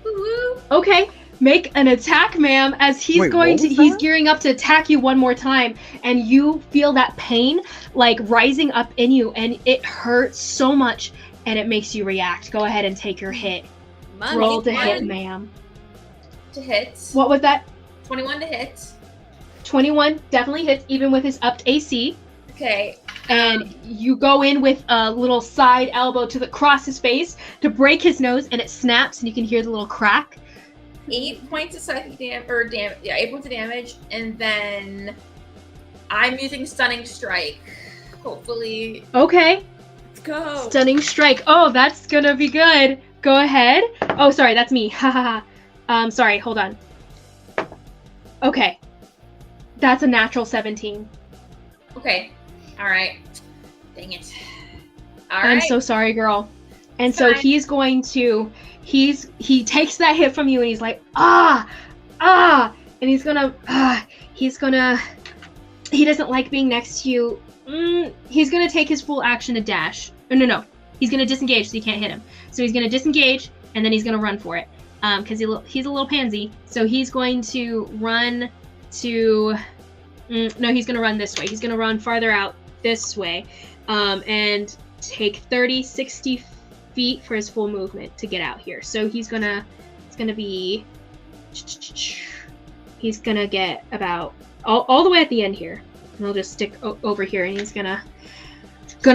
Woo-woo. Okay, make an attack, ma'am, as he's gearing up to attack you one more time, and you feel that pain like rising up in you, and it hurts so much, and it makes you react. Go ahead and take your hit. Monkey Roll to hit, one. ma'am. To hit. What was that? 21 to hit. 21 definitely hits, even with his upped AC. Okay. And you go in with a little side elbow to cross his face to break his nose, and it snaps, and you can hear the little crack. 8 points of psychic damage, yeah, 8 points of damage, and then I'm using Stunning Strike. Hopefully. Okay. Let's go. Stunning Strike. Oh, that's gonna be good. Go ahead. Oh, sorry, that's me. Ha ha ha. Sorry, hold on. Okay. That's a natural 17. Okay. Alright. Dang it. I'm Alright. so sorry, girl. And It's so fine. he's going to, he takes that hit from you, and he's like, and he's gonna, he doesn't like being next to you. He's gonna take his full action to dash. No. He's gonna disengage so you can't hit him. So he's gonna disengage, and then he's gonna run for it. Because he's a little pansy. So he's going to run to, no, he's gonna run this way. He's gonna run farther out this way, and take 60 feet for his full movement to get out here. So it's gonna get about all the way at the end here, and he'll just stick over here, and he's gonna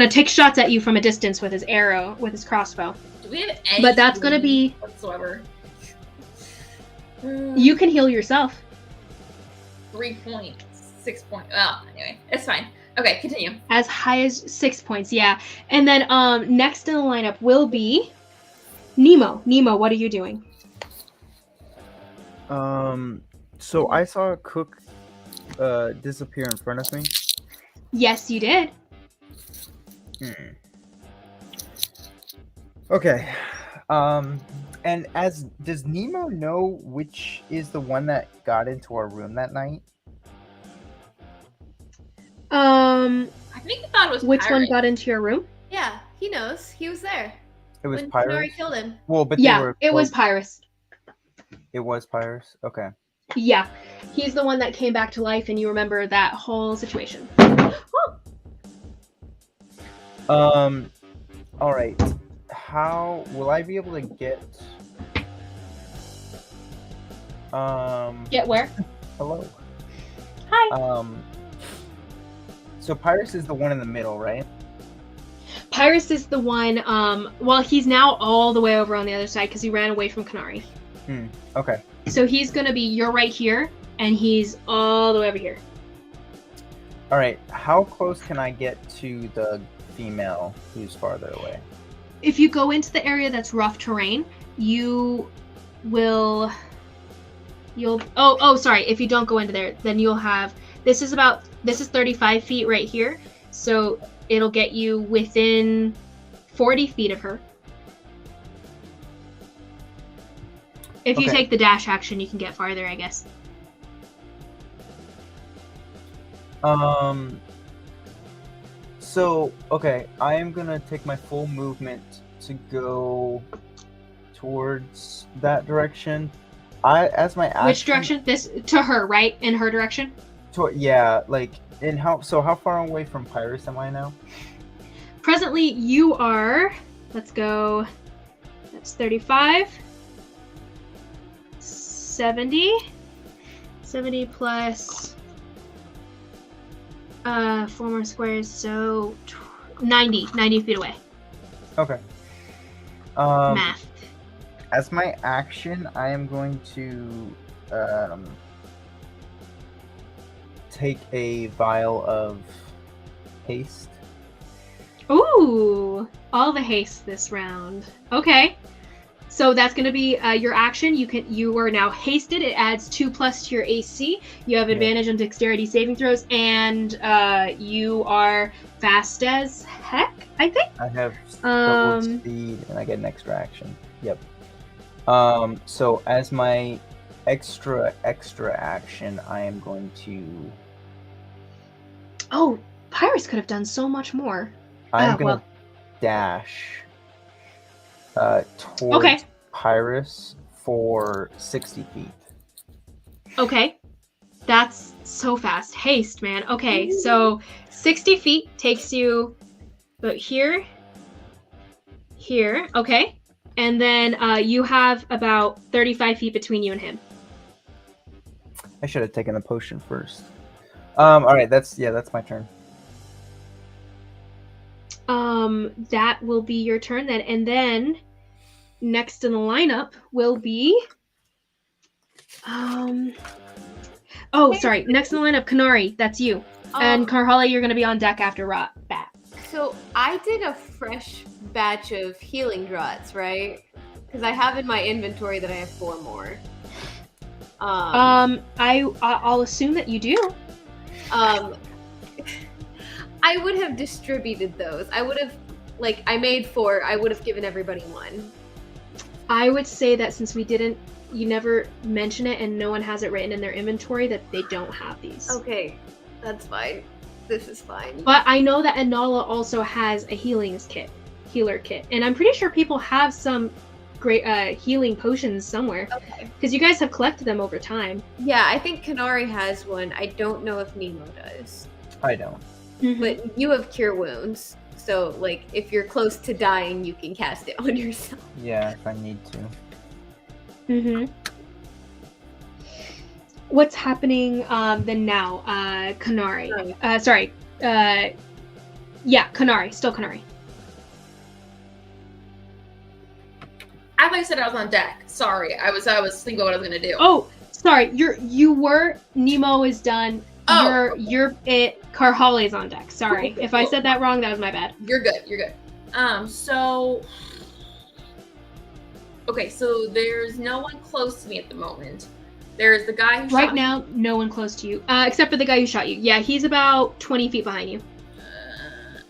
take shots at you from a distance with his arrow, with his crossbow. Do we have any But that's gonna be, whatsoever? you can heal yourself. 3 points. 6 points. Well, anyway, it's fine. Okay, continue. As high as 6 points, yeah. And then next in the lineup will be Nemo. Nemo, what are you doing? So I saw a cook disappear in front of me. Yes, you did. Okay. And does Nemo know which is the one that got into our room that night? I think I thought it was Which Pirate. one got into your room? Yeah, he knows. He was there. It was when Pyrus. Canary killed him. Well, but they Yeah, were it was close- Pyrus. It was Pyrus. Okay. Yeah, he's the one that came back to life, and you remember that whole situation. All right. How will I be able to get? Get where? Hello. Hi. So Pyrus is the one in the middle, right? Pyrus is the one. Well, he's now all the way over on the other side because he ran away from Canary. Okay. So he's gonna be, you're right here, and he's all the way over here. All right. How close can I get to the female who's farther away? If you go into the area that's rough terrain, you'll sorry, if you don't go into there, then you'll have, this is 35 feet right here, so it'll get you within 40 feet of her. If you Okay. take the dash action, you can get farther, I guess. So, okay, I am gonna take my full movement to go towards that direction. As my action. Which direction? This to her, right? In her direction? Yeah, like how far away from Pyrus am I now? Presently, you are, let's go, that's 35, 70 plus 4 more squares, so 90 feet away. Okay. Math. As my action, I am going to take a vial of haste. Ooh, all the haste this round. Okay. So that's going to be your action. You are now hasted. It adds 2+ to your AC. You have advantage on dexterity saving throws, and you are fast as heck, I think. I have double speed, and I get an extra action. Yep. So as my extra action, I am going to. Oh, Pyrus could have done so much more. I'm gonna dash towards Pyrus for 60 feet. Okay. That's so fast. Haste, man. Okay, so 60 feet takes you about here, here. Okay. And then you have about 35 feet between you and him. I should have taken the potion first. All right, that's my turn. That will be your turn then. And then next in the lineup will be sorry. Next in the lineup, Kanari, that's you. And Karhala, you're gonna be on deck after Bat. So I did a fresh batch of healing draughts, right? Because I have in my inventory that I have 4 more. I'll assume that you do. I would have distributed those. I would have, like, I made 4. I would have given everybody 1. I would say that since you never mention it and no one has it written in their inventory, that they don't have these. Okay, that's fine. This is fine. But I know that Anala also has a healer kit, and I'm pretty sure people have some great healing potions somewhere. Okay. Because you guys have collected them over time. Yeah, I think Kanari has one. I don't know if Nemo does. I don't. But you have cure wounds, so like if you're close to dying, you can cast it on yourself. Yeah, if I need to. What's happening then now, Kanari? Kanari, still Kanari. I thought you said I was on deck. Sorry, I was thinking about what I was gonna do. Oh, sorry. Nemo is done. Oh. You're it. Karhala is on deck. Sorry. Okay, if I said that wrong, that was my bad. You're good. So okay, so there's no one close to me at the moment. There's the guy who Right shot now, no one close to you, except for the guy who shot you. Yeah, he's about 20 feet behind you.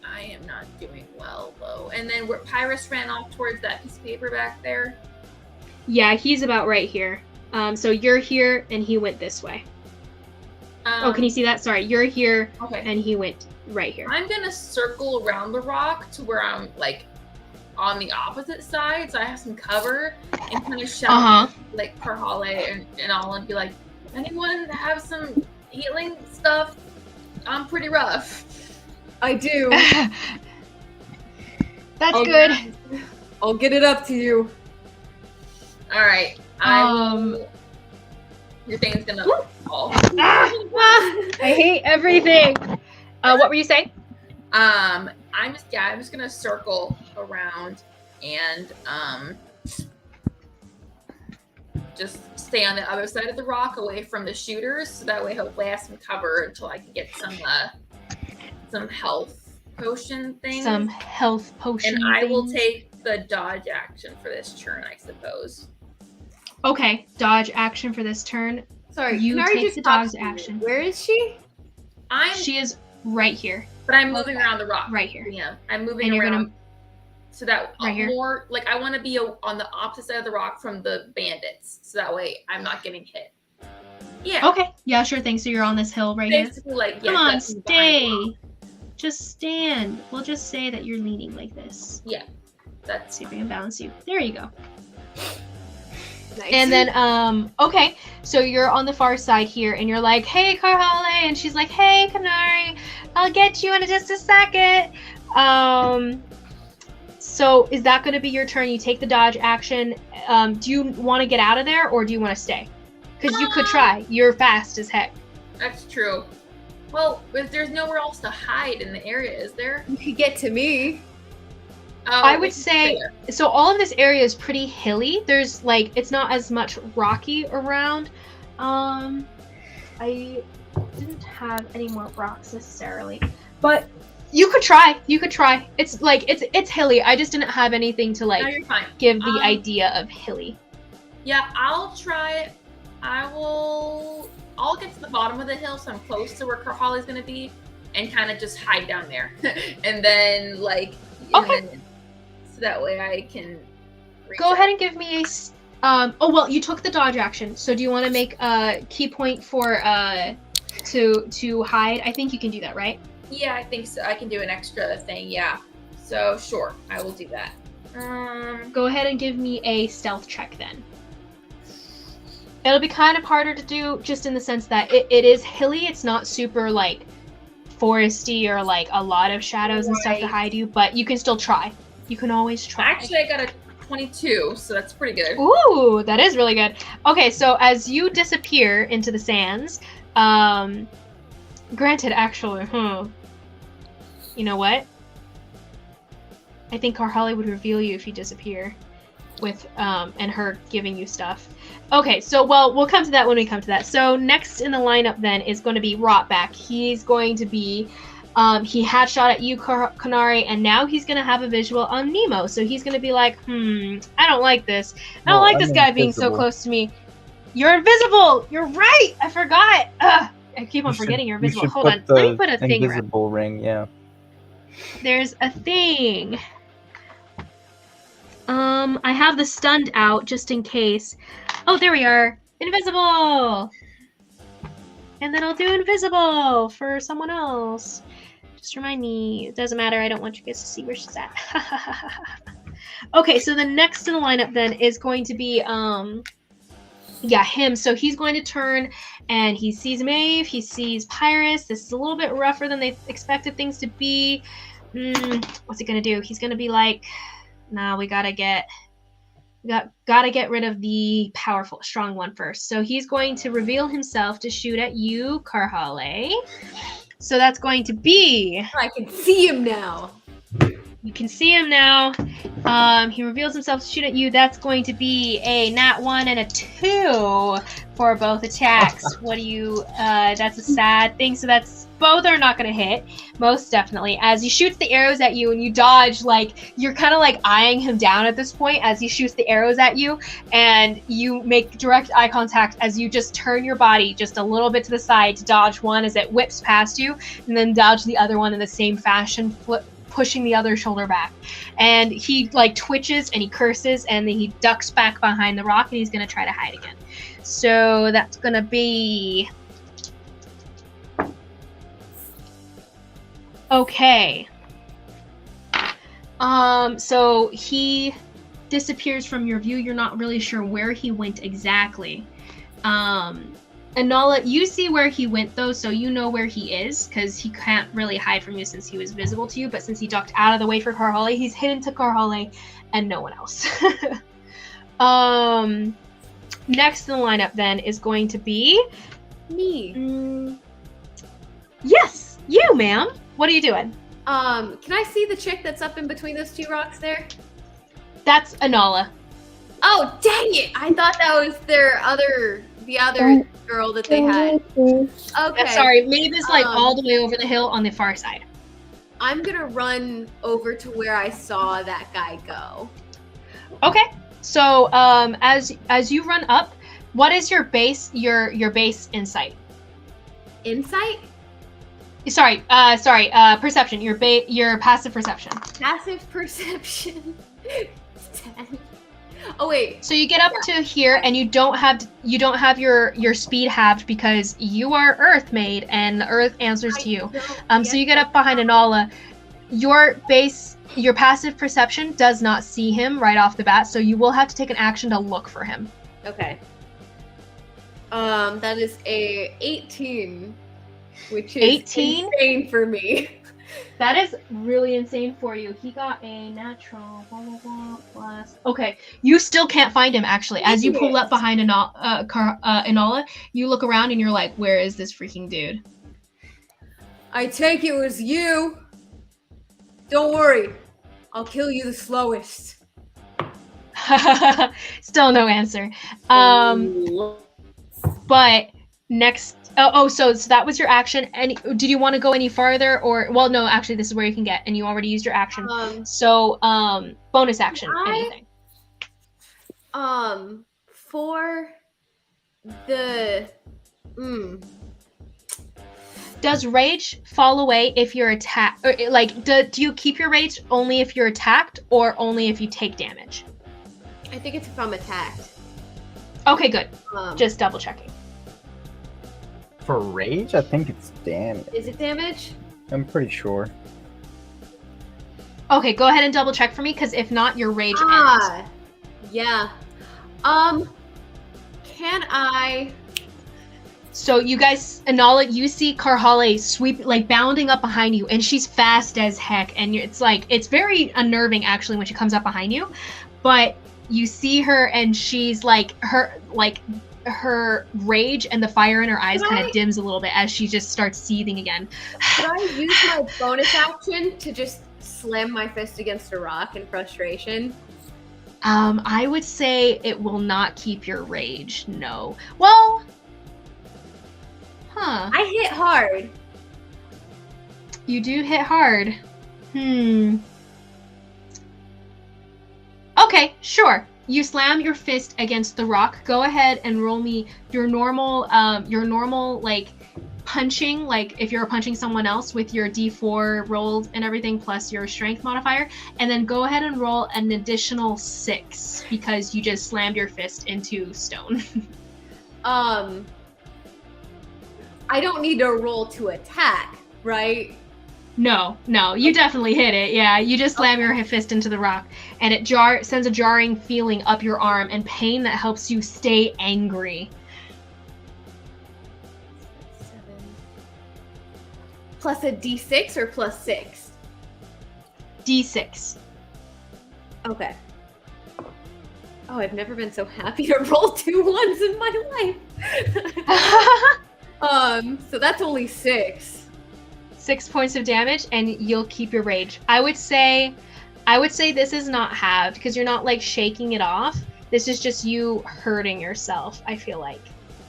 I am not doing well though. And then where Pyrus ran off towards that piece of paper back there. Yeah, he's about right here. So you're here, and he went this way. Can you see that? Sorry, you're here, Okay. and he went right here. I'm gonna circle around the rock to where I'm like on the opposite side, so I have some cover, and kind of shout like Karhale and all, and be like, anyone have some healing stuff? I'm pretty rough. I do. That's good. I'll get it up to you. All right. Your thing's gonna fall. I hate everything. What were you saying? I'm just gonna circle around and just stay on the other side of the rock, away from the shooters, so that way hopefully I have some cover until I can get some health potion thing. Some health potion. And I will take the dodge action for this turn, I suppose. Okay, dodge action for this turn. Sorry, You Kanari take just the talked dog's to me. action. Where is she? She is right here. But I'm moving around the rock. Right here. Yeah, I'm moving And you're around. gonna So that Right here? more like I want to be on the opposite side of the rock from the bandits, so that way I'm not getting hit. Yeah. Okay. Yeah, sure thing. So you're on this hill right here. Basically, like Come on, that's behind the rock. stay. Just stand. We'll just say that you're leaning like this. Let's That's see if we can balance you. There you go. Nice. And then, okay, so you're on the far side here, and you're like, hey, Karhale, and she's like, hey, Kanari, I'll get you in just a second. So is that going to be your turn? You take the dodge action. Do you want to get out of there, or do you want to stay? Because you could try. You're fast as heck. That's true. Well, but there's nowhere else to hide in the area, is there? You could get to me. Oh, I we would can say, stay there. so all of this area is pretty hilly. There's like, it's not as much rocky around. I didn't have any more rocks necessarily, but you could try. You could try. It's like, it's hilly. I just didn't have anything to No, like you're fine. give the idea of hilly. Yeah, I'll try. I'll get to the bottom of the hill, so I'm close to where Karhale's gonna be, and kind of just hide down there, and then like. Okay. So that way I can. Go ahead and give me a. Oh well, you took the dodge action. So do you want to make a key point for to hide? I think you can do that, right? Yeah, I think so. I can do an extra thing. Yeah. So sure, I will do that. Go ahead and give me a stealth check then. It'll be kind of harder to do, just in the sense that it is hilly. It's not super like foresty or like a lot of shadows and stuff to Right. hide you, but you can still try. You can always try. Actually, I got a 22, so that's pretty good. Ooh, that is really good. Okay, so as you disappear into the sands, granted, actually, you know what? I think Carholly would reveal you if you disappear, with and her giving you stuff. Okay, so we'll come to that when we come to that. So next in the lineup then is going to be Rotback. He's going to be he had shot at you, Kanari, and now he's going to have a visual on Nemo. So he's going to be like, I don't like this. I don't like this guy being so close to me. You're invisible. You're right. I forgot. Ugh. I keep on forgetting you're invisible. Hold on. Let me put a thing. Invisible ring, yeah. There's a thing. I have the stunned out just in case. Oh, there we are. Invisible. And then I'll do invisible for someone else. Just remind me. It doesn't matter. I don't want you guys to see where she's at. Okay, so the next in the lineup then is going to be yeah, him. So he's going to turn and he sees Maeve, he sees Pyrus. This is a little bit rougher than they expected things to be. What's he gonna do? He's gonna be like, nah, we gotta get rid of the powerful, strong one first. So he's going to reveal himself to shoot at you, Carholly. So that's going to be... I can see him now. You can see him now. He reveals himself to shoot at you. That's going to be a nat 1 and a 2 for both attacks. What do you... that's a sad thing. So that's... Both are not going to hit, most definitely. As he shoots the arrows at you and you dodge, like, you're kind of like eyeing him down at this point as he shoots the arrows at you, and you make direct eye contact as you just turn your body just a little bit to the side to dodge one as it whips past you, and then dodge the other one in the same fashion, pushing the other shoulder back. And he, like, twitches and he curses, and then he ducks back behind the rock, and he's going to try to hide again. So that's going to be... Okay. So he disappears from your view. You're not really sure where he went exactly. Anala, you see where he went though, so you know where he is, because he can't really hide from you since he was visible to you, but since he ducked out of the way for Carholly, he's hidden to Carholly and no one else. Next in the lineup then is going to be... Me. Yes, you, ma'am. What are you doing? Can I see the chick that's up in between those two rocks there? That's Anala. Oh, dang it! I thought that was the other girl that they had. Okay. Sorry, Maeve is like all the way over the hill on the far side. I'm gonna run over to where I saw that guy go. Okay. So, as you run up, what is your base insight? Insight? Sorry, perception. Your passive perception. Passive perception. 10. Oh wait. So you get up to here, and you don't have your speed halved because you are Earth made, and the Earth answers to you. So you get up behind Anala. Your passive perception does not see him right off the bat, so you will have to take an action to look for him. Okay. That is a 18. Which is 18? insane for me. That is really insane for you. He got a natural blah, blah, blah, plus. Okay, you still can't find him actually. As you pull up behind Anala, you look around and you're like, "Where is this freaking dude?" I take it was you. Don't worry, I'll kill you the slowest. Still no answer. But next. So that was your action. And did you want to go any farther, or well, no, actually, this is where you can get, and you already used your action. So bonus action, anything. For the Does rage fall away if you're attacked? Or like, do you keep your rage only if you're attacked, or only if you take damage? I think it's if I'm attacked. Okay, good. Just double checking. For rage, I think it's damage. Is it damage? I'm pretty sure. Okay, go ahead and double check for me, because if not, your rage ends. Yeah. Can I... So you guys, Anala, you see Karhale sweep, like bounding up behind you, and she's fast as heck. And it's very unnerving actually when she comes up behind you. But you see her, and she's her rage and the fire in her eyes kind of dims a little bit as she just starts seething again. Could I use my bonus action to just slam my fist against a rock in frustration? I would say it will not keep your rage. No. Well. Huh. I hit hard. You do hit hard. Okay, sure. You slam your fist against the rock. Go ahead and roll me your normal like punching, like if you're punching someone else with your D4 rolls and everything plus your strength modifier, and then go ahead and roll an additional 6 because you just slammed your fist into stone. I don't need to roll to attack, right? No, you definitely hit it. Yeah, you just slam your fist into the rock, and it sends a jarring feeling up your arm and pain that helps you stay angry. 7. Plus a D6 or plus 6? D6. Okay. Oh, I've never been so happy to roll 2 ones in my life. So that's only 6. 6 points of damage, and you'll keep your rage. I would say this is not halved because you're not like shaking it off. This is just you hurting yourself, I feel like.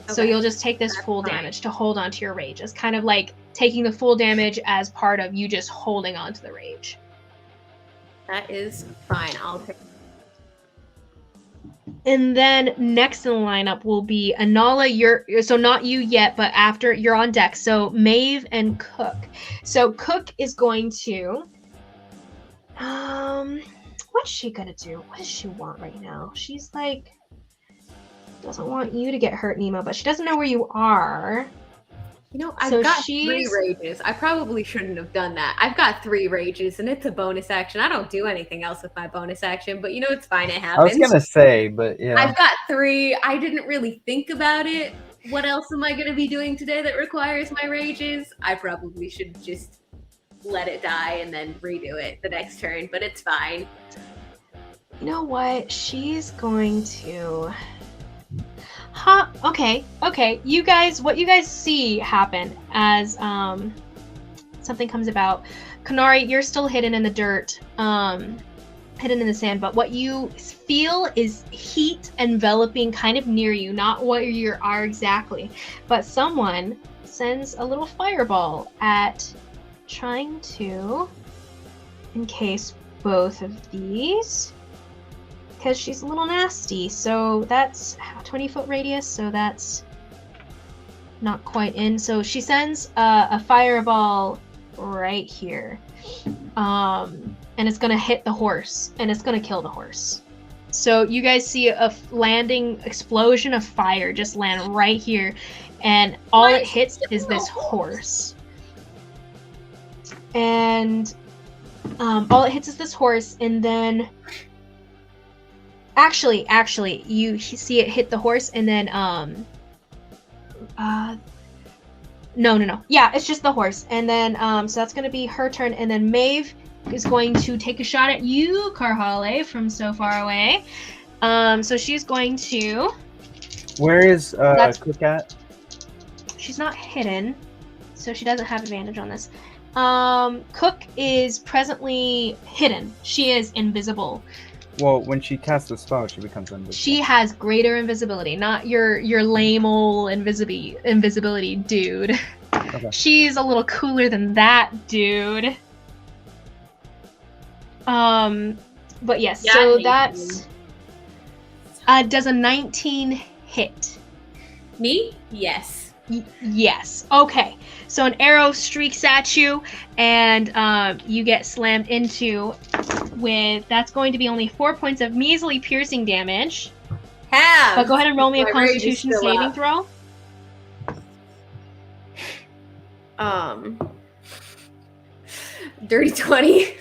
Okay. So you'll just take this full damage to hold on to your rage. It's kind of like taking the full damage as part of you just holding on to the rage. That is fine. I'll take. And then next in the lineup will be Anala. So not you yet, but after you're on deck. So Maeve and Cook. So Cook is going to. What's she gonna do? What does she want right now? She's like, doesn't want you to get hurt, Nemo, but she doesn't know where you are. You know, I've got 3 rages. I probably shouldn't have done that. I've got 3 rages, and it's a bonus action. I don't do anything else with my bonus action, but you know, it's fine. It happens. I was gonna say, but yeah. I've got 3. I didn't really think about it. What else am I going to be doing today that requires my rages? I probably should just let it die and then redo it the next turn, but it's fine. You know what? She's going to... Okay. You guys, what you guys see happen as something comes about. Kanari, you're still hidden in the dirt, hidden in the sand, but what you feel is heat enveloping kind of near you, not what you are exactly, but someone sends a little fireball at trying to encase both of these. Because she's a little nasty, so that's a 20-foot radius, so that's not quite in. So she sends a fireball right here, and it's gonna hit the horse, and it's gonna kill the horse. So you guys see a landing explosion of fire just land right here, and all it hits is this horse. And all it hits is this horse, and then... Actually, you see it hit the horse, and then, no. Yeah, it's just the horse. And then, so that's going to be her turn, and then Maeve is going to take a shot at you, Karhale, from so far away. So she's going to... Where is Cook at? She's not hidden, so she doesn't have advantage on this. Cook is presently hidden. She is invisible. Well, when she casts the spell, she becomes invisible. She has greater invisibility, not your lame old invisibility dude. Okay. She's a little cooler than that, dude. But yes, yeah, so that's does a 19 hit? Me? Yes. Yes. Okay. So an arrow streaks at you, and you get slammed into with, that's going to be only 4 points of measly piercing damage. But go ahead and roll me a Constitution saving throw. Dirty 20.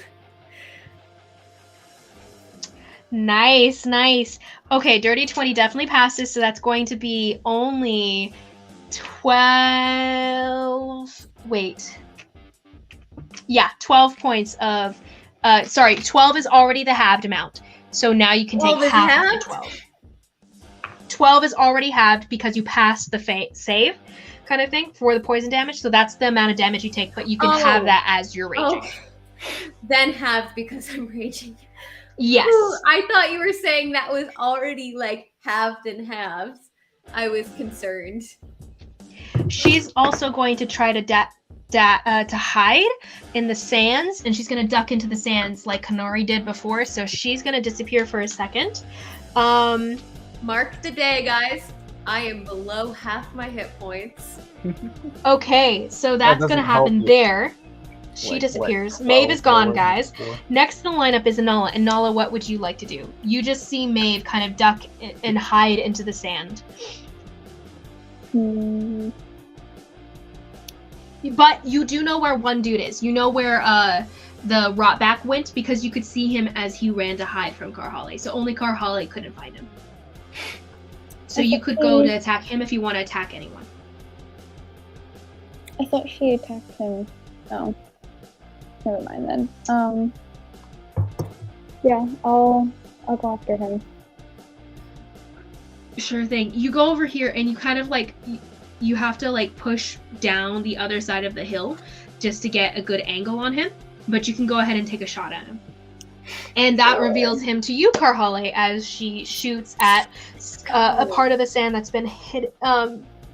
Nice. Okay, dirty 20 definitely passes, so that's going to be only 12. Wait. Yeah, 12 points of. 12 is already the halved amount. So now you can take 12 is half of halved? the 12. 12 is already halved because you passed the save kind of thing for the poison damage. So that's the amount of damage you take, but you can have that as you're raging. Oh. Then half because I'm raging. Yes. Ooh, I thought you were saying that was already like halved and halved. I was concerned. She's also going to try to hide in the sands, and she's going to duck into the sands like Kanari did before. So she's going to disappear for a second. Mark the day, guys. I am below half my hit points. Okay, so that's going to happen there. She Like, disappears. what, Maeve is gone, 12, guys. 4? Next in the lineup is Anala. Anala, what would you like to do? You just see Maeve kind of duck and hide into the sand. But you do know where one dude is. You know where the Rotback went because you could see him as he ran to hide from Karhali. So only Karhali couldn't find him. So you could go to attack him if you want to attack anyone. I thought she attacked him. Oh. Never mind then. Yeah, I'll go after him. Sure thing. You go over here and you kind of like you have to like push down the other side of the hill just to get a good angle on him, but you can go ahead and take a shot at him. And that reveals him to you, Karhale, as she shoots at a part of the sand that's been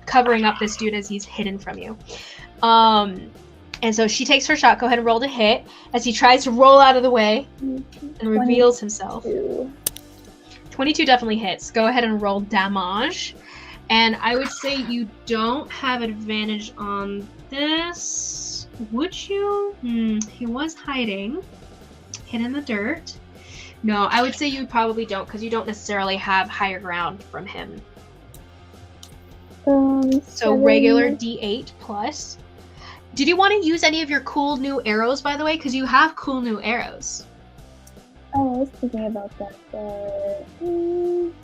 covering up this dude as he's hidden from you. And so she takes her shot. Go ahead and roll to hit as he tries to roll out of the way and reveals himself. 22 definitely hits. Go ahead and roll damage. And I would say you don't have advantage on this. Would you? He was hiding. Hid in the dirt. No, I would say you probably don't because you don't necessarily have higher ground from him. So regular D8 plus. Did you want to use any of your cool new arrows, by the way? Because you have cool new arrows. Oh, I was thinking about that, but... I mean,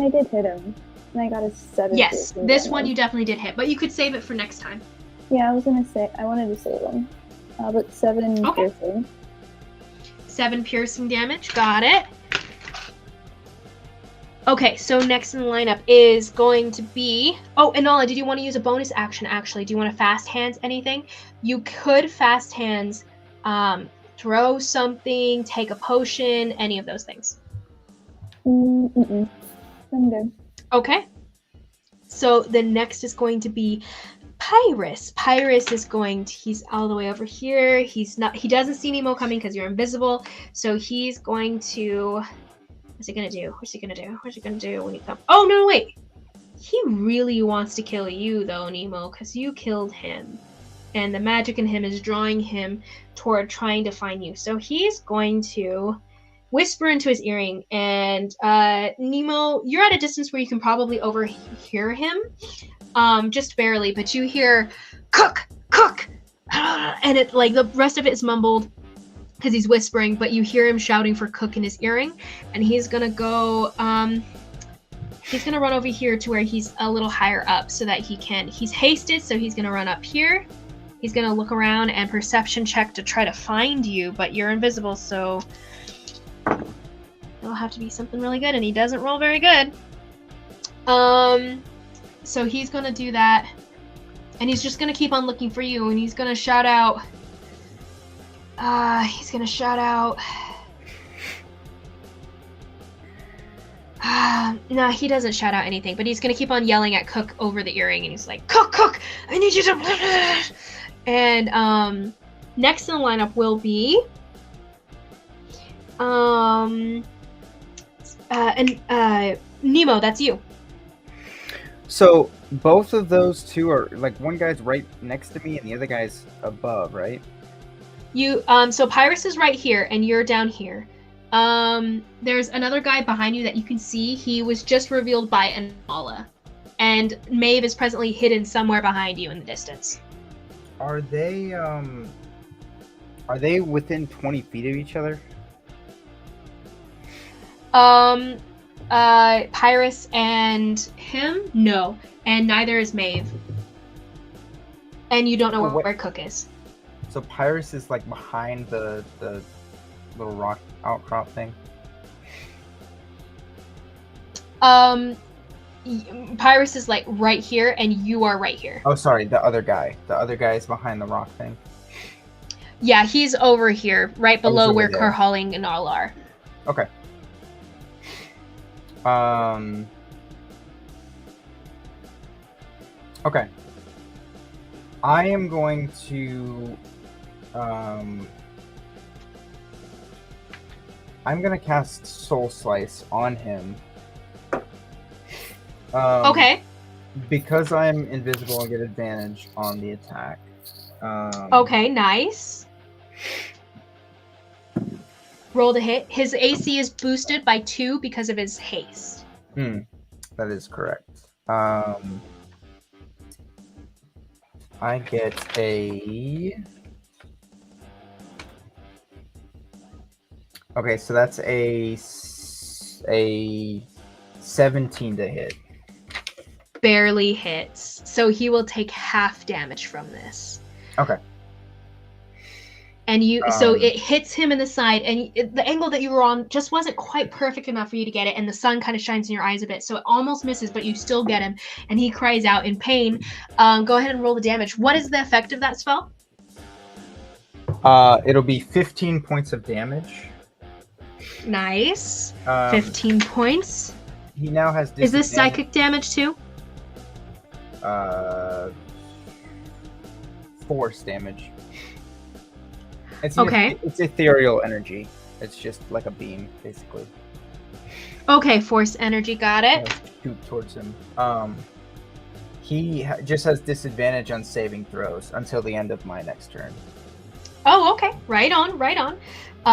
I did hit him. And I got a 7. Yes, this one you definitely did hit, but you could save it for next time. Yeah, I was gonna say, I wanted to save him. But 7 piercing. 7 piercing damage, got it. Okay, so next in the lineup is going to be... Oh, Anala, did you want to use a bonus action, actually? Do you want to fast hands anything? You could fast hands, throw something, take a potion, any of those things. I'm good. Okay. So the next is going to be Pyrus. Pyrus is going to... He's all the way over here. He doesn't see Nemo coming because you're invisible. So he's going to... What's he gonna do? What's he gonna do? What's he gonna do when he comes? Oh, no, wait. He really wants to kill you, though, Nemo, because you killed him. And the magic in him is drawing him toward trying to find you. So he's going to whisper into his earring. And, Nemo, you're at a distance where you can probably overhear him. Just barely. But you hear, cook, cook. And it, like, the rest of it is mumbled because he's whispering, but you hear him shouting for cook in his earring, and he's gonna go, he's gonna run over here to where he's a little higher up so that he's hasted, so he's gonna run up here. He's gonna look around and perception check to try to find you, but you're invisible, so it'll have to be something really good, and he doesn't roll very good. So he's gonna do that, and he's just gonna keep on looking for you, and he's gonna shout out, no, he doesn't shout out anything, but he's gonna keep on yelling at Cook over the earring, and he's like, Cook, I need you to... And, next in the lineup will be, Nemo, that's you. So, both of those two are, like, one guy's right next to me and the other guy's above, right? You, so Pyrus is right here, and you're down here. There's another guy behind you that you can see. He was just revealed by Anala. And Maeve is presently hidden somewhere behind you in the distance. Are they within 20 feet of each other? Pyrus and him? No. And neither is Maeve. And you don't know where Cook is. So Pyrus is like behind the little rock outcrop thing? Pyrus is like right here, and you are right here. Oh, sorry, the other guy. The other guy is behind the rock thing. Yeah, he's over here, right below where there. Carhalling and all are. Okay. Okay. I am going to I'm gonna cast Soul Slice on him. Okay. Because I'm invisible, I get advantage on the attack. Okay, nice. Roll to hit. His AC is boosted by 2 because of his haste. That is correct. I get a... Okay, so that's a 17 to hit. Barely hits. So he will take half damage from this. Okay. And so it hits him in the side, and the angle that you were on just wasn't quite perfect enough for you to get it, and the sun kind of shines in your eyes a bit, so it almost misses, but you still get him, and he cries out in pain. Go ahead and roll the damage. What is the effect of that spell? It'll be 15 points of damage. Nice. 15 points. He now has disadvantage. Is this psychic damage too? Force damage. It's okay. It's ethereal energy. It's just like a beam, basically. Okay, force energy, got it. Shoot towards him. He just has disadvantage on saving throws until the end of my next turn. Oh, okay. Right on, right on.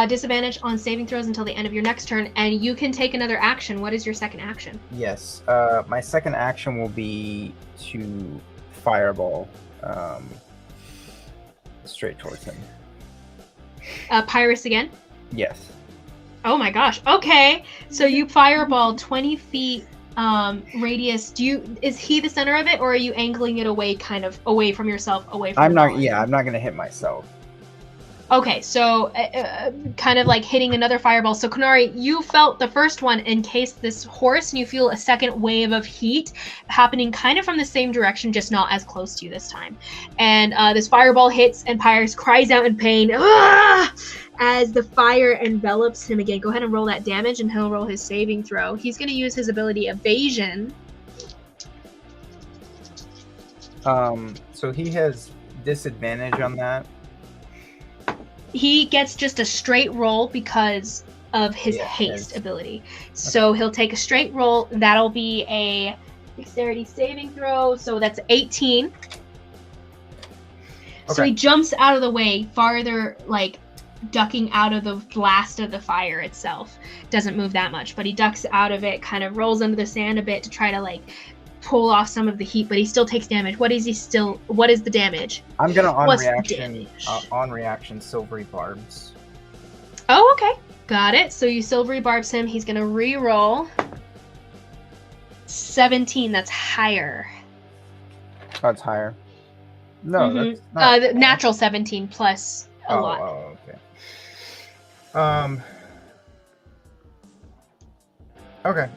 Disadvantage on saving throws until the end of your next turn, and you can take another action. What is your second action? Yes. My second action will be to fireball straight towards him. Pyrus again? Yes. Oh my gosh. Okay. So you fireball 20 feet radius. Is he the center of it, or are you angling it away, kind of away from yourself, away from I'm not gonna hit myself. Okay, so kind of like hitting another fireball. So Kanari, you felt the first one encase this horse, and you feel a second wave of heat happening kind of from the same direction, just not as close to you this time. And this fireball hits, and Pyrus cries out in pain as the fire envelops him again. Go ahead and roll that damage, and he'll roll his saving throw. He's going to use his ability Evasion. So he has disadvantage on that. He gets just a straight roll because of his haste ability. So he'll take a straight roll. That'll be a dexterity saving throw. So that's 18. Okay. So he jumps out of the way farther, like ducking out of the blast of the fire itself. Doesn't move that much, but he ducks out of it, kind of rolls under the sand a bit to try to like pull off some of the heat, but he still takes damage. What is the damage? I'm gonna on reaction silvery barbs. Oh, okay. Got it. So you silvery barbs him. He's gonna re-roll. 17, that's higher. That's higher. No, that's not the natural 17 plus a lot. Oh, okay. Okay.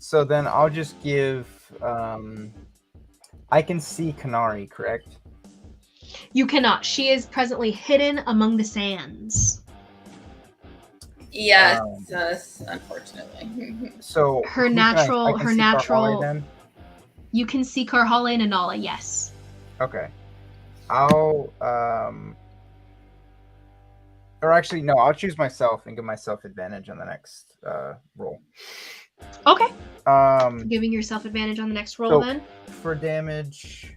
So then I'll just give, I can see Kanari, correct? You cannot. She is presently hidden among the sands. Yes, unfortunately. So her natural. Then? You can see Karhale and Anala, yes. Okay. I'll, or actually, no, I'll choose myself and give myself advantage on the next roll. Okay. Giving yourself advantage on the next roll then? For damage,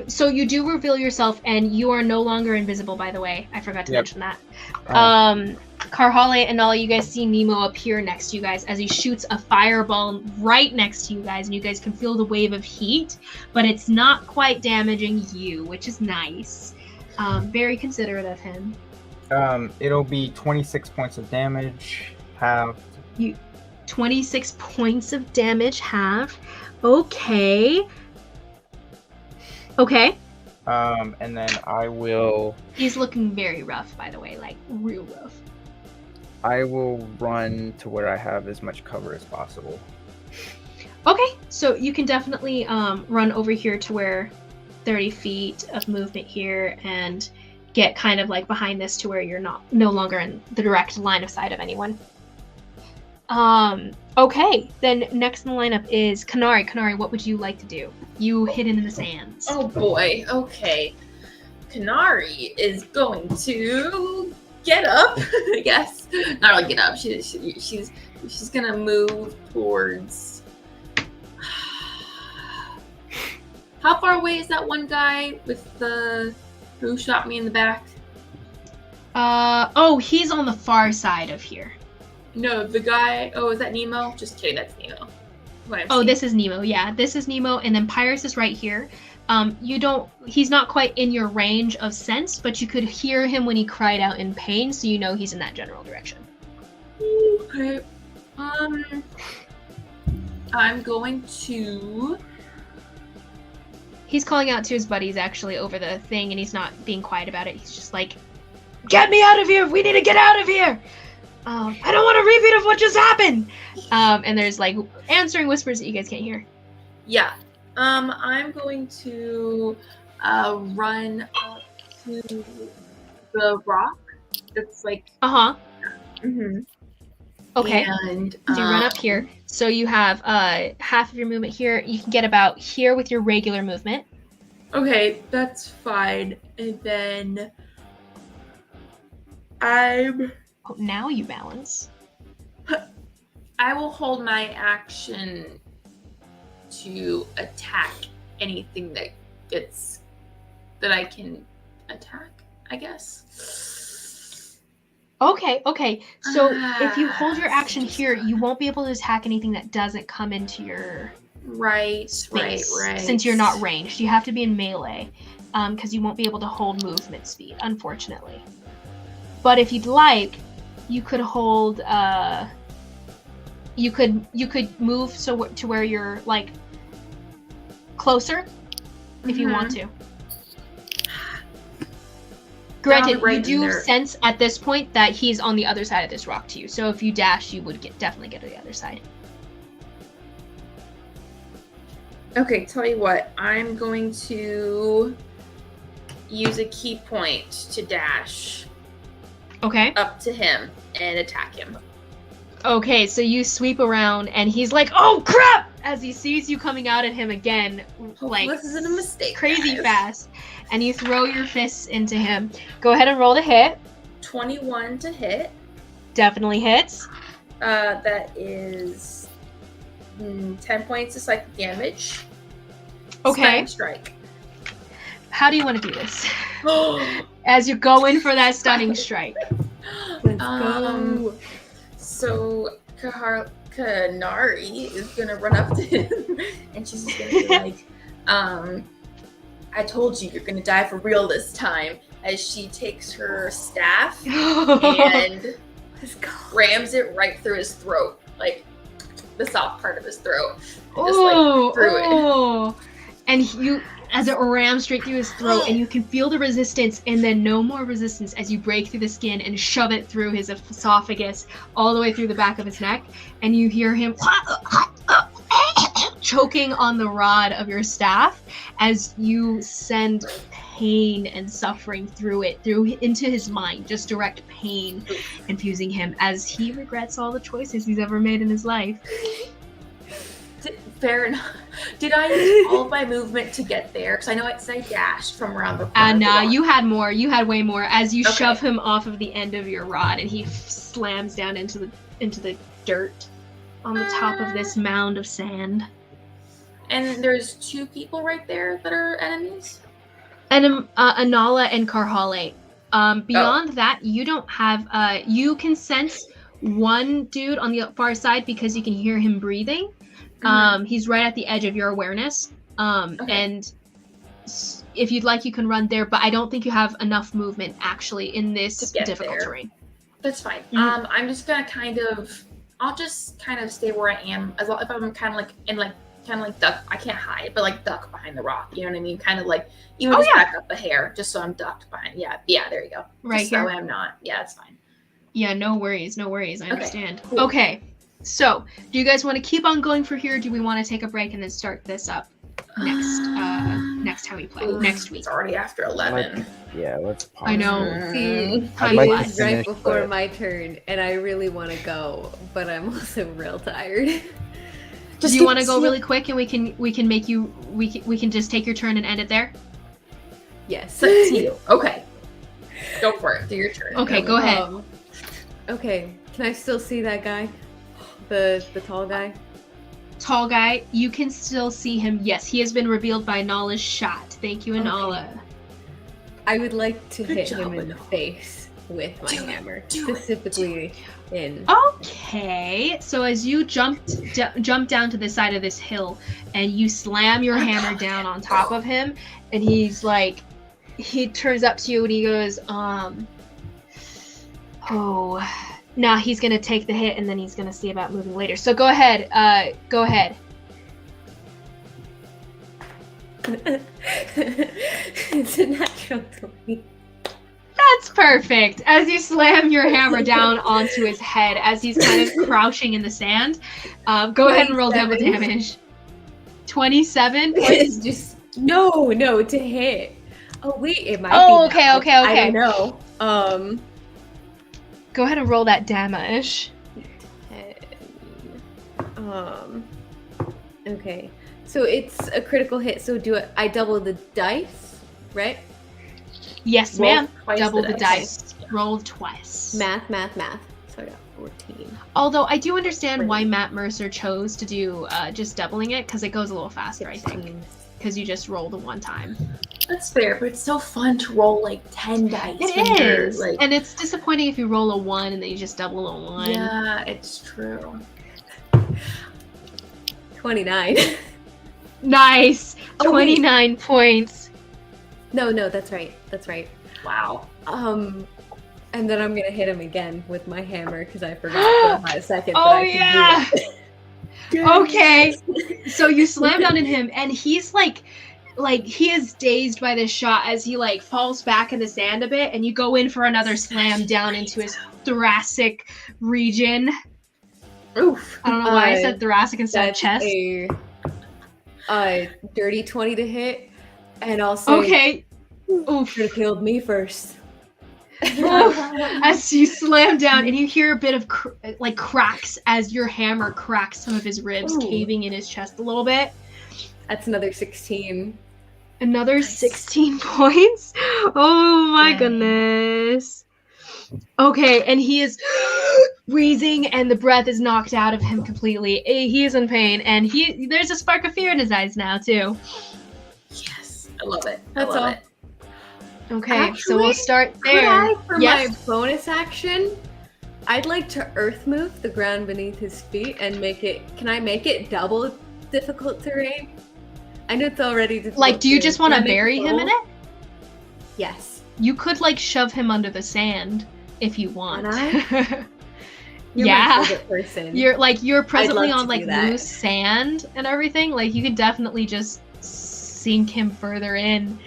so you do reveal yourself, and you are no longer invisible, by the way. I forgot to mention that. Karhale and all, you guys see Nemo appear next to you guys as he shoots a fireball right next to you guys, and you guys can feel the wave of heat, but it's not quite damaging you, which is nice. Very considerate of him. It'll be 26 points of damage, halved. 26 points of damage, halved. Okay. Okay. And then I will... He's looking very rough, by the way, like real rough. I will run to where I have as much cover as possible. Okay, so you can definitely run over here to where 30 feet of movement here and get kind of like behind this to where you're no longer in the direct line of sight of anyone. Okay, then next in the lineup is Kanari. Kanari, what would you like to do? You hidden in the sands. Oh boy, okay. Kanari is going to get up, I guess. Not really get up. She's gonna move towards. How far away is that one guy with who shot me in the back? Oh, he's on the far side of here. No, the guy. Oh, is that Nemo? Just kidding, that's Nemo. This is Nemo. Yeah, this is Nemo, and then Pyrus is right here. He's not quite in your range of sense, but you could hear him when he cried out in pain, so you know he's in that general direction. Okay. I'm going to... He's calling out to his buddies actually over the thing, and he's not being quiet about it. He's just like, "Get me out of here! We need to get out of here! I don't want a repeat of what just happened!" And there's like answering whispers that you guys can't hear. Yeah. I'm going to run up to the rock that's like... Mm-hmm. Okay. And So you run up here. So you have half of your movement here. You can get about here with your regular movement. Okay, that's fine. And then Oh, now you balance. I will hold my action to attack anything that I can attack, I guess. Okay. So if you hold your action here, you won't be able to attack anything that doesn't come into your space, right. Since you're not ranged, you have to be in melee, because you won't be able to hold movement speed, unfortunately. But if you'd like, you could hold. You could move to where you're like closer, if you want to. Granted, you do sense at this point that he's on the other side of this rock to you. So if you dash, you would definitely get to the other side. Okay, tell you what, I'm going to use a key point to dash up to him and attack him. Okay, so you sweep around and he's like, "Oh crap!" as he sees you coming out at him again, like this isn't a mistake, crazy guys. Fast. And you throw your fists into him. Go ahead and roll to hit. 21 to hit. Definitely hits. That is 10 points of psychic damage. Okay. Stunning strike. How do you want to do this? As you go in for that stunning strike. Let's go. So Kanari is gonna run up to him and she's just gonna be like, "I told you you're gonna die for real this time," as she takes her staff and rams it right through his throat, like the soft part of his throat. Just like through it. And you, as it rams straight through his throat, and you can feel the resistance, and then no more resistance as you break through the skin and shove it through his esophagus all the way through the back of his neck, and you hear him choking on the rod of your staff as you send pain and suffering into his mind, just direct pain infusing him as he regrets all the choices he's ever made in his life. Fair enough. Did I use all of my movement to get there? Because I know I dashed from around the corner. Nah, you had more. You had way more. As you shove him off of the end of your rod, and he slams down into the dirt on the top of this mound of sand. And there's two people right there that are enemies? And Anala and Karhale. Beyond that, you don't have. You can sense one dude on the far side because you can hear him breathing. He's right at the edge of your awareness. And if you'd like, you can run there, but I don't think you have enough movement actually in this difficult terrain. That's fine. Mhm. I'm just gonna I'll just kind of stay where I am, as long if I'm kind of like duck. I can't hide, but like duck behind the rock. You know what I mean? Kind of like just back up a hair, just so I'm ducked behind. Yeah. There you go. Right just here. So I'm not. Yeah, it's fine. Yeah, no worries. I understand. Cool. Okay, so do you guys want to keep on going for here? Or do we want to take a break and then start this up next time we play next week? It's already after 11. Let's pause. I know. See, Time like to flies. it's right finish, before but- my turn, and I really want to go, but I'm also real tired. Do you want to go really quick and we can make you we can just take your turn and end it there? Yes. It's up to you. Okay. Go for it. Do your turn. Okay, go ahead. Okay, can I still see that guy? The tall guy? Tall guy, you can still see him. Yes, he has been revealed by Nala's shot. Thank you, Nala. I would like to Good hit job, him in the Enola. face with my hammer, do it, specifically in. Okay, so as you jump down to the side of this hill and you slam your hammer down on top of him, and he's like, he turns up to you and he goes, nah, he's gonna take the hit and then he's gonna see about moving later. So go ahead, It's a natural 20. That's perfect. As you slam your hammer down onto his head, as he's kind of crouching in the sand, go ahead and roll double 27. damage. 27 It's just no to hit. Oh wait, it might Oh, be. that okay. much. I don't know. Go ahead and roll that damage. 10. Okay. So it's a critical hit. So I double the dice, right? Yes, Roll ma'am. twice Double the the dice. dice. Roll twice. Math. So I got 14. Although I do understand why Matt Mercer chose to do just doubling it, because it goes a little faster, I think. 16. Because you just roll the one time. That's fair, but it's so fun to roll like 10 dice. when It you're, is. Like, And it's disappointing if you roll a 1 and then you just double a 1. yeah, it's true. 29. Nice. Oh, wait. 29 points. No, that's right. That's right. Wow. And then I'm gonna hit him again with my hammer because I forgot for a second. Oh, that I yeah. could do it. Okay. So you slam down in him and he's like he is dazed by this shot as he like falls back in the sand a bit, and you go in for another slam down into his thoracic region. Oof. I don't know why I said thoracic instead of That's chest. a dirty 20 to hit, and also Okay. Oof. should have killed me first. As you slam down and you hear a bit of cracks as your hammer cracks some of his ribs, Ooh. caving in his chest a little bit. That's another 16. Another 16 points. Oh my Dang. goodness. Okay, and he is wheezing and the breath is knocked out of him completely. He is in pain, and there's a spark of fear in his eyes now too. Yes. I love it. That's I love all. it. Okay, so we'll Actually, start Could there. I, for Yes. my bonus action, I'd like to earth move the ground beneath his feet and can I make it double difficult terrain? I know it's already difficult. Like, do you just want to Can I make bury him in both? it? Yes. You could like shove him under the sand if you want. Can You're Yeah. my favorite person. You're presently love on to like do that. loose sand and everything. Like you could definitely just sink him further in,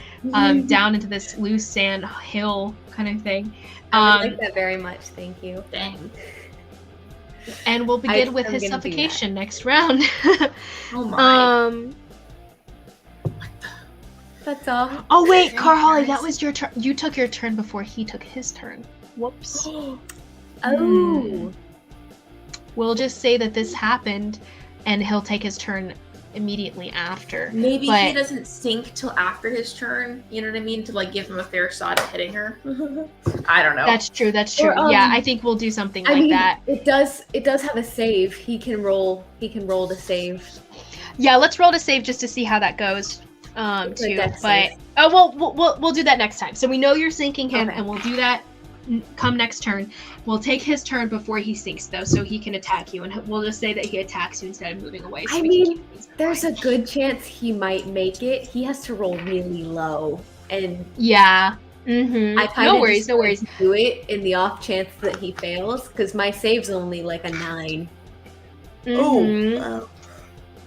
down into this loose sand hill kind of thing. I would like that very much. Thank you. Dang. And we'll begin with I'm his gonna do that. suffocation next round. Oh my. That's all. Oh wait, Okay, Carl, that guys. was your turn. You took your turn before he took his turn. Whoops. Oh. We'll just say that this happened, and he'll take his turn immediately after. Maybe but- he doesn't sink till after his turn. You know what I mean? To like give him a fair shot at hitting her. I don't know. That's true. That's true. Or, Yeah, I think we'll do something I like mean, that. it does have a save. He can roll to save. Yeah, let's roll to save just to see how that goes. The too. dex But save. we'll do that next time. So we know you're sinking him, Okay. and we'll do that come next turn. We'll take his turn before he sinks, though, so he can attack you, and we'll just say that he attacks you instead of moving away. So I we can mean, keep things in there's a line. good chance he might make it. He has to roll really low, and Yeah. Mm-hmm. I kind of No worries. just No worries. do it in the off chance that he fails because my save's only like a 9. Mhm.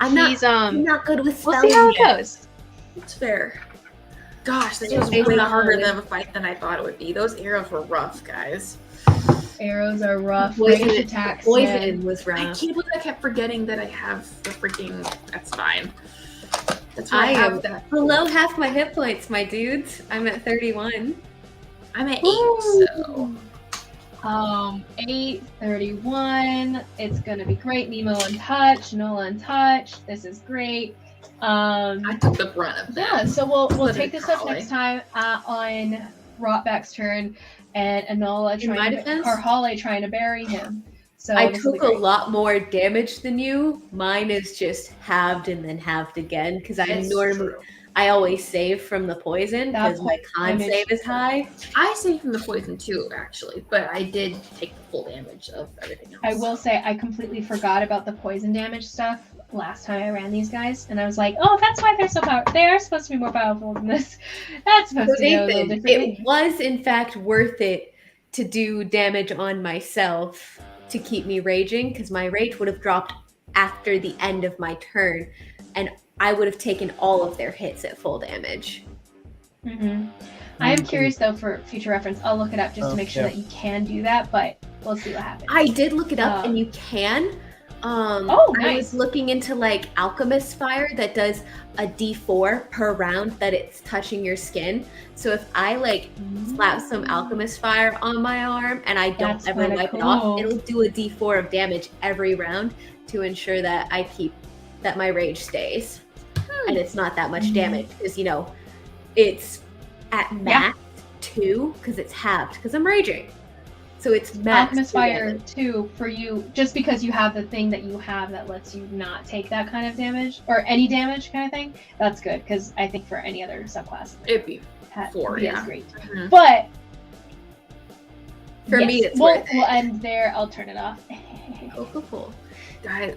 I'm not. He's I'm not good with We'll spells see how it yet. goes. It's fair. Gosh, this Yeah, was based way off harder of- of a fight than I thought it would be. Those arrows were rough, guys. Arrows are rough. Poison- Ranged attacks. Poison man. was I rough. can't believe I kept forgetting that I have the freaking. That's fine. That's why I I have am that. below half my hit points, my dudes. I'm at 31. I'm at 8, Woo! so 8:31. It's gonna be great. Nemo untouched, Nola untouched. This is great. I took the brunt of that. Yeah, so we'll Split take it this up probably. next time on Rotback's turn, and Enola In my trying to defense? Karhale trying to bury him. So I this will be took a great. lot more damage than you. Mine is just halved and then halved again because It's true. I always save from the poison That because my con damage- save is high. I saved from the poison too, actually, but I did take the full damage of everything else. I will say I completely forgot about the poison damage stuff last time I ran these guys, and I was like, oh, that's why they're so powerful. They are supposed to be more powerful than this. That's supposed So to be a little Nathan, differently. it was in fact worth it to do damage on myself to keep me raging because my rage would have dropped after the end of my turn and I would have taken all of their hits at full damage. Mm-hmm. I am curious though for future reference. I'll look it up just to make sure that you can do that, but we'll see what happens. I did look it up and you can. I nice. was looking into like alchemist fire that does a d4 per round that it's touching your skin. So if I like slap some alchemist fire on my arm and I don't That's ever kinda wipe it cool. off, it'll do a d4 of damage every round to ensure that that my rage stays. And it's not that much damage because it's at max 2 because it's halved because I'm raging. So it's max Alchemist 2 Fire damage. 2 for you, just because you have the thing that you have that lets you not take that kind of damage or any damage kind of thing. That's good because I think for any other subclass, It'd be that 4, is yeah. great. Mhm. But For me, it's we'll worth it. end there. I'll turn it off. Oh, cool. Guys,